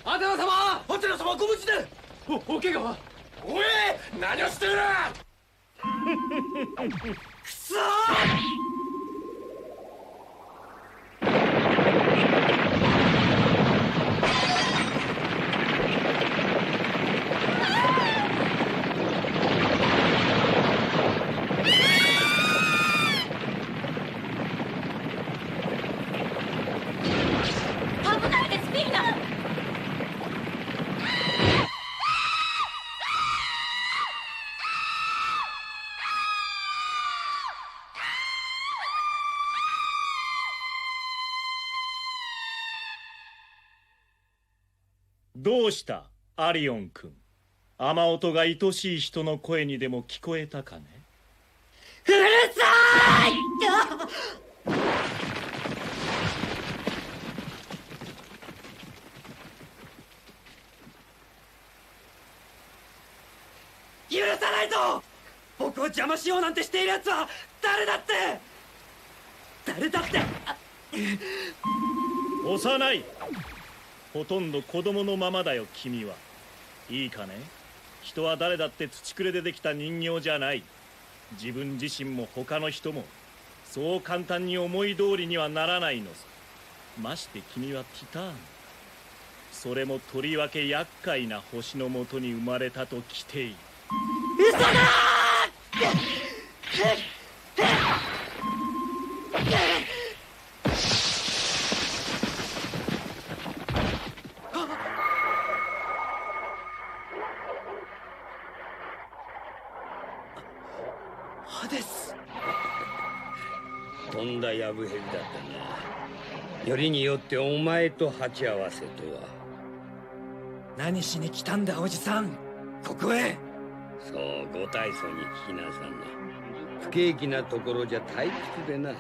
アテナ様！アテナ様ご無事で！お怪我は？おい、何をしている！くそ危ないです、みんな。どうしたアリオン君。雨音が愛しい人の声にでも聞こえたかね。うるさい！許さないぞ！僕を邪魔しようなんてしている奴は誰だって！誰だって！幼い。ほとんど子供のままだよ君は。いいかね、人は誰だって土くれでできた人形じゃない。自分自身も他の人もそう簡単に思い通りにはならないのさ。まして君はティターン。それもとりわけ厄介な星のもとに生まれたと規定。嘘だハデス。とんだやぶへびだったな。よりによってお前と鉢合わせとは。何しに来たんだおじさん、ここへ。そうご大層に聞きなさんな。不景気なところじゃ退屈でな。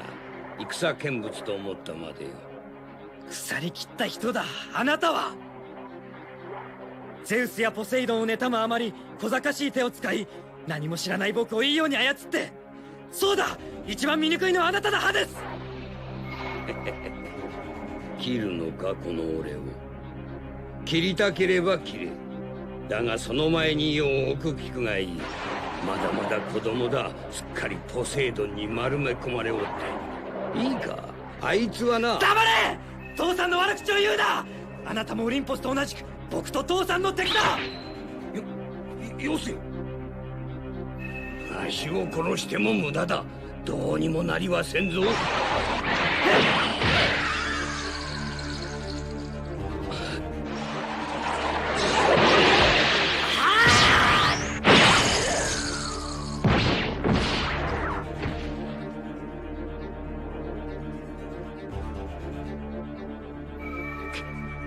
戦見物と思ったまでよ。腐りきった人だあなたは。ゼウスやポセイドンを妬むあまり小賢しい手を使い、何も知らない僕をいいように操って。そうだ、一番醜いのはあなただハデス。切るのかこの俺を。切りたければ切れ。だがその前によく聞くがいい。まだまだ子供だ。すっかりポセイドンに丸め込まれおって。いいか、あいつはな。黙れ！父さんの悪口を言うな！あなたもオリンポスと同じく僕と父さんの敵だ！よせ。わしを殺しても無駄だ。どうにもなりはせんぞ。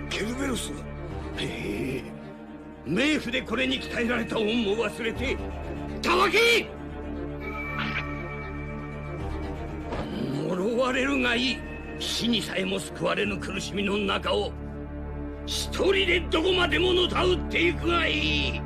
ケルベロス。へえ、冥府でこれに鍛えられた恩も忘れてたわけ。呪われるがいい。死にさえも救われぬ苦しみの中を一人でどこまでものたうっていくがいい。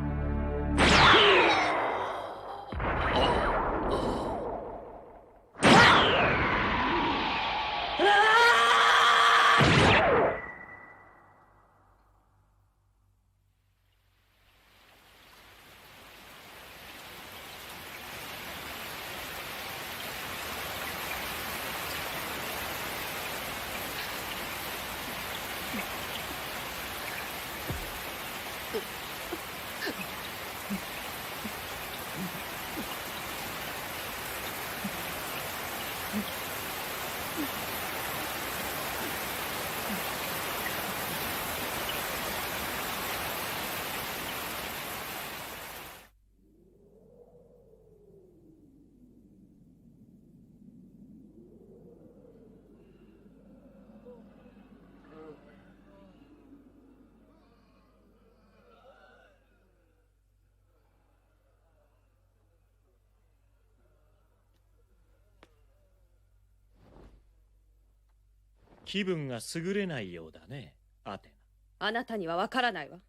気分が優れないようだね、アテナ。あなたにはわからないわ。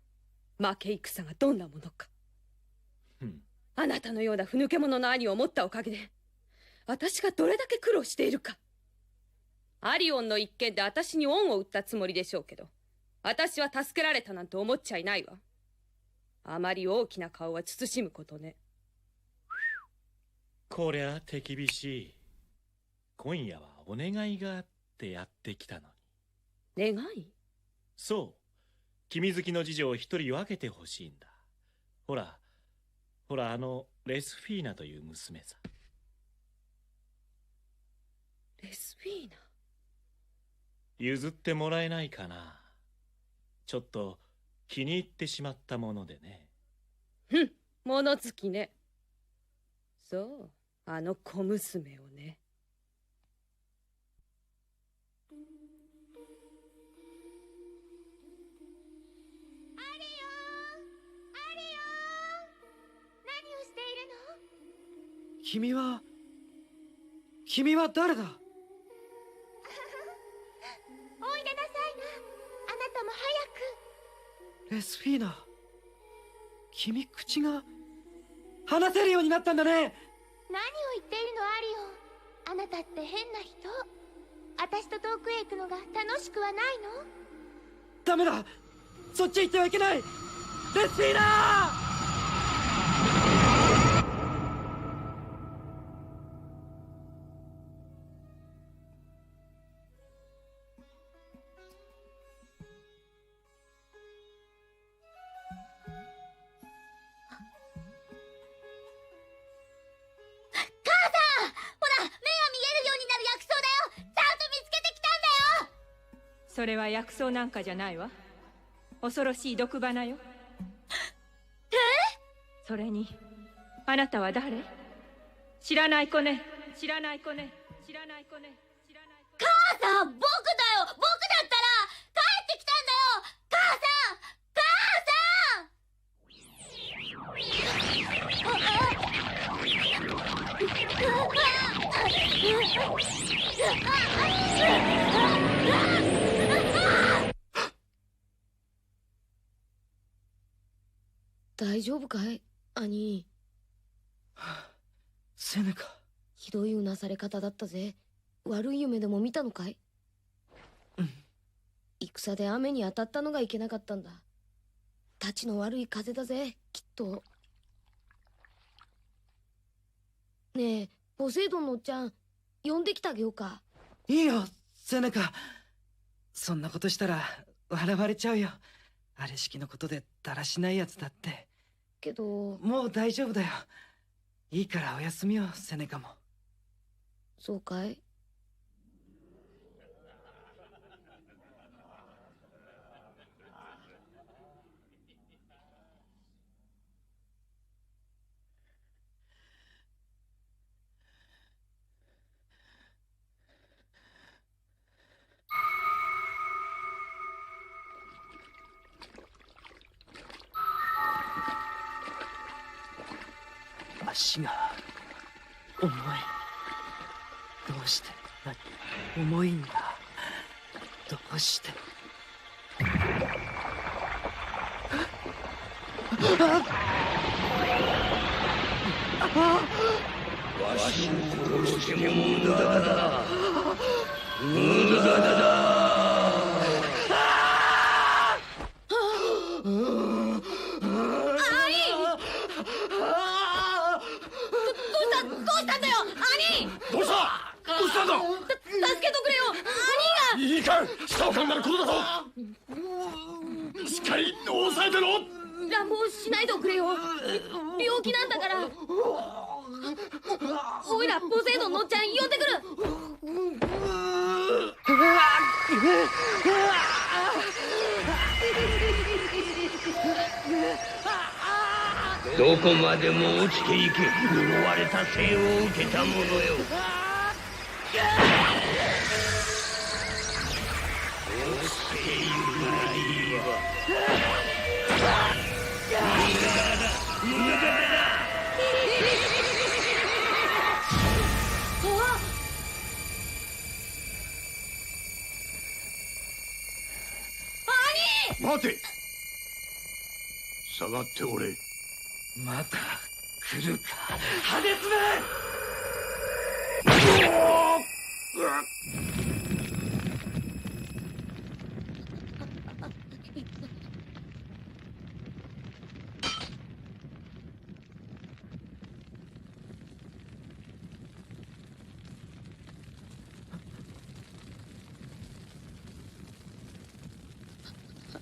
負け戦がどんなものか。あなたのようなふぬけ者の兄を持ったおかげで私がどれだけ苦労しているか。アリオンの一件で私に恩を売ったつもりでしょうけど、私は助けられたなんて思っちゃいないわ。あまり大きな顔は慎むことね。こりゃ手厳しい。今夜はお願いがあってやってきたのに。願い？そう。君好きの次女を一人分けてほしいんだ。ほらレスフィーナという娘さ。レスフィーナ？譲ってもらえないかな。ちょっと気に入ってしまったものでね。ふん、物好きね。そう、あの小娘をね。君は誰だ？おいでなさいな。あなたも早く。レスフィーナ、君口が話せるようになったんだね。何を言っているの、アリオン。あなたって変な人。私と遠くへ行くのが楽しくはないの？ダメだ、そっち行ってはいけない。レスフィーナー！それは薬草なんかじゃないわ。恐ろしい毒花よ。それにあなたは誰？知らない子ね。知らない子ね。知らない子ね。母さん、僕だよ。僕だったら帰ってきたんだよ。母さん。大丈夫かい、兄？セネカ。ひどいうなされ方だったぜ。悪い夢でも見たのかい？戦で雨に当たったのがいけなかったんだ。たちの悪い風だぜ、きっと。ねえ、ポセイドンのおっちゃん呼んできてあげようか。いいよセネカ。そんなことしたら笑われちゃうよ。あれ式のことでだらしないやつだって。けどもう大丈夫だよ。いいからお休みよセネカも。そうかい。足が重い。どうして重いんだ。どうしてわしを殺しても無駄だ。無駄だ。どうしたんだよ兄。どうしたんだ。助けとくれよ兄が。いいか下を考えることだぞ。しっかり抑えてろ。乱暴しないでおくれよ。病気なんだから。おいらポセイドンのおっちゃん呼んでくる。どこまでも落ちていけ。呪われた生を受けた者よ。落ちていくがいいわ。無駄だ。待て。下がっておれ。また来るかハデスメ。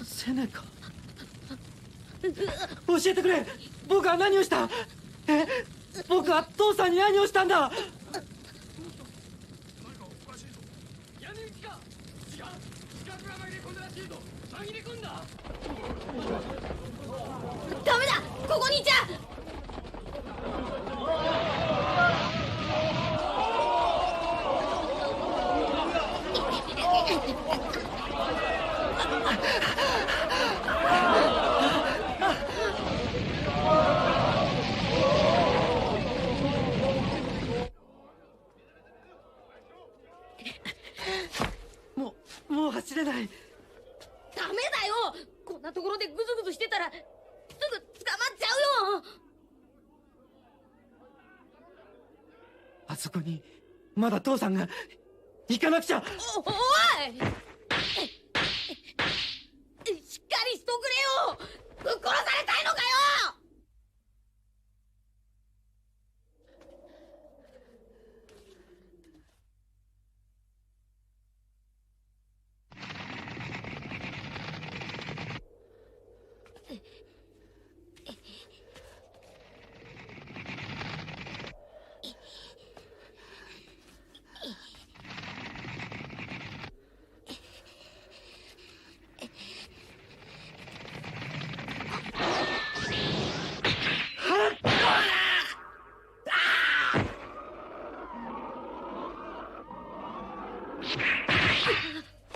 セネカ、教えてくれ。僕は何をした？僕は父さんに何をしたんだ？ダメだ、ここにいちゃ。もう走れない。ダメだよ。こんなところでグズグズしてたらすぐ捕まっちゃうよ。あそこにまだ父さんが。行かなくちゃ。おい、しっかりしとくれよ。殺されたいのかよ。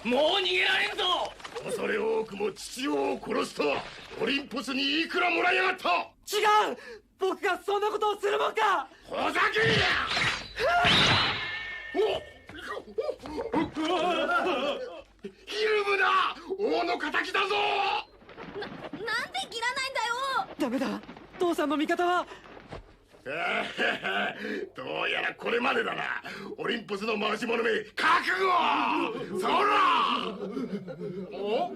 もう逃げられんぞ。恐れ多くも父親を殺すとはオリンポスにいくらもらいやがった。違う。僕がそんなことをするもんか。ふざけんや。ひるむな。王の敵だぞ。なんで切らないんだよ。ダメだ。父さんの味方は。どうやらこれまでだな。オリンポスの回し者め、覚悟。そら。お。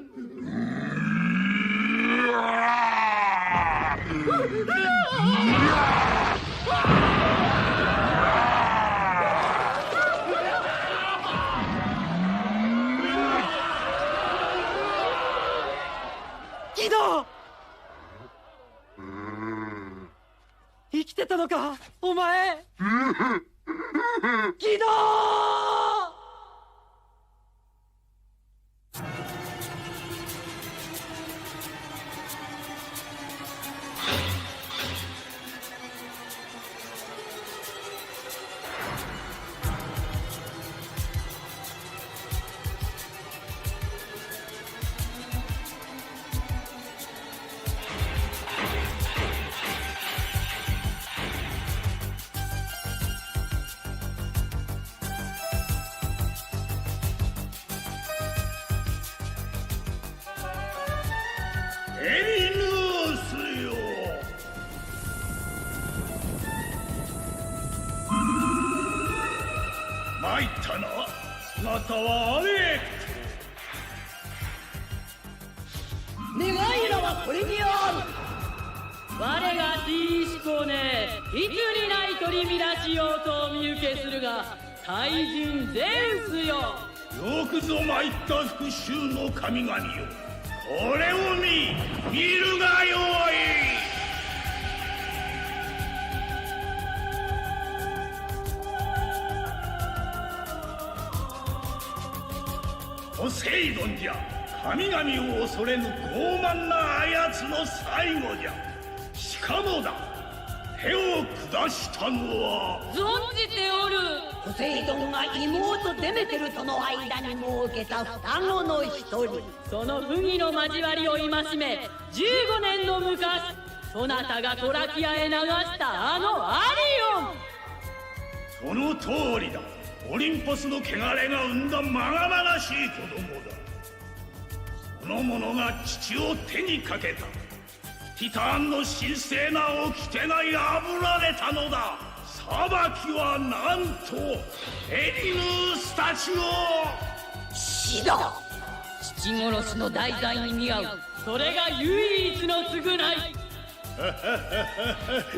ギド！生きてたのかお前。ギド！参ったな。姿はあれ。願いらはこれにある。我が自意志向ね、いつにない取り乱しようとお見受けするが、大人ゼウスよ。よくぞ参った復讐の神々よ。これを見るがよい。ポセイドンじゃ。神々を恐れぬ傲慢なあやつの最後じゃ。しかもだ、手を下したのは存じておる。ポセイドンが妹デメテルとの間に設けた双子の一人。その不義の交わりを戒め、15年の昔、そなたがトラキアへ流したあのアリオン。その通りだ。オリンポスの汚れが生んだまがまがしい子供だ。その者が父を手にかけた。ティターンの神聖な掟が破られたのだ。裁きはなんとエリヌースたちを。死だ。父殺しの題材に似合う、それが唯一の償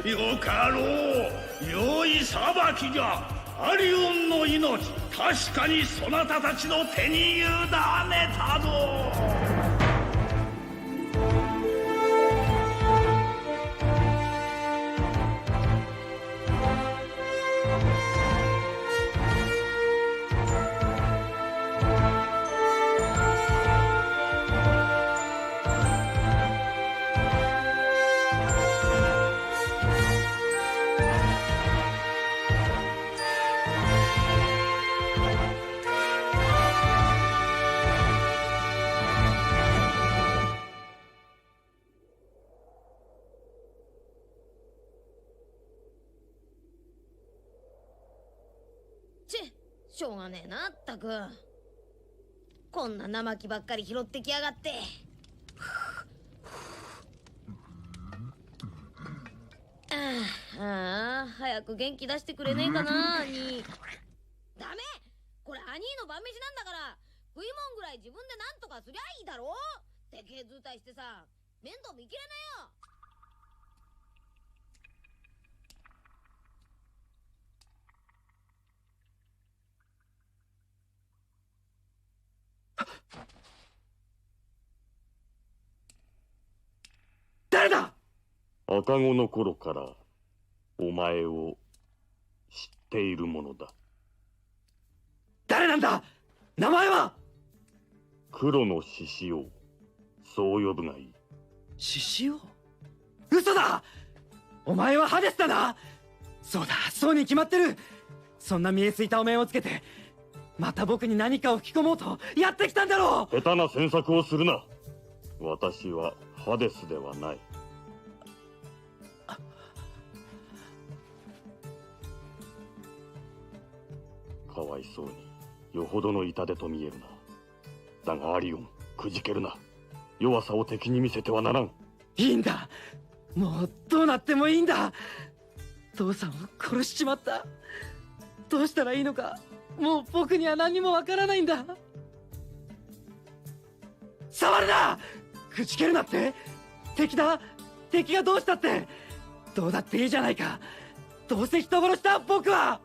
い。よかろう。良い裁きじゃ。アリオンの命、確かにそなたたちの手に委ねたぞ。しょうがねえな、ったく。こんな生木ばっかり拾ってきやがって。ああ、早く元気出してくれねえかな、兄。ダメ、これ兄の晩飯なんだから、食いもんぐらい自分でなんとかすりゃいいだろ。でけえ図体してさ、面倒見きれねえよ。誰だ。赤子の頃からお前を知っているものだ。誰なんだ。名前は。黒の獅子王、そう呼ぶがいい。獅子王。嘘だ。お前はハデスだな。そうだ、そうに決まってる。そんな見えすいたお面をつけてまた僕に何かを吹き込もうとやってきたんだろう。下手な詮索をするな。私はハデスではない。かわいそうによほどの痛手と見えるな。だがアリオン、くじけるな。弱さを敵に見せてはならん。いいんだ、もうどうなってもいいんだ。父さんを殺しちまった。どうしたらいいのかもう僕には何もわからないんだ。触るな。くじけるなって。敵だ。敵がどうしたって。どうだっていいじゃないか。どうせ人殺しだ僕は。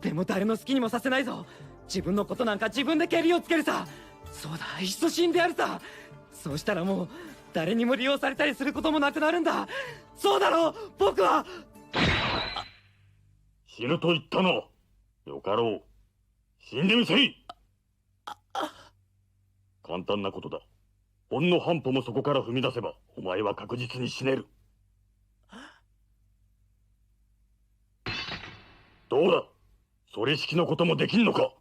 でも誰の好きにもさせないぞ。自分のことなんか自分でケリをつけるさ。そうだ、いっそ死んでやるさ。そうしたらもう誰にも利用されたりすることもなくなるんだ。そうだろう、僕は。死ぬと言ったの。よかろう。死んでみせい。簡単なことだ。ほんの半歩もそこから踏み出せばお前は確実に死ねる。どうだ、それ式のこともできんのか。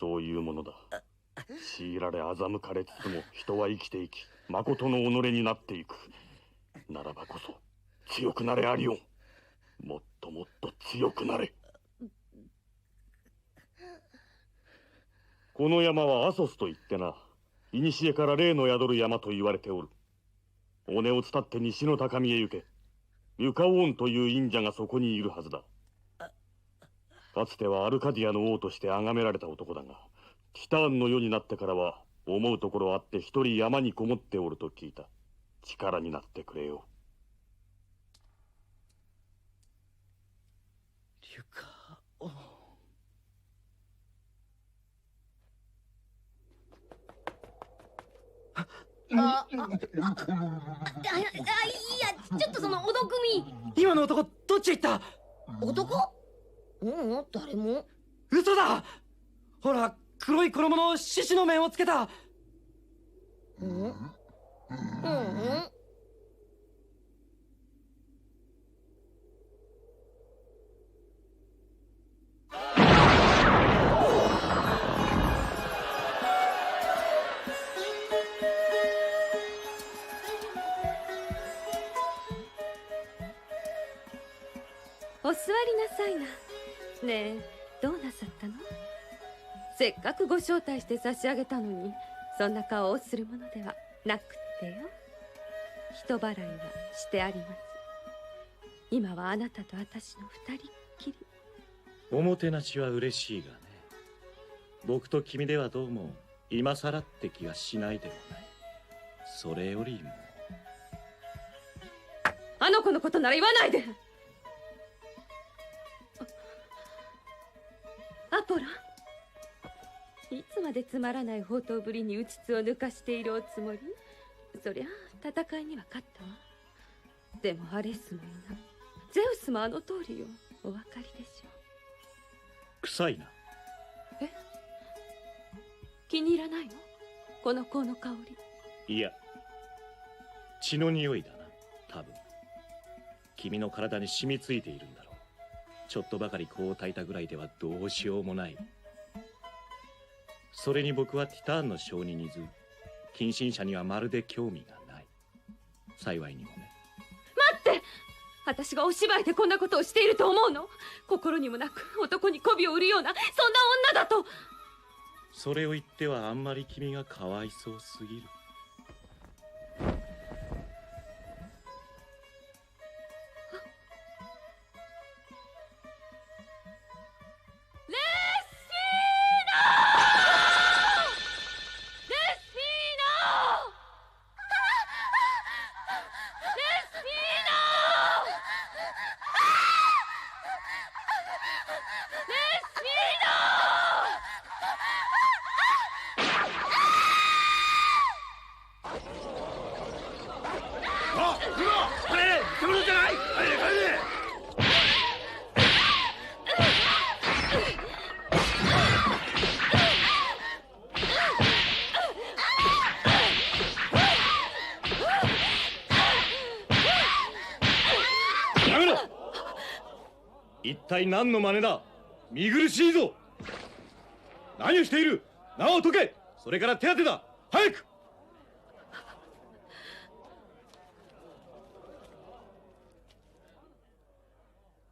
そういうものだ。強いられ欺かれつつも人は生きていき、誠の己になっていく。ならばこそ強くなれアリオン。もっともっと強くなれ。この山はアソスといってな、古から霊の宿る山と言われておる。尾根を伝って西の高みへ行け。ユカオーンという忍者がそこにいるはずだ。かつてはアルカディアの王として崇められた男だが、ティターンの世になってからは思うところあって一人山にこもっておると聞いた。力になってくれよ。リュカオーン。いや、ちょっとそのお毒味。今の男どっち行った？男？誰も。嘘だ。ほら、黒い衣の獅子の面をつけた。お座りなさいな。ねえ、どうなさったの？せっかくご招待して差し上げたのに、そんな顔をするものではなくってよ。人払いはしてあります。今はあなたと私の二人っきり。おもてなしは嬉しいがね、僕と君ではどうも今更って気がしないでもない。それよりもあの子のことなら言わないで。アポロン、いつまでつまらない放蕩ぶりにうちつを抜かしているおつもり？そりゃ戦いには勝ったわ。でもアレスもいない、ゼウスもあの通りよ。お分かりでしょう。臭いな。え？気に入らないの？この香の香り。いや、血の匂いだな、多分。君の体に染みついているんだろう。ちょっとばかり香を焚いたぐらいではどうしようもない。それに僕はティターンの性に似ず、近親者にはまるで興味がない。幸いにもね。待って、私がお芝居でこんなことをしていると思うの？心にもなく男に媚びを売るようなそんな女だと。それを言ってはあんまり君がかわいそうすぎる。一体何の真似だ。見苦しいぞ。何をしている。縄を解け。それから手当てだ。早く。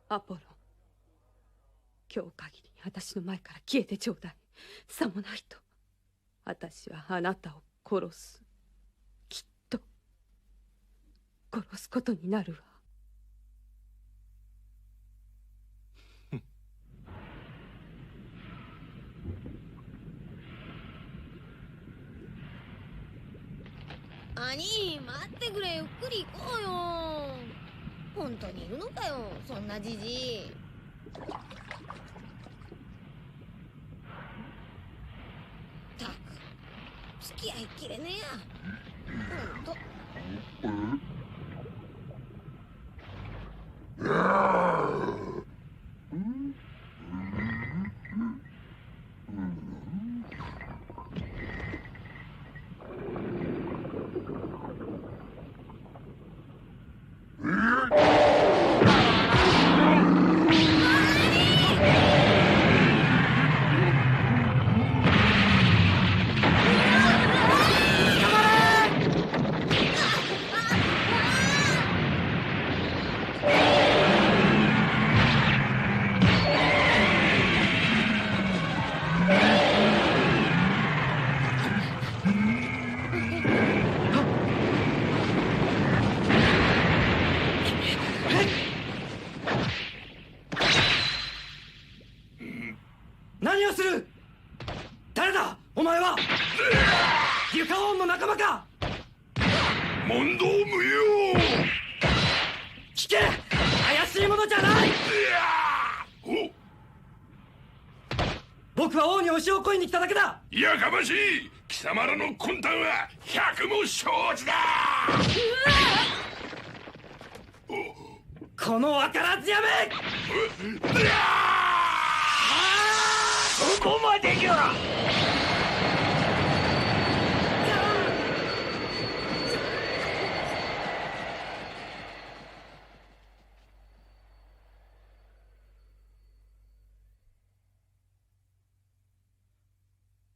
アポロン、今日限り私の前から消えてちょうだい。さもないと私はあなたを殺す。きっと殺すことになるわ。兄、待ってくれ。ゆっくり行こうよ。本当にいるのかよ、そんなじじい。たく付き合いきれねえや。何をする？誰だお前は。リュカオンの仲間か。問答無用。聞け、怪しいものじゃない。僕は王に教を請いに来ただけだ。やかましい。貴様らの魂胆は百も承知だ。このわからずやめ。そこまでか。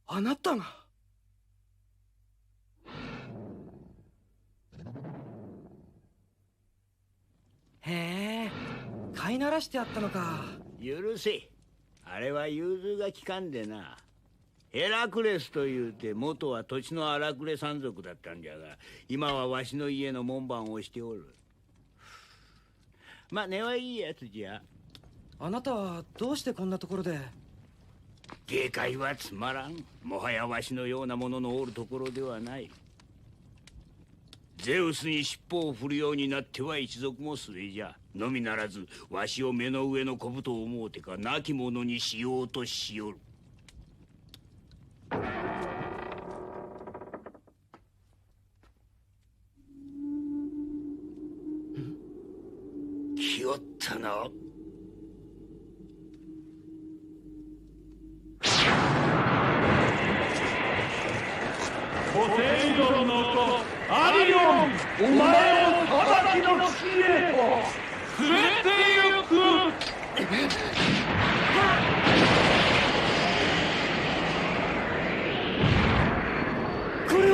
あなたが。へえ、飼いならしてあったのか。許せ。あれは融通が利かんでな。ヘラクレスというて元は土地の荒くれ山賊だったんじゃが、今はわしの家の門番をしておる。まあ根はいいやつじゃ。あなたはどうしてこんなところで。警戒はつまらん。もはやわしのようなもののおるところではない。ゼウスに尻尾を振るようになっては一族も末じゃ。のみならずわしを目の上の小と思うてか亡き者にしようとしよる。来よったな。ポセイドンの子アリオン、お前を裁きの地へと連れて行く。これは。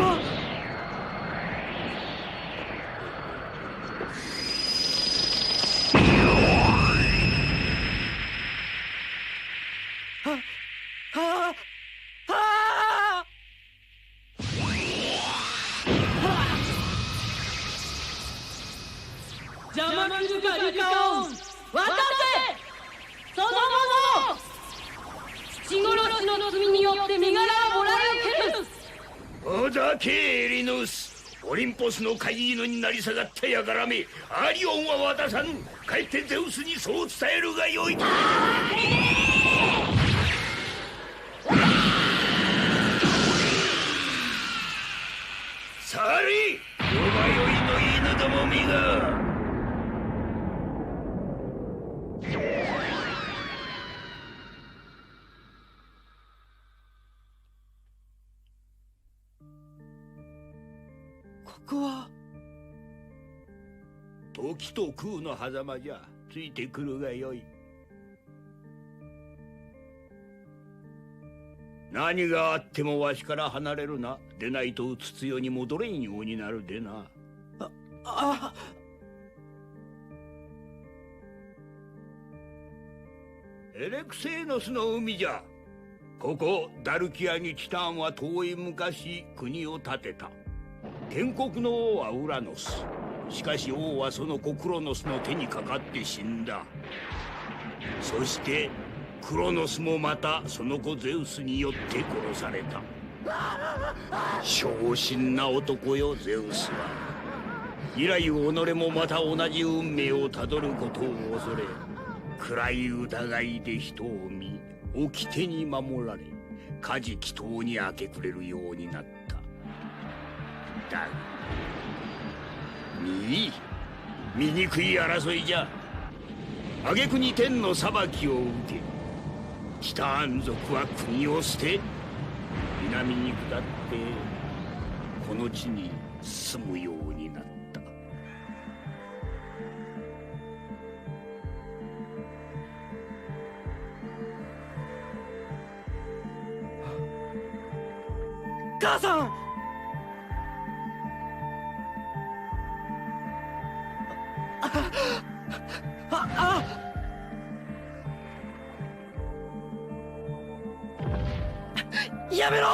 邪魔するかリカオン、渡せその者。父殺しの罪によって身柄をもらい受ける。おだけエリノス、オリンポスの飼い犬になり下がったやからめアリオンは渡さぬ。帰ってゼウスにそう伝えるがよい。さり、よまよいの犬どもみが。ここは。時と空の狭間じゃ。ついてくるがよい。何があってもわしから離れるな。でないとうつつよに戻れんようになるでな。エレクセイノスの海じゃ。ここダルキアにチタンは遠い昔国を建てた。建国の王はウラノス。しかし王はその子クロノスの手にかかって死んだ。そしてクロノスもまたその子ゼウスによって殺された。小心な男よゼウスは。以来己もまた同じ運命をたどることを恐れ、暗い疑いで人を見、掟に守られ、家事祈祷に明け暮れるようになった。だが醜い争いじゃ。挙句に天の裁きを受け、北安族は国を捨て南に下ってこの地に住むようになった。母さん！やめろ！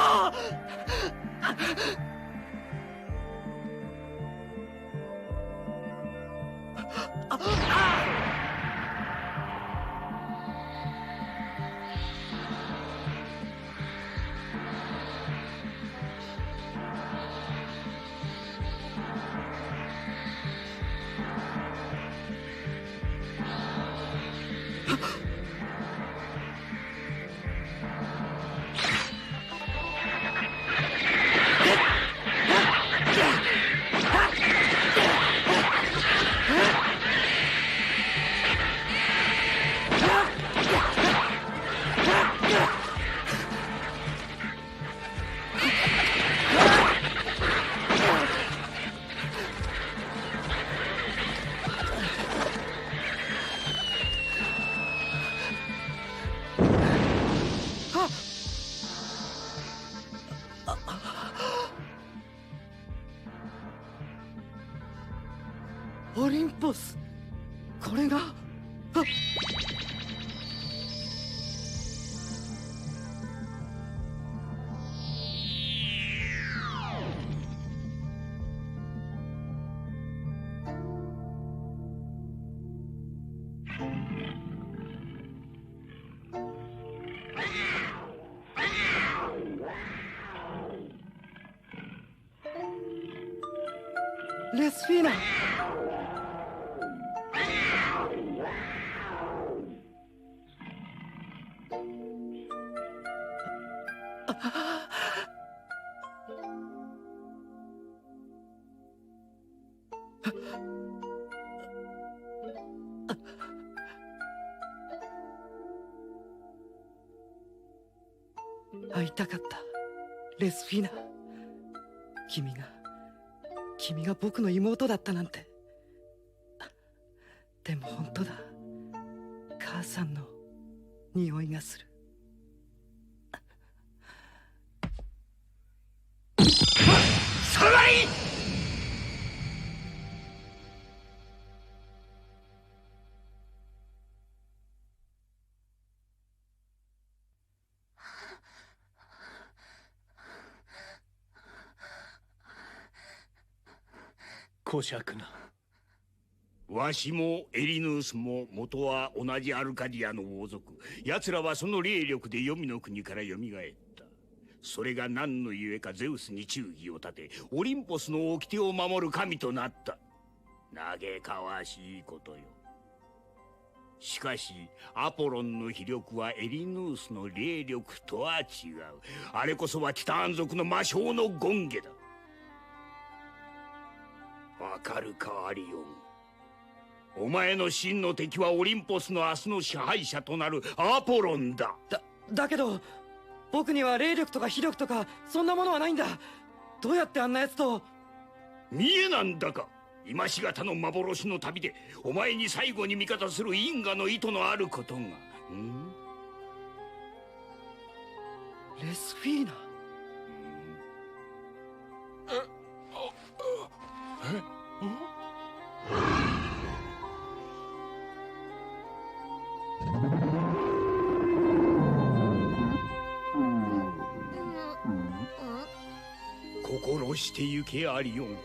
オリンポス、これがレスフィーナ。会いたかった、レスフィーナ。君が僕の妹だったなんて。でも本当だ、母さんの匂いがする。下がり！小釈な。わしもエリヌースも元は同じアルカディアの王族。奴らはその霊力で黄泉の国から蘇った。それが何の故かゼウスに忠義を立て、オリンポスの掟を守る神となった。嘆かわしいことよ。しかしアポロンの秘力はエリヌースの霊力とは違う。あれこそはティターン族の魔性の権化だ。わかるか、アリオン。お前の真の敵はオリンポスの明日の支配者となるアポロンだ。だけど僕には霊力とか秘力とかそんなものはないんだ。どうやってあんな奴と。見えなんだか。今しがたの幻の旅でお前に最後に味方する因果の意図のあることが。レスフィーナ。心して行け、アリオン。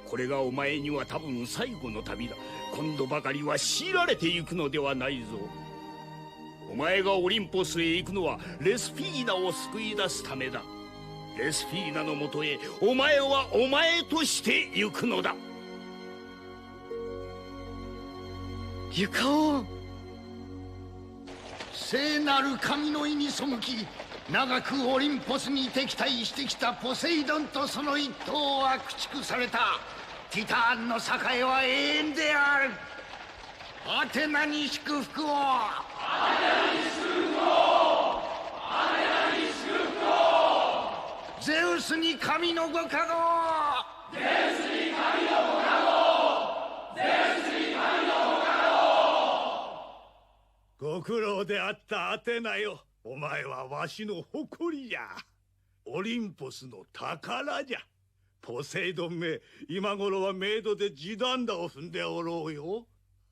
これがお前には多分最後の旅だ。今度ばかりは強いられていくのではないぞ。お前がオリンポスへ行くのはレスフィーナを救い出すためだ。レスフィーナのもとへお前はお前として行くのだ。ユカオン。聖なる神の意に背き、長くオリンポスに敵対してきたポセイドンとその一党は駆逐された。ティターンの栄は永遠である。アテナに祝福を。アテナに祝福を。アテナに祝福を。ゼウスに神のご加護。ゼウスに神のご加護。ゼウスに神のご加護。ご苦労であったアテナよ。お前はわしの誇りじゃ。オリンポスの宝じゃ。ポセイドンめ、今頃はメイドで地団打を踏んでおろうよ。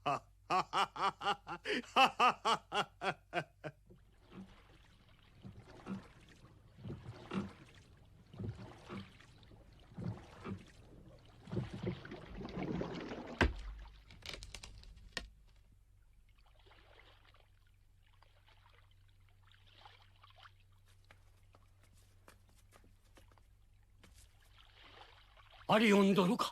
はっはっはっはっはっは。アリオン殿か。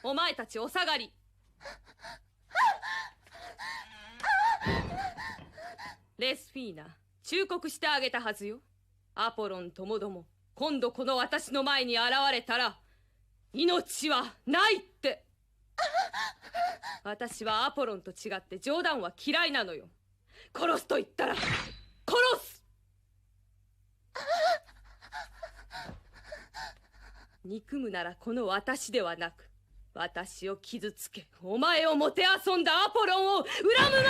お前たちお下がり。レスフィーナ、忠告してあげたはずよ。アポロンともども今度この私の前に現れたら命はないって。私はアポロンと違って冗談は嫌いなのよ。殺すと言ったら殺す。憎むならこの私ではなく、私を傷つけお前をもてあそんだアポロンを恨むがいい。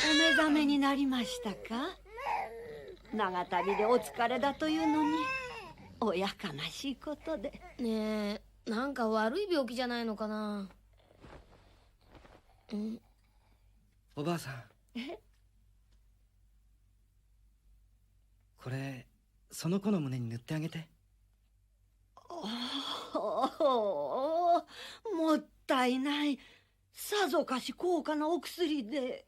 お目覚めになりましたか。長旅でお疲れだというのに、おやかましいことで。ねえ、なんか悪い病気じゃないのかな。おばあさん、これその子の胸に塗ってあげて。もったいない。さぞかし高価なお薬で。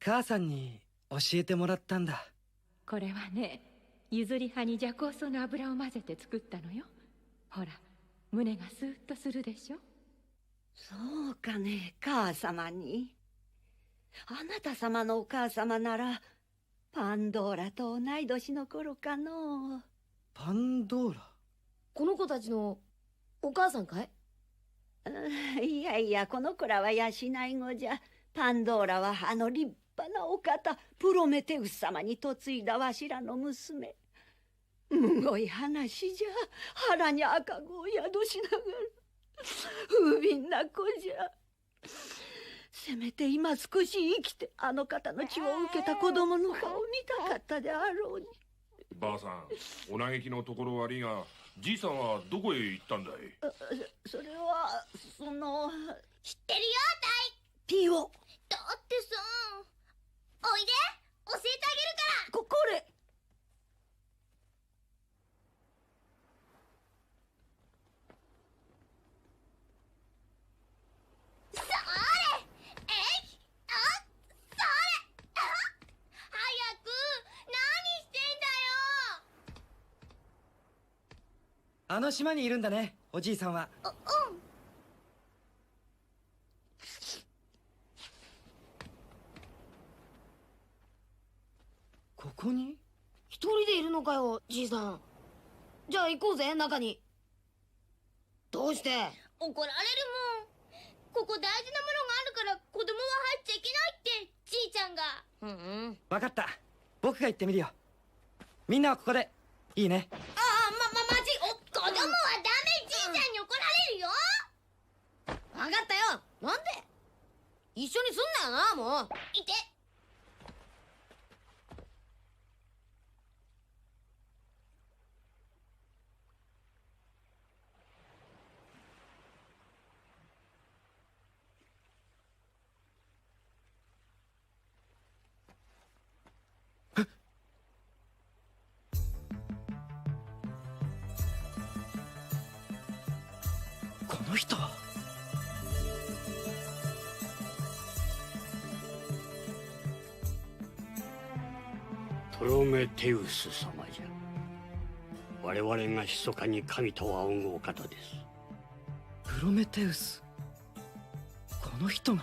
母さんに教えてもらったんだ。これはね、譲り葉に麝香草の油を混ぜて作ったのよ。ほら、胸がスーッとするでしょ。そうかね、母様に。あなた様のお母様ならパンドーラと同い年の頃かの。パンドーラ？この子たちのお母さんかい？いやいや、この子らは養い子じゃ。パンドーラはあの立派なお方、プロメテウス様に嫁いだわしらの娘。むごい話じゃ。腹に赤子を宿しながら不憫な子じゃ。せめて今少し生きてあの方の血を受けた子供の顔を見たかったであろうに。ばあさん、お嘆きのところ悪いが、じいさんはどこへ行ったんだい？それはその。知ってるよ、ピオ。だってさ、おいで、教えてあげるから。これ。それ、えい、あ、それ、あ、早く、何してんだよ。あの島にいるんだね、おじいさんは。ここに？一人でいるのかよ、じいさん。じゃあ行こうぜ、中に。どうして？怒られるもん。ここ大事なものがあるから子供は入っちゃいけないってじいちゃんが。わかった。僕が行ってみるよ。みんなはここでいいね。マジ、子供はダメ。じいちゃんに怒られるよ。わかったよ。なんで？一緒にすんなよな、もう。いて。の人は。プロメテウス様じゃ。我々が密かに神と仰ぐお方です。プロメテウス、この人が。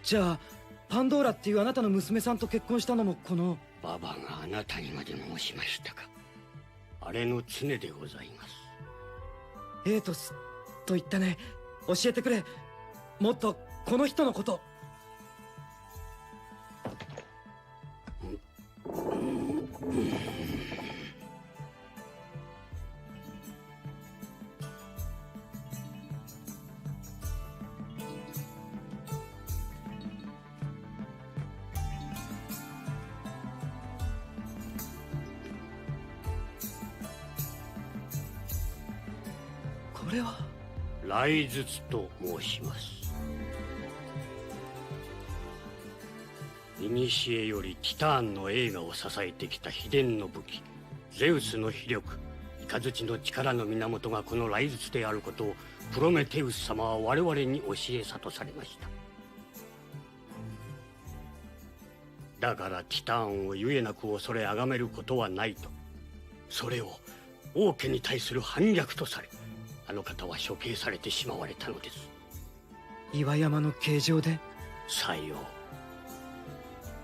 じゃあパンドーラっていうあなたの娘さんと結婚したのもこの。ババがあなたにまで申しましたか。あれの常でございます。エイトスと言ったね。教えてくれ、もっとこの人のこと。これは雷術と申します。古よりティターンの栄華を支えてきた秘伝の武器ゼウスの秘力、雷の力の源がこの雷術であることをプロメテウス様は我々に教え諭されました。だからティターンをゆえなく恐れ崇めることはないと、それを王家に対する反逆とされ、あの方は処刑されてしまわれたのです。岩山の形状で。さよ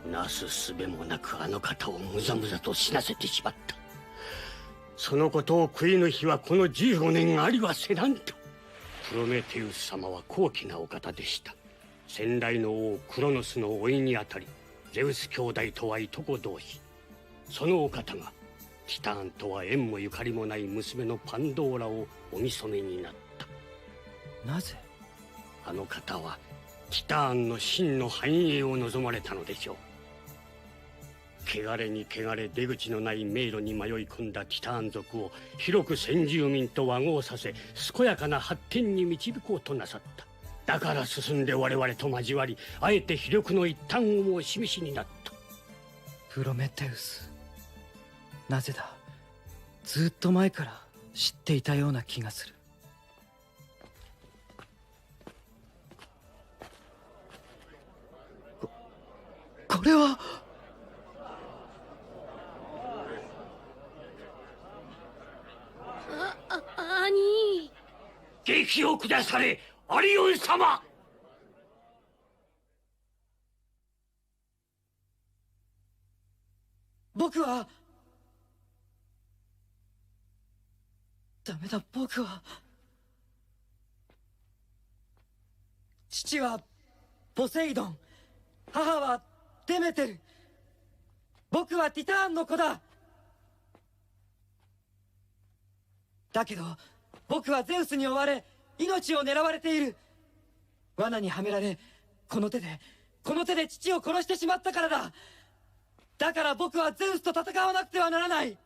う、なすすべもなくあの方をむざむざと死なせてしまった。そのことを悔いぬ日はこの15年ありはせなんと。プロメテウス様は高貴なお方でした。先代の王クロノスの甥にあたり、ゼウス兄弟とはいとこ同士。そのお方がティターンとは縁もゆかりもない娘のパンドーラをお見初めになった。なぜあの方はティターンの真の繁栄を望まれたのでしょう。汚れに汚れ出口のない迷路に迷い込んだティターン族を広く先住民と和合させ、健やかな発展に導こうとなさった。だから進んで我々と交わり、あえて非力の一端をもお示しになった。プロメテウス、なぜだ。ずっと前から知っていたような気がする。これは。兄。撃を下され、アリオン様。僕はダメだ。僕は。父はポセイドン、母はデメテル、僕はティターンの子だ。だけど僕はゼウスに追われ命を狙われている。罠にはめられこの手で父を殺してしまったからだ。だから僕はゼウスと戦わなくてはならない。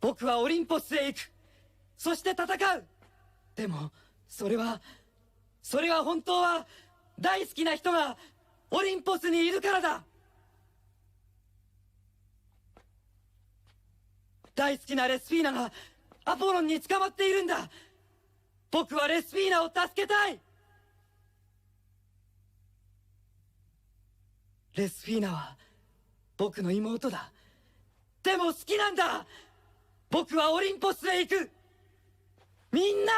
僕はオリンポスへ行く。そして戦う。でもそれは本当は大好きな人がオリンポスにいるからだ。大好きなレスフィーナがアポロンに捕まっているんだ。僕はレスフィーナを助けたい。レスフィーナは僕の妹だ。でも好きなんだ。僕はオリンポスへ行く。みんな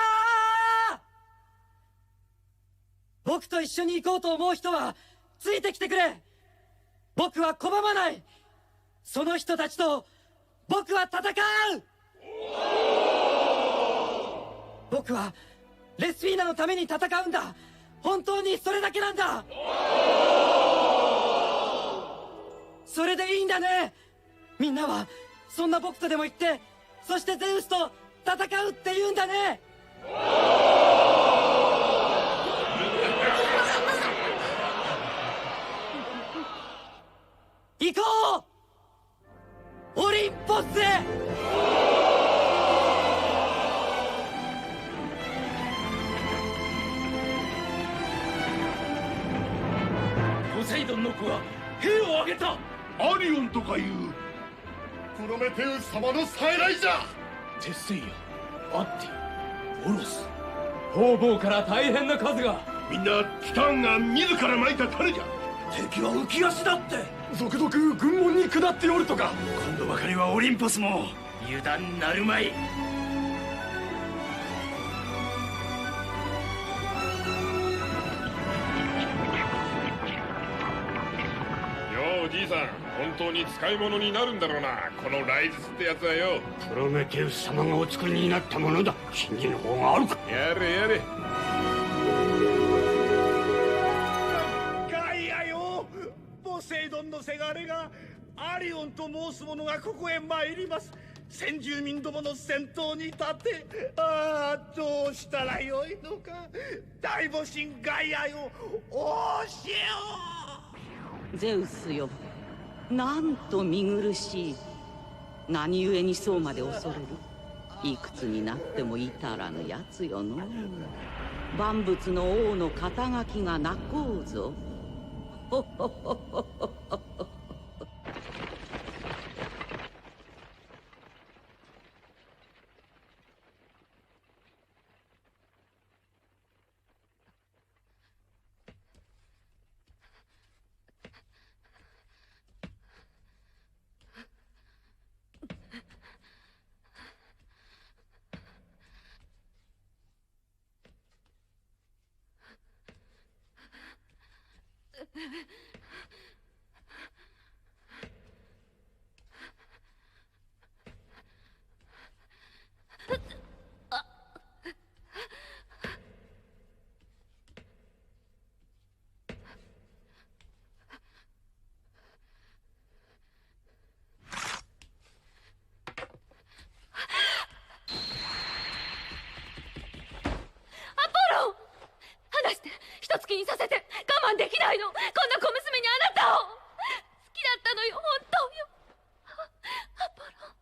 僕と一緒に行こうと思う人はついてきてくれ。僕は拒まない。その人たちと僕は戦う。僕はレスフィーナのために戦うんだ。本当にそれだけなんだ。それでいいんだね。みんなはそんな僕とでも言って、そしてゼウスと戦うって言うんだね。行こうオリンポスへ。ポセイドンの子が兵を挙げた。アリオンとかいうプロメテウス様の再来じゃ。テスイア、アッティ、オロス、方々から大変な数が。みんなティターンが自ら撒いた種じゃ。敵は浮き足だって。続々軍門に下っておるとか。今度ばかりはオリンポスも油断なるまい。ようおじいさん、本当に使い物になるんだろうな、このライズスってやつはよ。プロメテウス様がお作りになったものだ。信じの方があるか。やれやれ。ガイアよ、ポセイドンのせがれがアリオンと申す者がここへ参ります。先住民どもの先頭に立て。ああ、どうしたらよいのか。大母神ガイアよ、お教えを。ゼウスよ、なんと見苦しい。何故にそうまで恐れる。いくつになっても至らぬやつよの。万物の王の肩書きがなこうぞ。ほほほほほほ。一月にさせて我慢できないの。こんな小娘にあなたを好きだったのよ、本当よ。アポロン。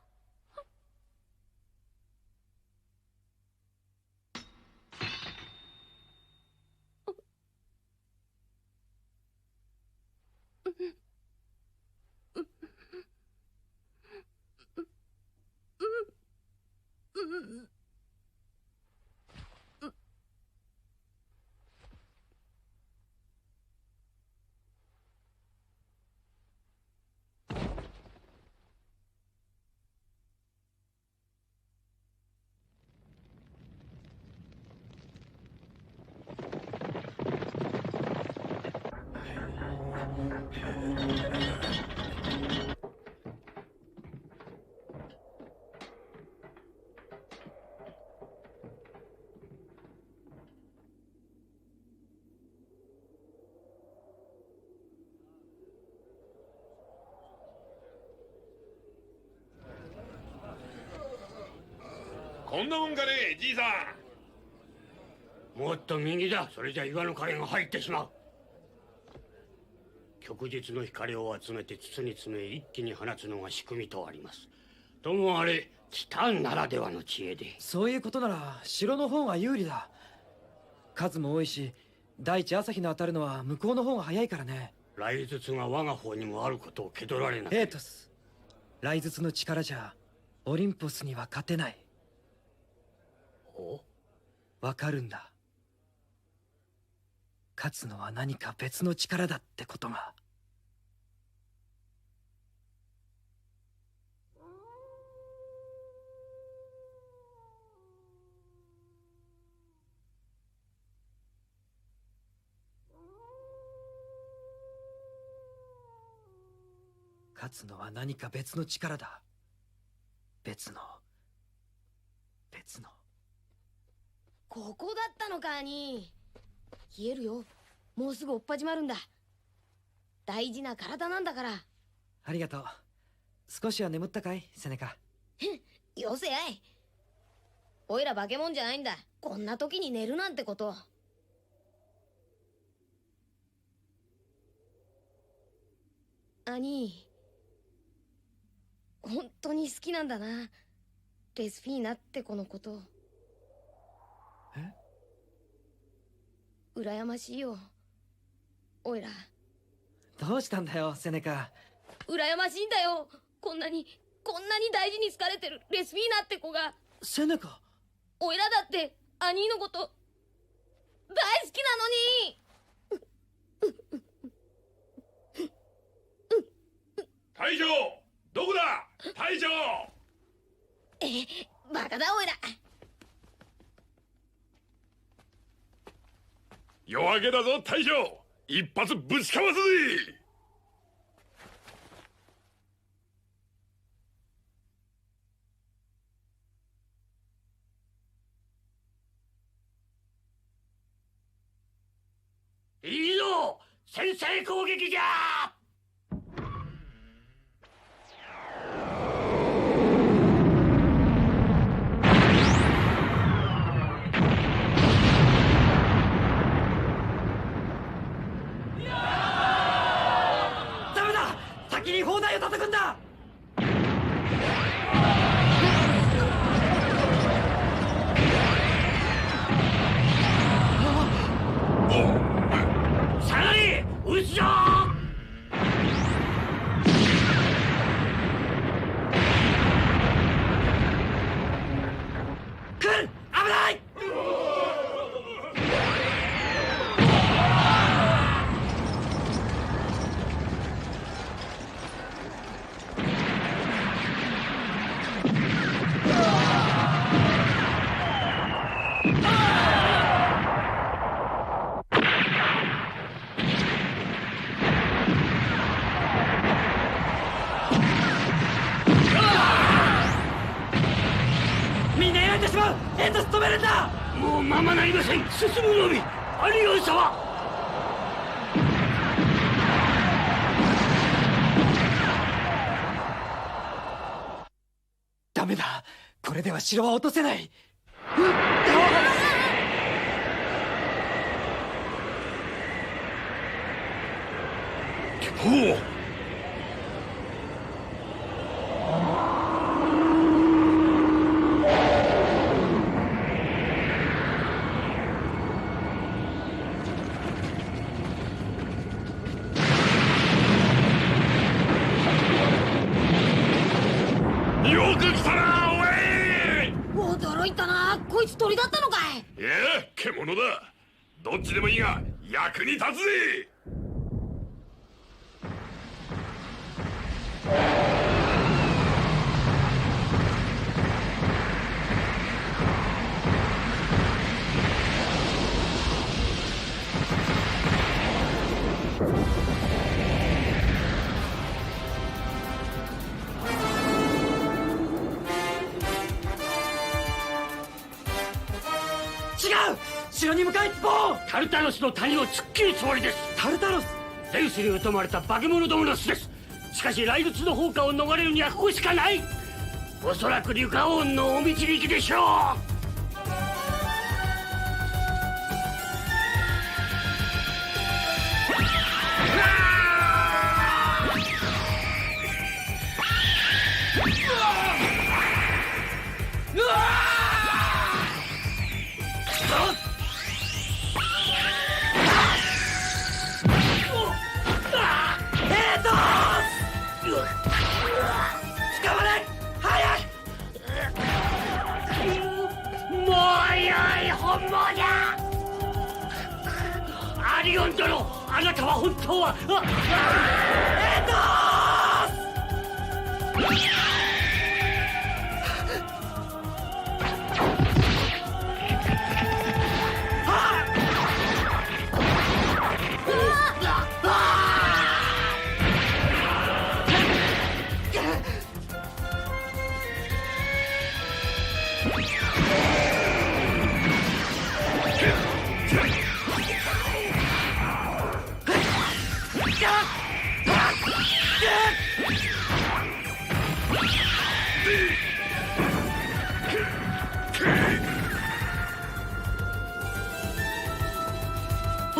こんなもんかね、じいさん。もっと右だ。それじゃ岩の影が入ってしまう。旭日の光を集めて筒に詰め一気に放つのが仕組みとあります。ともあれティタンならではの知恵で。そういうことなら城の方が有利だ。数も多いし、大地朝日の当たるのは向こうの方が早いからね。雷術が我が方にもあることを気取られない。エートス、雷術の力じゃオリンポスには勝てない。わかるんだ。勝つのは何か別の力だってことが。勝つのは何か別の力だ。別の。ここだったのか、兄。冷えるよ。もうすぐ追っ始まるんだ。大事な体なんだから。ありがとう。少しは眠ったかい、セネカ。よせやい。おいら化け物じゃないんだ。こんな時に寝るなんてこと。兄、本当に好きなんだな。レスフィーナって子のこと。え？羨ましいよ、おいら。どうしたんだよ、セネカ。羨ましいんだよ。こんなに大事に好かれてるレスフィーナって子が。セネカ。おいらだって兄のこと大好きなのに。隊長、どこだ隊長。バカだおいら。夜明けだぞ隊長、一発ぶちかますぜ。いいぞ、先制攻撃じゃ。ダメだ、先に砲台を叩くんだ。下がり、撃つぞ。来る、危ない。みんなやられてしまう。煙突止めるんだ。もうままなりません。進むのみ。アリオン様。ダメだ、これでは城は落とせない。おう。よく来たな、おい。驚いたな、こいつ鳥だったのかい。いや、獣だ。どっちでもいいが役に立つぜ。違う、城に向かいつぽう。タルタロスの谷を突っ切るつもりです。タルタロス、ゼウスに疎まれた化け物どもの巣です。しかし雷仏の砲火を逃れるにはここしかない。おそらくリュカオーンのお導きでしょう。アリオン殿、あなたは本当は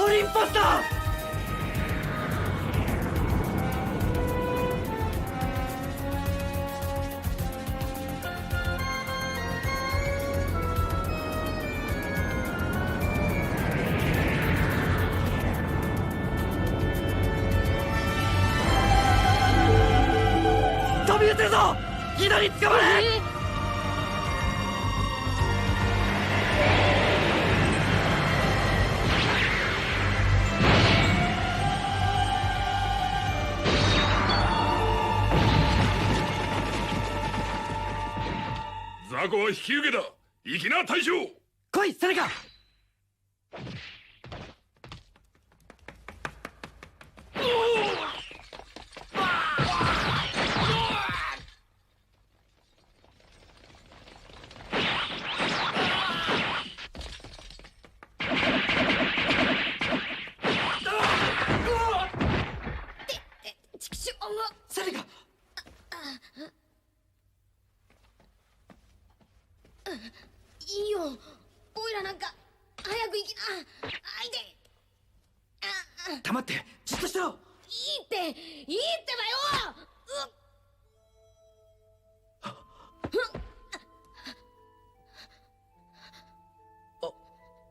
オリンポスだ。飛び移るぞ。左捕まれ。雑魚は引き受けた。行きな大将。来いセネカ。セネカ。いいよ、おいらなんか早く行きな。あいで。黙ってじっとしてろ。いいってばよ。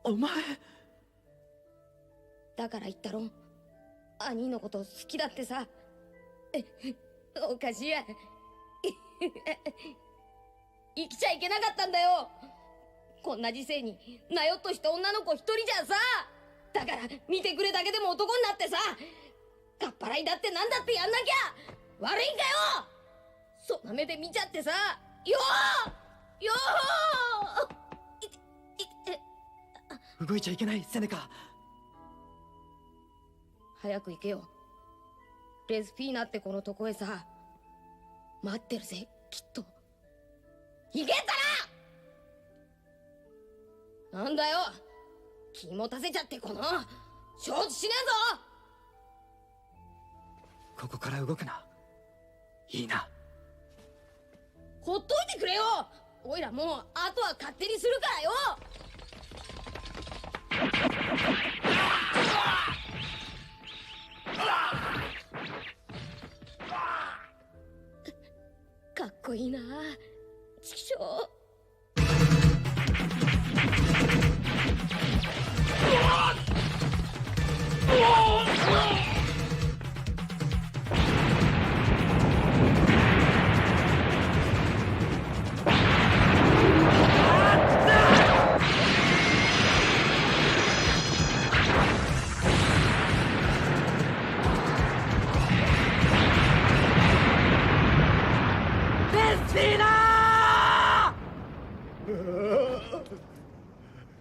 お前だから言ったろ、兄のこと好きだってさ。おかしいや。生きちゃいけなかったんだよ。こんな時世になよっとした女の子一人じゃさ。だから見てくれだけでも男になってさ、かっぱらいだってなんだってやんなきゃ。悪いんかよ。そんな目で見ちゃってさ。よ動いちゃいけないセネカ。早く行けよ。レスフィーナってこのとこへさ、待ってるぜきっと。行けたら。なんだよ、気持たせちゃってこの承知しねえぞ。ここから動くな。いいな。ほっといてくれよ。おいらもうあとは勝手にするからよ。かっこいいな、チキショー。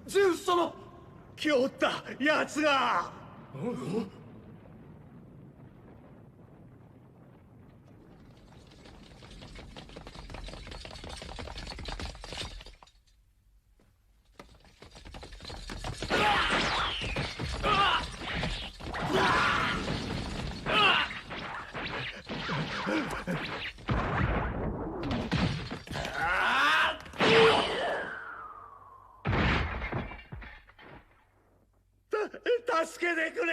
ゼウス様、来おったやつが。助けてくれ。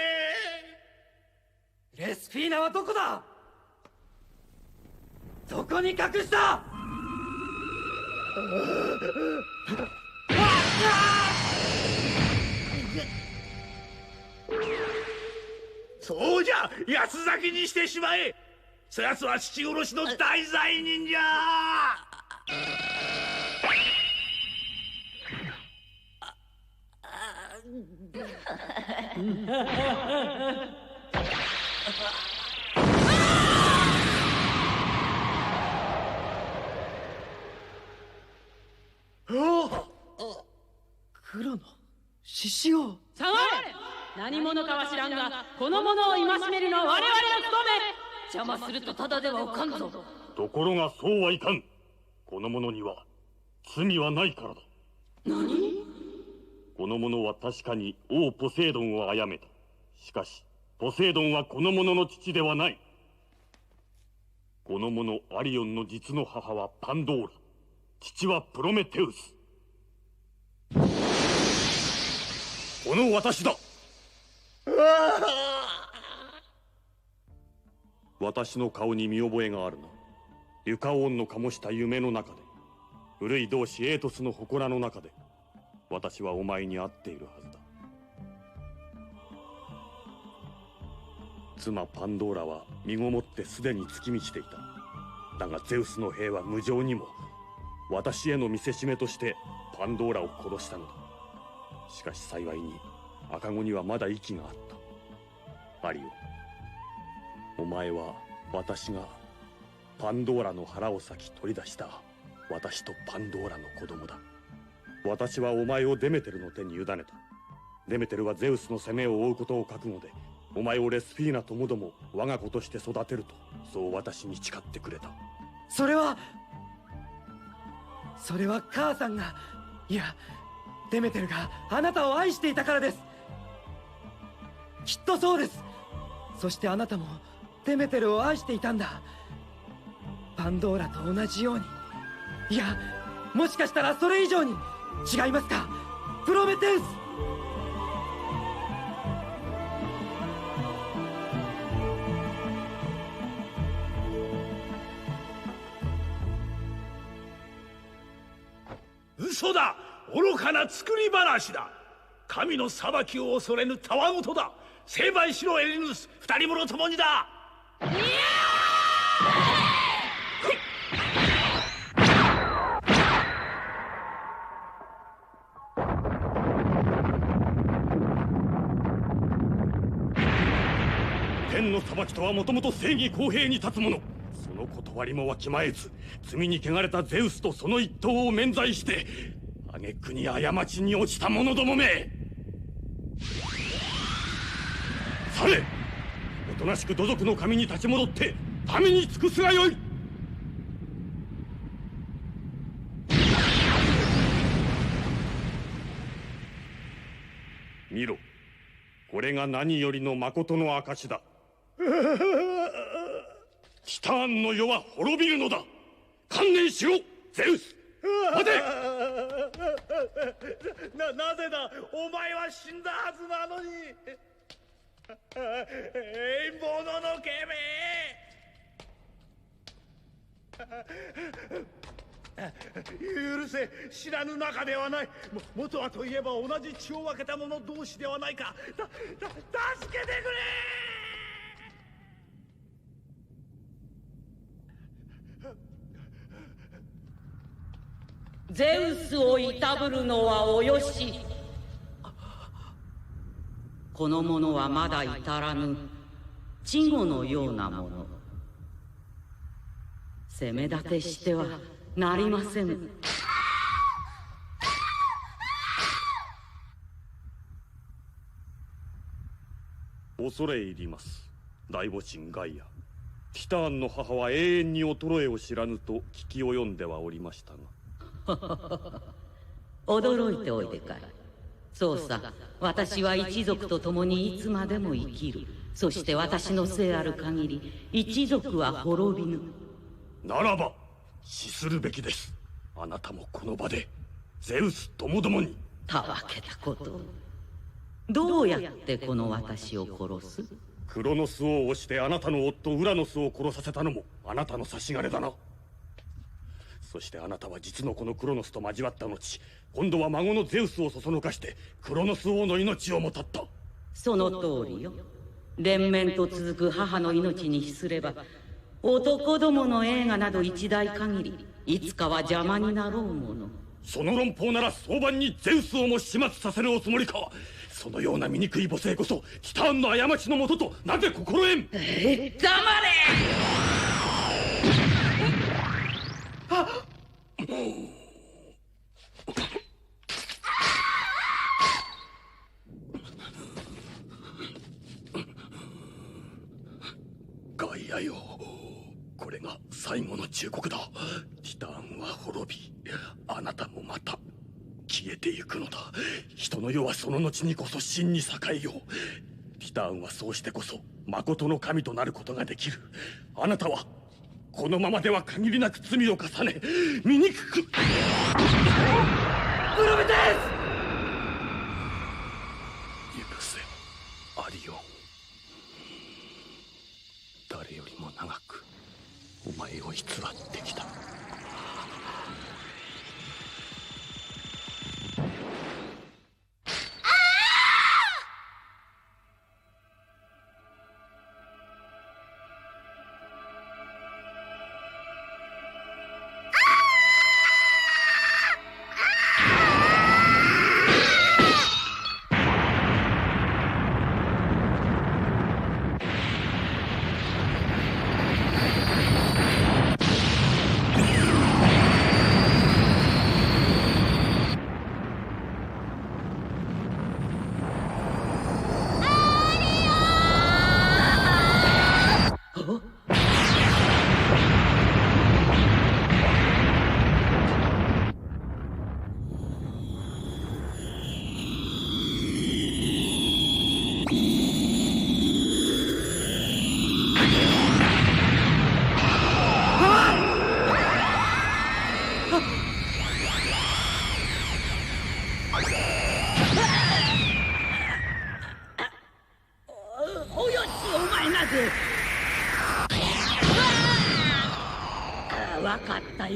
レスフィーナはどこだ。どこに隠した。そうじゃ、八つ咲きにしてしまえ。そやつは父殺しの大罪人じゃ。黒の獅子王。下がれ。何者かは知らんが、この者を戒めるのは我々の務め。邪魔するとただではおかんぞ。ところがそうはいかん。この者には罪はないからだ。何？この者は確かに王ポセイドンを殺めた。しかしポセイドンはこの者の父ではない。この者アリオンの実の母はパンドーラ、父はプロメテウス。この私だ。私の顔に見覚えがあるな。リュカオンの醸した夢の中で、古い同志エートスの祠の中で、私はお前に会っているはずだ。妻パンドーラは身ごもってすでに月道でいた。だがゼウスの兵は無情にも私への見せしめとしてパンドーラを殺したのだ。しかし幸いに赤子にはまだ息があった。アリオ、お前は私がパンドーラの腹を裂き取り出した私とパンドーラの子供だ。私はお前をデメテルの手に委ねた。デメテルはゼウスの責めを負うことを覚悟で、お前をレスフィーナともども我が子として育てると、そう私に誓ってくれた。それは母さんが、いやデメテルがあなたを愛していたからです。きっとそうです。そしてあなたもデメテルを愛していたんだ。パンドーラと同じように。いや、もしかしたらそれ以上に。違いますか、プロメテウス。嘘だ、愚かな作り話だ。神の裁きを恐れぬたわごとだ。成敗しろエリヌス、二人者ともにだ。天の裁きとはもともと正義公平に立つもの。その断りもわきまえず、罪に汚れたゼウスとその一党を免罪して挙句に過ちに落ちた者どもめ。され、おとなしく土族の神に立ち戻って民に尽くすがよい。見ろ、これが何よりの誠の証だ。ティターンの世は滅びるのだ。観念しろゼウス。待て。なぜだ、お前は死んだはずなのに。もののけめ。許せ、知らぬ仲ではない。元はといえば同じ血を分けた者同士ではないか。助けてくれ。ゼウスをいたぶるのはおよし。この者はまだ至らぬ稚児のようなもの。責め立てしてはなりませぬ。恐れ入ります、大母神ガイア。ティターンの母は永遠に衰えを知らぬと聞き及んではおりましたが。驚いておいでかい。そうさ、私は一族と共にいつまでも生きる。そして私の生ある限り一族は滅びぬ。ならば死するべきです。あなたもこの場でゼウスともどもに。たわけたこと。どうやってこの私を殺す？クロノス王をしてあなたの夫ウラノスを殺させたのもあなたの差し金だな。そしてあなたは実のこのクロノスと交わった後、今度は孫のゼウスをそそのかしてクロノス王の命をも絶った。その通りよ。連綿と続く母の命に比すれば、男どもの映画など一代限りいつかは邪魔になろうもの。その論法なら早晩にゼウスをも始末させるおつもりか。そのような醜い母性こそティターンの過ちのもととなぜ心得ん。黙れ。ガイアよ、これが最後の忠告だ。ティターンは滅び、あなたもまた消えてゆくのだ。人の世はその後にこそ真に栄えよう。ティターンはそうしてこそ誠の神となることができる。あなたはこのままでは限りなく罪を重ね、醜く。プロメテウス！許せ、アリオン。誰よりも長くお前を偽ってきた。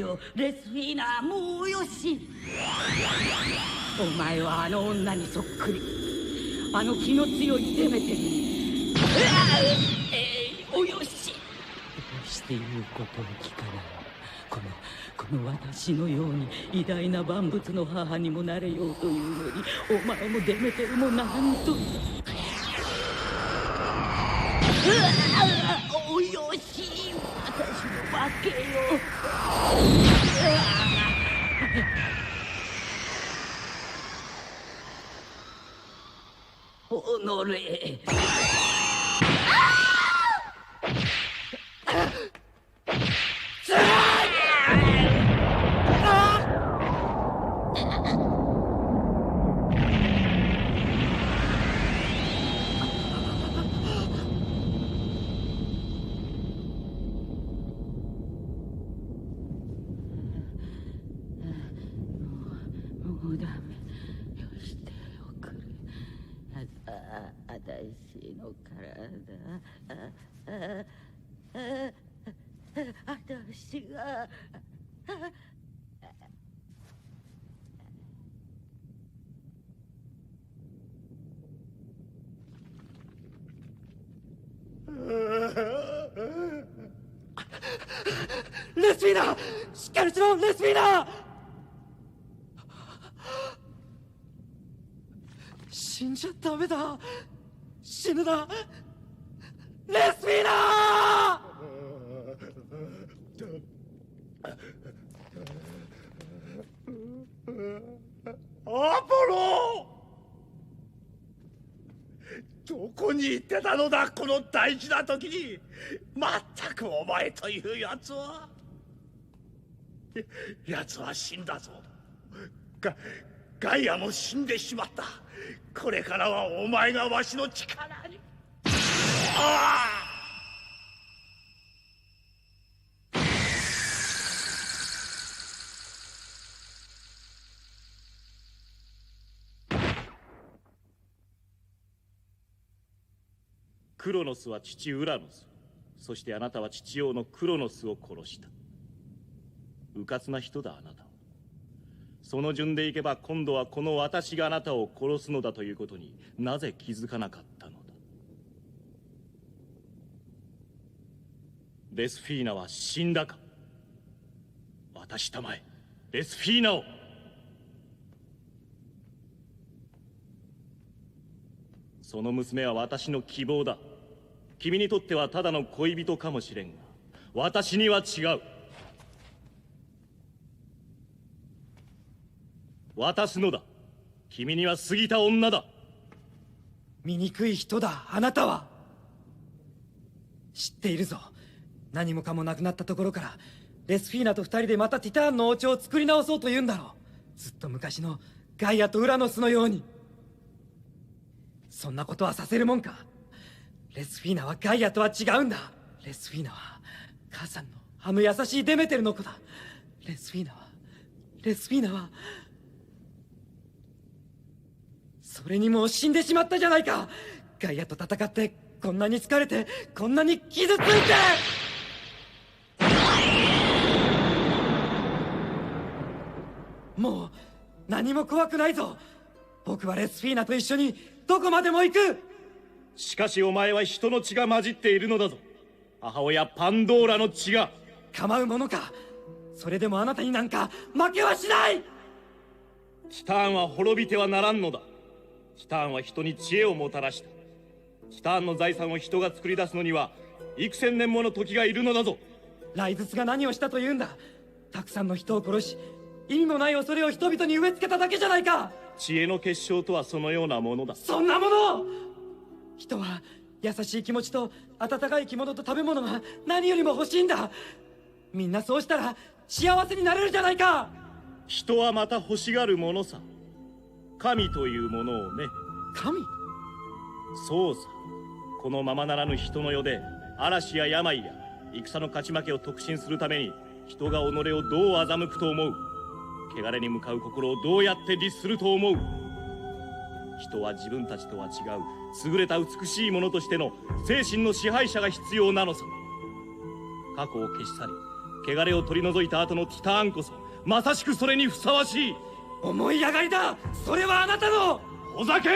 よ、レスフィーナ。もうよし。お前はあの女にそっくり。あの気の強いデメテルに。およし。どうして言うことを聞かない。この私のように偉大な万物の母にもなれようというのに、お前もデメテルもなんと。およし、私の負けよ。おのれ。もうダメよしておくれ。私の体、私が。レスフィーナ、しっかりしろ、レスフィーナ。死んじゃダメだ。死ぬな、レスフィーナ。アポロ！どこに行ってたのだ、この大事な時に。まったくお前というやつは。奴は死んだぞ。ガイアも死んでしまった。これからはお前がわしの力に。ああ！クロノスは父ウラノス、そしてあなたは父王のクロノスを殺した。迂闊な人だあなたは。その順でいけば今度はこの私があなたを殺すのだということになぜ気づかなかったのだ。レスフィーナは死んだか。渡したまえ、レスフィーナを。その娘は私の希望だ。君にとってはただの恋人かもしれんが、私には違う。渡すのだ。君には過ぎた女だ。醜い人だ、あなたは。知っているぞ。何もかもなくなったところからレスフィーナと二人でまたティターンの王朝を作り直そうというんだろう。ずっと昔のガイアとウラノスのように。そんなことはさせるもんか。レスフィーナはガイアとは違うんだ。レスフィーナは母さんのあの優しいデメテルの子だ。レスフィーナはそれにもう死んでしまったじゃないか。ガイアと戦ってこんなに疲れて、こんなに傷ついて。もう何も怖くないぞ。僕はレスフィーナと一緒にどこまでも行く。しかしお前は人の血が混じっているのだぞ。母親パンドーラの血が。構うものか。それでもあなたになんか負けはしない。ティターンは滅びてはならんのだ。ティターンは人に知恵をもたらした。ティターンの財産を人が作り出すのには幾千年もの時がいるのだぞ。ライズスが何をしたというんだ。たくさんの人を殺し、意味もない恐れを人々に植え付けただけじゃないか。知恵の結晶とはそのようなものだ。そんなもの。人は優しい気持ちと温かい着物と食べ物が何よりも欲しいんだ。みんなそうしたら幸せになれるじゃないか。人はまた欲しがるものさ。神というものをね。神？そうさ。このままならぬ人の世で嵐や病や戦の勝ち負けを特進するために人が己をどう欺くと思う。汚れに向かう心をどうやって律すると思う。人は自分たちとは違う優れた美しいものとしての精神の支配者が必要なのさ。過去を消し去り汚れを取り除いた後のティターンこそまさしくそれにふさわしい。思い上がりだ。それはあなたの。お酒。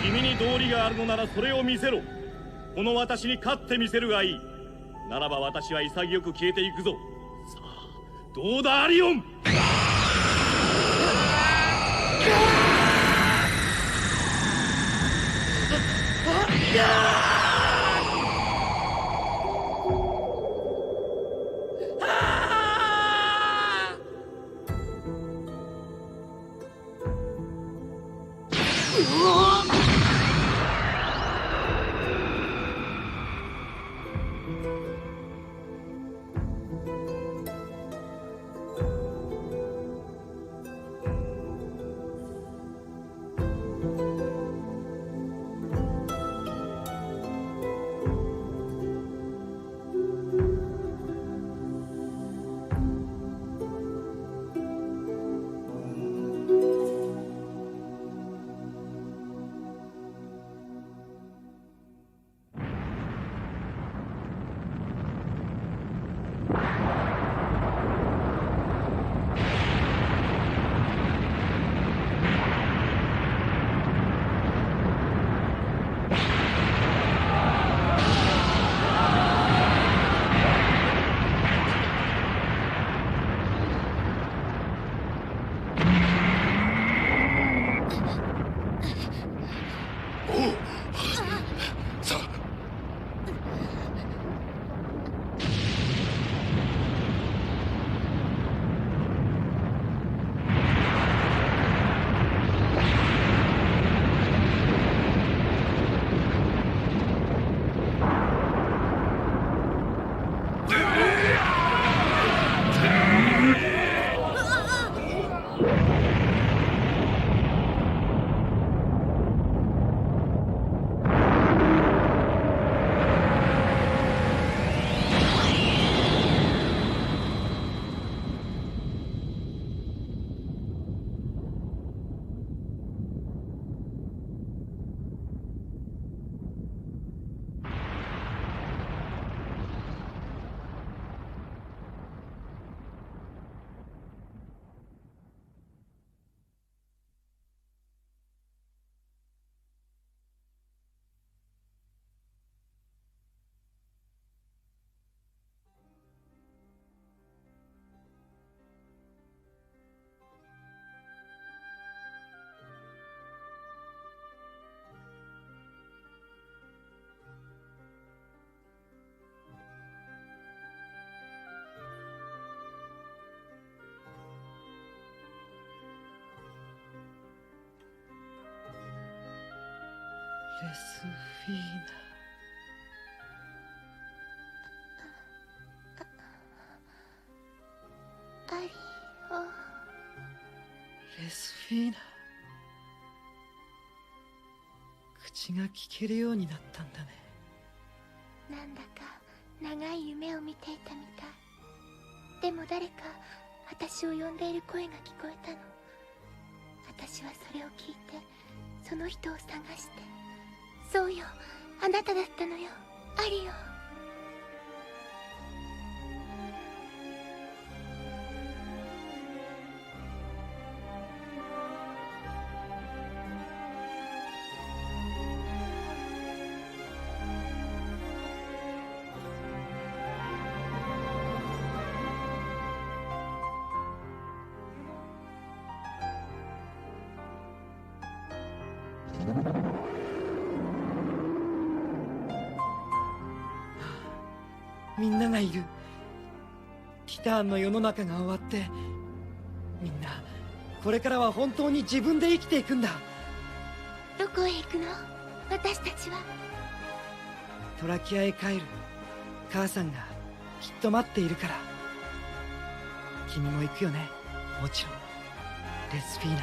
君に道理があるのならそれを見せろ。この私に勝ってみせるがいい。ならば私は潔く消えていくぞ。さあどうだアリオン。レスフィーナ。アリオ。レスフィーナ。口が聞けるようになったんだね。なんだか長い夢を見ていたみたい。でも誰か私を呼んでいる声が聞こえたの。私はそれを聞いてその人を探して。そうよ、あなただったのよ、アリオ。みんながいる。ティターンの世の中が終わって、みんなこれからは本当に自分で生きていくんだ。どこへ行くの？私たちは。トラキアへ帰る。母さんがきっと待っているから。君も行くよね、もちろんレスフィーナ。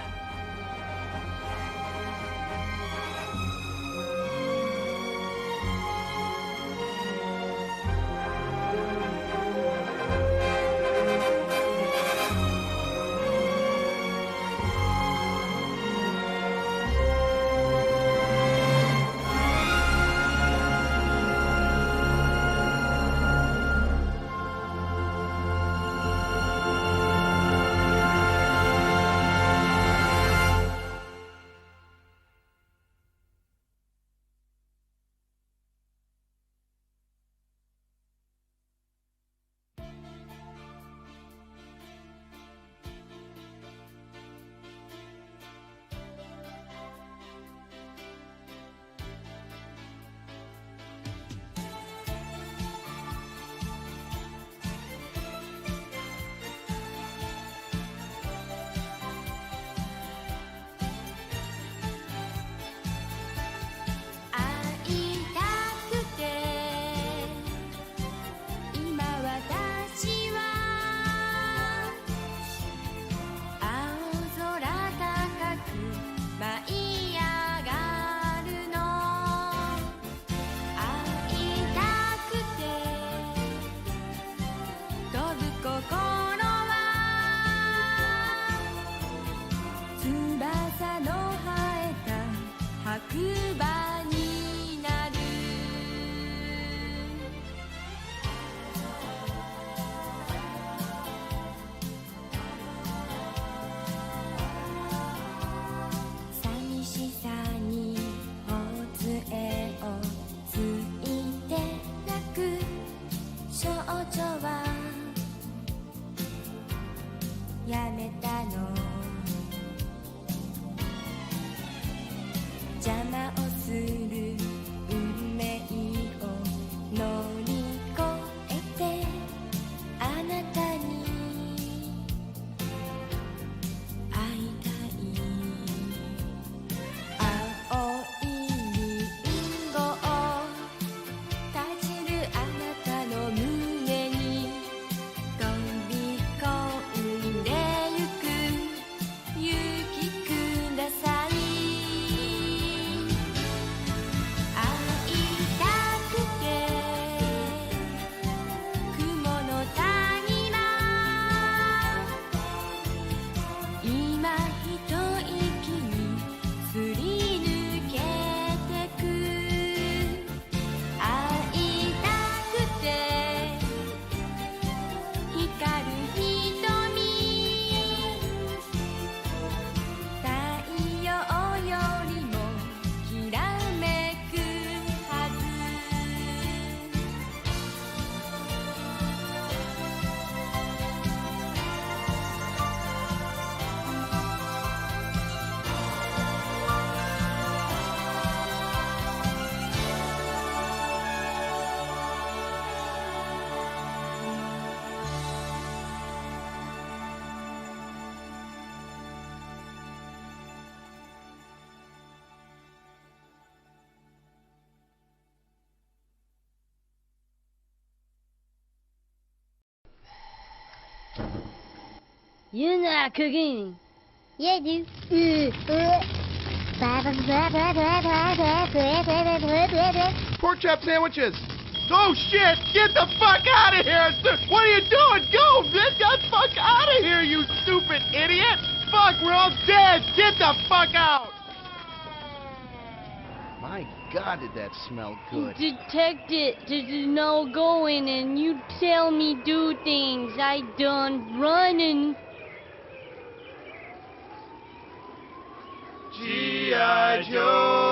You're not cooking. Yeah, dude. Pork chop sandwiches. Oh shit! Get the fuck out of here! What are you doing? Go! Get the fuck out of here, you stupid idiot! Fuck, we're all dead! Get the fuck out! My God, did that smell good? Detective, there's no going and you tell me do things. I done running. G.I. Joe!